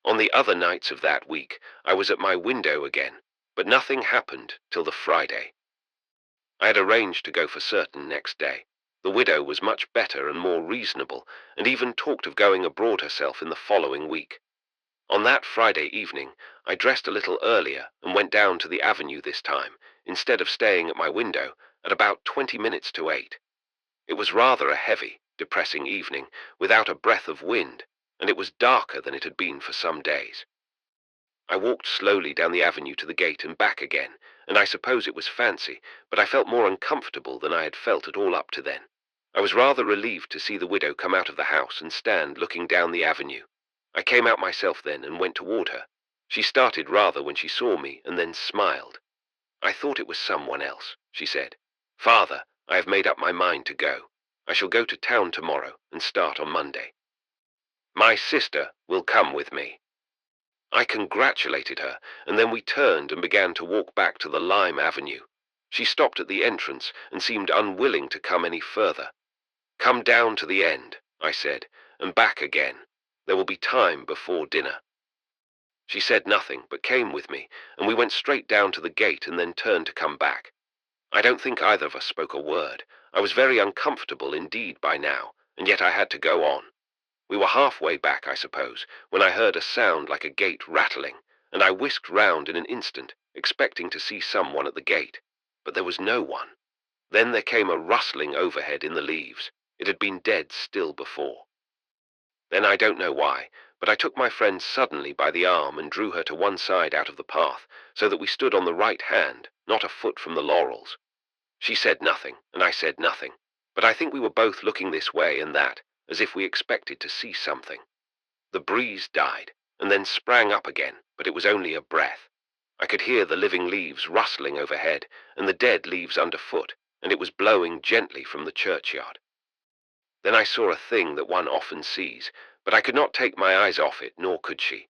On the other nights of that week, I was at my window again, but nothing happened till the Friday. I had arranged to go for certain next day. The widow was much better and more reasonable, and even talked of going abroad herself in the following week. On that Friday evening, I dressed a little earlier and went down to the avenue this time, instead of staying at my window, at about 20 minutes to 8. It was rather a heavy, depressing evening, without a breath of wind, and it was darker than it had been for some days. I walked slowly down the avenue to the gate and back again, and I suppose it was fancy, but I felt more uncomfortable than I had felt at all up to then. I was rather relieved to see the widow come out of the house and stand looking down the avenue. I came out myself then and went toward her. She started rather when she saw me and then smiled. "I thought it was someone else," she said. "Father, I have made up my mind to go. I shall go to town tomorrow and start on Monday. My sister will come with me." I congratulated her, and then we turned and began to walk back to the Lime Avenue. She stopped at the entrance and seemed unwilling to come any further. "Come down to the end," I said, "and back again. There will be time before dinner." She said nothing, but came with me, and we went straight down to the gate and then turned to come back. I don't think either of us spoke a word. I was very uncomfortable indeed by now, and yet I had to go on. We were halfway back, I suppose, when I heard a sound like a gate rattling, and I whisked round in an instant, expecting to see someone at the gate. But there was no one. Then there came a rustling overhead in the leaves. It had been dead still before. Then I don't know why, but I took my friend suddenly by the arm and drew her to one side out of the path, so that we stood on the right hand, not a foot from the laurels. She said nothing, and I said nothing, but I think we were both looking this way and that, as if we expected to see something. The breeze died, and then sprang up again, but it was only a breath. I could hear the living leaves rustling overhead, and the dead leaves underfoot, and it was blowing gently from the churchyard. Then I saw a thing that one often sees, but I could not take my eyes off it, nor could she.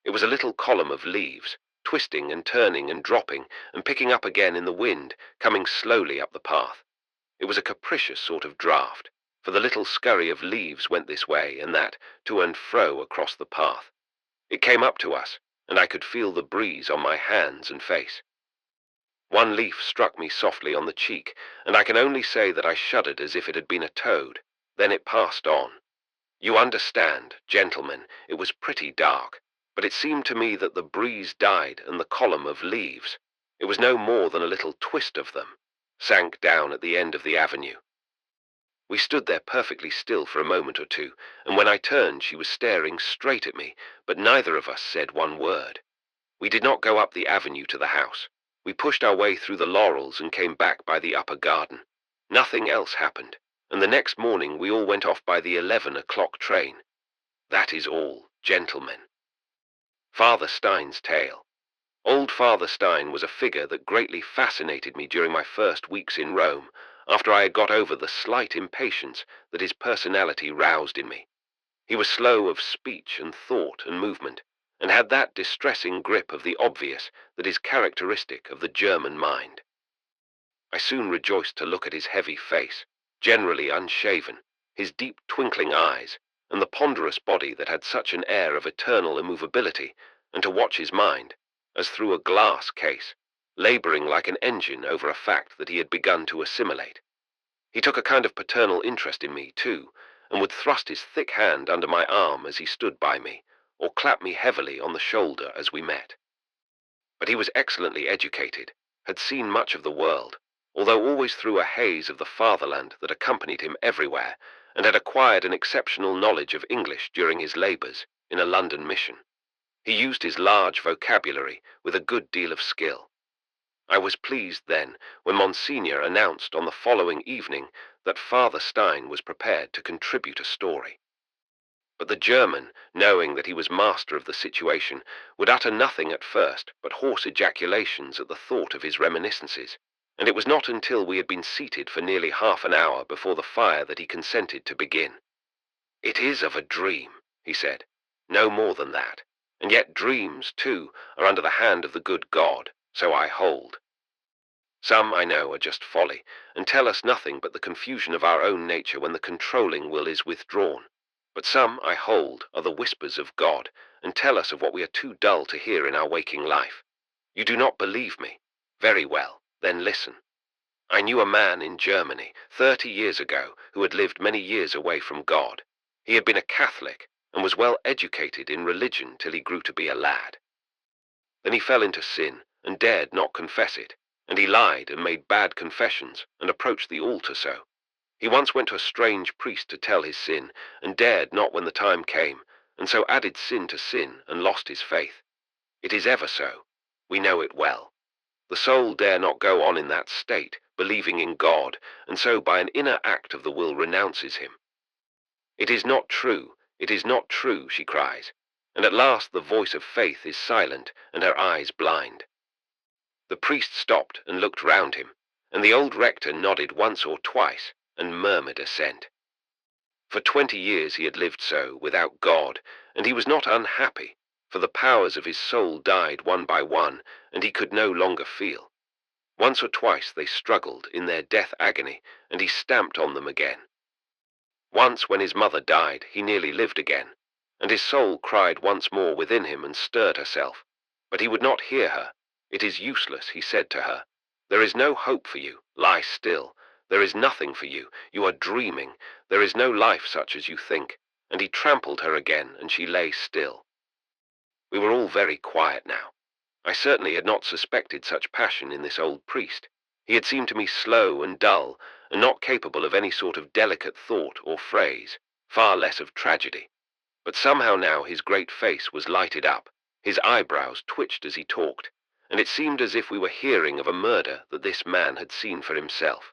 It was a little column of leaves, twisting and turning and dropping, and picking up again in the wind, coming slowly up the path. It was a capricious sort of draught, for the little scurry of leaves went this way and that, to and fro across the path. It came up to us, and I could feel the breeze on my hands and face. One leaf struck me softly on the cheek, and I can only say that I shuddered as if it had been a toad. Then it passed on. You understand, gentlemen, it was pretty dark, but it seemed to me that the breeze died and the column of leaves, it was no more than a little twist of them, sank down at the end of the avenue. We stood there perfectly still for a moment or two, and when I turned she was staring straight at me, but neither of us said one word. We did not go up the avenue to the house. We pushed our way through the laurels and came back by the upper garden. Nothing else happened, and the next morning we all went off by the 11 o'clock train. That is all, gentlemen. Father Stein's tale. Old Father Stein was a figure that greatly fascinated me during my first weeks in Rome, after I had got over the slight impatience that his personality roused in me. He was slow of speech and thought and movement, and had that distressing grip of the obvious that is characteristic of the German mind. I soon rejoiced to look at his heavy face, generally unshaven, his deep twinkling eyes, and the ponderous body that had such an air of eternal immovability, and to watch his mind, as through a glass case, laboring like an engine over a fact that he had begun to assimilate. He took a kind of paternal interest in me, too, and would thrust his thick hand under my arm as he stood by me, or clap me heavily on the shoulder as we met. But he was excellently educated, had seen much of the world, although always through a haze of the fatherland that accompanied him everywhere, and had acquired an exceptional knowledge of English during his labors in a London mission. He used his large vocabulary with a good deal of skill. I was pleased then when Monsignor announced on the following evening that Father Stein was prepared to contribute a story. But the German, knowing that he was master of the situation, would utter nothing at first but hoarse ejaculations at the thought of his reminiscences, and it was not until we had been seated for nearly half an hour before the fire that he consented to begin. "It is of a dream," he said, "no more than that, and yet dreams, too, are under the hand of the good God, so I hold. Some, I know, are just folly, and tell us nothing but the confusion of our own nature when the controlling will is withdrawn. But some, I hold, are the whispers of God, and tell us of what we are too dull to hear in our waking life. You do not believe me? Very well, then listen. I knew a man in Germany, 30 years ago, who had lived many years away from God. He had been a Catholic, and was well educated in religion till he grew to be a lad. Then he fell into sin, and dared not confess it, and he lied and made bad confessions, and approached the altar so. He once went to a strange priest to tell his sin, and dared not when the time came, and so added sin to sin, and lost his faith. It is ever so. We know it well. The soul dare not go on in that state, believing in God, and so by an inner act of the will renounces him. It is not true, it is not true, she cries, and at last the voice of faith is silent, and her eyes blind. The priest stopped and looked round him, and the old rector nodded once or twice, and murmured assent. For 20 years he had lived so, without God, and he was not unhappy, for the powers of his soul died one by one, and he could no longer feel. Once or twice they struggled in their death agony, and he stamped on them again. Once, when his mother died, he nearly lived again, and his soul cried once more within him and stirred herself. But he would not hear her. It is useless, he said to her. There is no hope for you. Lie still. There is nothing for you. You are dreaming. There is no life such as you think. And he trampled her again, and she lay still. We were all very quiet now. I certainly had not suspected such passion in this old priest. He had seemed to me slow and dull, and not capable of any sort of delicate thought or phrase, far less of tragedy. But somehow now his great face was lighted up, his eyebrows twitched as he talked, and it seemed as if we were hearing of a murder that this man had seen for himself.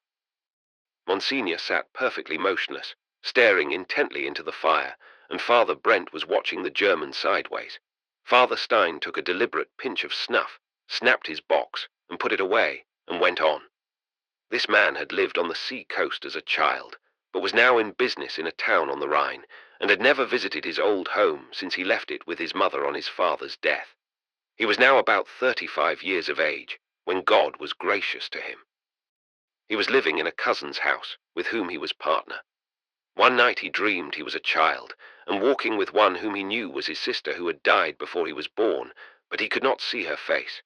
Monsignor sat perfectly motionless, staring intently into the fire, and Father Brent was watching the German sideways. Father Stein took a deliberate pinch of snuff, snapped his box, and put it away, and went on. This man had lived on the sea coast as a child, but was now in business in a town on the Rhine, and had never visited his old home since he left it with his mother on his father's death. He was now about 35 years of age, when God was gracious to him. He was living in a cousin's house, with whom he was partner. One night he dreamed he was a child, and walking with one whom he knew was his sister who had died before he was born, but he could not see her face.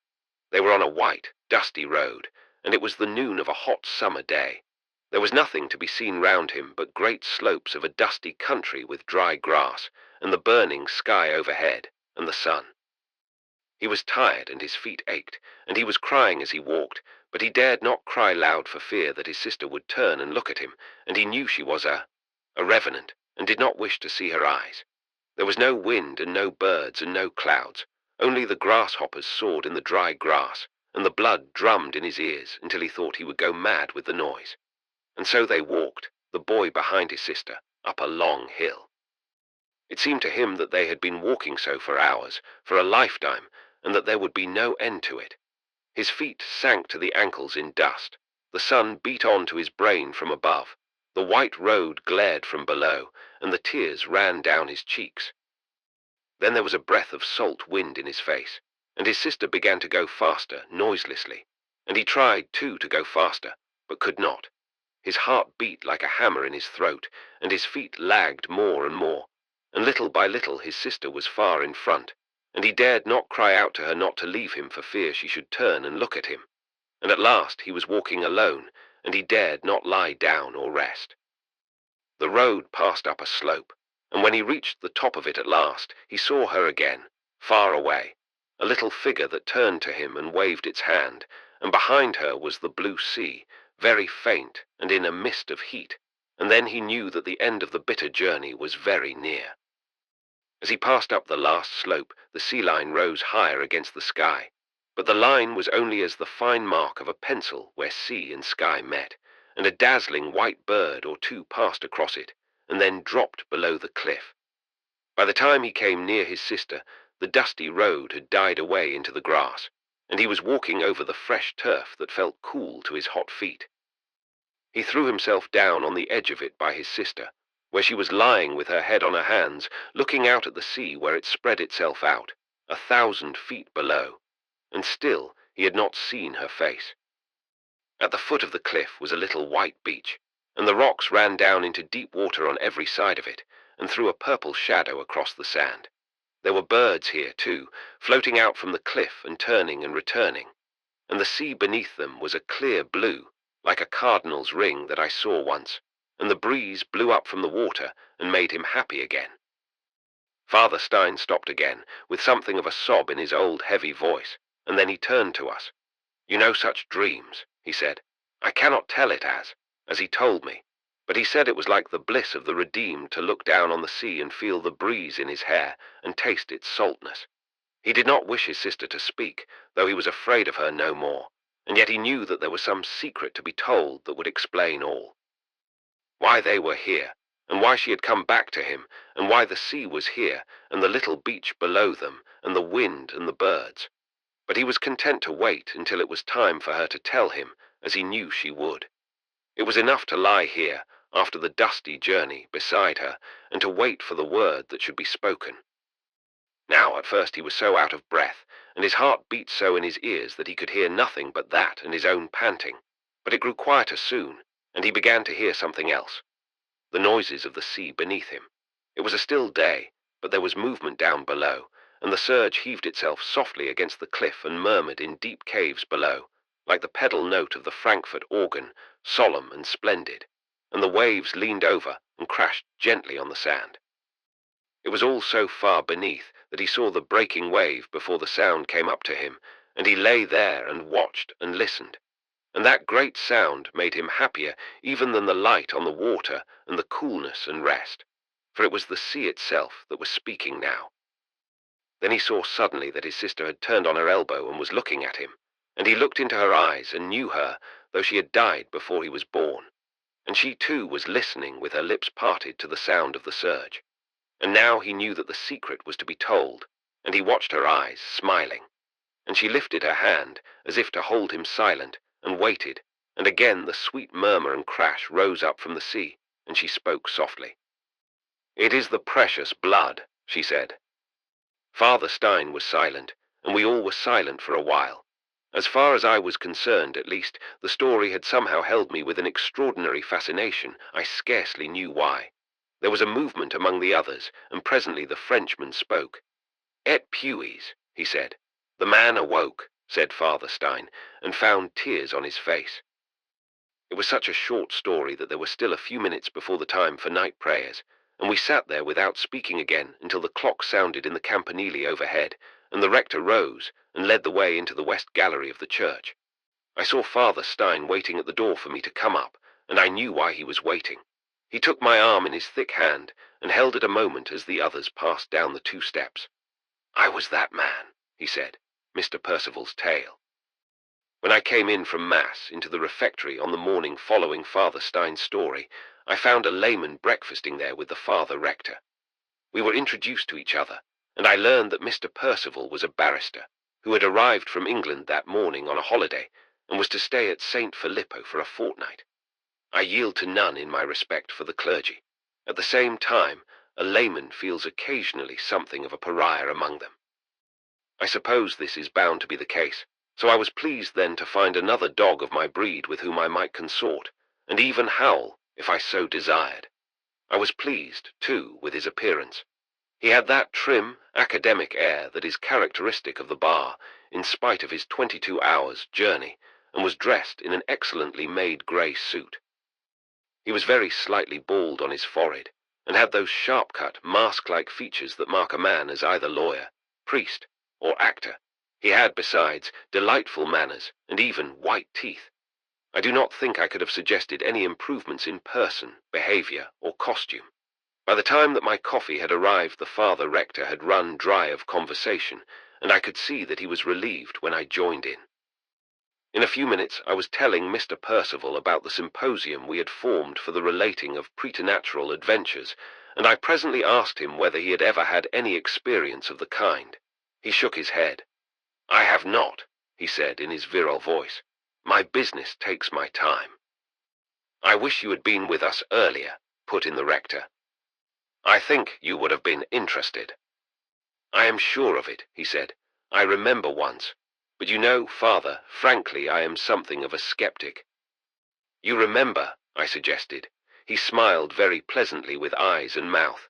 They were on a white, dusty road, and it was the noon of a hot summer day. There was nothing to be seen round him but great slopes of a dusty country with dry grass, and the burning sky overhead, and the sun. He was tired and his feet ached, and he was crying as he walked, but he dared not cry loud for fear that his sister would turn and look at him, and he knew she was a revenant, and did not wish to see her eyes. There was no wind and no birds and no clouds, only the grasshoppers soared in the dry grass, and the blood drummed in his ears until he thought he would go mad with the noise. And so they walked, the boy behind his sister, up a long hill. It seemed to him that they had been walking so for hours, for a lifetime, and that there would be no end to it. His feet sank to the ankles in dust. The sun beat on to his brain from above. The white road glared from below, and the tears ran down his cheeks. Then there was a breath of salt wind in his face, and his sister began to go faster, noiselessly, and he tried, too, to go faster, but could not. His heart beat like a hammer in his throat, and his feet lagged more and more, and little by little his sister was far in front, and he dared not cry out to her not to leave him for fear she should turn and look at him. And at last he was walking alone, and he dared not lie down or rest. The road passed up a slope, and when he reached the top of it at last, he saw her again, far away, a little figure that turned to him and waved its hand, and behind her was the blue sea, very faint and in a mist of heat, and then he knew that the end of the bitter journey was very near. As he passed up the last slope, the sea line rose higher against the sky, but the line was only as the fine mark of a pencil where sea and sky met, and a dazzling white bird or two passed across it, and then dropped below the cliff. By the time he came near his sister, the dusty road had died away into the grass, and he was walking over the fresh turf that felt cool to his hot feet. He threw himself down on the edge of it by his sister, where she was lying with her head on her hands, looking out at the sea where it spread itself out, 1,000 feet below, and still he had not seen her face. At the foot of the cliff was a little white beach, and the rocks ran down into deep water on every side of it, and threw a purple shadow across the sand. There were birds here, too, floating out from the cliff and turning and returning, and the sea beneath them was a clear blue, like a cardinal's ring that I saw once, and the breeze blew up from the water and made him happy again. Father Stein stopped again, with something of a sob in his old heavy voice, and then he turned to us. "You know such dreams," he said. "I cannot tell it as he told me, but he said it was like the bliss of the redeemed to look down on the sea and feel the breeze in his hair and taste its saltness. He did not wish his sister to speak, though he was afraid of her no more, and yet he knew that there was some secret to be told that would explain all. Why they were here, and why she had come back to him, and why the sea was here, and the little beach below them, and the wind and the birds. But he was content to wait until it was time for her to tell him, as he knew she would. It was enough to lie here, after the dusty journey, beside her, and to wait for the word that should be spoken. Now at first he was so out of breath, and his heart beat so in his ears that he could hear nothing but that and his own panting, but it grew quieter soon, and he began to hear something else. The noises of the sea beneath him. It was a still day, but there was movement down below, and the surge heaved itself softly against the cliff and murmured in deep caves below, like the pedal note of the Frankfurt organ, solemn and splendid, and the waves leaned over and crashed gently on the sand. It was all so far beneath that he saw the breaking wave before the sound came up to him, and he lay there and watched and listened. And that great sound made him happier even than the light on the water and the coolness and rest, for it was the sea itself that was speaking now. Then he saw suddenly that his sister had turned on her elbow and was looking at him, and he looked into her eyes and knew her, though she had died before he was born, and she too was listening with her lips parted to the sound of the surge. And now he knew that the secret was to be told, and he watched her eyes, smiling, and she lifted her hand as if to hold him silent, and waited, and again the sweet murmur and crash rose up from the sea, and she spoke softly. "It is the precious blood," she said. Father Stein was silent, and we all were silent for a while. As far as I was concerned, at least, the story had somehow held me with an extraordinary fascination. I scarcely knew why. There was a movement among the others, and presently the Frenchman spoke. "Et puis," he said. "The man awoke," said Father Stein, and found tears on his face. It was such a short story that there were still a few minutes before the time for night prayers, and we sat there without speaking again until the clock sounded in the campanile overhead, and the rector rose and led the way into the west gallery of the church. I saw Father Stein waiting at the door for me to come up, and I knew why he was waiting. He took my arm in his thick hand and held it a moment as the others passed down the 2 steps. "I was that man," he said, "Mr. Percival's tale." When I came in from Mass into the refectory on the morning following Father Stein's story, I found a layman breakfasting there with the Father Rector. We were introduced to each other, and I learned that Mr. Percival was a barrister, who had arrived from England that morning on a holiday, and was to stay at St. Filippo for a fortnight. I yield to none in my respect for the clergy. At the same time, a layman feels occasionally something of a pariah among them. I suppose this is bound to be the case, so I was pleased then to find another dog of my breed with whom I might consort, and even howl, if I so desired. I was pleased, too, with his appearance. He had that trim, academic air that is characteristic of the bar, in spite of his 22 hours' journey, and was dressed in an excellently made grey suit. He was very slightly bald on his forehead, and had those sharp-cut, mask-like features that mark a man as either lawyer, priest, or actor. He had, besides, delightful manners, and even white teeth. I do not think I could have suggested any improvements in person, behavior, or costume. By the time that my coffee had arrived, the Father Rector had run dry of conversation, and I could see that he was relieved when I joined in. In a few minutes I was telling Mr. Percival about the symposium we had formed for the relating of preternatural adventures, and I presently asked him whether he had ever had any experience of the kind. He shook his head. "I have not," he said in his virile voice. "My business takes my time." "I wish you had been with us earlier," put in the rector. "I think you would have been interested." "I am sure of it," he said. "I remember once. But you know, Father, frankly, I am something of a skeptic." "You remember," I suggested. He smiled very pleasantly with eyes and mouth.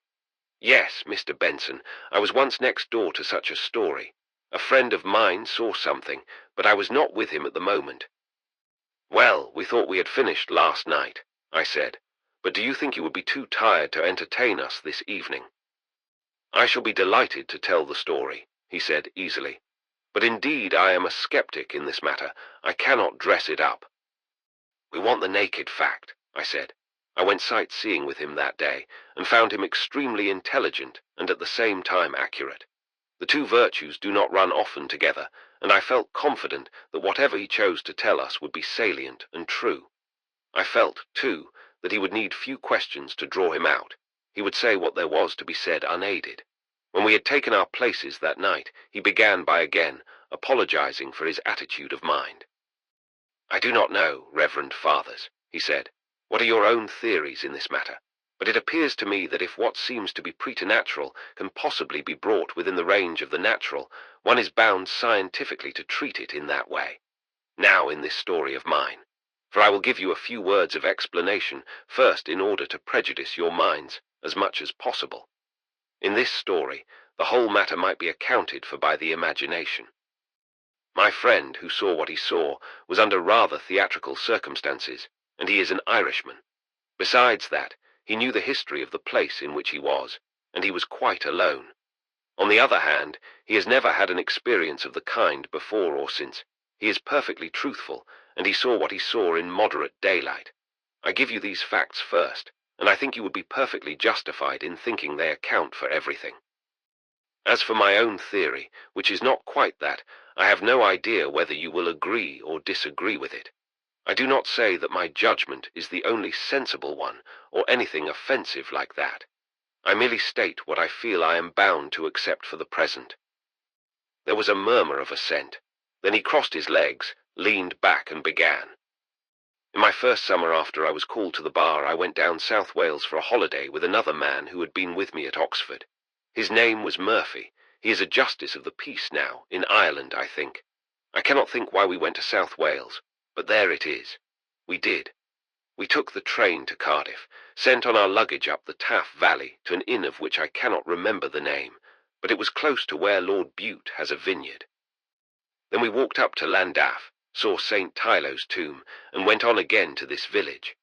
"Yes, Mr. Benson, I was once next door to such a story. A friend of mine saw something, but I was not with him at the moment." "Well, we thought we had finished last night," I said. "But do you think you would be too tired to entertain us this evening?" "I shall be delighted to tell the story," he said easily. "But indeed I am a skeptic in this matter. I cannot dress it up." "We want the naked fact," I said. I went sightseeing with him that day, and found him extremely intelligent and at the same time accurate. The two virtues do not run often together, and I felt confident that whatever he chose to tell us would be salient and true. I felt, too, that he would need few questions to draw him out. He would say what there was to be said unaided. When we had taken our places that night, he began by again apologizing for his attitude of mind. "I do not know, Reverend Fathers," he said, "what are your own theories in this matter, but it appears to me that if what seems to be preternatural can possibly be brought within the range of the natural, one is bound scientifically to treat it in that way. Now in this story of mine, for I will give you a few words of explanation, first in order to prejudice your minds as much as possible. In this story, the whole matter might be accounted for by the imagination. My friend, who saw what he saw, was under rather theatrical circumstances, and he is an Irishman. Besides that, he knew the history of the place in which he was, and he was quite alone. On the other hand, he has never had an experience of the kind before or since. He is perfectly truthful, and he saw what he saw in moderate daylight. I give you these facts first, and I think you would be perfectly justified in thinking they account for everything. As for my own theory, which is not quite that, I have no idea whether you will agree or disagree with it. I do not say that my judgment is the only sensible one, or anything offensive like that. I merely state what I feel I am bound to accept for the present." There was a murmur of assent. Then he crossed his legs, leaned back, and began. "In my first summer after I was called to the bar, I went down South Wales for a holiday with another man who had been with me at Oxford. His name was Murphy. He is a justice of the peace now, in Ireland, I think. I cannot think why we went to South Wales, but there it is. We did. We took the train to Cardiff, sent on our luggage up the Taff Valley to an inn of which I cannot remember the name, but it was close to where Lord Bute has a vineyard. Then we walked up to Llandaff, saw St. Tylo's tomb, and went on again to this village.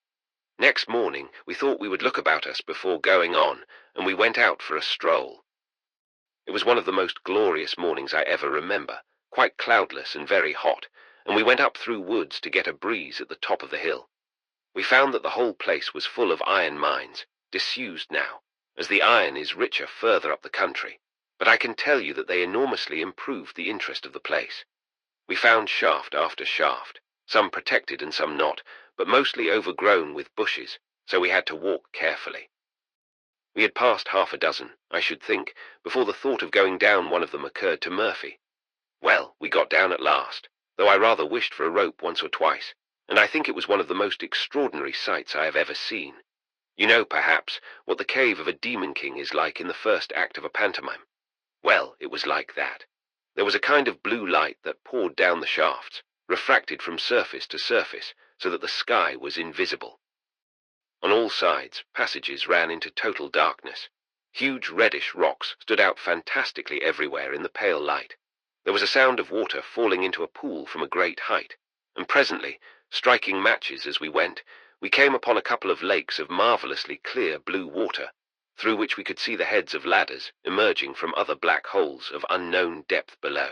Next morning we thought we would look about us before going on, and we went out for a stroll. It was one of the most glorious mornings I ever remember, quite cloudless and very hot, and we went up through woods to get a breeze at the top of the hill. We found that the whole place was full of iron mines, disused now, as the iron is richer further up the country, but I can tell you that they enormously improved the interest of the place. We found shaft after shaft, some protected and some not, but mostly overgrown with bushes, so we had to walk carefully. We had passed half a dozen, I should think, before the thought of going down one of them occurred to Murphy. Well, we got down at last, though I rather wished for a rope once or twice, and I think it was one of the most extraordinary sights I have ever seen. You know, perhaps, what the cave of a demon king is like in the first act of a pantomime. Well, it was like that. There was a kind of blue light that poured down the shafts, refracted from surface to surface, so that the sky was invisible. On all sides, passages ran into total darkness. Huge reddish rocks stood out fantastically everywhere in the pale light. There was a sound of water falling into a pool from a great height, and presently, striking matches as we went, we came upon a couple of lakes of marvelously clear blue water, through which we could see the heads of ladders emerging from other black holes of unknown depth below.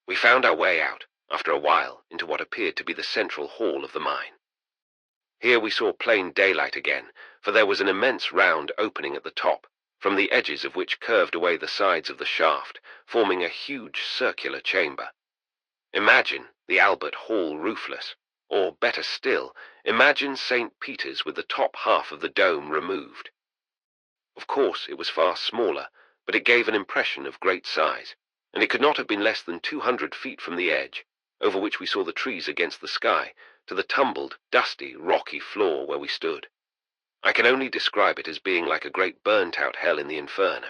We found our way out, after a while, into what appeared to be the central hall of the mine. Here we saw plain daylight again, for there was an immense round opening at the top, from the edges of which curved away the sides of the shaft, forming a huge circular chamber. Imagine the Albert Hall roofless, or better still, imagine St. Peter's with the top half of the dome removed. Of course it was far smaller, but it gave an impression of great size, and it could not have been less than 200 feet from the edge, over which we saw the trees against the sky, to the tumbled, dusty, rocky floor where we stood. I can only describe it as being like a great burnt-out hell in the inferno.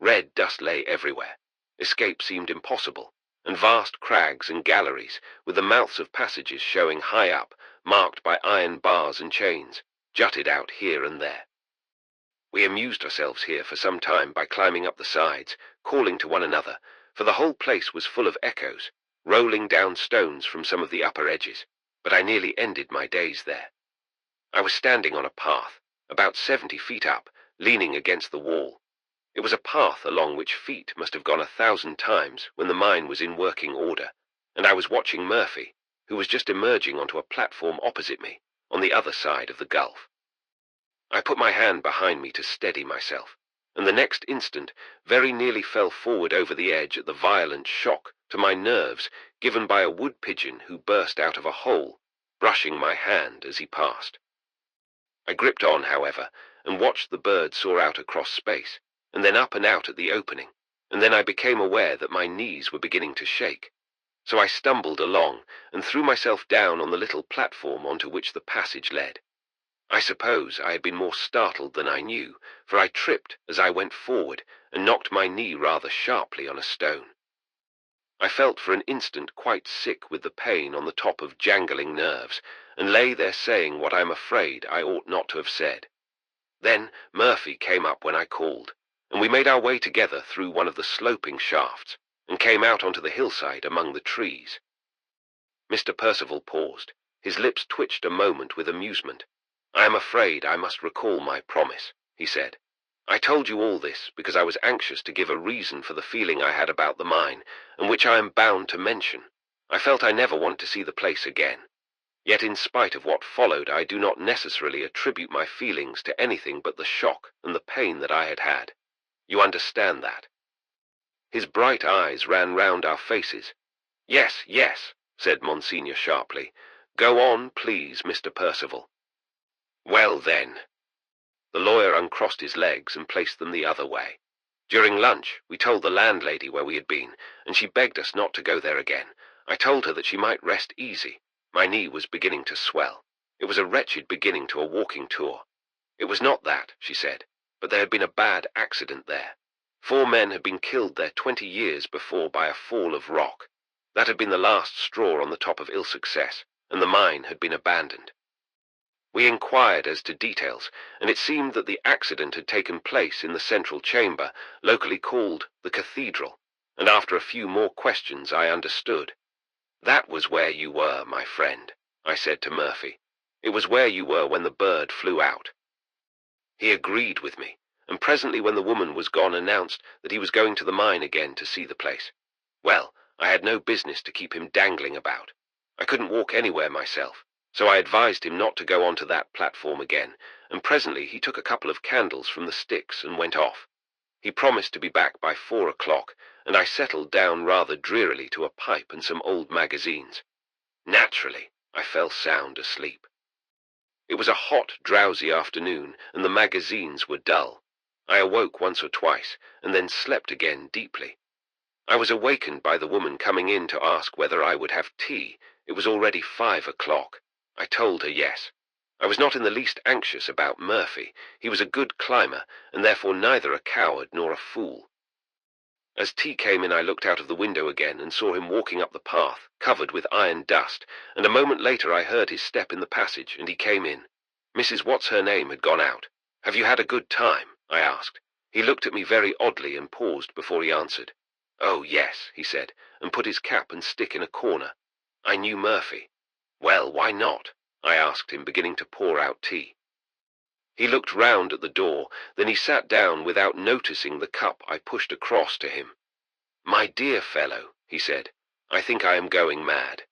Red dust lay everywhere. Escape seemed impossible, and vast crags and galleries, with the mouths of passages showing high up, marked by iron bars and chains, jutted out here and there. We amused ourselves here for some time by climbing up the sides, calling to one another, for the whole place was full of echoes, rolling down stones from some of the upper edges, but I nearly ended my days there. I was standing on a path, about 70 feet up, leaning against the wall. It was a path along which feet must have gone 1,000 times when the mine was in working order, and I was watching Murphy, who was just emerging onto a platform opposite me, on the other side of the gulf. I put my hand behind me to steady myself, and the next instant very nearly fell forward over the edge at the violent shock to my nerves given by a wood pigeon who burst out of a hole, brushing my hand as he passed. I gripped on, however, and watched the bird soar out across space, and then up and out at the opening, and then I became aware that my knees were beginning to shake. So I stumbled along and threw myself down on the little platform onto which the passage led. I suppose I had been more startled than I knew, for I tripped as I went forward and knocked my knee rather sharply on a stone. I felt for an instant quite sick with the pain on the top of jangling nerves, and lay there saying what I am afraid I ought not to have said. Then Murphy came up when I called, and we made our way together through one of the sloping shafts, and came out onto the hillside among the trees. Mr. Percival paused. His lips twitched a moment with amusement. "I am afraid I must recall my promise," he said. "I told you all this because I was anxious to give a reason for the feeling I had about the mine, and which I am bound to mention. I felt I never want to see the place again. Yet in spite of what followed, I do not necessarily attribute my feelings to anything but the shock and the pain that I had had. You understand that?" His bright eyes ran round our faces. "Yes, yes," said Monsignor sharply. "Go on, please, Mr. Percival." "Well, then." The lawyer uncrossed his legs and placed them the other way. "During lunch, we told the landlady where we had been, and she begged us not to go there again. I told her that she might rest easy. My knee was beginning to swell. It was a wretched beginning to a walking tour. It was not that, she said, but there had been a bad accident there. 4 men had been killed there 20 years before by a fall of rock. That had been the last straw on the top of ill success, and the mine had been abandoned. We inquired as to details, and it seemed that the accident had taken place in the central chamber, locally called the Cathedral, and after a few more questions I understood. "That was where you were, my friend," I said to Murphy. "It was where you were when the bird flew out." He agreed with me, and presently when the woman was gone announced that he was going to the mine again to see the place. Well, I had no business to keep him dangling about. I couldn't walk anywhere myself, so I advised him not to go onto that platform again, and presently he took a couple of candles from the sticks and went off. He promised to be back by 4 o'clock, and I settled down rather drearily to a pipe and some old magazines. Naturally, I fell sound asleep. It was a hot, drowsy afternoon, and the magazines were dull. I awoke once or twice, and then slept again deeply. I was awakened by the woman coming in to ask whether I would have tea. It was already 5 o'clock. I told her yes. I was not in the least anxious about Murphy. He was a good climber, and therefore neither a coward nor a fool. As tea came in, I looked out of the window again and saw him walking up the path, covered with iron dust, and a moment later I heard his step in the passage, and he came in. Mrs. What's-her-name had gone out. "Have you had a good time?" I asked. He looked at me very oddly and paused before he answered. "Oh, yes," he said, and put his cap and stick in a corner. I knew Murphy. "Well, why not?" I asked him, beginning to pour out tea. He looked round at the door, then he sat down without noticing the cup I pushed across to him. "My dear fellow," he said, "I think I am going mad."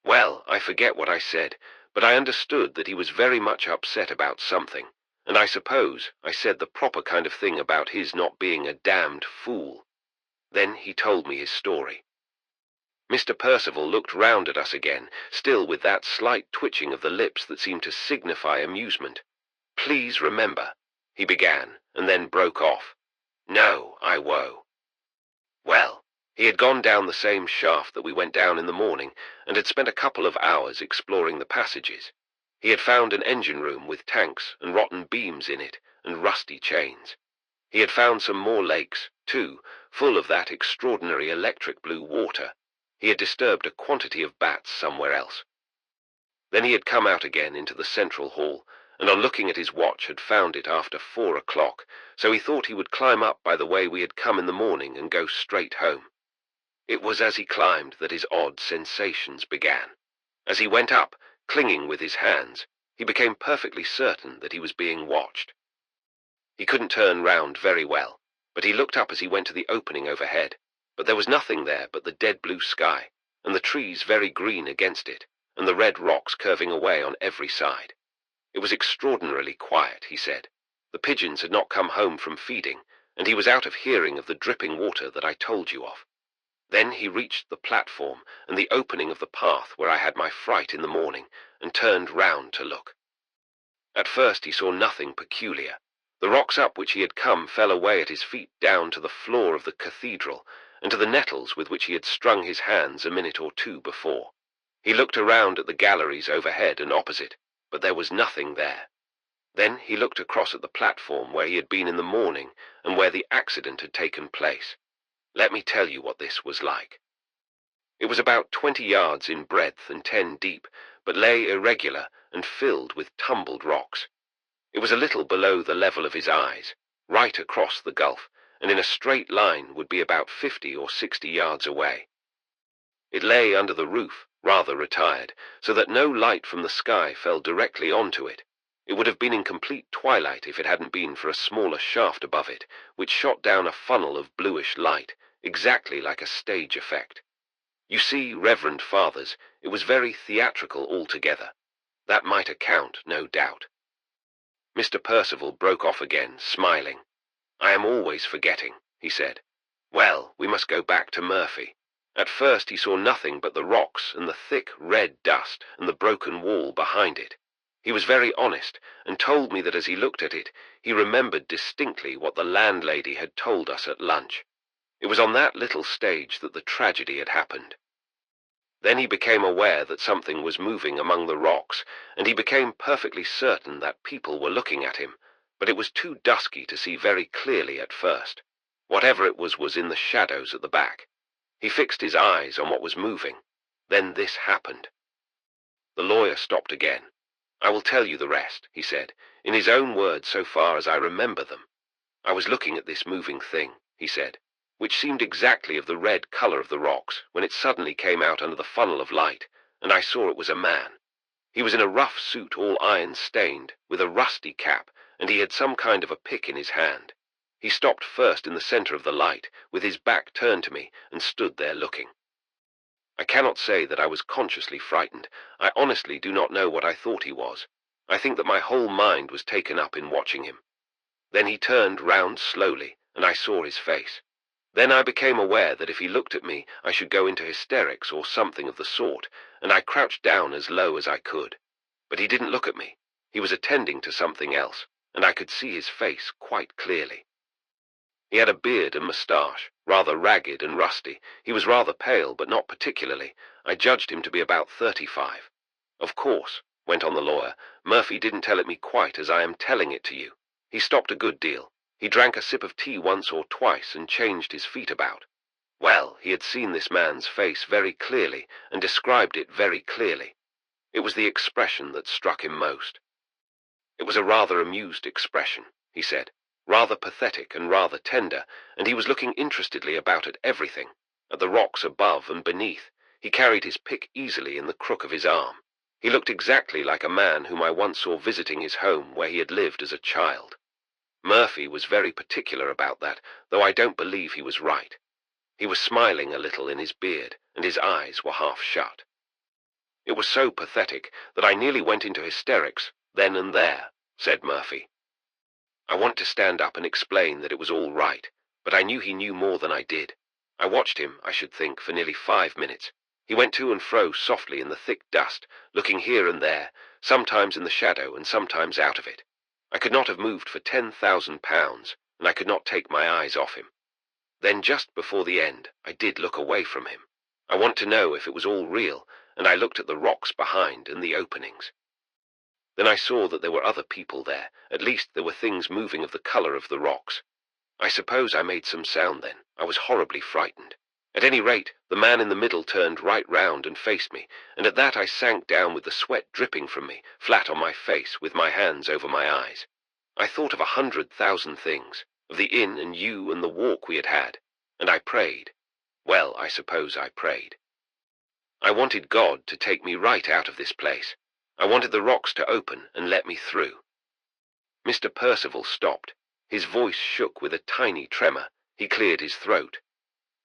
Well, I forget what I said, but I understood that he was very much upset about something, and I suppose I said the proper kind of thing about his not being a damned fool. Then he told me his story. Mr. Percival looked round at us again, still with that slight twitching of the lips that seemed to signify amusement. "Please remember," he began, and then broke off. "No, I woe." Well, he had gone down the same shaft that we went down in the morning, and had spent a couple of hours exploring the passages. He had found an engine room with tanks and rotten beams in it, and rusty chains. He had found some more lakes, too, full of that extraordinary electric blue water. He had disturbed a quantity of bats somewhere else. Then he had come out again into the central hall, and on looking at his watch had found it after 4 o'clock, so he thought he would climb up by the way we had come in the morning and go straight home. It was as he climbed that his odd sensations began. As he went up, clinging with his hands, he became perfectly certain that he was being watched. He couldn't turn round very well, but he looked up as he went to the opening overhead, but there was nothing there but the dead blue sky, and the trees very green against it, and the red rocks curving away on every side. It was extraordinarily quiet, he said. The pigeons had not come home from feeding, and he was out of hearing of the dripping water that I told you of. Then he reached the platform and the opening of the path where I had my fright in the morning, and turned round to look. At first he saw nothing peculiar. The rocks up which he had come fell away at his feet down to the floor of the cathedral, and to the nettles with which he had strung his hands a minute or two before. He looked around at the galleries overhead and opposite, but there was nothing there. Then he looked across at the platform where he had been in the morning and where the accident had taken place. Let me tell you what this was like. It was about 20 yards in breadth and 10 deep, but lay irregular and filled with tumbled rocks. It was a little below the level of his eyes, right across the gulf, and in a straight line would be about 50 or 60 yards away. It lay under the roof, rather retired, so that no light from the sky fell directly onto it. It would have been in complete twilight if it hadn't been for a smaller shaft above it, which shot down a funnel of bluish light, exactly like a stage effect. You see, Reverend Fathers, it was very theatrical altogether. That might account, no doubt. Mr. Percival broke off again, smiling. "I am always forgetting," he said. "Well, we must go back to Murphy. At first he saw nothing but the rocks and the thick red dust and the broken wall behind it. He was very honest, and told me that as he looked at it, he remembered distinctly what the landlady had told us at lunch. It was on that little stage that the tragedy had happened. Then he became aware that something was moving among the rocks, and he became perfectly certain that people were looking at him, but it was too dusky to see very clearly at first. Whatever it was in the shadows at the back. He fixed his eyes on what was moving. Then this happened. The lawyer stopped again. "I will tell you the rest," he said, in his own words so far as I remember them. "I was looking at this moving thing," he said, "which seemed exactly of the red color of the rocks, when it suddenly came out under the funnel of light, and I saw it was a man. He was in a rough suit all iron-stained, with a rusty cap, and he had some kind of a pick in his hand. He stopped first in the center of the light, with his back turned to me, and stood there looking. I cannot say that I was consciously frightened. I honestly do not know what I thought he was. I think that my whole mind was taken up in watching him. Then he turned round slowly, and I saw his face. Then I became aware that if he looked at me, I should go into hysterics or something of the sort, and I crouched down as low as I could. But he didn't look at me. He was attending to something else, and I could see his face quite clearly. He had a beard and moustache, rather ragged and rusty. He was rather pale, but not particularly. I judged him to be about 35. Of course, went on the lawyer, Murphy didn't tell it me quite as I am telling it to you. He stopped a good deal. He drank a sip of tea once or twice and changed his feet about. Well, he had seen this man's face very clearly and described it very clearly. It was the expression that struck him most. It was a rather amused expression, he said, rather pathetic and rather tender, and he was looking interestedly about at everything, at the rocks above and beneath. He carried his pick easily in the crook of his arm. He looked exactly like a man whom I once saw visiting his home where he had lived as a child. Murphy was very particular about that, though I don't believe he was right. He was smiling a little in his beard, and his eyes were half shut. It was so pathetic that I nearly went into hysterics, then and there, said Murphy. I want to stand up and explain that it was all right, but I knew he knew more than I did. I watched him, I should think, for nearly 5 minutes. He went to and fro softly in the thick dust, looking here and there, sometimes in the shadow and sometimes out of it. I could not have moved for £10,000, and I could not take my eyes off him. Then just before the end, I did look away from him. I want to know if it was all real, and I looked at the rocks behind and the openings. Then I saw that there were other people there. At least there were things moving of the color of the rocks. I suppose I made some sound then. I was horribly frightened. At any rate, the man in the middle turned right round and faced me, and at that I sank down with the sweat dripping from me, flat on my face, with my hands over my eyes. I thought of 100,000 things, of the inn and you and the walk we had had, and I prayed. Well, I suppose I prayed. I wanted God to take me right out of this place. I wanted the rocks to open and let me through. Mr. Percival stopped. His voice shook with a tiny tremor. He cleared his throat.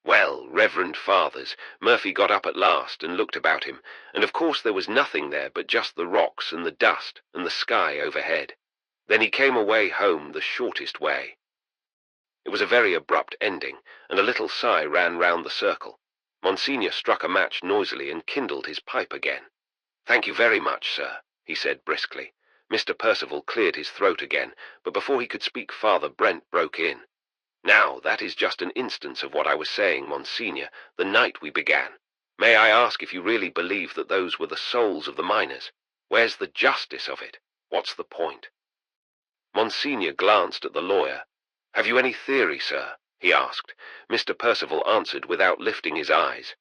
Well, Reverend Fathers, Murphy got up at last and looked about him, and of course there was nothing there but just the rocks and the dust and the sky overhead. Then he came away home the shortest way. It was a very abrupt ending, and a little sigh ran round the circle. Monsignor struck a match noisily and kindled his pipe again. "Thank you very much, sir," he said briskly. Mr. Percival cleared his throat again, but before he could speak Father Brent broke in. "Now, that is just an instance of what I was saying, Monsignor, the night we began. May I ask if you really believe that those were the souls of the miners? Where's the justice of it? What's the point?" Monsignor glanced at the lawyer. "Have you any theory, sir?" he asked. Mr. Percival answered without lifting his eyes.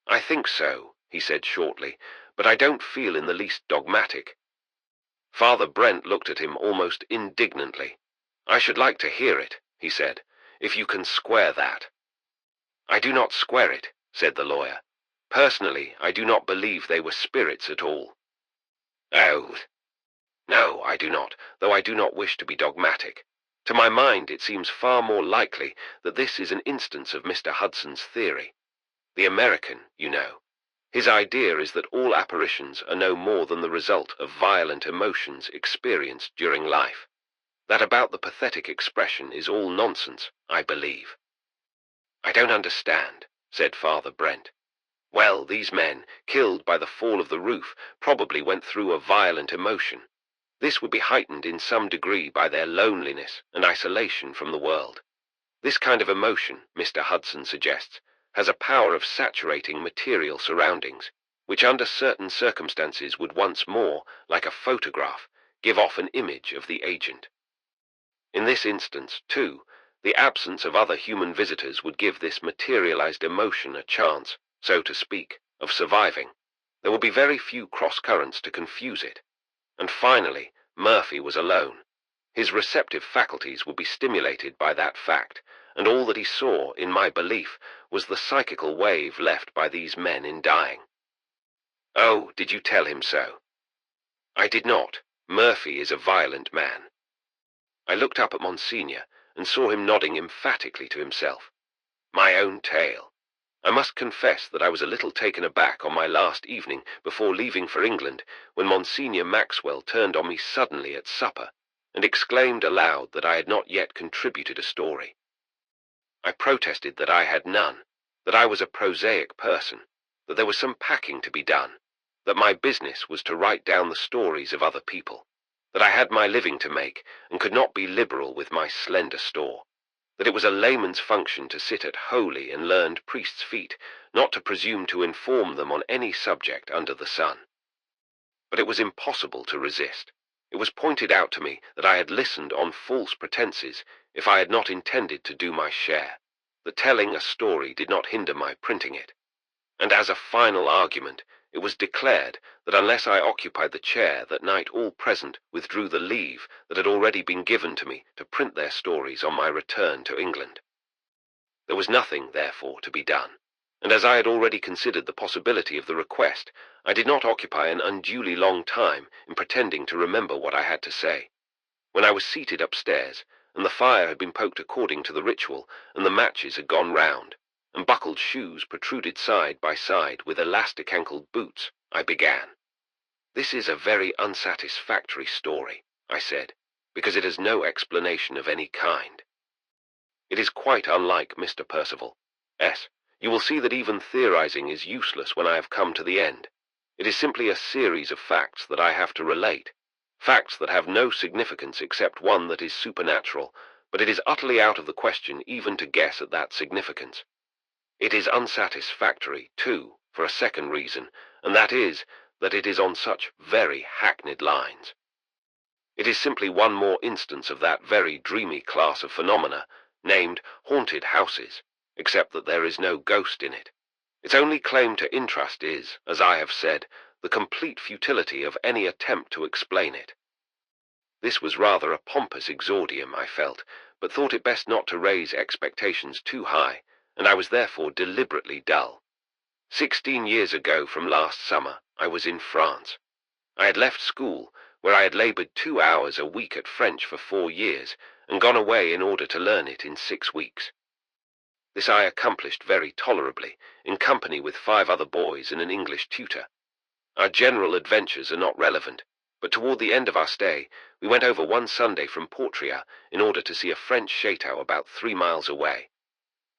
"I think so," he said shortly, "but I don't feel in the least dogmatic." Father Brent looked at him almost indignantly. "I should like to hear it," he said, "if you can square that." "I do not square it," said the lawyer. "Personally, I do not believe they were spirits at all." "Oh, no, I do not, though I do not wish to be dogmatic. To my mind, it seems far more likely that this is an instance of Mr. Hudson's theory. The American, you know. His idea is that all apparitions are no more than the result of violent emotions experienced during life. That about the pathetic expression is all nonsense, I believe." "I don't understand," said Father Brent. "Well, these men, killed by the fall of the roof, probably went through a violent emotion. This would be heightened in some degree by their loneliness and isolation from the world. This kind of emotion, Mr. Hudson suggests, has a power of saturating material surroundings, which under certain circumstances would once more, like a photograph, give off an image of the agent. In this instance, too, The absence of other human visitors would give this materialized emotion a chance, so to speak, of surviving. There would be very few cross-currents to confuse it. And finally, Murphy was alone. His receptive faculties would be stimulated by that fact, and all that he saw, in my belief, was the psychical wave left by these men in dying. "Oh, did you tell him so?" "I did not. Murphy is a violent man." I looked up at Monsignor and saw him nodding emphatically to himself. My own tale. I must confess that I was a little taken aback on my last evening before leaving for England when Monsignor Maxwell turned on me suddenly at supper and exclaimed aloud that I had not yet contributed a story. I protested that I had none, that I was a prosaic person, that there was some packing to be done, that my business was to write down the stories of other people, that I had my living to make and could not be liberal with my slender store, that it was a layman's function to sit at holy and learned priests' feet, not to presume to inform them on any subject under the sun. But it was impossible to resist. It was pointed out to me that I had listened on false pretenses if I had not intended to do my share, that telling a story did not hinder my printing it. And as a final argument, it was declared that unless I occupied the chair that night all present withdrew the leave that had already been given to me to print their stories on my return to England. There was nothing, therefore, to be done, and as I had already considered the possibility of the request, I did not occupy an unduly long time in pretending to remember what I had to say. When I was seated upstairs, and the fire had been poked according to the ritual, and the matches had gone round, and buckled shoes protruded side by side with elastic-ankled boots, I began. "This is a very unsatisfactory story," I said, "because it has no explanation of any kind. It is quite unlike Mr. Percival. S. You will see that even theorizing is useless when I have come to the end. It is simply a series of facts that I have to relate, facts that have no significance except one that is supernatural, but it is utterly out of the question even to guess at that significance. It is unsatisfactory, too, for a second reason, and that is that it is on such very hackneyed lines. It is simply one more instance of that very dreamy class of phenomena, named haunted houses, except that there is no ghost in it. Its only claim to interest is, as I have said, the complete futility of any attempt to explain it." This was rather a pompous exordium, I felt, but thought it best not to raise expectations too high, and I was therefore deliberately dull. 16 years ago from last summer, I was in France. I had left school, where I had labored 2 hours a week at French for 4 years, and gone away in order to learn it in 6 weeks. This I accomplished very tolerably, in company with 5 other boys and an English tutor. Our general adventures are not relevant, but toward the end of our stay, we went over one Sunday from Portria in order to see a French chateau about 3 miles away.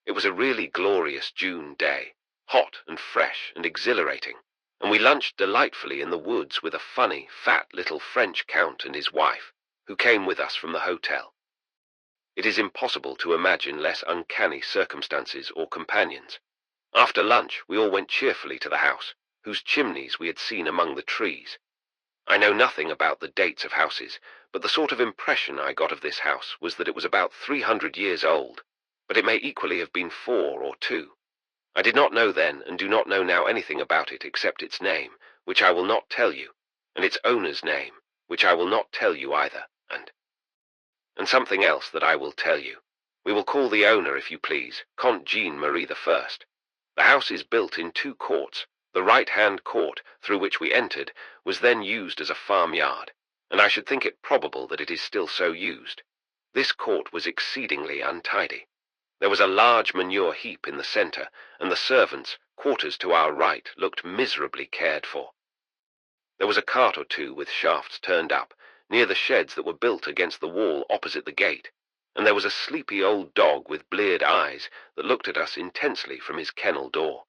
It was a really glorious June day, hot and fresh and exhilarating, and we lunched delightfully in the woods with a funny, fat little French count and his wife, who came with us from the hotel. It is impossible to imagine less uncanny circumstances or companions. After lunch, we all went cheerfully to the house, whose chimneys we had seen among the trees. I know nothing about the dates of houses, but the sort of impression I got of this house was that it was about 300 years old, but it may equally have been 4 or 2. I did not know then and do not know now anything about it except its name, which I will not tell you, and its owner's name, which I will not tell you either, and something else that I will tell you. We will call the owner, if you please, Comte Jean Marie I. The house is built in 2 courts. The right-hand court, through which we entered, was then used as a farmyard, and I should think it probable that it is still so used. This court was exceedingly untidy. There was a large manure heap in the center, and the servants, quarters to our right, looked miserably cared for. There was a cart or 2 with shafts turned up, near the sheds that were built against the wall opposite the gate, and there was a sleepy old dog with bleared eyes that looked at us intensely from his kennel door.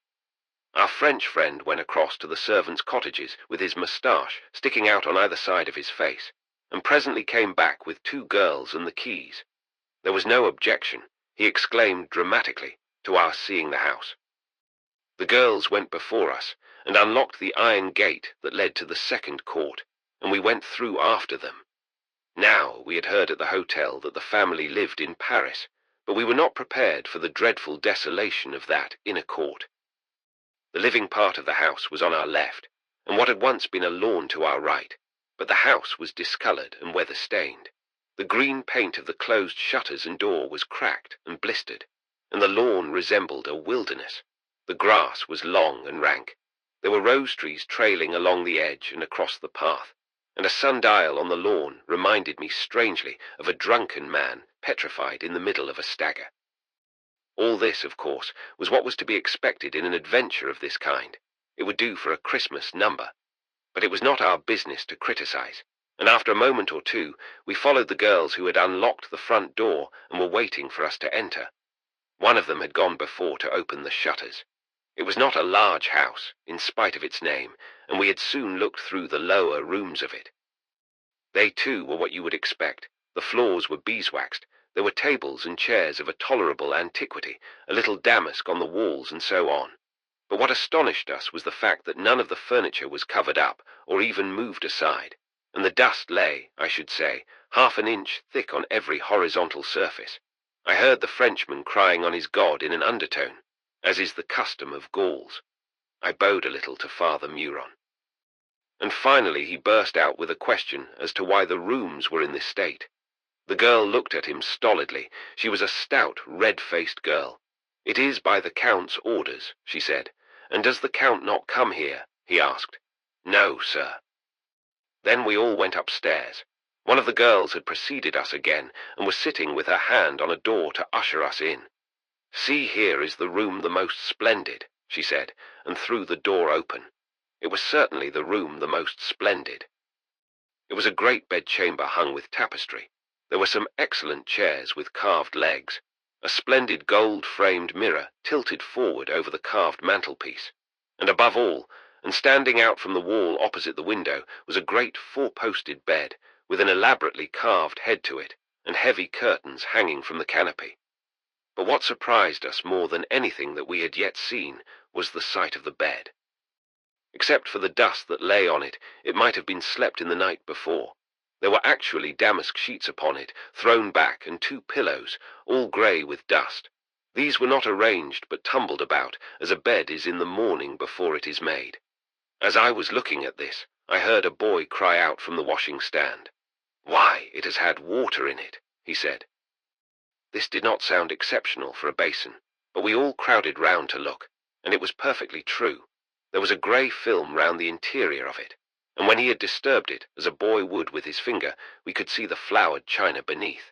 Our French friend went across to the servants' cottages with his moustache sticking out on either side of his face, and presently came back with 2 girls and the keys. There was no objection, he exclaimed dramatically, to our seeing the house. The girls went before us and unlocked the iron gate that led to the second court, and we went through after them. Now we had heard at the hotel that the family lived in Paris, but we were not prepared for the dreadful desolation of that inner court. The living part of the house was on our left, and what had once been a lawn to our right, but the house was discoloured and weather-stained. The green paint of the closed shutters and door was cracked and blistered, and the lawn resembled a wilderness. The grass was long and rank. There were rose trees trailing along the edge and across the path, and a sundial on the lawn reminded me strangely of a drunken man petrified in the middle of a stagger. All this, of course, was what was to be expected in an adventure of this kind. It would do for a Christmas number. But it was not our business to criticize, and after a moment or two we followed the girls who had unlocked the front door and were waiting for us to enter. One of them had gone before to open the shutters. It was not a large house, in spite of its name, and we had soon looked through the lower rooms of it. They too were what you would expect. The floors were beeswaxed. There were tables and chairs of a tolerable antiquity, a little damask on the walls, and so on. But what astonished us was the fact that none of the furniture was covered up or even moved aside, and the dust lay, I should say, half an inch thick on every horizontal surface. I heard the Frenchman crying on his God in an undertone, as is the custom of Gauls. I bowed a little to Father Muron. And finally he burst out with a question as to why the rooms were in this state. The girl looked at him stolidly. She was a stout, red-faced girl. "It is by the Count's orders," she said. "And does the Count not come here?" he asked. "No, sir." Then we all went upstairs. One of the girls had preceded us again, and was sitting with her hand on a door to usher us in. "See, here is the room the most splendid," she said, and threw the door open. It was certainly the room the most splendid. It was a great bedchamber hung with tapestry. There were some excellent chairs with carved legs, a splendid gold-framed mirror tilted forward over the carved mantelpiece, and above all, and standing out from the wall opposite the window, was a great four-posted bed, with an elaborately carved head to it, and heavy curtains hanging from the canopy. But what surprised us more than anything that we had yet seen was the sight of the bed. Except for the dust that lay on it, it might have been slept in the night before. There were actually damask sheets upon it, thrown back, and 2 pillows, all grey with dust. These were not arranged, but tumbled about, as a bed is in the morning before it is made. As I was looking at this, I heard a boy cry out from the washing stand. "Why, it has had water in it," he said. This did not sound exceptional for a basin, but we all crowded round to look, and it was perfectly true. There was a grey film round the interior of it, and when he had disturbed it, as a boy would with his finger, we could see the flowered china beneath.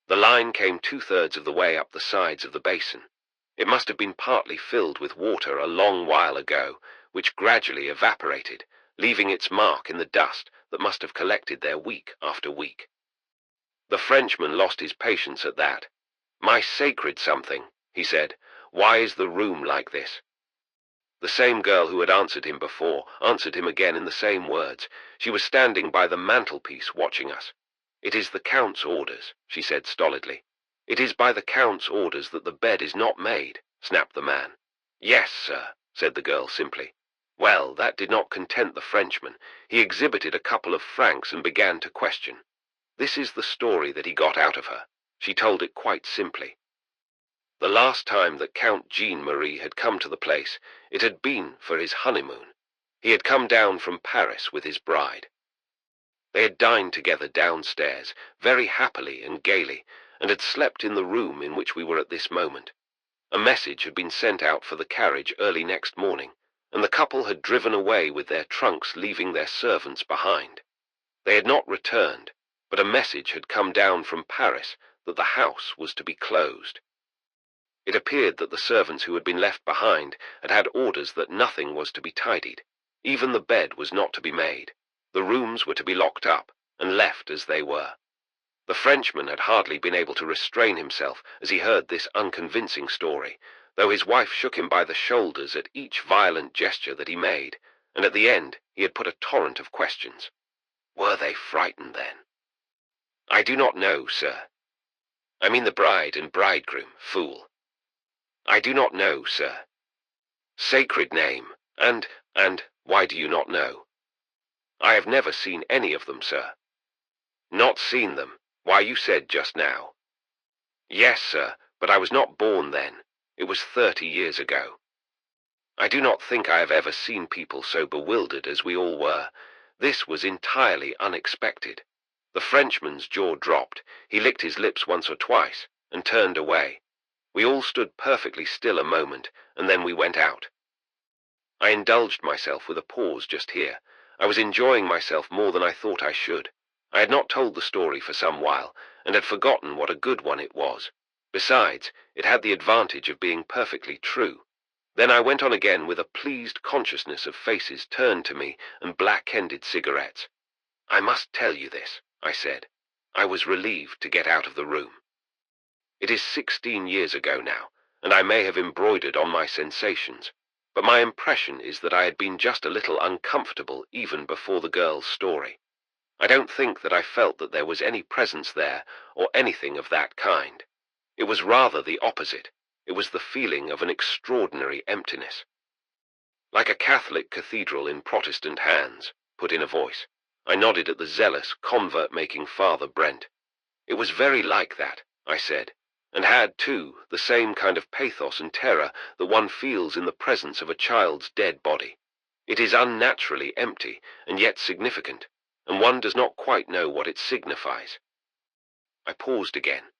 The line came 2/3 of the way up the sides of the basin. It must have been partly filled with water a long while ago, which gradually evaporated, leaving its mark in the dust that must have collected there week after week. The Frenchman lost his patience at that. "My sacred something," he said, "why is the room like this?" The same girl who had answered him before answered him again in the same words. She was standing by the mantelpiece watching us. "It is the Count's orders," she said stolidly. "It is by the Count's orders that the bed is not made," snapped the man. "Yes, sir," said the girl simply. Well, that did not content the Frenchman. He exhibited a couple of francs and began to question. This is the story that he got out of her. She told it quite simply. The last time that Count Jean-Marie had come to the place, it had been for his honeymoon. He had come down from Paris with his bride. They had dined together downstairs, very happily and gaily, and had slept in the room in which we were at this moment. A message had been sent out for the carriage early next morning, and the couple had driven away with their trunks, leaving their servants behind. They had not returned, but a message had come down from Paris that the house was to be closed. It appeared that the servants who had been left behind had had orders that nothing was to be tidied. Even the bed was not to be made. The rooms were to be locked up and left as they were. The Frenchman had hardly been able to restrain himself as he heard this unconvincing story, though his wife shook him by the shoulders at each violent gesture that he made, and at the end he had put a torrent of questions. Were they frightened then? "I do not know, sir. I mean the bride and bridegroom, fool. I do not know, sir. Sacred name, and why do you not know? I have never seen any of them, sir. Not seen them? Why, you said just now." Yes, sir, but I was not born then. It was 30 years ago. I do not think I have ever seen people so bewildered as we all were. This was entirely unexpected. The Frenchman's jaw dropped. He licked his lips once or twice and turned away. We all stood perfectly still a moment, and then we went out. I indulged myself with a pause just here. I was enjoying myself more than I thought I should. I had not told the story for some while, and had forgotten what a good one it was. Besides, it had the advantage of being perfectly true. Then I went on again with a pleased consciousness of faces turned to me and black-ended cigarettes. "I must tell you this," I said. I was relieved to get out of the room. It is 16 years ago now, and I may have embroidered on my sensations, but my impression is that I had been just a little uncomfortable even before the girl's story. I don't think that I felt that there was any presence there or anything of that kind. It was rather the opposite. It was the feeling of an extraordinary emptiness. "Like a Catholic cathedral in Protestant hands," put in a voice. I nodded at the zealous, convert-making Father Brent. "It was very like that," I said, "and had, too, the same kind of pathos and terror that one feels in the presence of a child's dead body. It is unnaturally empty, and yet significant, and one does not quite know what it signifies." I paused again.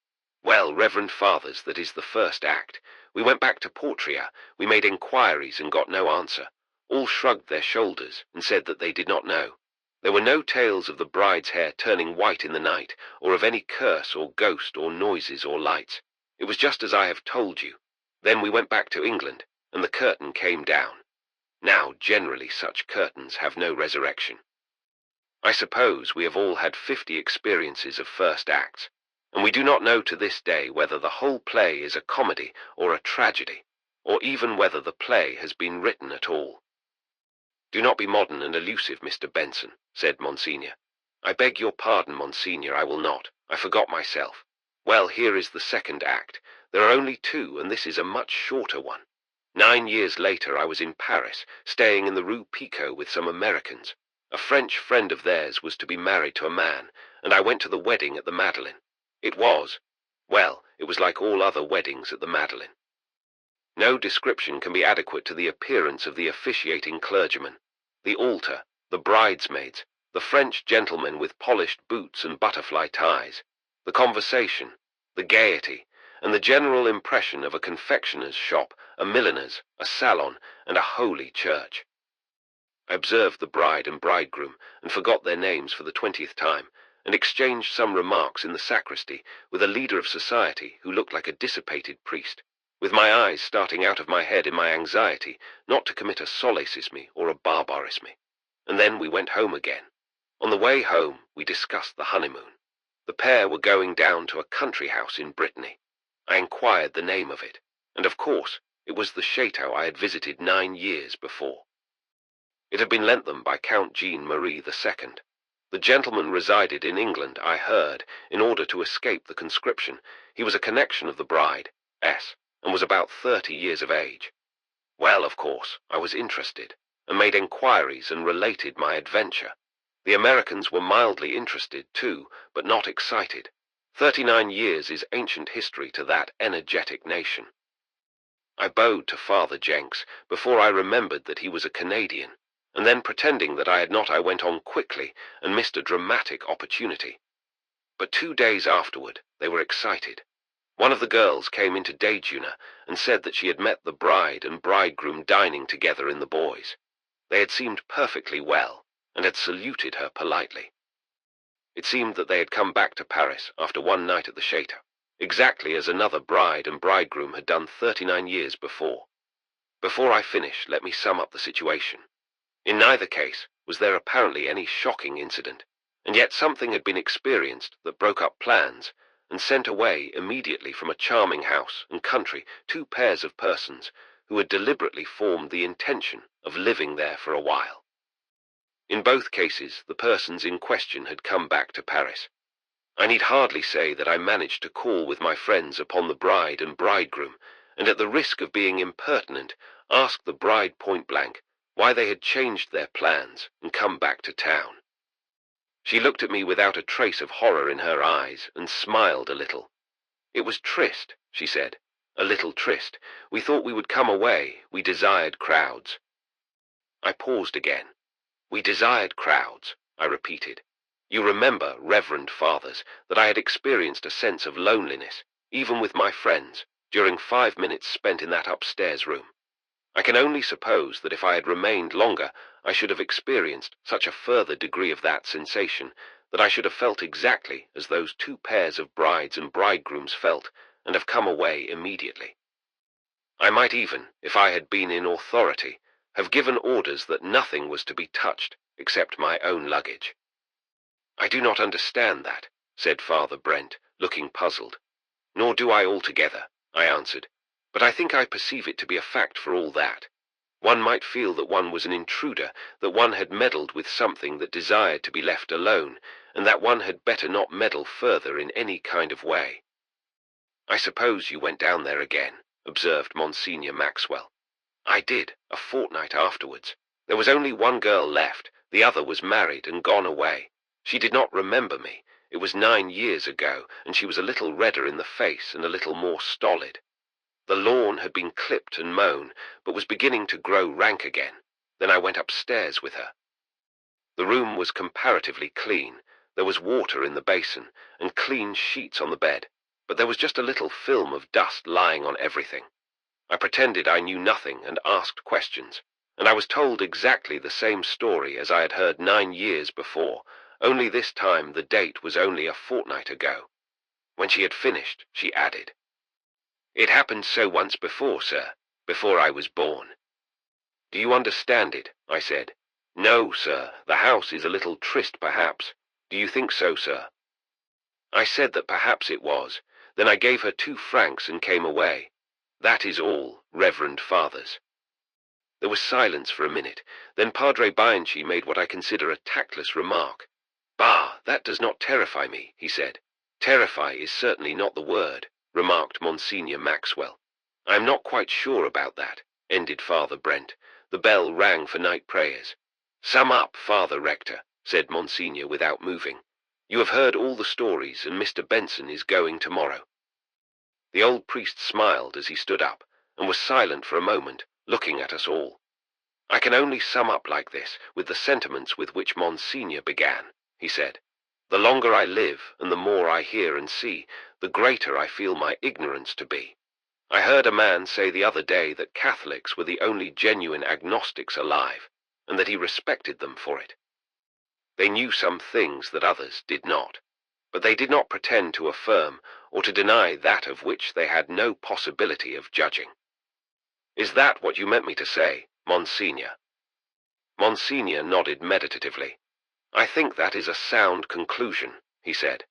"Well, Reverend Fathers, that is the first act. We went back to Portria. We made enquiries and got no answer. All shrugged their shoulders and said that they did not know. There were no tales of the bride's hair turning white in the night, or of any curse or ghost or noises or lights. It was just as I have told you. Then we went back to England, and the curtain came down. Now, generally such curtains have no resurrection. I suppose we have all had 50 experiences of first acts, and we do not know to this day whether the whole play is a comedy or a tragedy, or even whether the play has been written at all." "Do not be modern and elusive, Mr. Benson," said Monsignor. "I beg your pardon, Monsignor, I will not. I forgot myself. Well, here is the second act. There are only two, and this is a much shorter one. 9 years later I was in Paris, staying in the Rue Picot with some Americans. A French friend of theirs was to be married to a man, and I went to the wedding at the Madeleine. It was like all other weddings at the Madeleine. No description can be adequate to the appearance of the officiating clergyman, the altar, the bridesmaids, the French gentlemen with polished boots and butterfly ties, the conversation, the gaiety, and the general impression of a confectioner's shop, a milliner's, a salon, and a holy church. I observed the bride and bridegroom, and forgot their names for the 20th time, and exchanged some remarks in the sacristy with a leader of society who looked like a dissipated priest, with my eyes starting out of my head in my anxiety not to commit a solecisme or a barbarisme. And then we went home again. On the way home we discussed the honeymoon. The pair were going down to a country house in Brittany. I inquired the name of it, and of course it was the chateau I had visited 9 years before. It had been lent them by Count Jean-Marie II. The gentleman resided in England, I heard, in order to escape the conscription. He was a connection of the bride, S., and was about 30 years of age. Well, of course, I was interested, and made enquiries and related my adventure. The Americans were mildly interested, too, but not excited. 39 years is ancient history to that energetic nation. I bowed to Father Jenks before I remembered that he was a Canadian, and then pretending that I had not, I went on quickly and missed a dramatic opportunity. But 2 days afterward, they were excited. One of the girls came into Dejuna and said that she had met the bride and bridegroom dining together in the Bois. They had seemed perfectly well, and had saluted her politely. It seemed that they had come back to Paris after one night at the chateau, exactly as another bride and bridegroom had done 39 years before. Before I finish, let me sum up the situation. In neither case was there apparently any shocking incident, and yet something had been experienced that broke up plans and sent away immediately from a charming house and country 2 pairs of persons who had deliberately formed the intention of living there for a while. In both cases, the persons in question had come back to Paris. I need hardly say that I managed to call with my friends upon the bride and bridegroom, and at the risk of being impertinent, asked the bride point blank why they had changed their plans and come back to town. She looked at me without a trace of horror in her eyes and smiled a little. It was tryst, she said. A little tryst. We thought we would come away. We desired crowds. I paused again. We desired crowds, I repeated. You remember, Reverend Fathers, that I had experienced a sense of loneliness, even with my friends, during 5 minutes spent in that upstairs room. I can only suppose that if I had remained longer, I should have experienced such a further degree of that sensation that I should have felt exactly as those two pairs of brides and bridegrooms felt, and have come away immediately. I might even, if I had been in authority, have given orders that nothing was to be touched except my own luggage. I do not understand that, said Father Brent, looking puzzled. Nor do I altogether, I answered, but I think I perceive it to be a fact for all that. One might feel that one was an intruder, that one had meddled with something that desired to be left alone, and that one had better not meddle further in any kind of way. I suppose you went down there again, observed Monsignor Maxwell. I did, a fortnight afterwards. There was only one girl left, the other was married and gone away. She did not remember me. It was 9 years ago, and she was a little redder in the face and a little more stolid. The lawn had been clipped and mown, but was beginning to grow rank again. Then I went upstairs with her. The room was comparatively clean. There was water in the basin, and clean sheets on the bed, but there was just a little film of dust lying on everything. I pretended I knew nothing and asked questions, and I was told exactly the same story as I had heard 9 years before, only this time the date was only a fortnight ago. When she had finished, she added, "It happened so once before, sir, before I was born." "Do you understand it?" I said. "No, sir, the house is a little trist perhaps. Do you think so, sir?" I said that perhaps it was. Then I gave her 2 francs and came away. That is all, Reverend Fathers. There was silence for a minute. Then Padre Bianchi made what I consider a tactless remark. "Bah, that does not terrify me," he said. "Terrify is certainly not the word," remarked Monsignor Maxwell. "I am not quite sure about that," ended Father Brent. The bell rang for night prayers. "Sum up, Father Rector," said Monsignor without moving. "You have heard all the stories, and Mr. Benson is going tomorrow." The old priest smiled as he stood up, and was silent for a moment, looking at us all. "I can only sum up like this, with the sentiments with which Monsignor began," he said. "The longer I live, and the more I hear and see, the greater I feel my ignorance to be. I heard a man say the other day that Catholics were the only genuine agnostics alive, and that he respected them for it. They knew some things that others did not, but they did not pretend to affirm or to deny that of which they had no possibility of judging. Is that what you meant me to say, Monsignor?" Monsignor nodded meditatively. "I think that is a sound conclusion," he said.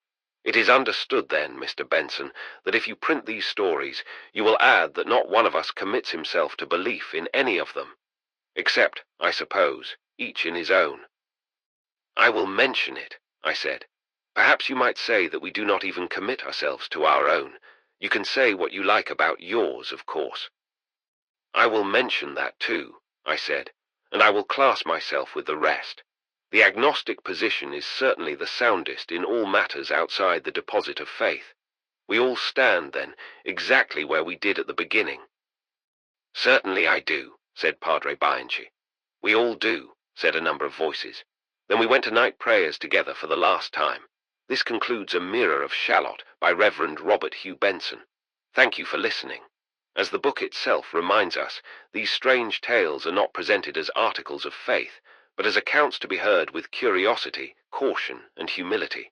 "It is understood then, Mr. Benson, that if you print these stories, you will add that not one of us commits himself to belief in any of them, except, I suppose, each in his own." "I will mention it," I said. "Perhaps you might say that we do not even commit ourselves to our own. You can say what you like about yours, of course." "I will mention that too," I said, "and I will class myself with the rest. The agnostic position is certainly the soundest in all matters outside the deposit of faith. We all stand, then, exactly where we did at the beginning." "Certainly I do," said Padre Bianchi. "We all do," said a number of voices. Then we went to night prayers together for the last time. This concludes A Mirror of Shalott by Reverend Robert Hugh Benson. Thank you for listening. As the book itself reminds us, these strange tales are not presented as articles of faith, but as accounts to be heard with curiosity, caution, and humility.